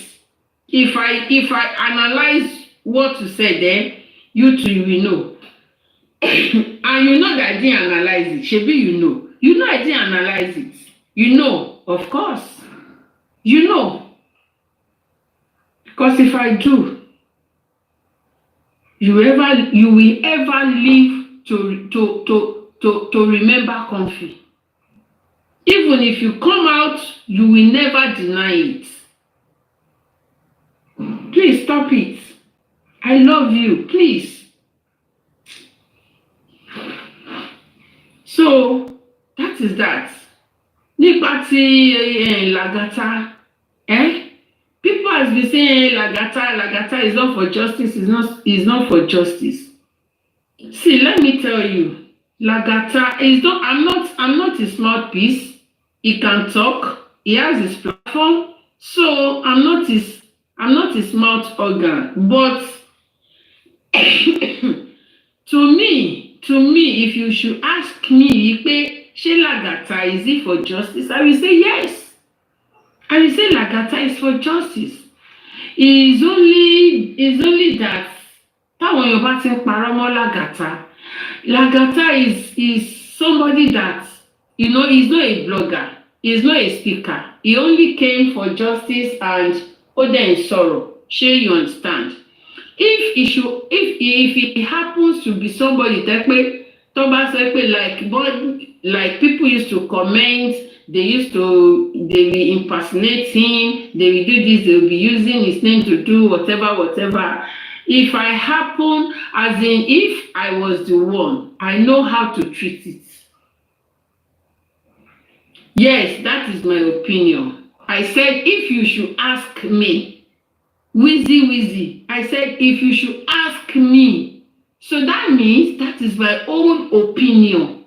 If I analyze what you said there, you too will know. And you know that I didn't analyze it. Shebi, you know. You know I didn't analyze it. You know, of course. You know. Because if I do, you will ever live to remember comfy. Even if you come out, you will never deny it. Please stop it. I love you. Please. So that is that. Nípa ti Lagata, people has been saying Lagata is not for justice, is not for justice. See, let me tell you, Lagata is not. I'm not his mouthpiece. He can talk. He has his platform. So I'm not his mouth organ. But to me, if you should ask me, Ṣé Lagata is it for justice? I will say yes. I will say Lagata is for justice. It's only that táwọn Yorùbá ti ń parọ́ mọ́ Lagata. Lagata is somebody that, he's not a blogger, he's not a speaker. He only came for justice and Ode in sorrow. Ṣé you understand? If it happens to be somebody that like people used to comment, they will impersonate him, they will do this, they will be using his name to do whatever. If I happen, as in if I was the one, I know how to treat it. Yes, that is my opinion. I said if you should ask me, Wheezy, I said if you should ask me, so that means that is my own opinion.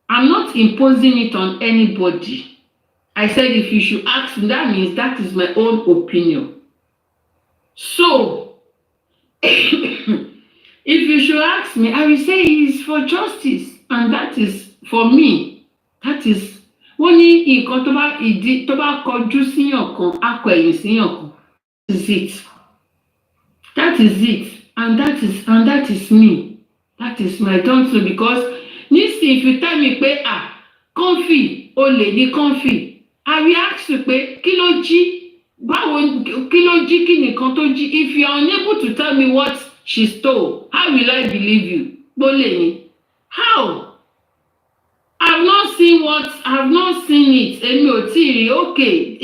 I'm not imposing it on anybody. I said if you should ask me, that means that is my own opinion. So, if you should ask me, I will say it is for justice, and that is for me. That is wọ́n ní nǹkan tó bá kọjú síyàn kan á kọ ẹ̀yìn síyàn kan. That is it. That is it, and that is me. That is my don't know, because nísìnyí if you tell me pé comfy olè ní comfy, I will ask you pé kí ló jí, báwo kí ló jí, kí nìkan tó jí. If you are unable to tell me what she stole, how will I believe you? Bólè ni. How? I've not seen it. Èmi ò tí ì rí. Okay,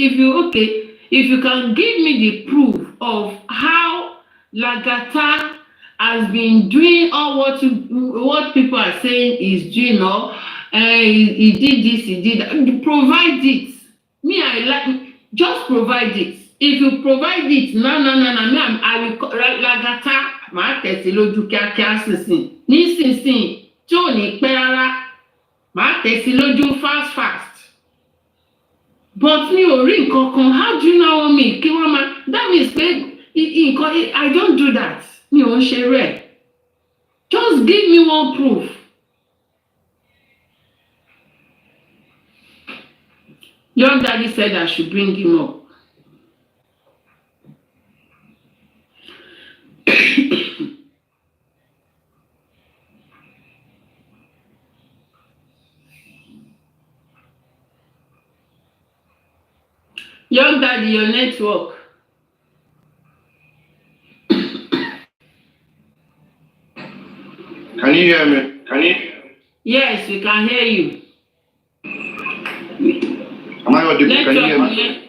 if you can give me the proof of how Lagata has been doing all what people are saying he's doing, or he did this, he did that, provide it. Me, I like, just provide it. If you provide it, no, I will Lagata, màá tẹ̀sí lójú kíákíá sísìn. Nísinsìnyí tí ò ní pẹ́ rárá, màá tẹ̀sí lójú fast. But mi ò rí nǹkan kan. How do you know me? Kí wọ́n máa, that means pé I don't do that. Mi ò ń ṣe rẹ̀. Just give me one proof. Your daddy said I should bring him up. Young daddy, your network. Can you hear me? Yes, we can hear you. Am I audible? Can you hear me?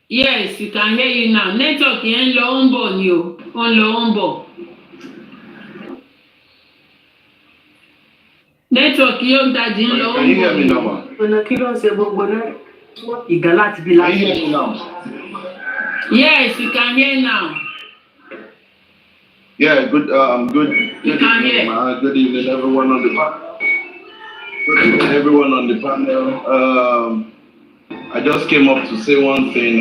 Yes, we can hear you now. Network yẹn ń lọ ó ń bọ̀ ni o. Ó ń lọ ó ń bọ̀. Network young daddy ń lọ ó ń bọ̀. Can you hear me now, ma? Ọ̀nà kí ló ń ṣe gbogbo náà? Ìgá láti bí láti. Can you hear me now? Yes, we can hear now. Yeah, good. Good. You can hear. Good evening, everyone on the panel. Good evening, everyone on the panel. I just came up to say one thing,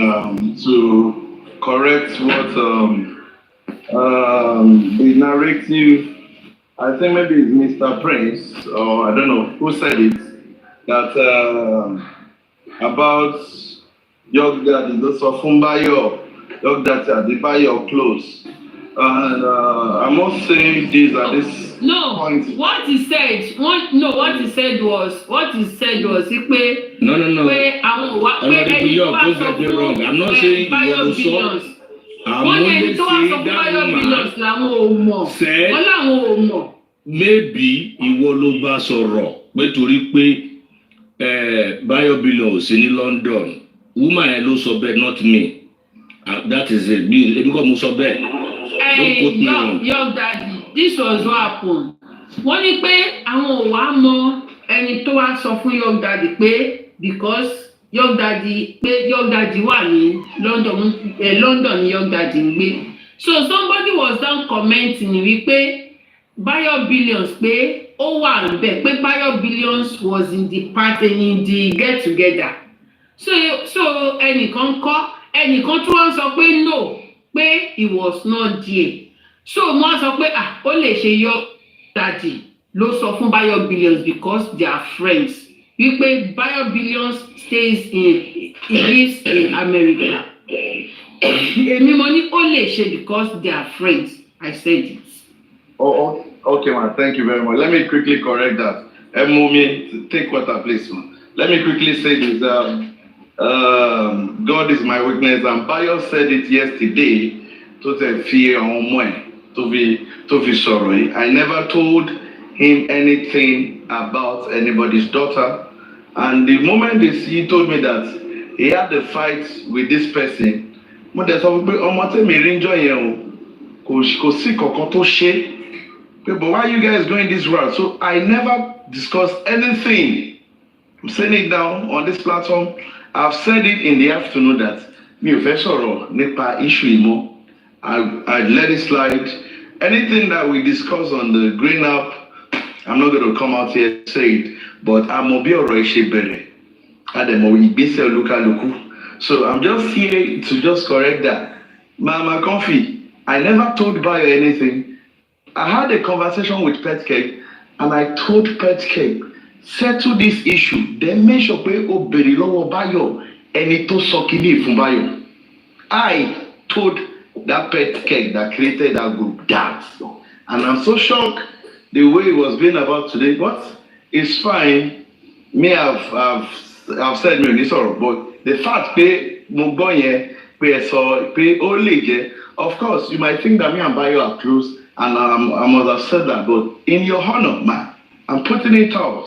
to correct what the narrative. I think maybe it's Mr. Prince, or I don't know who said it, that about Young Daddy, those of Fumbayo, Young Daddy, buy your clothes. And I must say this at this point. What he said was pé No. Pé àwọn wá pé ẹni tó wá sọ fún I'm not saying Bayo Billions. Wọ́n ní ẹni tó wá sọ fún Bayo Billions làwọn ò mọ̀. Wọ́n làwọn ò mọ̀. Maybe ìwọ ló bá sọ̀rọ̀ pé torí pé Bayo Billions sí ní London. Woman yẹn ló sọ bẹ́ẹ̀, not me. That is it. Èmi kọ́ mo sọ bẹ́ẹ̀. Young daddy, this was what happened. Wọ́n ní pé àwọn ò wá mọ ẹni tó wá sọ fún Young Daddy pé because Young Daddy wà ní London ni Young Daddy ń gbé. So somebody was down commenting wípé Bayo Billions pé ó wà níbẹ̀, pé Bayo Billions was in the party, in the get together. So ẹnìkan tó wá sọ pé no, pé he was not there. So wọ́n sọ pé ó lè ṣe Young Daddy ló sọ fún Bayo Billions because they are friends. Wípé Bayo Billions he lives in America. Èmi mo ní ó lè ṣe because they are friends. I said it. Oh, okay, man. Thank you very much. Let me quickly correct that. Mummy, take water, please, man. Let me quickly say this. God is my witness, and Bayo said it yesterday. To the fear on to be sorry. I never told him anything about anybody's daughter, and the moment he told me that he had a fight with this person, but why are you guys going this route? So I never discussed anything I'm saying it now on this platform. I've said it in the afternoon that mi ò fẹ́ sọ̀rọ̀ nípa issue ìmọ̀. I let it slide. Anything that we discuss on the green app, I'm not going to come out here and say it, but I'm ọ̀rọ̀ ìṣe bẹ̀rẹ̀. Ademo ìgbésẹ̀ olúkálùkù. So I'm just here to just correct that. Mama Comfy, I never told Bayo anything. I had a conversation with Petcake and I told Petcake, settle this issue. Then make sure pé o béèrè lọ́wọ́ Bayo ẹni tó sọ kíní fún Bayo. I told that Petcake that created that group that. And I'm so shocked the way it was being about today. But it's fine. Me, I've said me ní sọ̀rọ̀, but the fact pé mo gbọ́ yẹn pé ẹ sọ pé ó lè jẹ́, of course you might think that me and Bayo are close and I must have said that, but in your honor, man, I'm putting it out.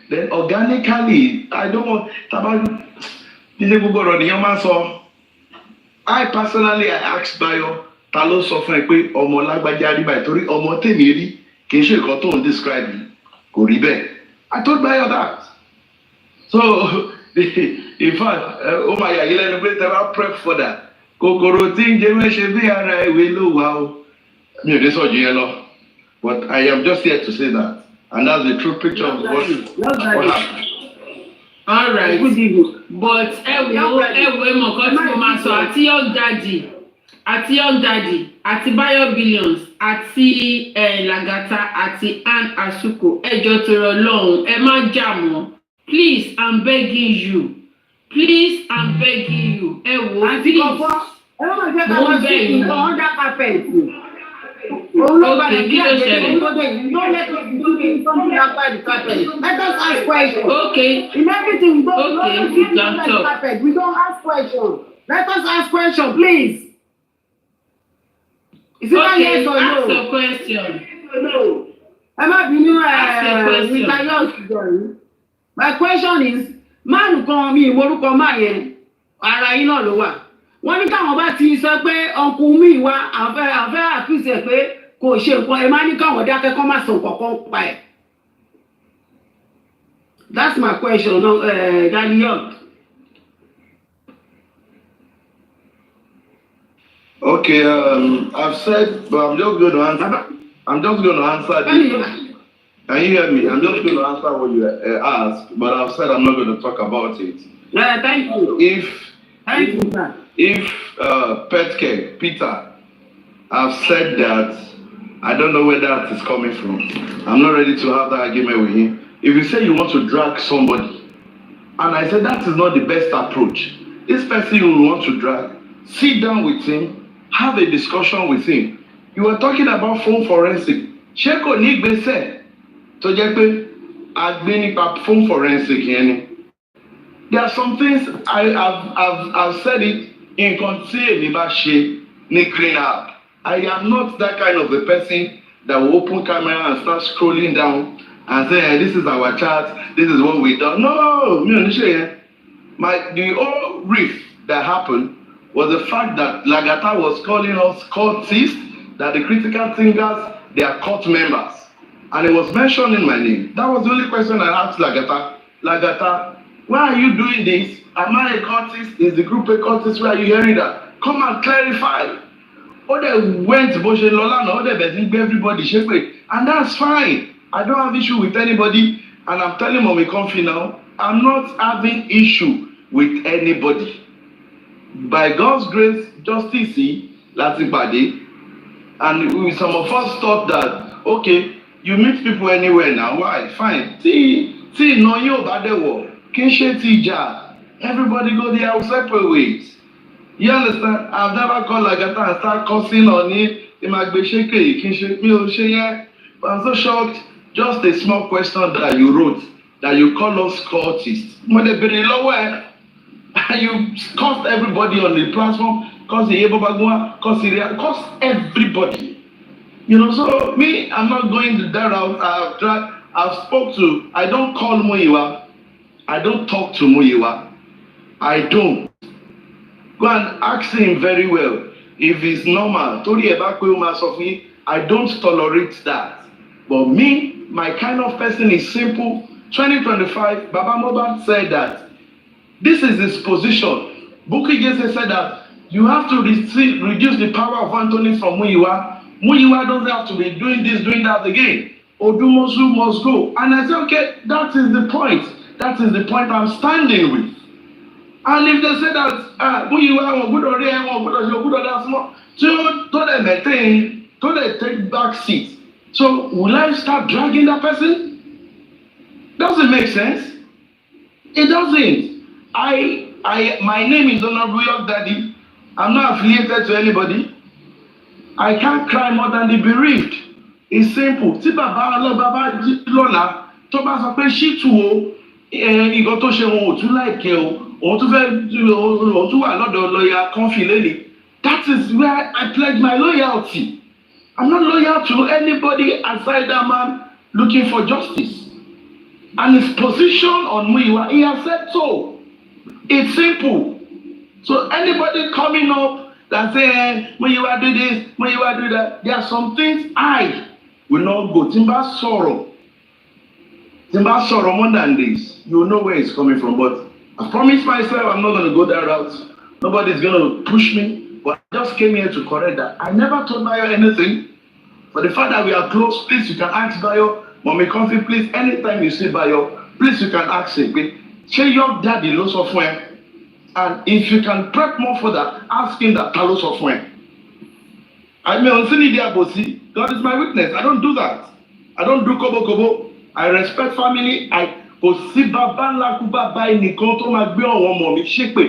Then organically, I don't want dídé gbogbo ọ̀rọ̀ nìyẹn máa sọ. I personally asked Bayo ta ló sọ fún ẹ pé ọmọ lágbájá rí báyìí torí ọmọ tèmi rí kì í ṣe nǹkan tó ń describe yìí kò rí bẹ́ẹ̀. I told Bayo that. So, in fact, ó máa yà yí lẹ́nu pé tẹ bá prep for that. Kòkòrò tí ń jẹ mẹ́ṣe bí ara ìwé ló wà o. Mi ò dé sọ̀jù yẹn lọ. But I am just here to say that. And that's the true picture of what happened. All right. But ẹ wo mọ̀kọ́ tí mo máa sọ àti Young Daddy àti Bayo Billions àti Lagata àti Ann Asuko ẹjọ́ tó rọ lọ́hùn ẹ má jà mọ́. Please, I'm begging you. Please, I'm begging you. Ẹ wo please. Mo bẹ̀ yín. Okay, kí ló ṣẹlẹ̀? Don't let us do something after the carpet. Let us ask questions. Okay. In everything, we don't we can talk. carpet. We don't ask questions. Let us ask questions, please. Is it a yes or no? Ask a question. No. Ẹ má bínú Mr. Young. My question is, máàlù kan mi ìmọ̀rúkọ máa yẹn, ara yín náà ló wà. Wọ́n ní káwọn bá ti sọ pé ọkùnrin mi wá, àfẹ́ àkíyèsí pé kò ṣe nǹkan, ẹ má ní káwọn dákẹ́ kọ́ má sọ nǹkan pa ẹ̀. That's my question, Daddy Young. Okay, I've said, but I'm just going to answer this. Can you hear me? I'm just going to answer what you asked, but I've said I'm not going to talk about it. Thank you. If Petke, Peter, I've said that, I don't know where that is coming from. I'm not ready to have that argument with him. If you say you want to drag somebody, and I said that is not the best approach. This person you want to drag, sit down with him, have a discussion with him. You were talking about phone forensic. Ṣé kò ní gbèsè tó jẹ́ pé a gbé nípa phone forensic yẹn ni? There are some things I've said it in tí èmi bá ṣe ní green app. I am not that kind of a person that will open camera and start scrolling down and say, hey, this is our chat, this is what we done. No, mi ò ní ṣe yẹn. The whole riff that happened was the fact that Lagata was calling us cultists, that the critical thinkers, they are cult members. And he was mentioning my name. That was the only question I asked Lagata. Lagata, why are you doing this? Am I a cultist? Is the group a cultist? Where are you hearing that? Come and clarify. Ode went Boshe Lola, Ode Bezing, everybody shape. And that's fine. I don't have issue with anybody. And I'm telling Mommy Comfy now, I'm not having issue with anybody. By God's grace, justice, Lati Bade, and some of us thought that, okay, you meet people anywhere now, why? Fine. See, no, you bad war. Kinshe Tija. Everybody go their separate ways. You understand? I've never called Lagata and start cursing on it. But I'm so shocked. Just a small question that you wrote, that you call us cultists. When they been lower, you cursed everybody on the platform, curse everybody. You know, so me, I'm not going to that route. I've spoke to, I don't call Muyiwa. I don't talk to Muyiwa. I don't. Go and ask him very well. If it's normal, I don't tolerate that. But me, my kind of person is simple, 2025, Baba Mohbad said that this is his position. Bukky Jesse said that you have to reduce the power of Anthony from Muyiwa. Muyiwa doesn't have to be doing this, doing that again. Odumosu must go. And I said, okay, that is the point. That is the point I'm standing with. And if they say that Muyiwa won't good already, won't good already, to them maintain, to they take back seats. So will I start dragging that person? Doesn't make sense. It doesn't. My name is Honorable York Daddy. I'm not affiliated to anybody. I can't cry more than the bereaved. It's simple. Tí bàbá bàbá lọ́la tó bá sọ pé ṣítù o nǹkan tó ṣe wọn ò tún láìkẹ́ o òun tún fẹ́ òun tún wà lọ́dọ̀ lọ́ọ̀yà kọ́ńfì lélẹ̀. That is where I pledge my loyalty. I'm not loyal to anybody aside that man looking for justice. And his position on Muyiwa, he has said so. It's simple. So anybody coming up that say, Muyiwa do this, Muyiwa do that, there are some things I will not go. Timba sorrow more than this. You know where it's coming from. But I promised myself I'm not going to go that route. Nobody's going to push me. But I just came here to correct that. I never told Bayo anything. For the fact that we are close, please, you can ask Bayo. Mommy Comfy, please, anytime you see Bayo, please, you can ask him. Share your daddy lots of when. And if you can prep more for that, ask him that lots of when. I may also need the God is my witness. I don't do that. I don't do kobo. I respect family. I Osi baba ńlá kú bàbá ẹnìkan tó máa gbé ọ̀wọ́ ọmọ mi ṣépè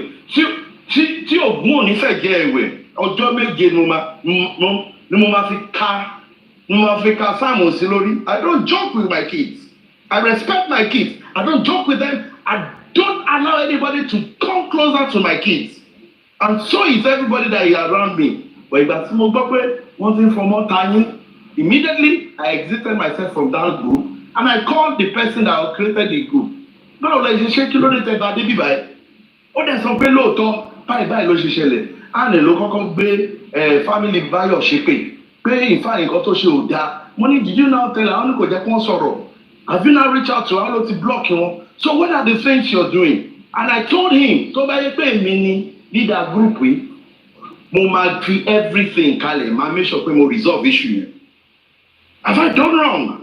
tí ògùn òní fẹ́ jẹ́ ẹ̀wẹ̀ ọjọ́ méje ni mo máa fi ka sáàmù sí lórí. I don't joke with my kids. I respect my kids. I don't joke with them. I don't allow anybody to come closer to my kids. And so is everybody that is around me. But ìgbà tí mo gbọ́ pé wọ́n ti ń fọmọ́ ta yín, immediately I exited myself from that group. And I called the person that created the group. Báwo la ṣe ṣe kí ló dé tẹ bá débi báyìí? Ó dẹ̀ sọ pé lóòótọ́ báyìí ló ṣe ṣẹlẹ̀. Àná ló kọ́kọ́ gbé family Báyọ̀ ṣépè pé ìfá nǹkan tó ṣe ò dáa. Mo ní did you now tell her? Àwọn ní kò jẹ́ kí wọ́n sọ̀rọ̀. Have you now reached out to her? Ló ti block wọn. So what are the things you're doing? And I told him tó bá yẹ pé èmi ni leader group yìí, mo máa fi everything kalẹ̀, máa make sure pé mo resolve issue yẹn. Have I done wrong?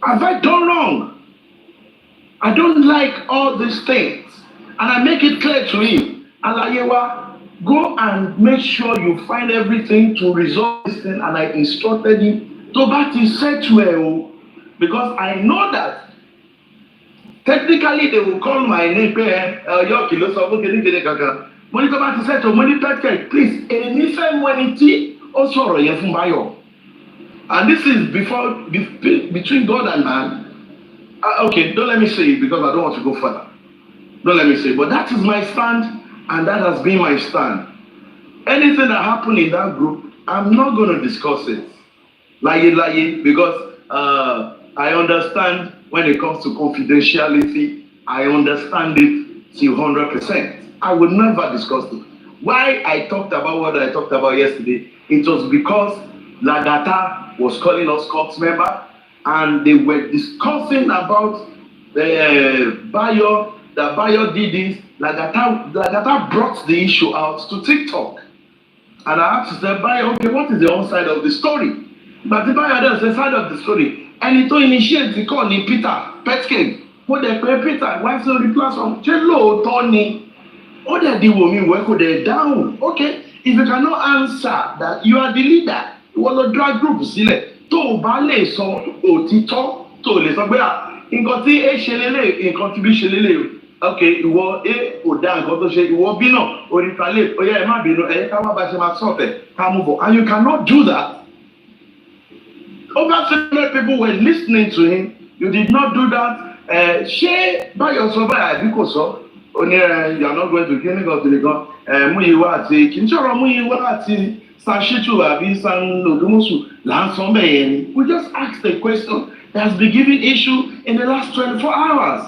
Have I done wrong? I don't like all these things. And I make it clear to him, Alayewa, go and make sure you find everything to resolve this thing. And I instructed him to back his settle, because I know that technically they will call my name, Yoki, when you go back to settle, when you take please, also Bayo. And this is between God and man. Okay, don't let me say it because I don't want to go further. Don't let me say it. But that is my stand, and that has been my stand. Anything that happened in that group, I'm not going to discuss it. Because I understand when it comes to confidentiality, I understand it to 100%. I would never discuss it. Why I talked about what I talked about yesterday, it was because Lagata was calling us corps member, and they were discussing about Bayo, that Bayo did this. Lagata brought the issue out to TikTok. And I asked her, Bayo, okay, what is the own side of the story? But the Bayo does the side of the story. And he told initiate the call in Peter, Petkin. What they pay Peter, why so the platform? Hello, Tony. What they do with me, where could they down? Okay, if you cannot answer that you are the leader, wọ́n lọ drag group sílẹ̀ tó o bá lè sọ òtítọ́ tó o lè sọ pé nǹkan tí a ṣe lélẹ̀ nǹkan tí b ṣe lélẹ̀ ok ìwọ a kò dá nǹkan tó ṣe ìwọ b náà orítalẹ̀ oyè ẹ má bínú ẹ ká wá bá ṣe máa sọ̀tẹ̀ ká mú bọ̀, and you cannot do that. Over 300 people were listening to him. You did not do that. Ṣé Báyọ̀ sọ báyà àbí kò sọ? Ó ní you are not going to kíní kan kìnìún kan Múyìwá àti kì í ṣọ̀rọ̀ Múyìwá àti Sashitu Abi San Lodomosu Lanson Bayeni. We just asked a question that has been giving issue in the last 24 hours.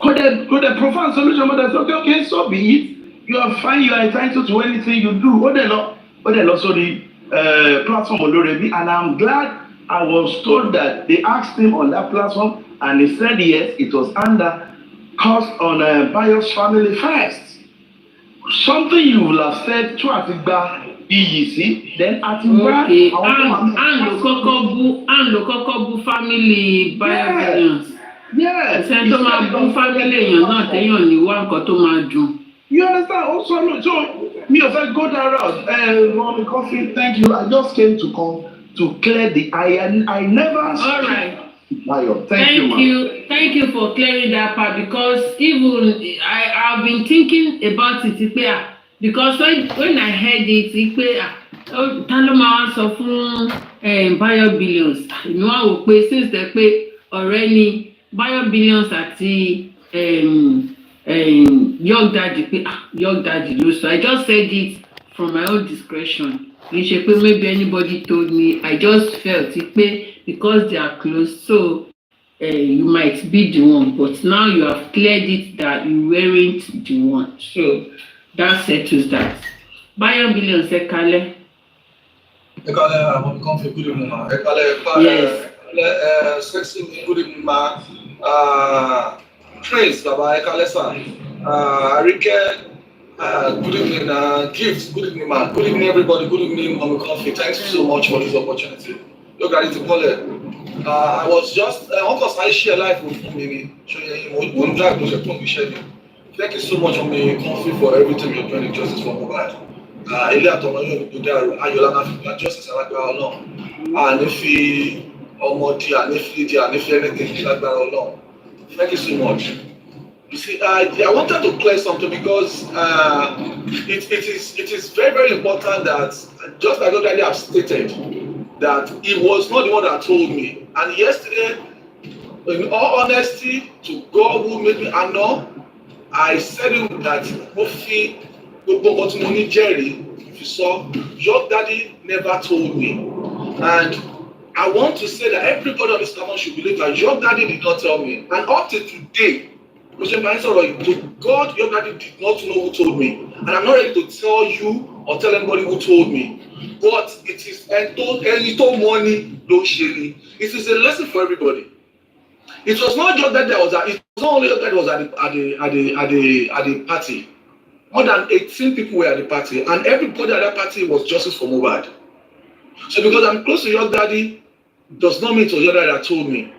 Could a profound solution, but that's okay, so be it. You are fine, you are entitled to anything you do. What they also the platform Olorebi, and I'm glad I was told that they asked him on that platform And he said yes, it was under cost on Bayo's family first. Something you will have said to Atigba EEC, then Atigba. Okay, and lo kọ́kọ́ bú family Bayo Billions. Yes. Ṣé tó máa bú family èèyàn náà téèyàn ní wá nǹkan tó máa dùn. You understand? Also, no, so me of go that route. Mommy Coffee, thank you. I just came to come to clear the eye, and I never. All right. Mayo, Thank you for clearing that part, because even I've been thinking about it because when I heard it ta ló máa sọ fún Bayo Billions inú wa wò pé since the pé ọ̀rẹ́ ni Bayo Billions àti Young Daddy pé Young Daddy ló sọ. I just said it from my own discretion. Kì í ṣe pé maybe anybody told me. I just felt it pé because they are close, so you might be the one, but now you have cleared it that you weren't the one, so that settles that. Bayo Billions ẹ kálẹ́. Ẹ kálẹ́, I'm confident. Good evening, ma. Ẹ kálẹ́, yes. Sexy, good evening, ma. Praise, Baba. Ẹ kálẹ́, sir. Arike, good evening. Gifts, good evening, ma. Good evening, everybody. Good evening, Mama Coffee. Thanks so much for this opportunity. Look at it, Imole. I was just, of I share life with me. Thank you so much, Mama Coffee, for everything you're doing in justice for Mohbad. Ilé àtọ̀nà yóò ní gbogbo ayọ̀lá náà fi gba justice alágbára Ọlọ́run. Ànífi ọmọdé, ànífi anything lágbára Ọlọ́run. Thank you so much. You see, I wanted to clear something because it is very, very important that, just like what I have stated, that he was not the one that told me. And yesterday, in all honesty, to God who made me know, I said him that Jerry, if you saw, your daddy never told me. And I want to say that everybody on this common should believe that your daddy did not tell me. And up to today, to God, your daddy did not know who told me. And I'm not ready to tell you or tell anybody who told me. But it is and told money, don't share. It is a lesson for everybody. It was not just that it was not only that was at the party. More than 18 people were at the party, and everybody at that party was justice for Mohbad. So because I'm close to your daddy, does not mean it was your daddy that told me.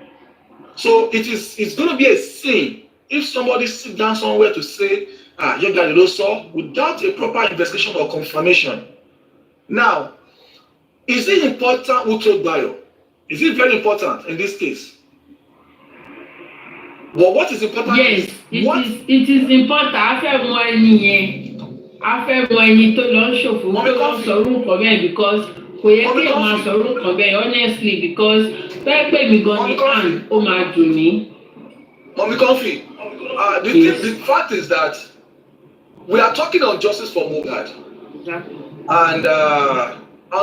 So it's going to be a sin if somebody sits down somewhere to say, your daddy knows so, without a proper investigation or confirmation. Now, is it important who told Bayo? Is it very important in this case? But what is important? Yes, it is important. A fẹ́ mọ ẹni yẹn. A fẹ́ mọ ẹni tó lọ ń ṣòfò tó lọ ń sọ̀rọ̀ nǹkan bẹ́ẹ̀, because kò yẹ kí ẹ máa sọ̀rọ̀ nǹkan bẹ́ẹ̀, honestly, because bẹ́ẹ̀ pé mi gan ni ó máa dùn mí. Mommy Coffee, the fact is that we are talking on justice for Mohbad. Exactly. And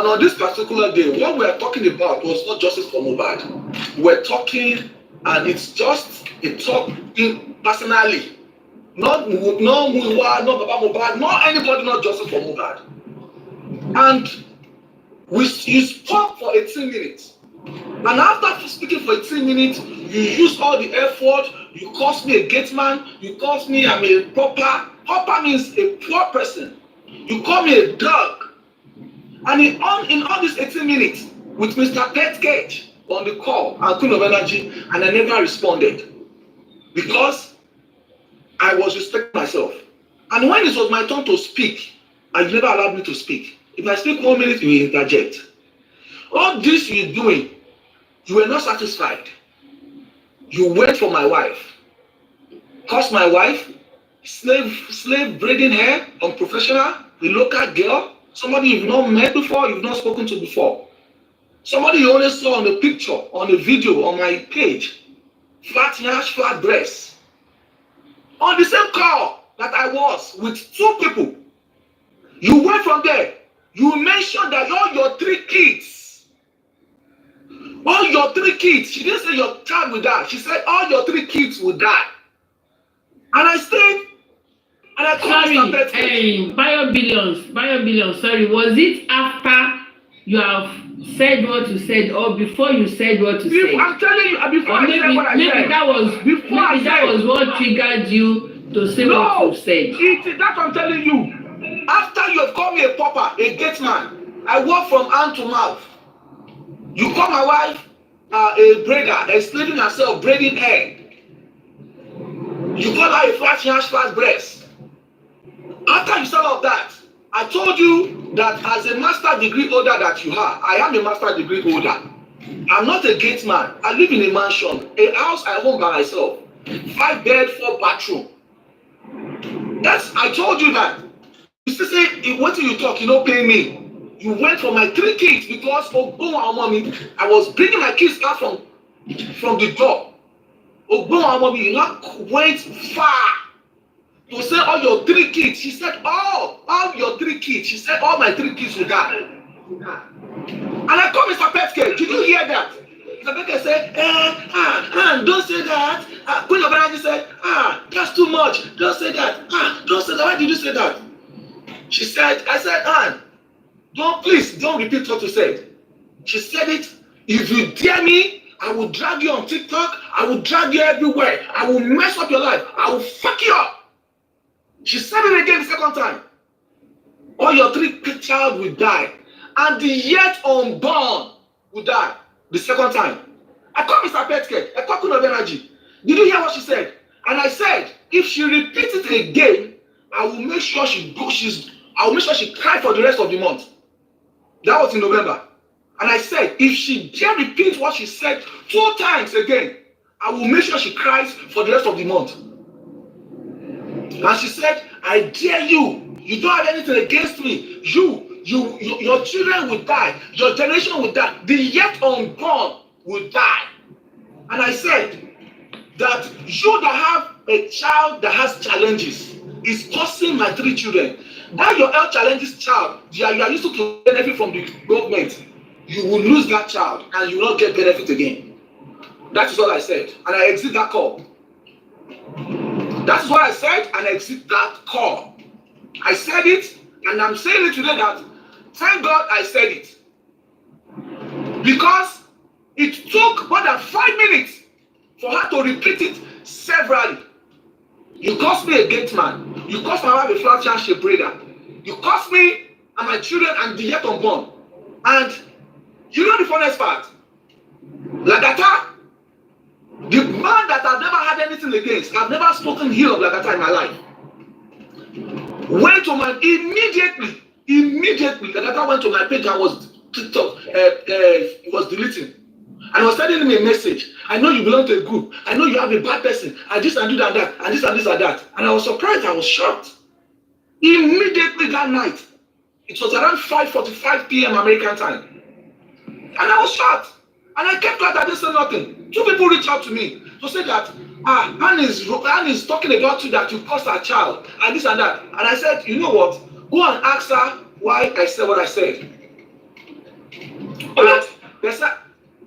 on this particular day, what we are talking about was not justice for Mohbad. We're talking, and it's just a talk personally. Not Muiwa, not Baba Mohbad, not anybody, not justice for Mohbad. And you spoke for 18 minutes. And after speaking for 18 minutes, you use all the effort, you called me a gate man, you called me I'm a pauper. Pauper means a poor person. You call me a dog. And in all these 18 minutes, with Mr. Petcage on the call and Queen of Energy, and I never responded. Because I was respecting myself. And when it was my turn to speak, and you never allowed me to speak. If I speak 1 minute, you interject. All this you're doing, you were not satisfied. You went for my wife. Because my wife, slave braiding hair, unprofessional, a local girl, somebody you've not met before, you've not spoken to before. Somebody you only saw on the picture, on the video, on my page. Flat yash, flat dress. On the same call that I was with 2 people. You went from there. You mentioned that all your 3 kids. All your 3 kids. She didn't say your child will die. She said all your 3 kids will die. And I stayed. And I called Bayo Billions, sorry, was it after you have said what you said, or before you said what you said. I'm telling you, before I said what I maybe said. That was what triggered you to say what you said. That's what I'm telling you. After you have called me a pauper, a gate man, I work from hand to mouth. You call my wife a braider, enslaving herself, braiding hair. You call her a flat breast. After you said all of that, I told you that as a master degree holder that you are, I am a master degree holder. I'm not a gate man. I live in a mansion, a house I own by myself. 5 bed, 4 bathroom. Yes, I told you that. You still say, what do you talk? You don't pay me. You went for my 3 kids because of mommy. I was bringing my kids out from the door. Mommy, you not went far. You said all your 3 kids. She said, all your 3 kids. She said, all my 3 kids will die. And I called Mr. Petke. Did you hear that? Mr. Petke said, don't say that. Queen of Energy said, that's too much. Don't say that. Don't say that. Why did you say that? She said, I said, please don't repeat what you said. She said it. If you dare me, I will drag you on TikTok. I will drag you everywhere. I will mess up your life. I will fuck you up. She said it again the second time. All your 3 child will die. And the yet unborn will die the second time. I called Mr. Petke. I called Queen of Energy. Did you hear what she said? And I said, if she repeats it again, I will make sure she cry for the rest of the month. That was in November. And I said, if she dare repeat what she said 2 times again, I will make sure she cries for the rest of the month. And she said, I dare you. You don't have anything against me. Your children will die. Your generation will die. The yet unborn will die. And I said that you that have a child that has challenges is causing my 3 children. That your health challenges child, you are used to benefit from the government. You will lose that child and you will not get benefit again. That is what I said. And I exit that call. That's what I said, and I exit that call. I said it, and I'm saying it today that thank God I said it. Because it took more than 5 minutes for her to repeat it severally. You cost me a gate man. You cost my wife a flat shape braider. You cost me and my children and the yet unborn. And you know the funniest part? Lagata, the man that I've never had anything against, I've never spoken ill of Lagata in my life, went to my immediately, Lagata went to my page and was TikTok, was deleting. And was sending me a message. I know you belong to a group. I know you have a bad person. And this and do that, and this and this and that. And I was surprised. I was shocked. Immediately that night, it was around 5:45 p.m. American time. And I was shocked. And I kept quiet. I didn't say nothing. 2 people reached out to me to say that, Anne is talking about you that you caused her child and this and that. And I said, you know what? Go and ask her why I said what I said.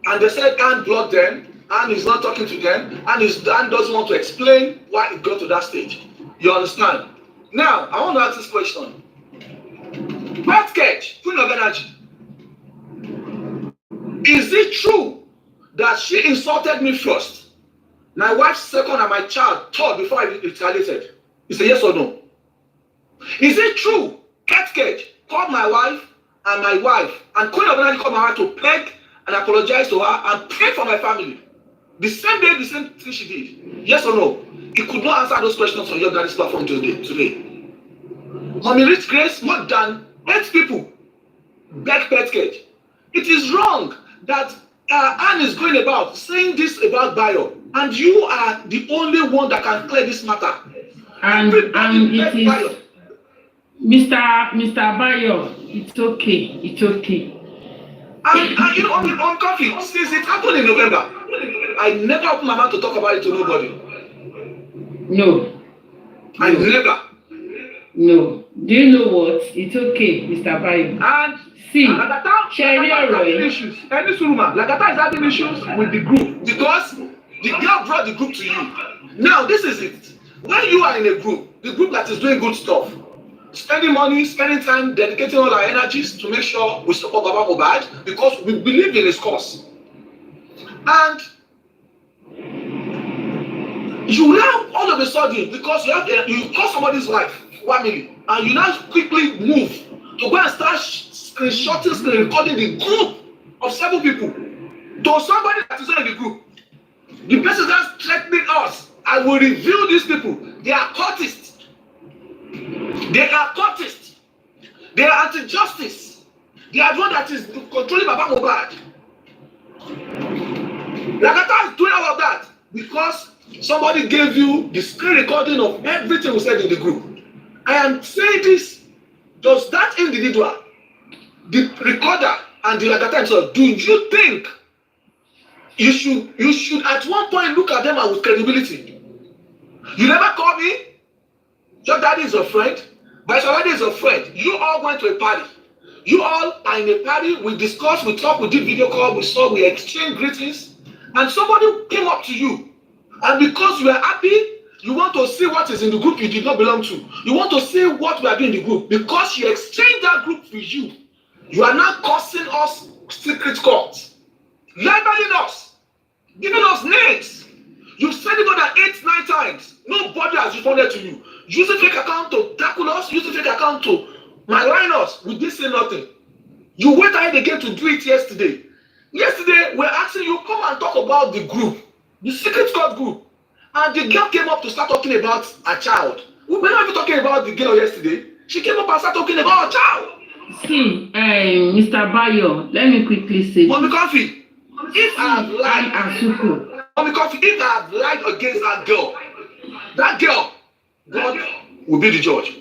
And they said Anne blocked them. Anne is not talking to them. Anne doesn't want to explain why it got to that stage. You understand? Now, I want to ask this question. Petke, Queen of Energy, is it true that she insulted me first, my wife second, and my child third before I retaliated? It's a yes or no. Is it true Petke called my wife and Queen of Energy called my wife to beg and apologize to her and pray for my family? The same day, the same thing she did. Yes or no? He could not answer those questions on your daddy's platform today. Mommy Rich Grace, more than 8 people beg Petke. It is wrong that Anne is going about saying this about Bayo, and you are the only one that can clear this matter. And it is Bayo. Mr. Bayo, it's okay. And you know, on coffee, since it happened in November, I never opened my mouth to talk about it to nobody. No. Never. No. Do you know what? It's okay, Mr. Bayo. And see, Lagata is having issues with the group because the girl brought the group to you. Now, this is it. When you are in a group, the group that is doing good stuff, spending money, spending time, dedicating all our energies to make sure we support Baba Mohbad because we believe in his cause. And you now all of a sudden, because you call somebody's wife, family, and you now quickly move to go and start screenshotting, screen recording the group of 7 people to somebody that is not in the group. The person that's threatening us, I will reveal these people. They are cultists. They are cultists. They are anti-justice. They are the one that is controlling Baba Mohbad. Lagata is doing all of that because somebody gave you the screen recording of everything we said in the group. I am saying this, does that individual, the recorder and the Lagata himself, do you think you should at one point look at them and with credibility? You never call me, your daddy is a friend, but your daddy is a friend. You all went to a party. You all are in a party, we discussed, we talked, we did video call, we saw, we exchanged greetings, and somebody came up to you. And because you are happy, you want to see what is in the group you did not belong to. You want to see what we are doing in the group. Because you exchanged that group with you, you are now causing us secret calls, labeling us, giving us names. You've said it more than 8-9 times. Nobody has responded to you. Using fake account to tackle us, using fake account to malign us. We did say nothing. You went ahead again to do it yesterday. Yesterday, we're asking you, come and talk about the group, the secret code group. And the girl came up to start talking about a child. We were not even talking about the girl yesterday. She came up and started talking about a child. See, Mr. Bayo, let me quickly say. Mommy Coffee, if I have lied, Mommy Coffee, if I have lied against that girl, God will be the judge.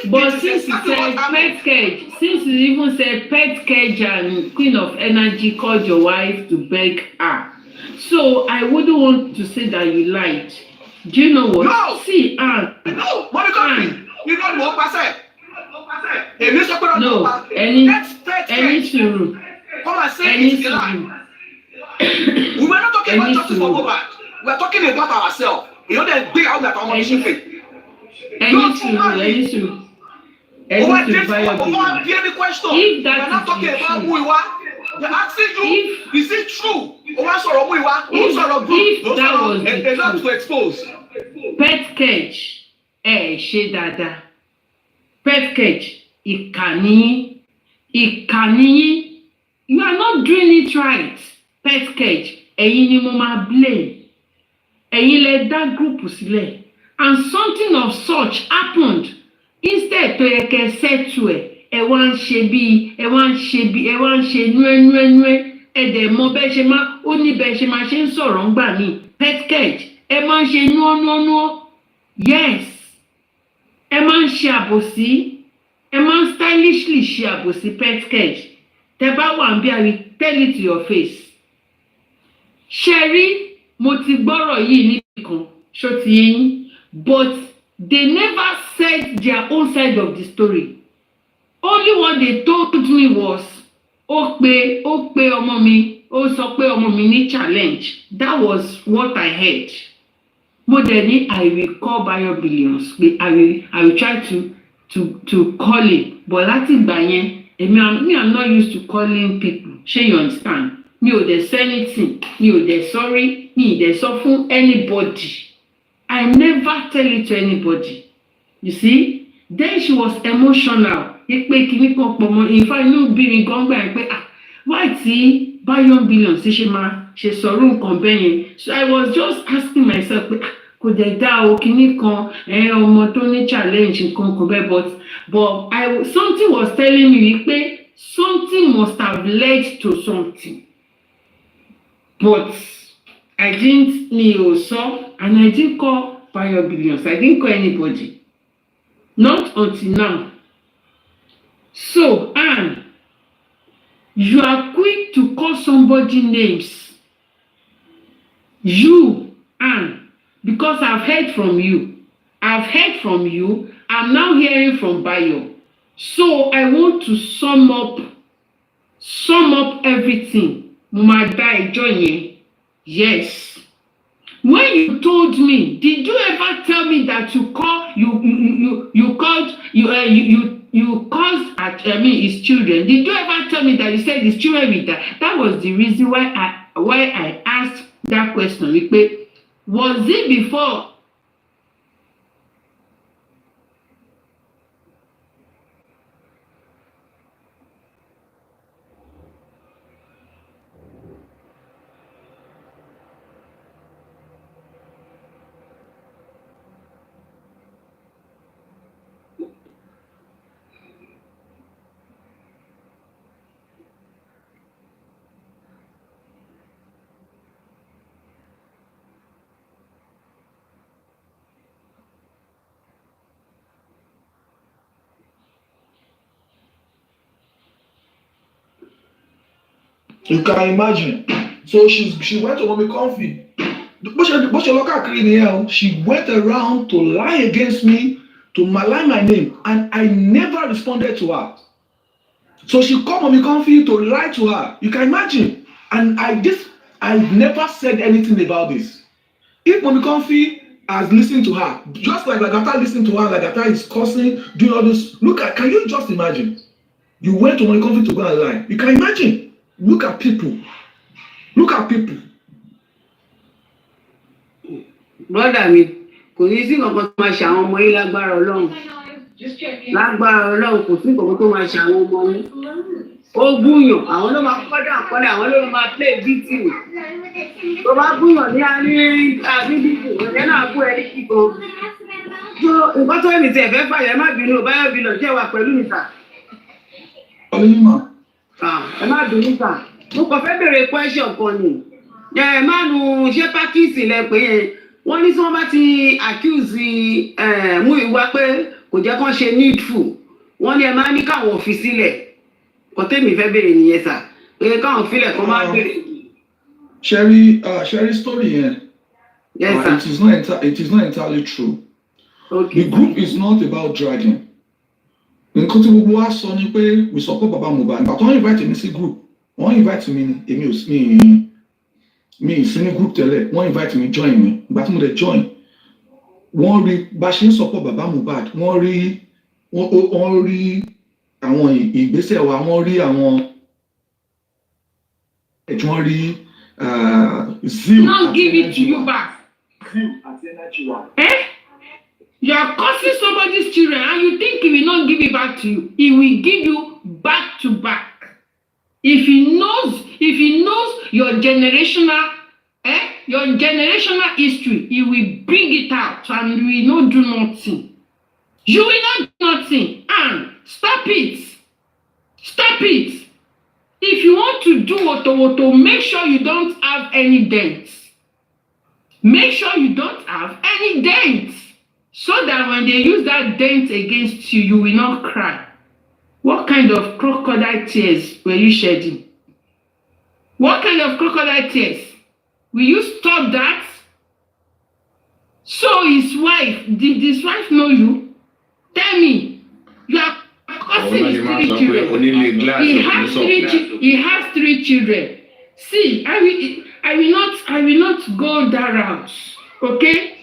But since you said pet cage, since you even said pet cage and Queen of Energy called your wife to beg her, so I wouldn't want to say that you lied. Do you know what? No. See, no, Mommy Coffee, you know what I said. No, any suru. Come and say it's a lie. We were not talking about justice for Mohbad. We are talking about ourselves. You know that big out that our money should pay. Any suru. If that is not talking about who you are, they're asking you, is it true? If that was the truth, to expose. Pet cage, ṣe dáadáa. Pet cage, ìkànnì. You are not doing it right. Pet cage, ẹ̀yin ni mo máa blame. Ẹ̀yin lẹ dá group sílẹ̀. And something of such happened. Instead to yẹ kẹ́ settle ẹ wá ń ṣe nú ẹ dẹ̀ mọ bẹ́ẹ̀ ṣe máa ó ní bẹ́ẹ̀ ṣe máa ṣe ń sọ̀rọ̀ ń gbà mí. Pet cage, ẹ máa ń ṣe nú. Yes. Ẹ máa ń ṣe àbòsí. Ẹ máa ń stylishly ṣe àbòsí pet cage. Tẹ bá wà ń bí I will tell it to your face. Ṣẹ̀rí, mo ti gbọ́rọ̀ yìí níbi kan, ṣó ti yé yín. But they never said their own side of the story. Only what they told me was, ó pe ọmọ mi, ó sọ pé ọmọ mi ní challenge. That was what I heard. Mo dẹ̀ ní I will call Bayo Billions. I will try to call him. But láti ìgbà yẹn, me I'm not used to calling people. Ṣé you understand? Mi ò dẹ̀ say anything. Mi ò dẹ̀ sorry. Mi ò dẹ̀ sọ fún anybody. I never tell it to anybody. You see? Then she was emotional. In fact, inú bí mi gan gbà pé why tí Bayo Billions ṣe sọ̀rọ̀ nǹkan bẹ́ẹ̀ yẹn. So I was just asking myself pé kò dẹ̀ dá o kíní kan ọmọ tó ní challenge nǹkan kan bẹ́ẹ̀ but something was telling me pé something must have led to something. But I didn't and I didn't call Bayo Billions. I didn't call anybody. Not until now. So, Anne, you are quick to call somebody names. You, Anne, because I've heard from you. I'm now hearing from Bayo. So I want to sum up everything. Mo máa dá ẹjọ́ yẹn. Yes. When you told me, did you ever tell me that you caused his children? Did you ever tell me that you said his children will die? That was the reason why I asked that question. Was it before? You can imagine. So she went to Mommy Comfy. She went around to lie against me, to malign my name, and I never responded to her. So she called Mommy Comfy to lie to her. You can imagine. And I never said anything about this. If Mommy Comfy has listened to her, just like Lagata listened to her, Lagata is cursing, doing all this. Can you just imagine? You went to Mommy Comfy to go and lie. You can imagine. Look at people. Brother mi, kò ní sí nǹkan tó máa ṣe àwọn ọmọ yín lágbára Ọlọ́run. Lágbára Ọlọ́run kò sí nǹkan tó máa ṣe àwọn ọmọ yín. Ó gúnyàn, àwọn ló máa kọ́dà àkọlẹ̀, àwọn ló máa play victim. Tó bá gúnyàn ní àrídìbò, ọ̀rẹ́ náà bú ẹni kíkan. So nǹkan tó ẹ̀mí tí ẹ fẹ́ fàyẹ̀ má bínú báyọ̀ bí lọ jẹ́ wa pẹ̀lú mi sà. Ẹ má bínú sà. Mo kàn fẹ́ bèrè question kan ni. Mánu ṣé pákíìsì lẹ pé yẹn. Wọ́n ní tí wọ́n bá ti accuse Múyìwá pé kò jẹ́ kán ṣe needful. Wọ́n ní ẹ máa ní káwọn fi sílẹ̀. Kọ́tẹ́mì fẹ́ bèrè nìyẹn sà. Pé káwọn filẹ̀ kan máa bèrè. Sherry story yẹn. Yes, sir. It is not entirely true. Okay. The group is not about dragging. Nǹkan tí gbogbo wa sọ ni pé we support Baba Mohbad. But wọ́n invite mi sí group. Wọ́n invite mi ni èmi ò sí ní group tẹ́lẹ̀. Wọ́n invite mi join mi. Ìgbà tí mo dẹ̀ join. Wọ́n rí bá ṣe ń support Baba Mohbad. Wọ́n rí àwọn ìgbésẹ̀ wa. Wọ́n rí àwọn wọ́n rí zeal. Not give it to you back. Zeal àti energy wa. You are causing somebody's children and you think he will not give it back to you. He will give you back to back. If he knows your generational history, he will bring it out and you will not do nothing. You will not do nothing. And stop it. Stop it. If you want to do woto, make sure you don't have any dents. Make sure you don't have any dents. So that when they use that dent against you, you will not cry. What kind of crocodile tears were you shedding? What kind of crocodile tears? Will you stop that? So his wife, did his wife know you? Tell me. You are causing his 3 children. He has 3 children. See, I will not go that route. Okay?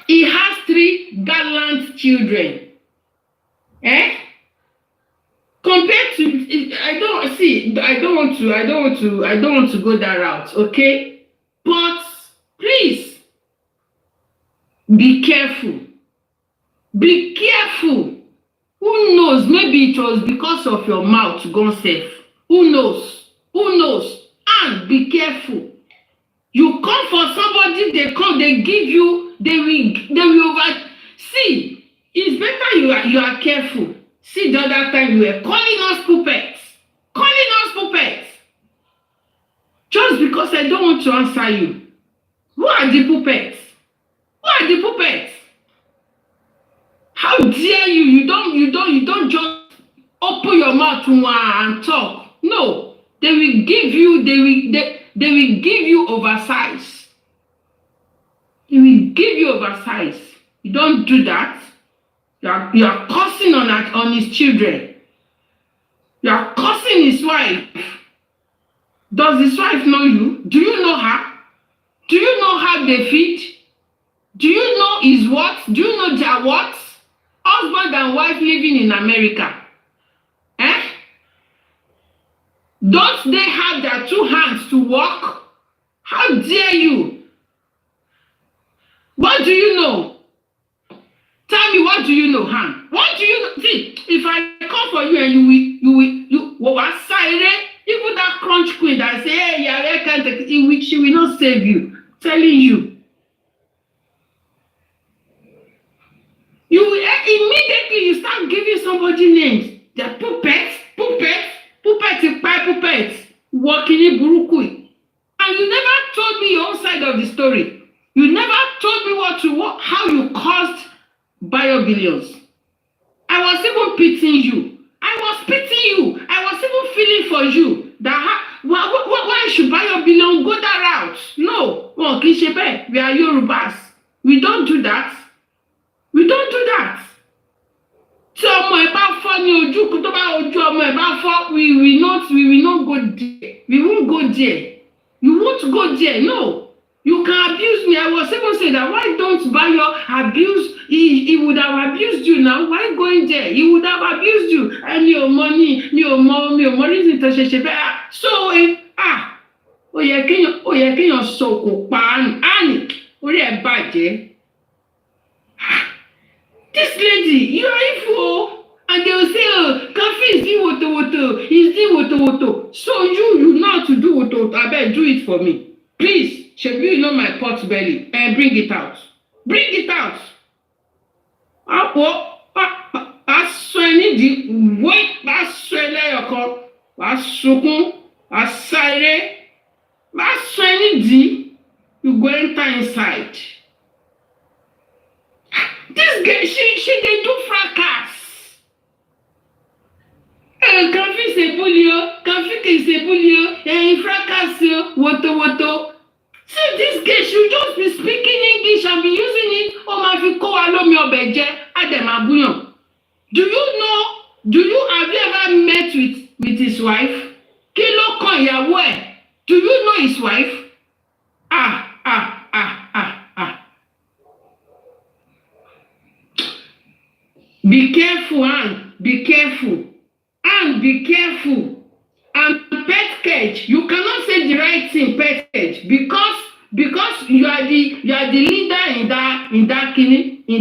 He has 3 gallant children. Compared to, I don't want to go that route, okay? But please be careful. Be careful. Who knows? Maybe it was because of your mouth gone safe. Who knows? And be careful. You come for somebody, they give you, they will over. See, it's better you are careful. See, the other time you were calling us puppets. Just because I don't want to answer you. Who are the puppets? How dare you? You don't just open your mouth and talk. No, they will give you. They will give you oversize. You don't do that. You are cursing on his children. You are cursing his wife. Does his wife know you? Do you know her? Do you know how they feed? Do you know his what? Do you know their what? Husband and wife living in America. Eh? Don't they have their 2 hands to work? How dare you? What do you know? Tell me, what do you know, Han? What do you know? See, if I come for you and you will silent, even that crunch queen that say, hey, yeah, can't take it, she will not save you. Telling you. You will immediately you start giving somebody names. They're puppets, walking in Burukui. And you never told me your own side of the story. You never told me how you caused biobillions. I was even pitying you. I was even feeling for you. Why should biobillion go that route? No. Well, Kishebe, we are Yorubas. We don't do that. We don't do that. So ọmọ ẹ bá fọ́ ní ojú tó bá ojú ọmọ ẹ bá fọ́, we will not go there. We won't go there. You won't go there. No. You can abuse me. I was even saying that why don't Bayo abuse? He would have abused you now. Why going there? He would have abused you. And your money, your money is so ó yẹ kéèyàn sọkò pa àní orí ẹ̀ bàjẹ́. This lady, you are evil. And they will say, oh, Kafi is doing woto. So you know how to do woto. I bet do it for me. Please, Shebi, you know my pot belly. And bring it out. Bring it out. Aṣọ ẹni di wait, aṣọ ẹlẹ́yọ̀kan, aṣọkún, aṣáré, aṣọ ẹni di, you go enter inside. This girl, she dey do fracas. Kafi se bully, Kafi ke se bully, fracas woto. See, this girl, she just be speaking English and be using it. Oh, ma fi ko wa lomi ọbẹ̀ jẹ, ademabuyan. Do you have you ever met with his wife? Kí ló kàn ìyàwó ẹ̀? Do you know his wife? Be careful, Anne. Be careful. Anne, be careful. And pet cage, you cannot say the right thing, pet cage, because you are the leader in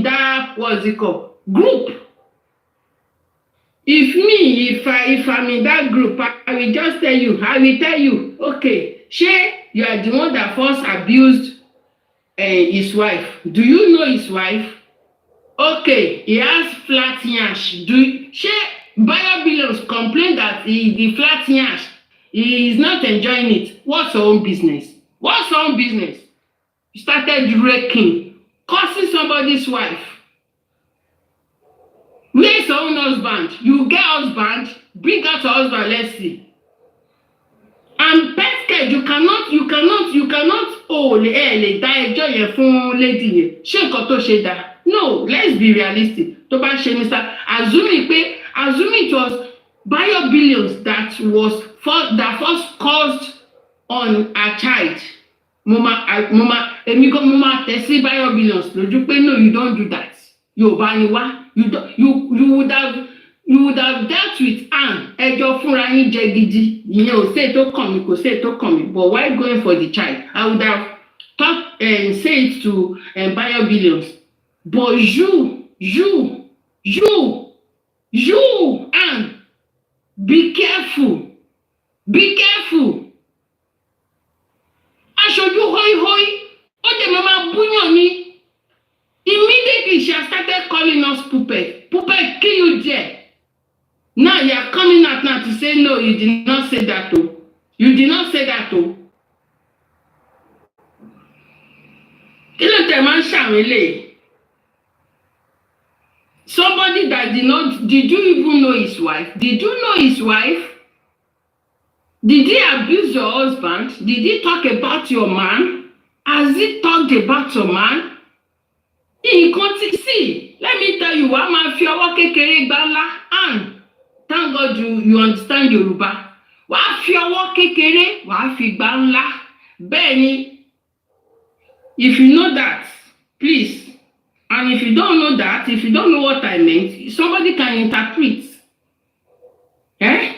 that what's it called, group. If I'm in that group, I will just tell you, okay, you are the one that first abused his wife. Do you know his wife? Okay, he has flat yash. Biobillions complain that the flat yash, he is not enjoying it. What's your own business? You started raking, cursing somebody's wife. Where's your own husband? You get husband, bring out your husband, let's see. And pet cage, you cannot, lè dá ẹjọ́ yẹn fún lady yẹn. Ṣé nǹkan tó ṣe dá? No, let's be realistic. Tó bá ṣe Mr. Assuming it was biobillions that first caused on a child. Èmi gan mo máa tẹ̀ sí biobillions lójú pé no, you don't do that. Yorùbá ni wá. You would have dealt with Anne. Ẹjọ́ fúnra yín jẹ gidi. Ìyẹn ò sí ètò kàn mí, but why going for the child? I would have talked and say it to biobillions. But you, Anne, be careful. Aṣojú hoi, ó dẹ̀ máa búyàn ni. Immediately she has started calling us puppet. Puppet, kill you there. Now you are coming out now to say no, you did not say that too. Kí ló tẹ̀ máa ń ṣàwélé? Somebody that did you even know his wife? Did you know his wife? Did he abuse your husband? Did he talk about your man? Has he talked about your man? See, let me tell you, wàá máa fi ọwọ́ kékeré gbá ńlá. And thank God you understand Yorùbá. Wàá fi ọwọ́ kékeré, wàá fi gbá ńlá. Bẹ́ẹ̀ ni, If you know that, please. And if you don't know that, if you don't know what I meant, somebody can interpret. Eh?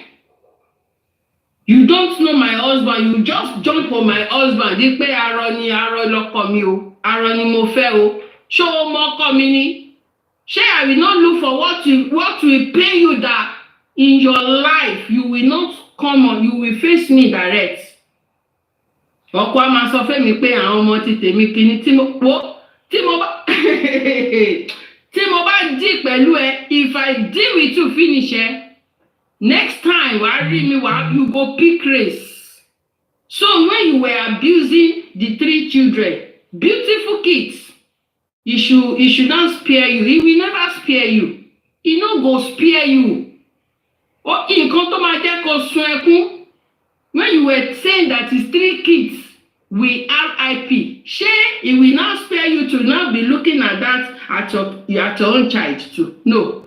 You don't know my husband, you just jump on my husband. Di pé arọ ni lọkọ mi o, arọ ni mo fẹ́ o. Ṣé o mọ ọkọ mi ni? Ṣé I will not look for what will pay you that in your life you will not come on, you will face me direct. Ọkọ a máa sọ fẹ́ mi pé àwọn ọmọ ti tèmi kíní tí mo bá dí pẹ̀lú ẹ, if I deal with you finish ẹ. Next time, you go pick race. So when you were abusing the 3 children, beautiful kids, he should not spare you. He will never spare you. He no go spare you. Or nǹkan tó máa jẹ́ kó sun ẹkún. When you were saying that his 3 kids will RIP, he will not spare you to not be looking at that at your own child too. No.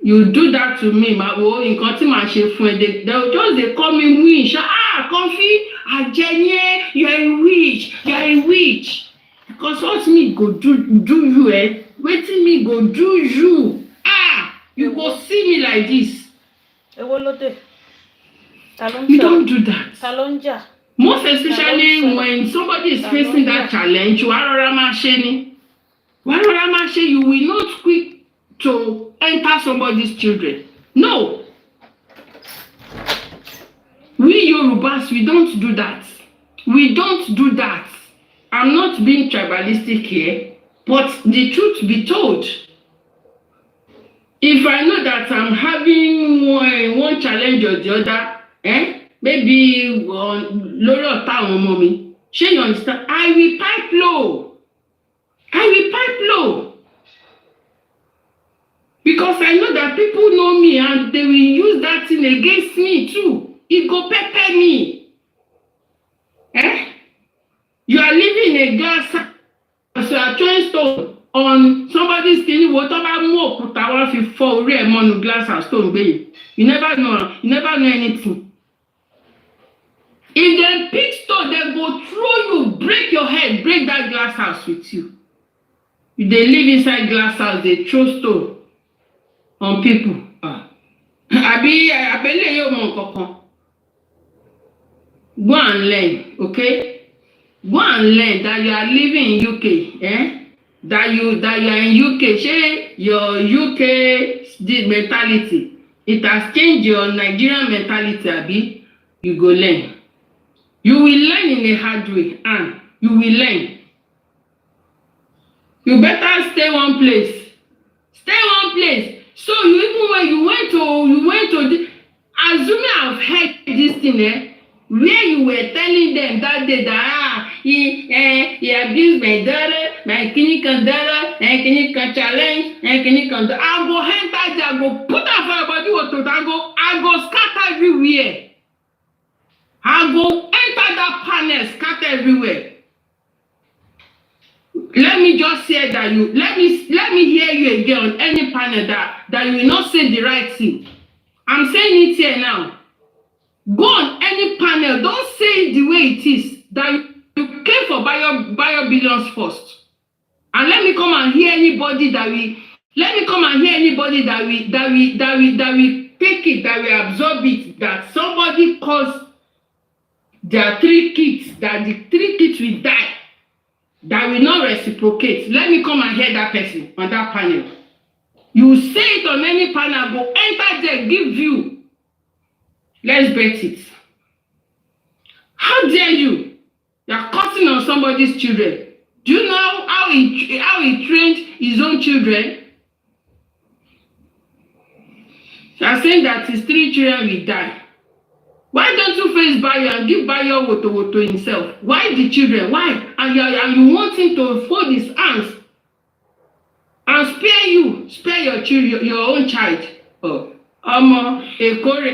You do that to me, ma wo nǹkan tí màá ṣe fún ẹ. They call me witch. Comfy, Ajenie, you're a witch. Because what me go do you, eh? Wetin me go do you? You go see me like this. You don't do that. Most especially when somebody is facing that challenge, you will not quick to enter somebody's children. No. We Yorubas, we don't do that. We don't do that. I'm not being tribalistic here, but the truth be told, if I know that I'm having one challenge or the other, maybe lórí ọ̀tá àwọn ọmọ mi, ṣé you understand? I will pipe low. Because I know that people know me and they will use that thing against me too. It go pepper me. You are living in a glass house, you are throwing stone on somebody's skin. Whatever more put I fi fall orí ẹ̀ mọ́nu glass house stone gbé. You never know anything. If they pick stone, they go throw you, break your head, break that glass house with you. If they live inside glass house, they throw stone on people. Abẹ́lẹ̀ yóò mọ nǹkankan. Go and learn, okay? Go and learn that you are living in UK, That you are in UK. Ṣé your UK mentality, it has changed your Nigerian mentality, abi? You go learn. You will learn in a hard way, and you will learn. You better stay one place. So even when you went to assuming I've heard this thing, where you were telling them that day that he abused my daughter, my clinical daughter, my clinical challenge, my clinical daughter. I go enter there, I go put her for body I go scatter everywhere. I go enter that panel, scatter everywhere. Let me just say that let me hear you again on any panel that you will not say the right thing. I'm saying it here now. Go on any panel, don't say it the way it is. That you came for bio billions first. And let me come and hear anybody that we take it, that we absorb it, that somebody caused their 3 kids, that the 3 kids will die. That will not reciprocate. Let me come and hear that person on that panel. You say it on any panel, go enter there, give you. Let's bet it. How dare you? You are cursing on somebody's children. Do you know how he trained his own children? You are saying that his 3 children will die. Why don't you face Bayo and give Bayo woto himself? Why the children? Why? And you want him to fold his hands and spare your children, your own child. Ekwere,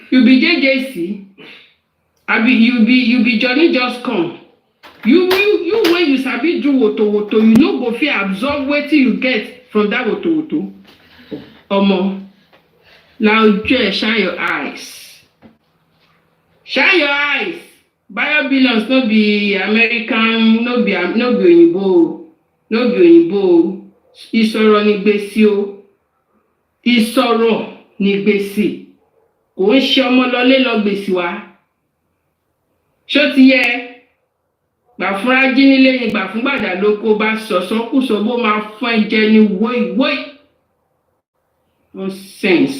you be JJC. You be Johnny just come. You when you sabi do woto, you no go fit absorb wetin you get from that woto. Now shine your eyes. Shine your eyes. Biobillions no be American, no be Oyinbo, no be Oyinbo. Ìsọ̀rọ̀ ni gbèsè o. Ìsọ̀rọ̀ ni gbèsè. Kò ń ṣe ọmọ lọlé lọ gbèsè wá. Ṣó ti yẹ? Gbà fúnra jí nílé ni gbà fún gbàdà lóko bá sọ̀sọ́kùsọ bó máa fún ẹ jẹ ní wóì. Nonsense.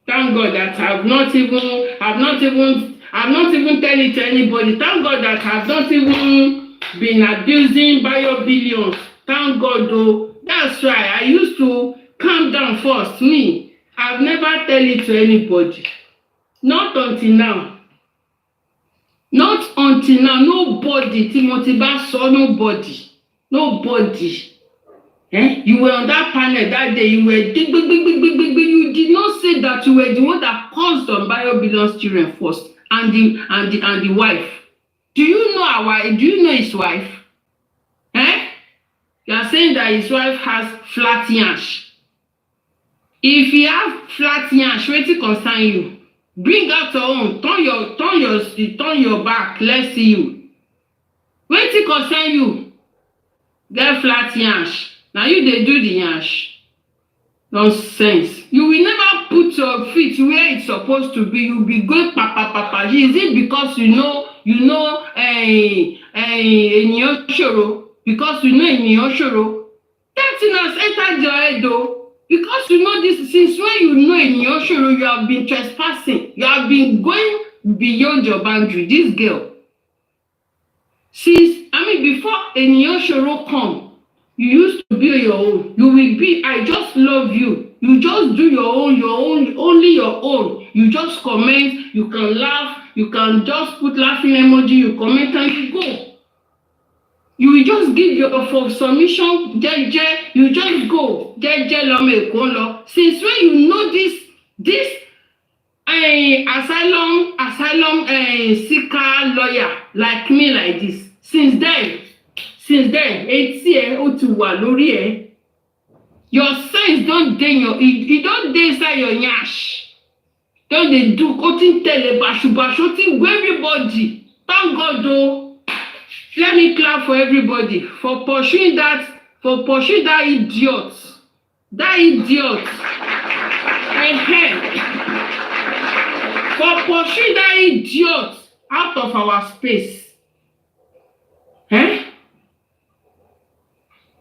Thank God that I've not even tell it to anybody. Thank God that I've not even been abusing Biobillions. Thank God though. That's why I used to calm down first. Me, I've never tell it to anybody. Not until now. Not until now. Nobody. Timothy Basso, nobody. You were on that panel that day. You were you did not say that you were the one that caused on Biobillions children first, and the wife. Do you know his wife? You are saying that his wife has flat yansh. If you have flat yansh, wetin concern you? Bring out your own. Turn your back. Let's see you. Wetin concern you? Get flat yansh. Now you dey do the yansh. Nonsense. You will never put your feet where it's supposed to be. You be going papa. Is it because you know Eniyan Shoro? Because you know Eniyan Shoro? That thing has entered your head though. Because you know this, since when you know Eniyan Shoro, you have been trespassing. You have been going beyond your boundary. This girl. Before Eniyan Shoro come, you used to be your own. You will be, I just love you. You just do your own, only your own. You just comment, you can laugh, you can just put laughing emoji, you comment and you go. You will just give your for submission, you just go. Since when you know this asylum seeker lawyer like me like this, since then, etí ẹ ó ti wà lórí ẹ. Your sense don dey inside your nyash. Don dey do ó ti ń tẹ̀lé bàṣubàṣu, ó ti ń gbé everybody. Thank God though. Let me clap for everybody for pursuing that idiot. That idiot. For pursuing that idiot out of our space.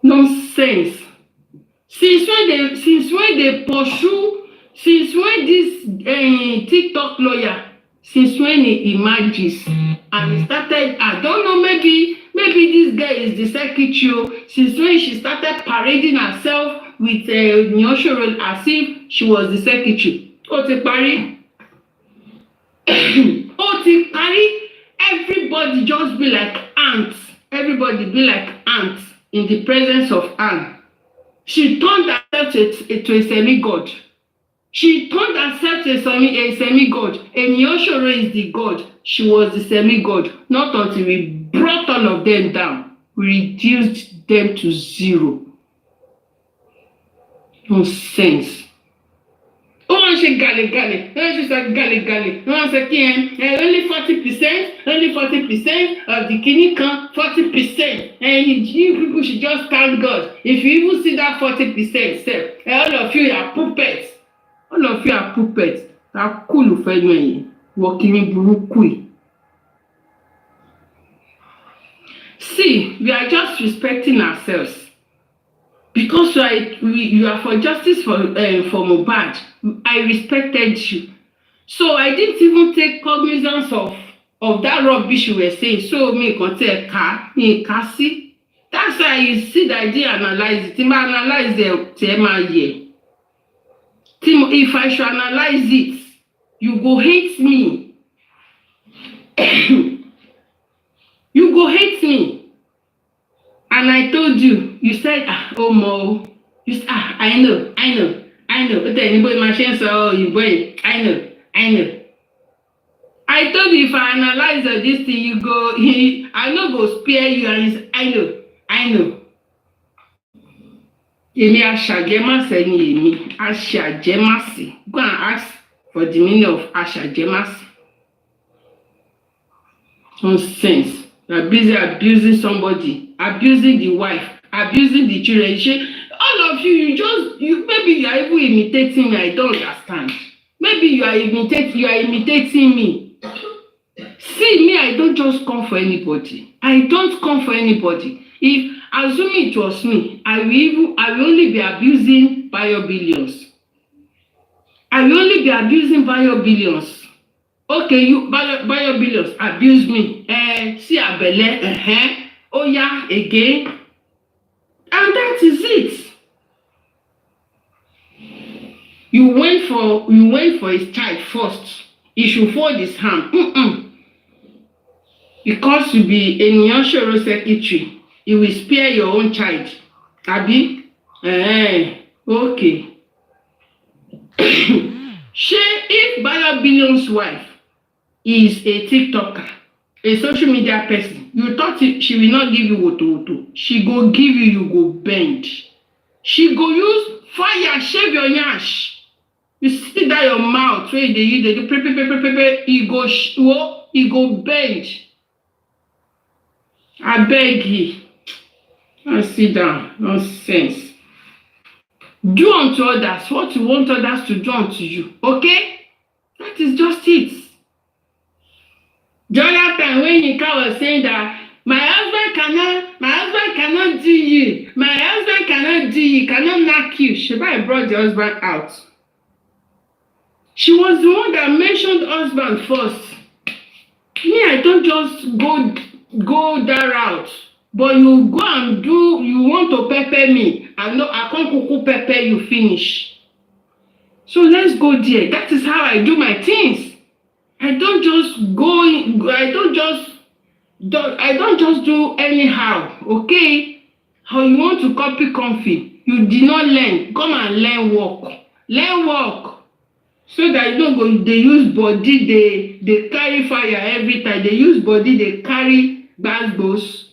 Nonsense. Since when they pursue, since when this TikTok lawyer, since when he emerges and he started, I don't know, maybe this girl is the secretary. Since when she started parading herself with Eniyan Shoro as if she was the secretary. Ó ti parí. Everybody just be like ants. Everybody be like ants in the presence of Anne. She turned herself to a semi-god. She turned herself to a semi-god. Eniyan Shoro is the god. She was the semi-god. Not until we brought all of them down. We reduced them to zero. Nonsense. Wọ́n ṣe gàlégàlé, wọ́n ṣe sọ gàlégàlé, wọ́n sọ kí only 40% of the kini kan 40%. You people should just thank God. If you even see that 40%, sef, all of you are puppets. All of you are puppets. Ta kúlù fẹ́ nu ẹ̀yìn, wọ kini burúkú yìí. See, we are just respecting ourselves. Because you are for justice for Mohbad, I respected you. So I didn't even take cognizance of that rubbish you were saying. So me kasi. That's why you see that I didn't analyze it. If I analyze if I should analyze it, you go hate me. You go hate me. And I told you, you said, oh Mo, you said, I know. But then anybody machine say, oh, you boy, I know. I told you if I analyze this thing, you go, I know go spare you, and you say, I know. Èmi aṣàjẹmásẹ̀ ni èmi, aṣàjẹmásẹ̀. Go and ask for the meaning of Ashajemas. Nonsense. You're busy abusing somebody, abusing the wife, abusing the children. All of you, maybe you are even imitating me. I don't understand. Maybe you are imitating me. See me, I don't just come for anybody. I don't come for anybody. If assuming it was me, I will only be abusing Bayo Billions. I will only be abusing Bayo Billions. Okay, you Bayo Billions abuse me. See Abele, oh yeah, again. And that is it. You went for his child first. He should fold his hand. Because you be a Nyonshoro secretary, you will spare your own child. Abi? Okay. If Bayo Billion's wife is a TikToker, a social media person, you thought she will not give you woto. She go give you go bend. She go use fire, shave your nyash. You see that your mouth, where they do pepe, he go bend. I beg you. Now sit down. Nonsense. Do unto others what you want others to do unto you. Okay? That is just it. The other time when Yinka was saying that my husband cannot do you. My husband cannot do you, cannot knock you. Sheba brought the husband out. She was the one that mentioned husband first. Me, I don't just go that route. But you go and you want to pepper me. I can't kuku pepper you finish. So let's go there. That is how I do my things. I don't just do anyhow. Okay? How you want to copy comfy? You did not learn. Come and learn work. Learn work. So that you don't go, they use body, they carry fire every time. They use body, they carry basketballs.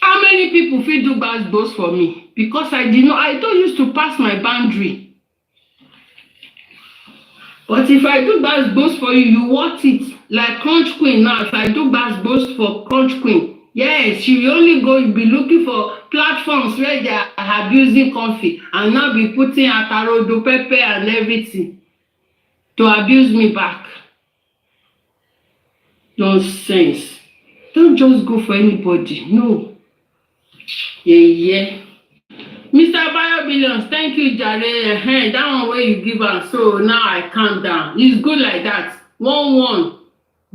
How many people fit do basketballs for me? Because I don't used to pass my boundary. But if I do basketballs for you, you want it. Like Crunch Queen now, if I do basketballs for Crunch Queen, yes, she will only be looking for platforms where they are abusing coffee and not be putting atarodo, pepper and everything to abuse me back. Nonsense. Don't just go for anybody. No. Yeah. Mr. Bayo Billions, thank you, Jare. That one where you give us, so now I calm down. It's good like that. 1-1.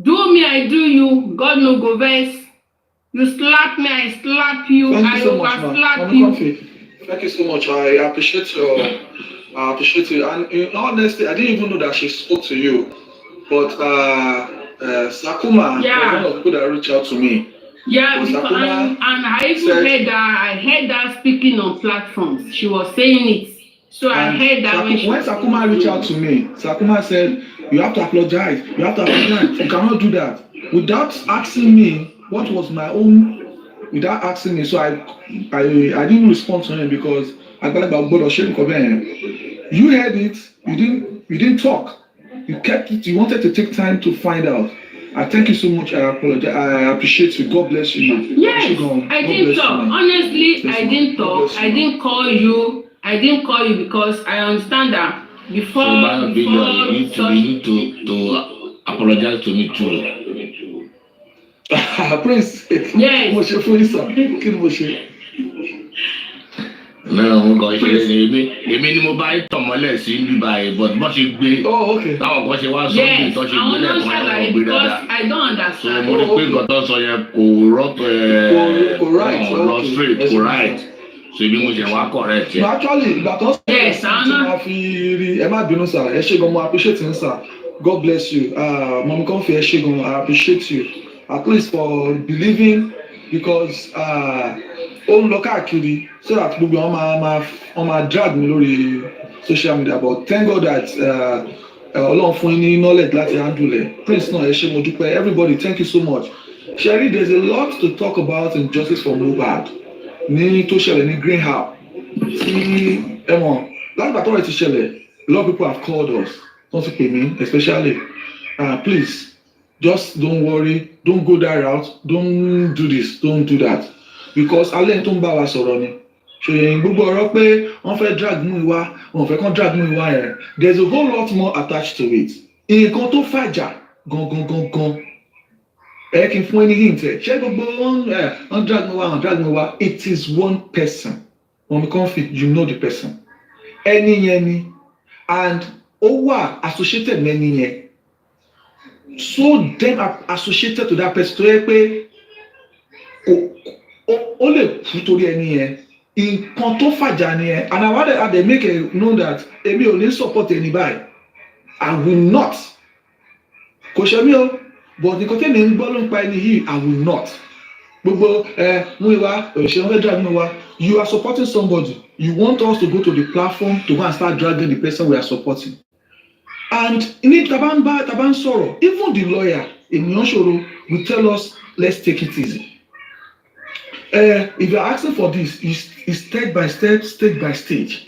Do me, I do you. God no go vex. You slap me, I slap you. Thank you so much, slap you. Thank you so much. I appreciate you. And in all honesty, I didn't even know that she spoke to you. But Sakuma was one of the people that reached out to me. Yeah, because, and I even heard that speaking on platforms. She was saying it. So I heard that when Sakuma reached out to me, Sakuma said, you have to apologize. You cannot do that. Without asking me what was my own, without asking me. So I didn't respond to him because I got about God or shame. You heard it, you didn't talk. You kept it, you wanted to take time to find out. I thank you so much. I apologize. I appreciate you. God bless you, man. Yes, I didn't talk. Honestly, I didn't talk. I didn't call you. Because I understand that before you need to apologize to me too. Prince. Yes. No, mo kàn ṣe èmi ni mo bá tàn mọ́lẹ̀ sí Dubai but bó ṣe gbé táwọn kan ṣe wá sọ bí tó ṣe gbé lẹ́kọ̀ọ́ yẹn wọ́n gbé dáadáa so mo rí pé nǹkan tó sọ yẹn kò lọ straight kò right so ibi mo ṣe wá correct yẹn. Actually ìgbà tó sọ ti máa fi rí ẹ má bínú sir ẹ ṣé gan mo appreciate you sir God bless you mọ̀mí kan fi ẹ ṣé gan I appreciate you at least for believing because. Ó ń lọ káàkiri so that gbogbo wọn máa drag mi lórí social media but thank God that Ọlọ́run fún yín ní knowledge láti handle ẹ̀ Prince náà ẹ ṣé mo dúpẹ́ everybody thank you so much. Sherry, there's a lot to talk about in justice for Mohbad ní tó ṣẹlẹ̀ ní Greenhouse tí Last but not least, a lot of people have called us, don't pay me, especially. Please, just don't worry, don't go that route, don't do this, don't do that. Because alẹ́ tó ń bá wa sọ̀rọ̀ ni. Ṣòyìn gbogbo ọ̀rọ̀ pé wọ́n fẹ́ drag mú ìwá, wọ́n fẹ́ kàn drag mú ìwá yẹn. There's a whole lot more attached to it. Nǹkan tó fàjà gangan. Ẹ kì í fún ẹni hint ẹ̀. Ṣé gbogbo wọ́n drag mú ìwá? It is one person. When we conflict, you know the person. Ẹni yẹn ni. And ó wà associated mẹ́ni yẹn. So them are associated to that person tó yẹ pé ó lè kú torí ẹni yẹn. Nǹkan tó fàjà ni yẹn. And I want to make it known that èmi ò ní support ẹni báyìí. I will not. Kò ṣe mí o, but nǹkan tẹ́mi ń gbọ́ ló ń pa ẹni yìí, I will not. Gbogbo mú ìwà òṣèlú fẹ́ drag mú ìwà. You are supporting somebody. You want us to go to the platform to go and start dragging the person we are supporting. And ní taban sọ̀rọ̀, even the lawyer Ènìyàn Ṣòro will tell us, let's take it easy. If you are asking for this, it's step by step, stage by stage.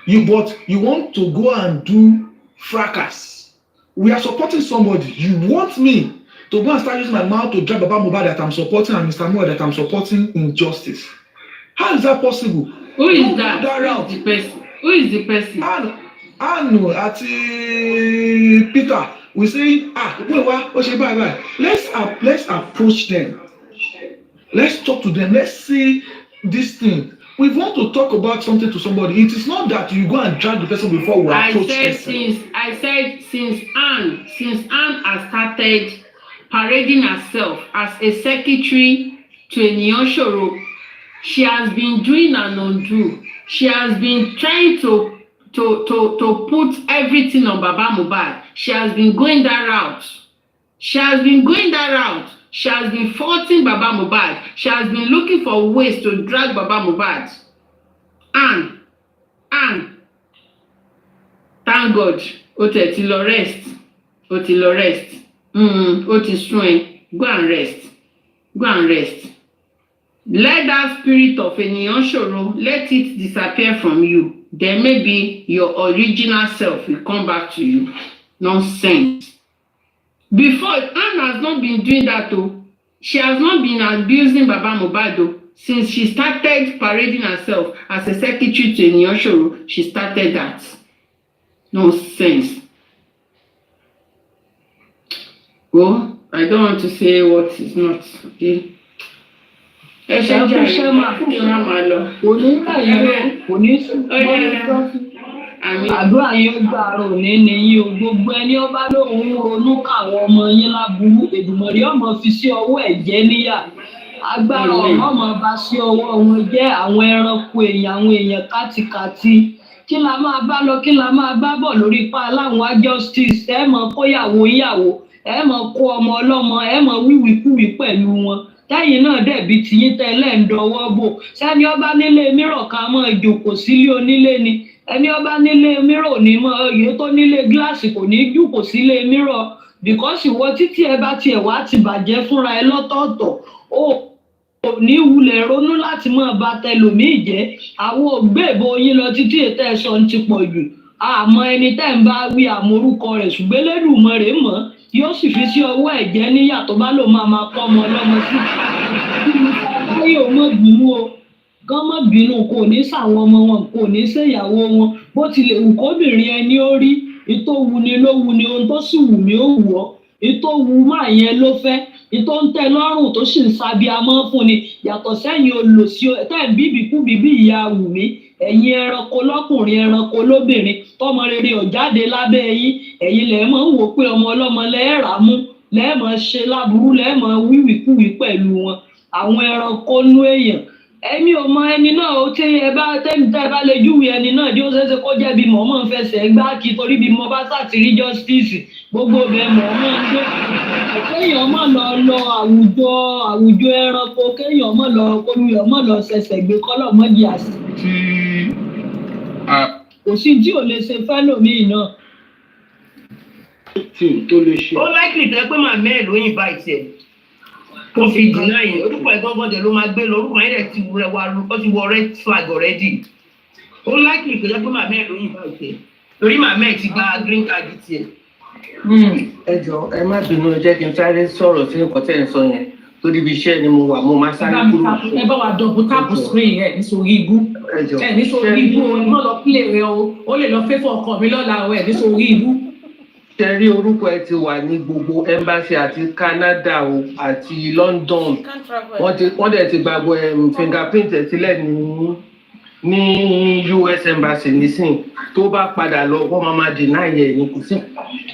But you want to go and do fracas. We are supporting somebody. You want me to go and start using my mouth to drag Baba Mohbad that I'm supporting and Mr. Mohbad that I'm supporting injustice. How is that possible? Who is that? Who is the person? Who is the person? Anu àti Peter, we say, let's approach them. Let's talk to them. Let's see this thing. We want to talk about something to somebody. It is not that you go and drag the person before we approach person. I said since Anne has started parading herself as a secretary to Ènìyàn Ṣòro, she has been doing an undo. She has been trying to put everything on Baba Mohbad. She has been going that route. She has been faulting Baba Mohbad. She has been looking for ways to drag Baba Mohbad. And thank God, ó ti lọ rest. Ó ti sún ẹ. Go and rest. Let that spirit of Ènìyàn Ṣòro, let it disappear from you. Then maybe your original self will come back to you. Nonsense. Before, Anne has not been doing that though. She has not been abusing Baba Mohbad though. Since she started parading herself as a secretary to Ènìyàn Ṣòro, she started that. Nonsense. Well, I don't want to say what is not, okay? Ẹ ṣe ṣe máa fún ìran lọ. Kò ní káyọ̀, kò ní sùn. Àdúrà yín gbà rò ní yín o. Gbogbo ẹni ọba lóhùn ronú káwọn ọmọ yín láburú. Èdùmọ̀rí ọmọ fi sí ọwọ́ ẹ̀jẹ̀ níyà. Agbára ọmọ bá sí ọwọ́ wọn jẹ́ àwọn ẹranko àwọn èèyàn kátikàti. Kí la máa bá lọ, kí la máa bá bọ̀ lórí ipá aláwọn justice. Ẹ mọ̀ kóyàwó yàwó, ẹ mọ̀ kó ọmọ ọlọ́mọ, ẹ mọ̀ wíwìkúwì pẹ̀lú wọn. Táyìn náà dẹ̀bi tiyín tẹ́lẹ̀ ń dọwọ́ bò. Sẹ́ni ọba nílé mìíràn ká mọ́ ìjòkó sílé onílé ni. Ẹni ọba nílé mìíràn ò ní mọ iye tó nílé gíláàsì kò ní jùkò sílé mìíràn. Because ìwọ títí ẹ bá tiẹ̀ wá ti bàjẹ́ fúnra ẹ lọ́tọ̀ọ̀tọ̀. Ó ní wulẹ̀ ronú láti máa ba tẹlòmíì jẹ́. Àwọn ògbébò yín lọ títí ètò ẹ̀sọ́ ti pọ̀ jù. Àmọ́ ẹni tẹ́ ń bá wí àmórúkọ rẹ̀ ṣùgbọ́n Elédùmarè mọ̀. Yóò sì fi sí ọwọ́ ẹ̀jẹ̀ níyà tó bá lò máa kọ́ ọmọ ọlọ́mọ sí. Báyìí ò mọ̀ bínú o. Gán mọ̀ bínú kò ní sàwọn ọmọ wọn, kò ní ṣèyàwó wọn. Bó tilẹ̀ wù kóbìnrin ẹni ó rí, ìtò wù ni ló wù ni, ohun tó sì wù mí ó wù ọ́. Ìtò wù máa yẹn ló fẹ́. Ìtò ń tẹ́ lọ́rùn tó sì ń sabiamọ́ fún ni. Yàtọ̀ sẹ́yìn olòṣì tẹ́ bíbí ìyá wù mí. Ẹ̀yin ẹranko lọ́kùnrin ẹranko lóbìnrin tọ́mọ rere ọ̀jáde lábẹ́ yín ẹ̀yin lẹ́ẹ̀ mọ̀ ń wò pé ọmọ ọlọ́mọ lẹ́ẹ̀rà mú lẹ́ẹ̀mọ̀ ṣe láburú lẹ́ẹ̀mọ̀ wíwìkúwì pẹ̀lú wọn àwọn ẹranko nú èèyàn èmi ò mọ ẹni náà ó tí ẹ bá lè júwe ẹni náà tí ó ṣeéṣe kó jẹ́ bí mọ̀ọ́mọ̀ fẹsẹ̀ gbá kí torí bí mo bá sàtìrí justice gbogbo bẹ́ẹ̀ mọ̀ọ́mọ̀ ń gbé kéèyàn mọ̀ lọ àwùjọ ẹranko kéèyàn mọ̀ lọ kólúyọ̀ mọ̀ lọ ṣẹ̀ṣẹ̀ gbé kọ́lọ̀ mọ́jì àṣì. Kò sí tí ò lè ṣe fẹ́lòmíì náà. Tó lè ṣe. Ó láìkìlì tẹ́ pé màmá ẹ̀ ló yìn báyìí tiẹ̀. Kò fi dìnnà yìí, orúkọ ẹ̀ gángan dẹ̀ ló máa gbé lọ, orúkọ yẹn dẹ̀ ti wọ red flag already. ó láìkì kò jẹ́ pé màmá ẹ̀ ló yìn báyìí tẹ̀ torí màmá ẹ̀ ti gba green card tiẹ̀. ẹ jọ ẹ má bínú ẹ jẹ́ kí n sáré sọ̀rọ̀ sí nǹkan tẹ́ ẹ sọ yẹn torí ibi iṣẹ́ ni mo wà mo máa sáré kúrò. ẹ bá wa dọ̀bù táàpù screen ẹ nítorí ibú ẹ nítorí ibú o ní lọ pílè rẹ o ó lè lọ fẹ́fọ́ ọkọ mi lọ́la o ẹ nítorí ibú. ṣe rí orúkọ ẹ ti wà ní gbogbo embassy àti Canada o àti London wọ́n dẹ̀ ti gbàgbọ́ fingerprint ẹ sílẹ̀ ní US embassy nísìn tó bá padà lọ wọ́n máa deny ẹ̀ ní kò sí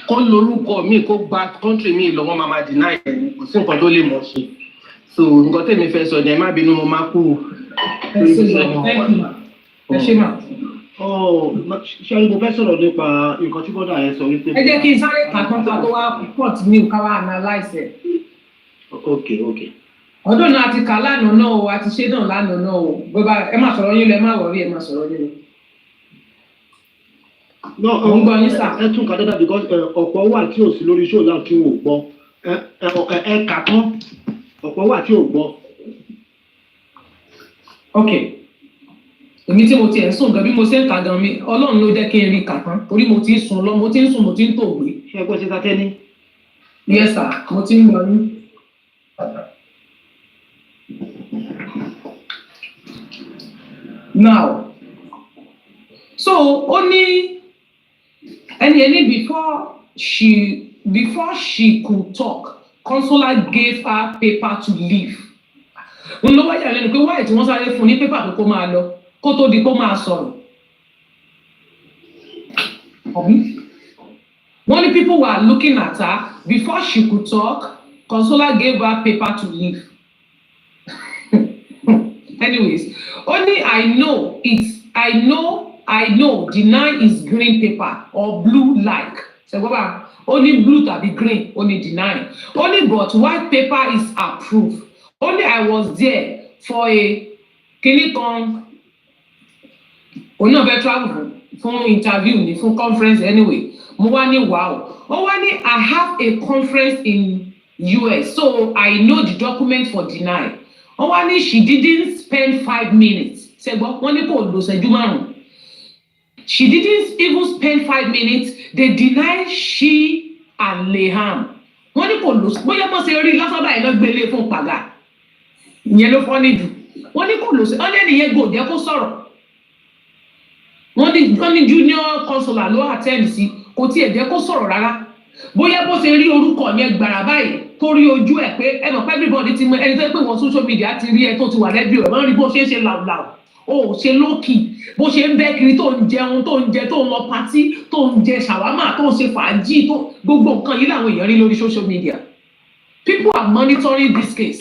kó lórúkọ mi kó gba country mi lọ wọ́n máa deny ẹ̀ ní kò sí nǹkan tó lè mọ̀ ṣe so nǹkan tèmi fẹ́ sọ ni ẹ má bínú mo máa kú. ẹ ṣe mà. ṣé mo fẹ́ sọ̀rọ̀ nípa nǹkan tí bọ́dà yẹn sọ wípé. ẹ jẹ́ kí n sáré kàkan ká tó wá port ní ká wá analyse ẹ̀. ok. ọdún náà ti kà lánàá náà o àti ṣé náà lánàá náà o bàbá ẹ má sọ̀rọ̀ yín lọ ẹ má wọrí ẹ má sọ̀rọ̀ yín lọ. mo ń gbọ́ yín sà. ẹ tún kà dáadáa because ọ̀pọ̀ wà tí ò sí lórí show náà tí wọn ò gbọ́ ẹ kà tán ọ̀pọ̀ wà tí ò gbọ́. ok èmi tí mo ti ẹ̀ ń sùn gan bí mo ṣe ń kà gan mi ọlọ́run ló jẹ́ kí n rí kà tán torí mo ti ń sùn lọ mo ti ń sùn mo ti ń tòògbé. ṣé ẹ gbọ́ sí sátẹ́ ní. yes sir mo ti ń gbọ́ yín. now so only and before she could talk consular gave her paper to leave n ló wáyà lẹ́nu pé wáyà tí wọ́n sáré fún ní pépà pé kó máa lọ kó tó di kó máa sọ̀rọ̀ wọ́n ní people were looking at her before she could talk consular gave her paper to leave anyways only I know deny is green paper or blue like ṣẹgbọ́n only blue tàbí green only deny only but white paper is approved only I was there for a kinikan oní ọ̀fẹ́ travel fún interview ní fún conference anyway mo wá ní wow ó wá ní I have a conference in US so I know the document for deny ó wá ní she didn't spend 5 minutes ṣẹgbọ́n wọ́n ní kò lò ṣẹ́jú márùn-ún. She didn't even spend 5 minutes. They denied she and Leham. Wọ́n ní kò lò sí bóyá wọ́n ṣe rí lásán báyìí náà gbélé fún pàgà. Ìyẹn ló fọ́ níjù. Wọ́n ní kò lò sí ọ́n lẹ́nu yẹn gò jẹ́ kó sọ̀rọ̀. Wọ́n ní junior consular ló attend sí kò tiẹ̀ jẹ́ kó sọ̀rọ̀ rárá. Bóyá bó ṣe rí orúkọ yẹn gbàrà báyìí tó rí ojú ẹ̀ pé ẹ mọ̀ pé everybody ti mọ ẹni tó pé wọ́n social media ti rí ẹ tó ti wà lẹ́bí rẹ̀ wọ́n rí bó ṣe ń ṣe làwùlàwù. O ṣe lókì bó ṣe ń bẹ́ kiri tó ń jẹun tó ń jẹ tó ń lọ patí tó ń jẹ ṣàwámà tó ń ṣe fàájì tó gbogbo nǹkan yìí làwọn èèyàn rí lórí social media people are monitoring this case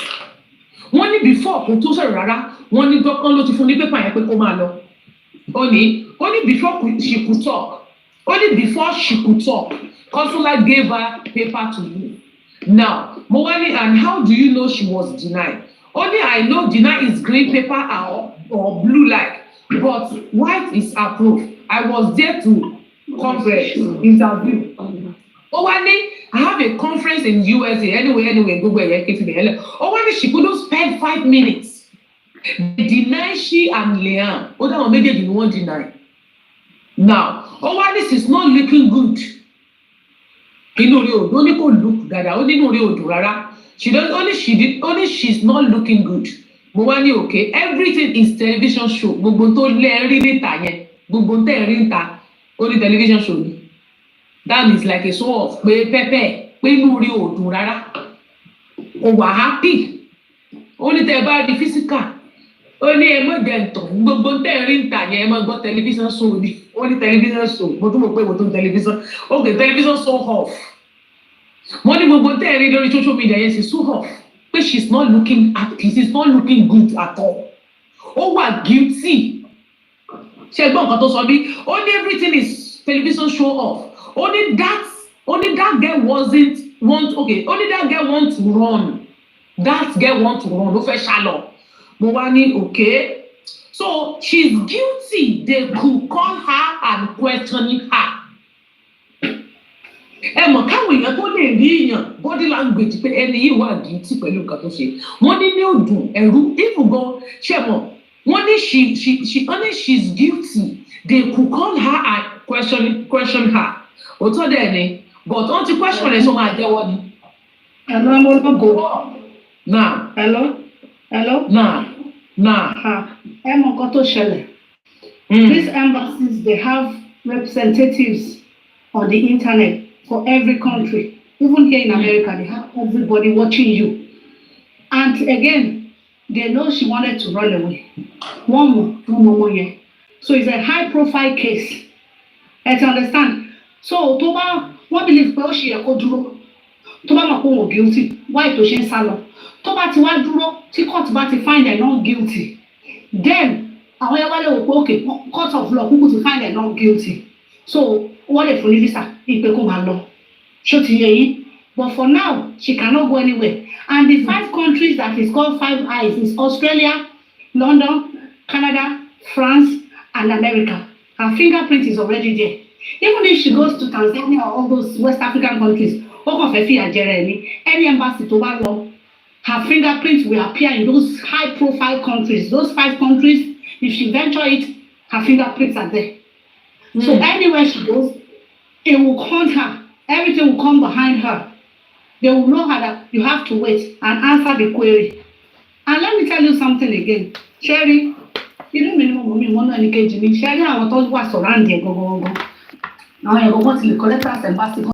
wọ́n ní before kò tó sọ̀rọ̀ rárá wọ́n ní dọ́kàn ló ti fún ní pépà yẹn pé kó máa lọ ó ní before she could talk only before she could talk consular gave her paper to you now mo wá ní and how do you know she was denied only I know deny is green paper or blue like but white is approved I was there to conference interview ó wá ní I have a conference in USA anyway gbogbo ẹ̀yẹ kéfì bẹ̀rẹ̀ lẹ̀ ó wá ní she couldn't spend 5 minutes they deny she and Leanne ó dáwọn méjèèjì ni wọ́n deny now ó wá ní she's not looking good inú rí odò ó ní kò look dáadáa ó nínú rí odò rárá only she's not looking good mo wá ní okay everything is television show gbogbo tó lẹ́ẹ̀rí níta yẹn gbogbo tẹ́ ẹ̀rí níta ó ní television show ni that is like a show of pé pẹ́pẹ́ pé inú rí òdùn rárá kò wà happy ó ní tẹ́ ẹ bá rí physical ó ní ẹ mọ̀ jẹ́ ntọ̀ gbogbo tẹ́ ẹ̀rí níta yẹn ẹ mọ̀ gbọ́ television show ni ó ní television show mo tún mọ̀ pé mo tún television okay television show off wọ́n ní gbogbo tẹ́ ẹ̀rí lórí social media yẹn sì show off pé she's not looking happy she's not looking good at all ó wà guilty ṣe gbọ́ nǹkan tó sọ bí ó ní everything is television show off only that girl wasn't want okay only that girl want to run ló fẹ́ ṣálọ mo wá ní okay so she's guilty they could call her and questioning her ẹ mọ̀ káwọn èèyàn tó lè rí èèyàn body language pé ẹni yìí wà guilty pẹ̀lú nǹkan tó ṣe wọ́n ní òdùn ẹ̀rú ìfúgan ṣe mọ̀ wọ́n ní she's guilty they could call her and question her. Òótọ́ dẹ̀ ni, but wọ́n ti question rẹ̀ sọ máa jẹ́wọ́ ni. Hello, I'm on go. Now. Hello. Now. Ẹ mọ nǹkan tó ṣẹlẹ̀. These embassies, they have representatives on the internet for every country. Even here in America, they have everybody watching you. And again, they know she wanted to run away. One more year. So it's a high profile case. You understand? So wọ́n believe pé ó ṣe yẹ kó dúró. Tó bá mọ̀ pé òun guilty, why tó ṣe ń sá lọ? Tó bá ti wá dúró, tí court bá ti find her not guilty, then àwọn yẹn wá lè wò pé okay, court of law kúkú ti find her not guilty. So wọ́n lè fún ní visa ìpè kó máa lọ. Ṣó ti yẹ yín? But for now, she cannot go anywhere. And the 5 countries that is called 5 Eyes is Australia, London, Canada, France, and America. Her fingerprint is already there. Even if she goes to Tanzania or all those West African countries, any embassy to Balo, her fingerprint will appear in those high-profile countries. Those 5 countries, if she venture it, her fingerprints are there. So anywhere she goes, it will hunt her. Everything will come behind her. They will know her that you have to wait and answer the query. And let me tell you something again. Sherry, you don't minimum mommy one any cage me. Sherry, I want to was surrounding go. Now I go to the collector's embassy.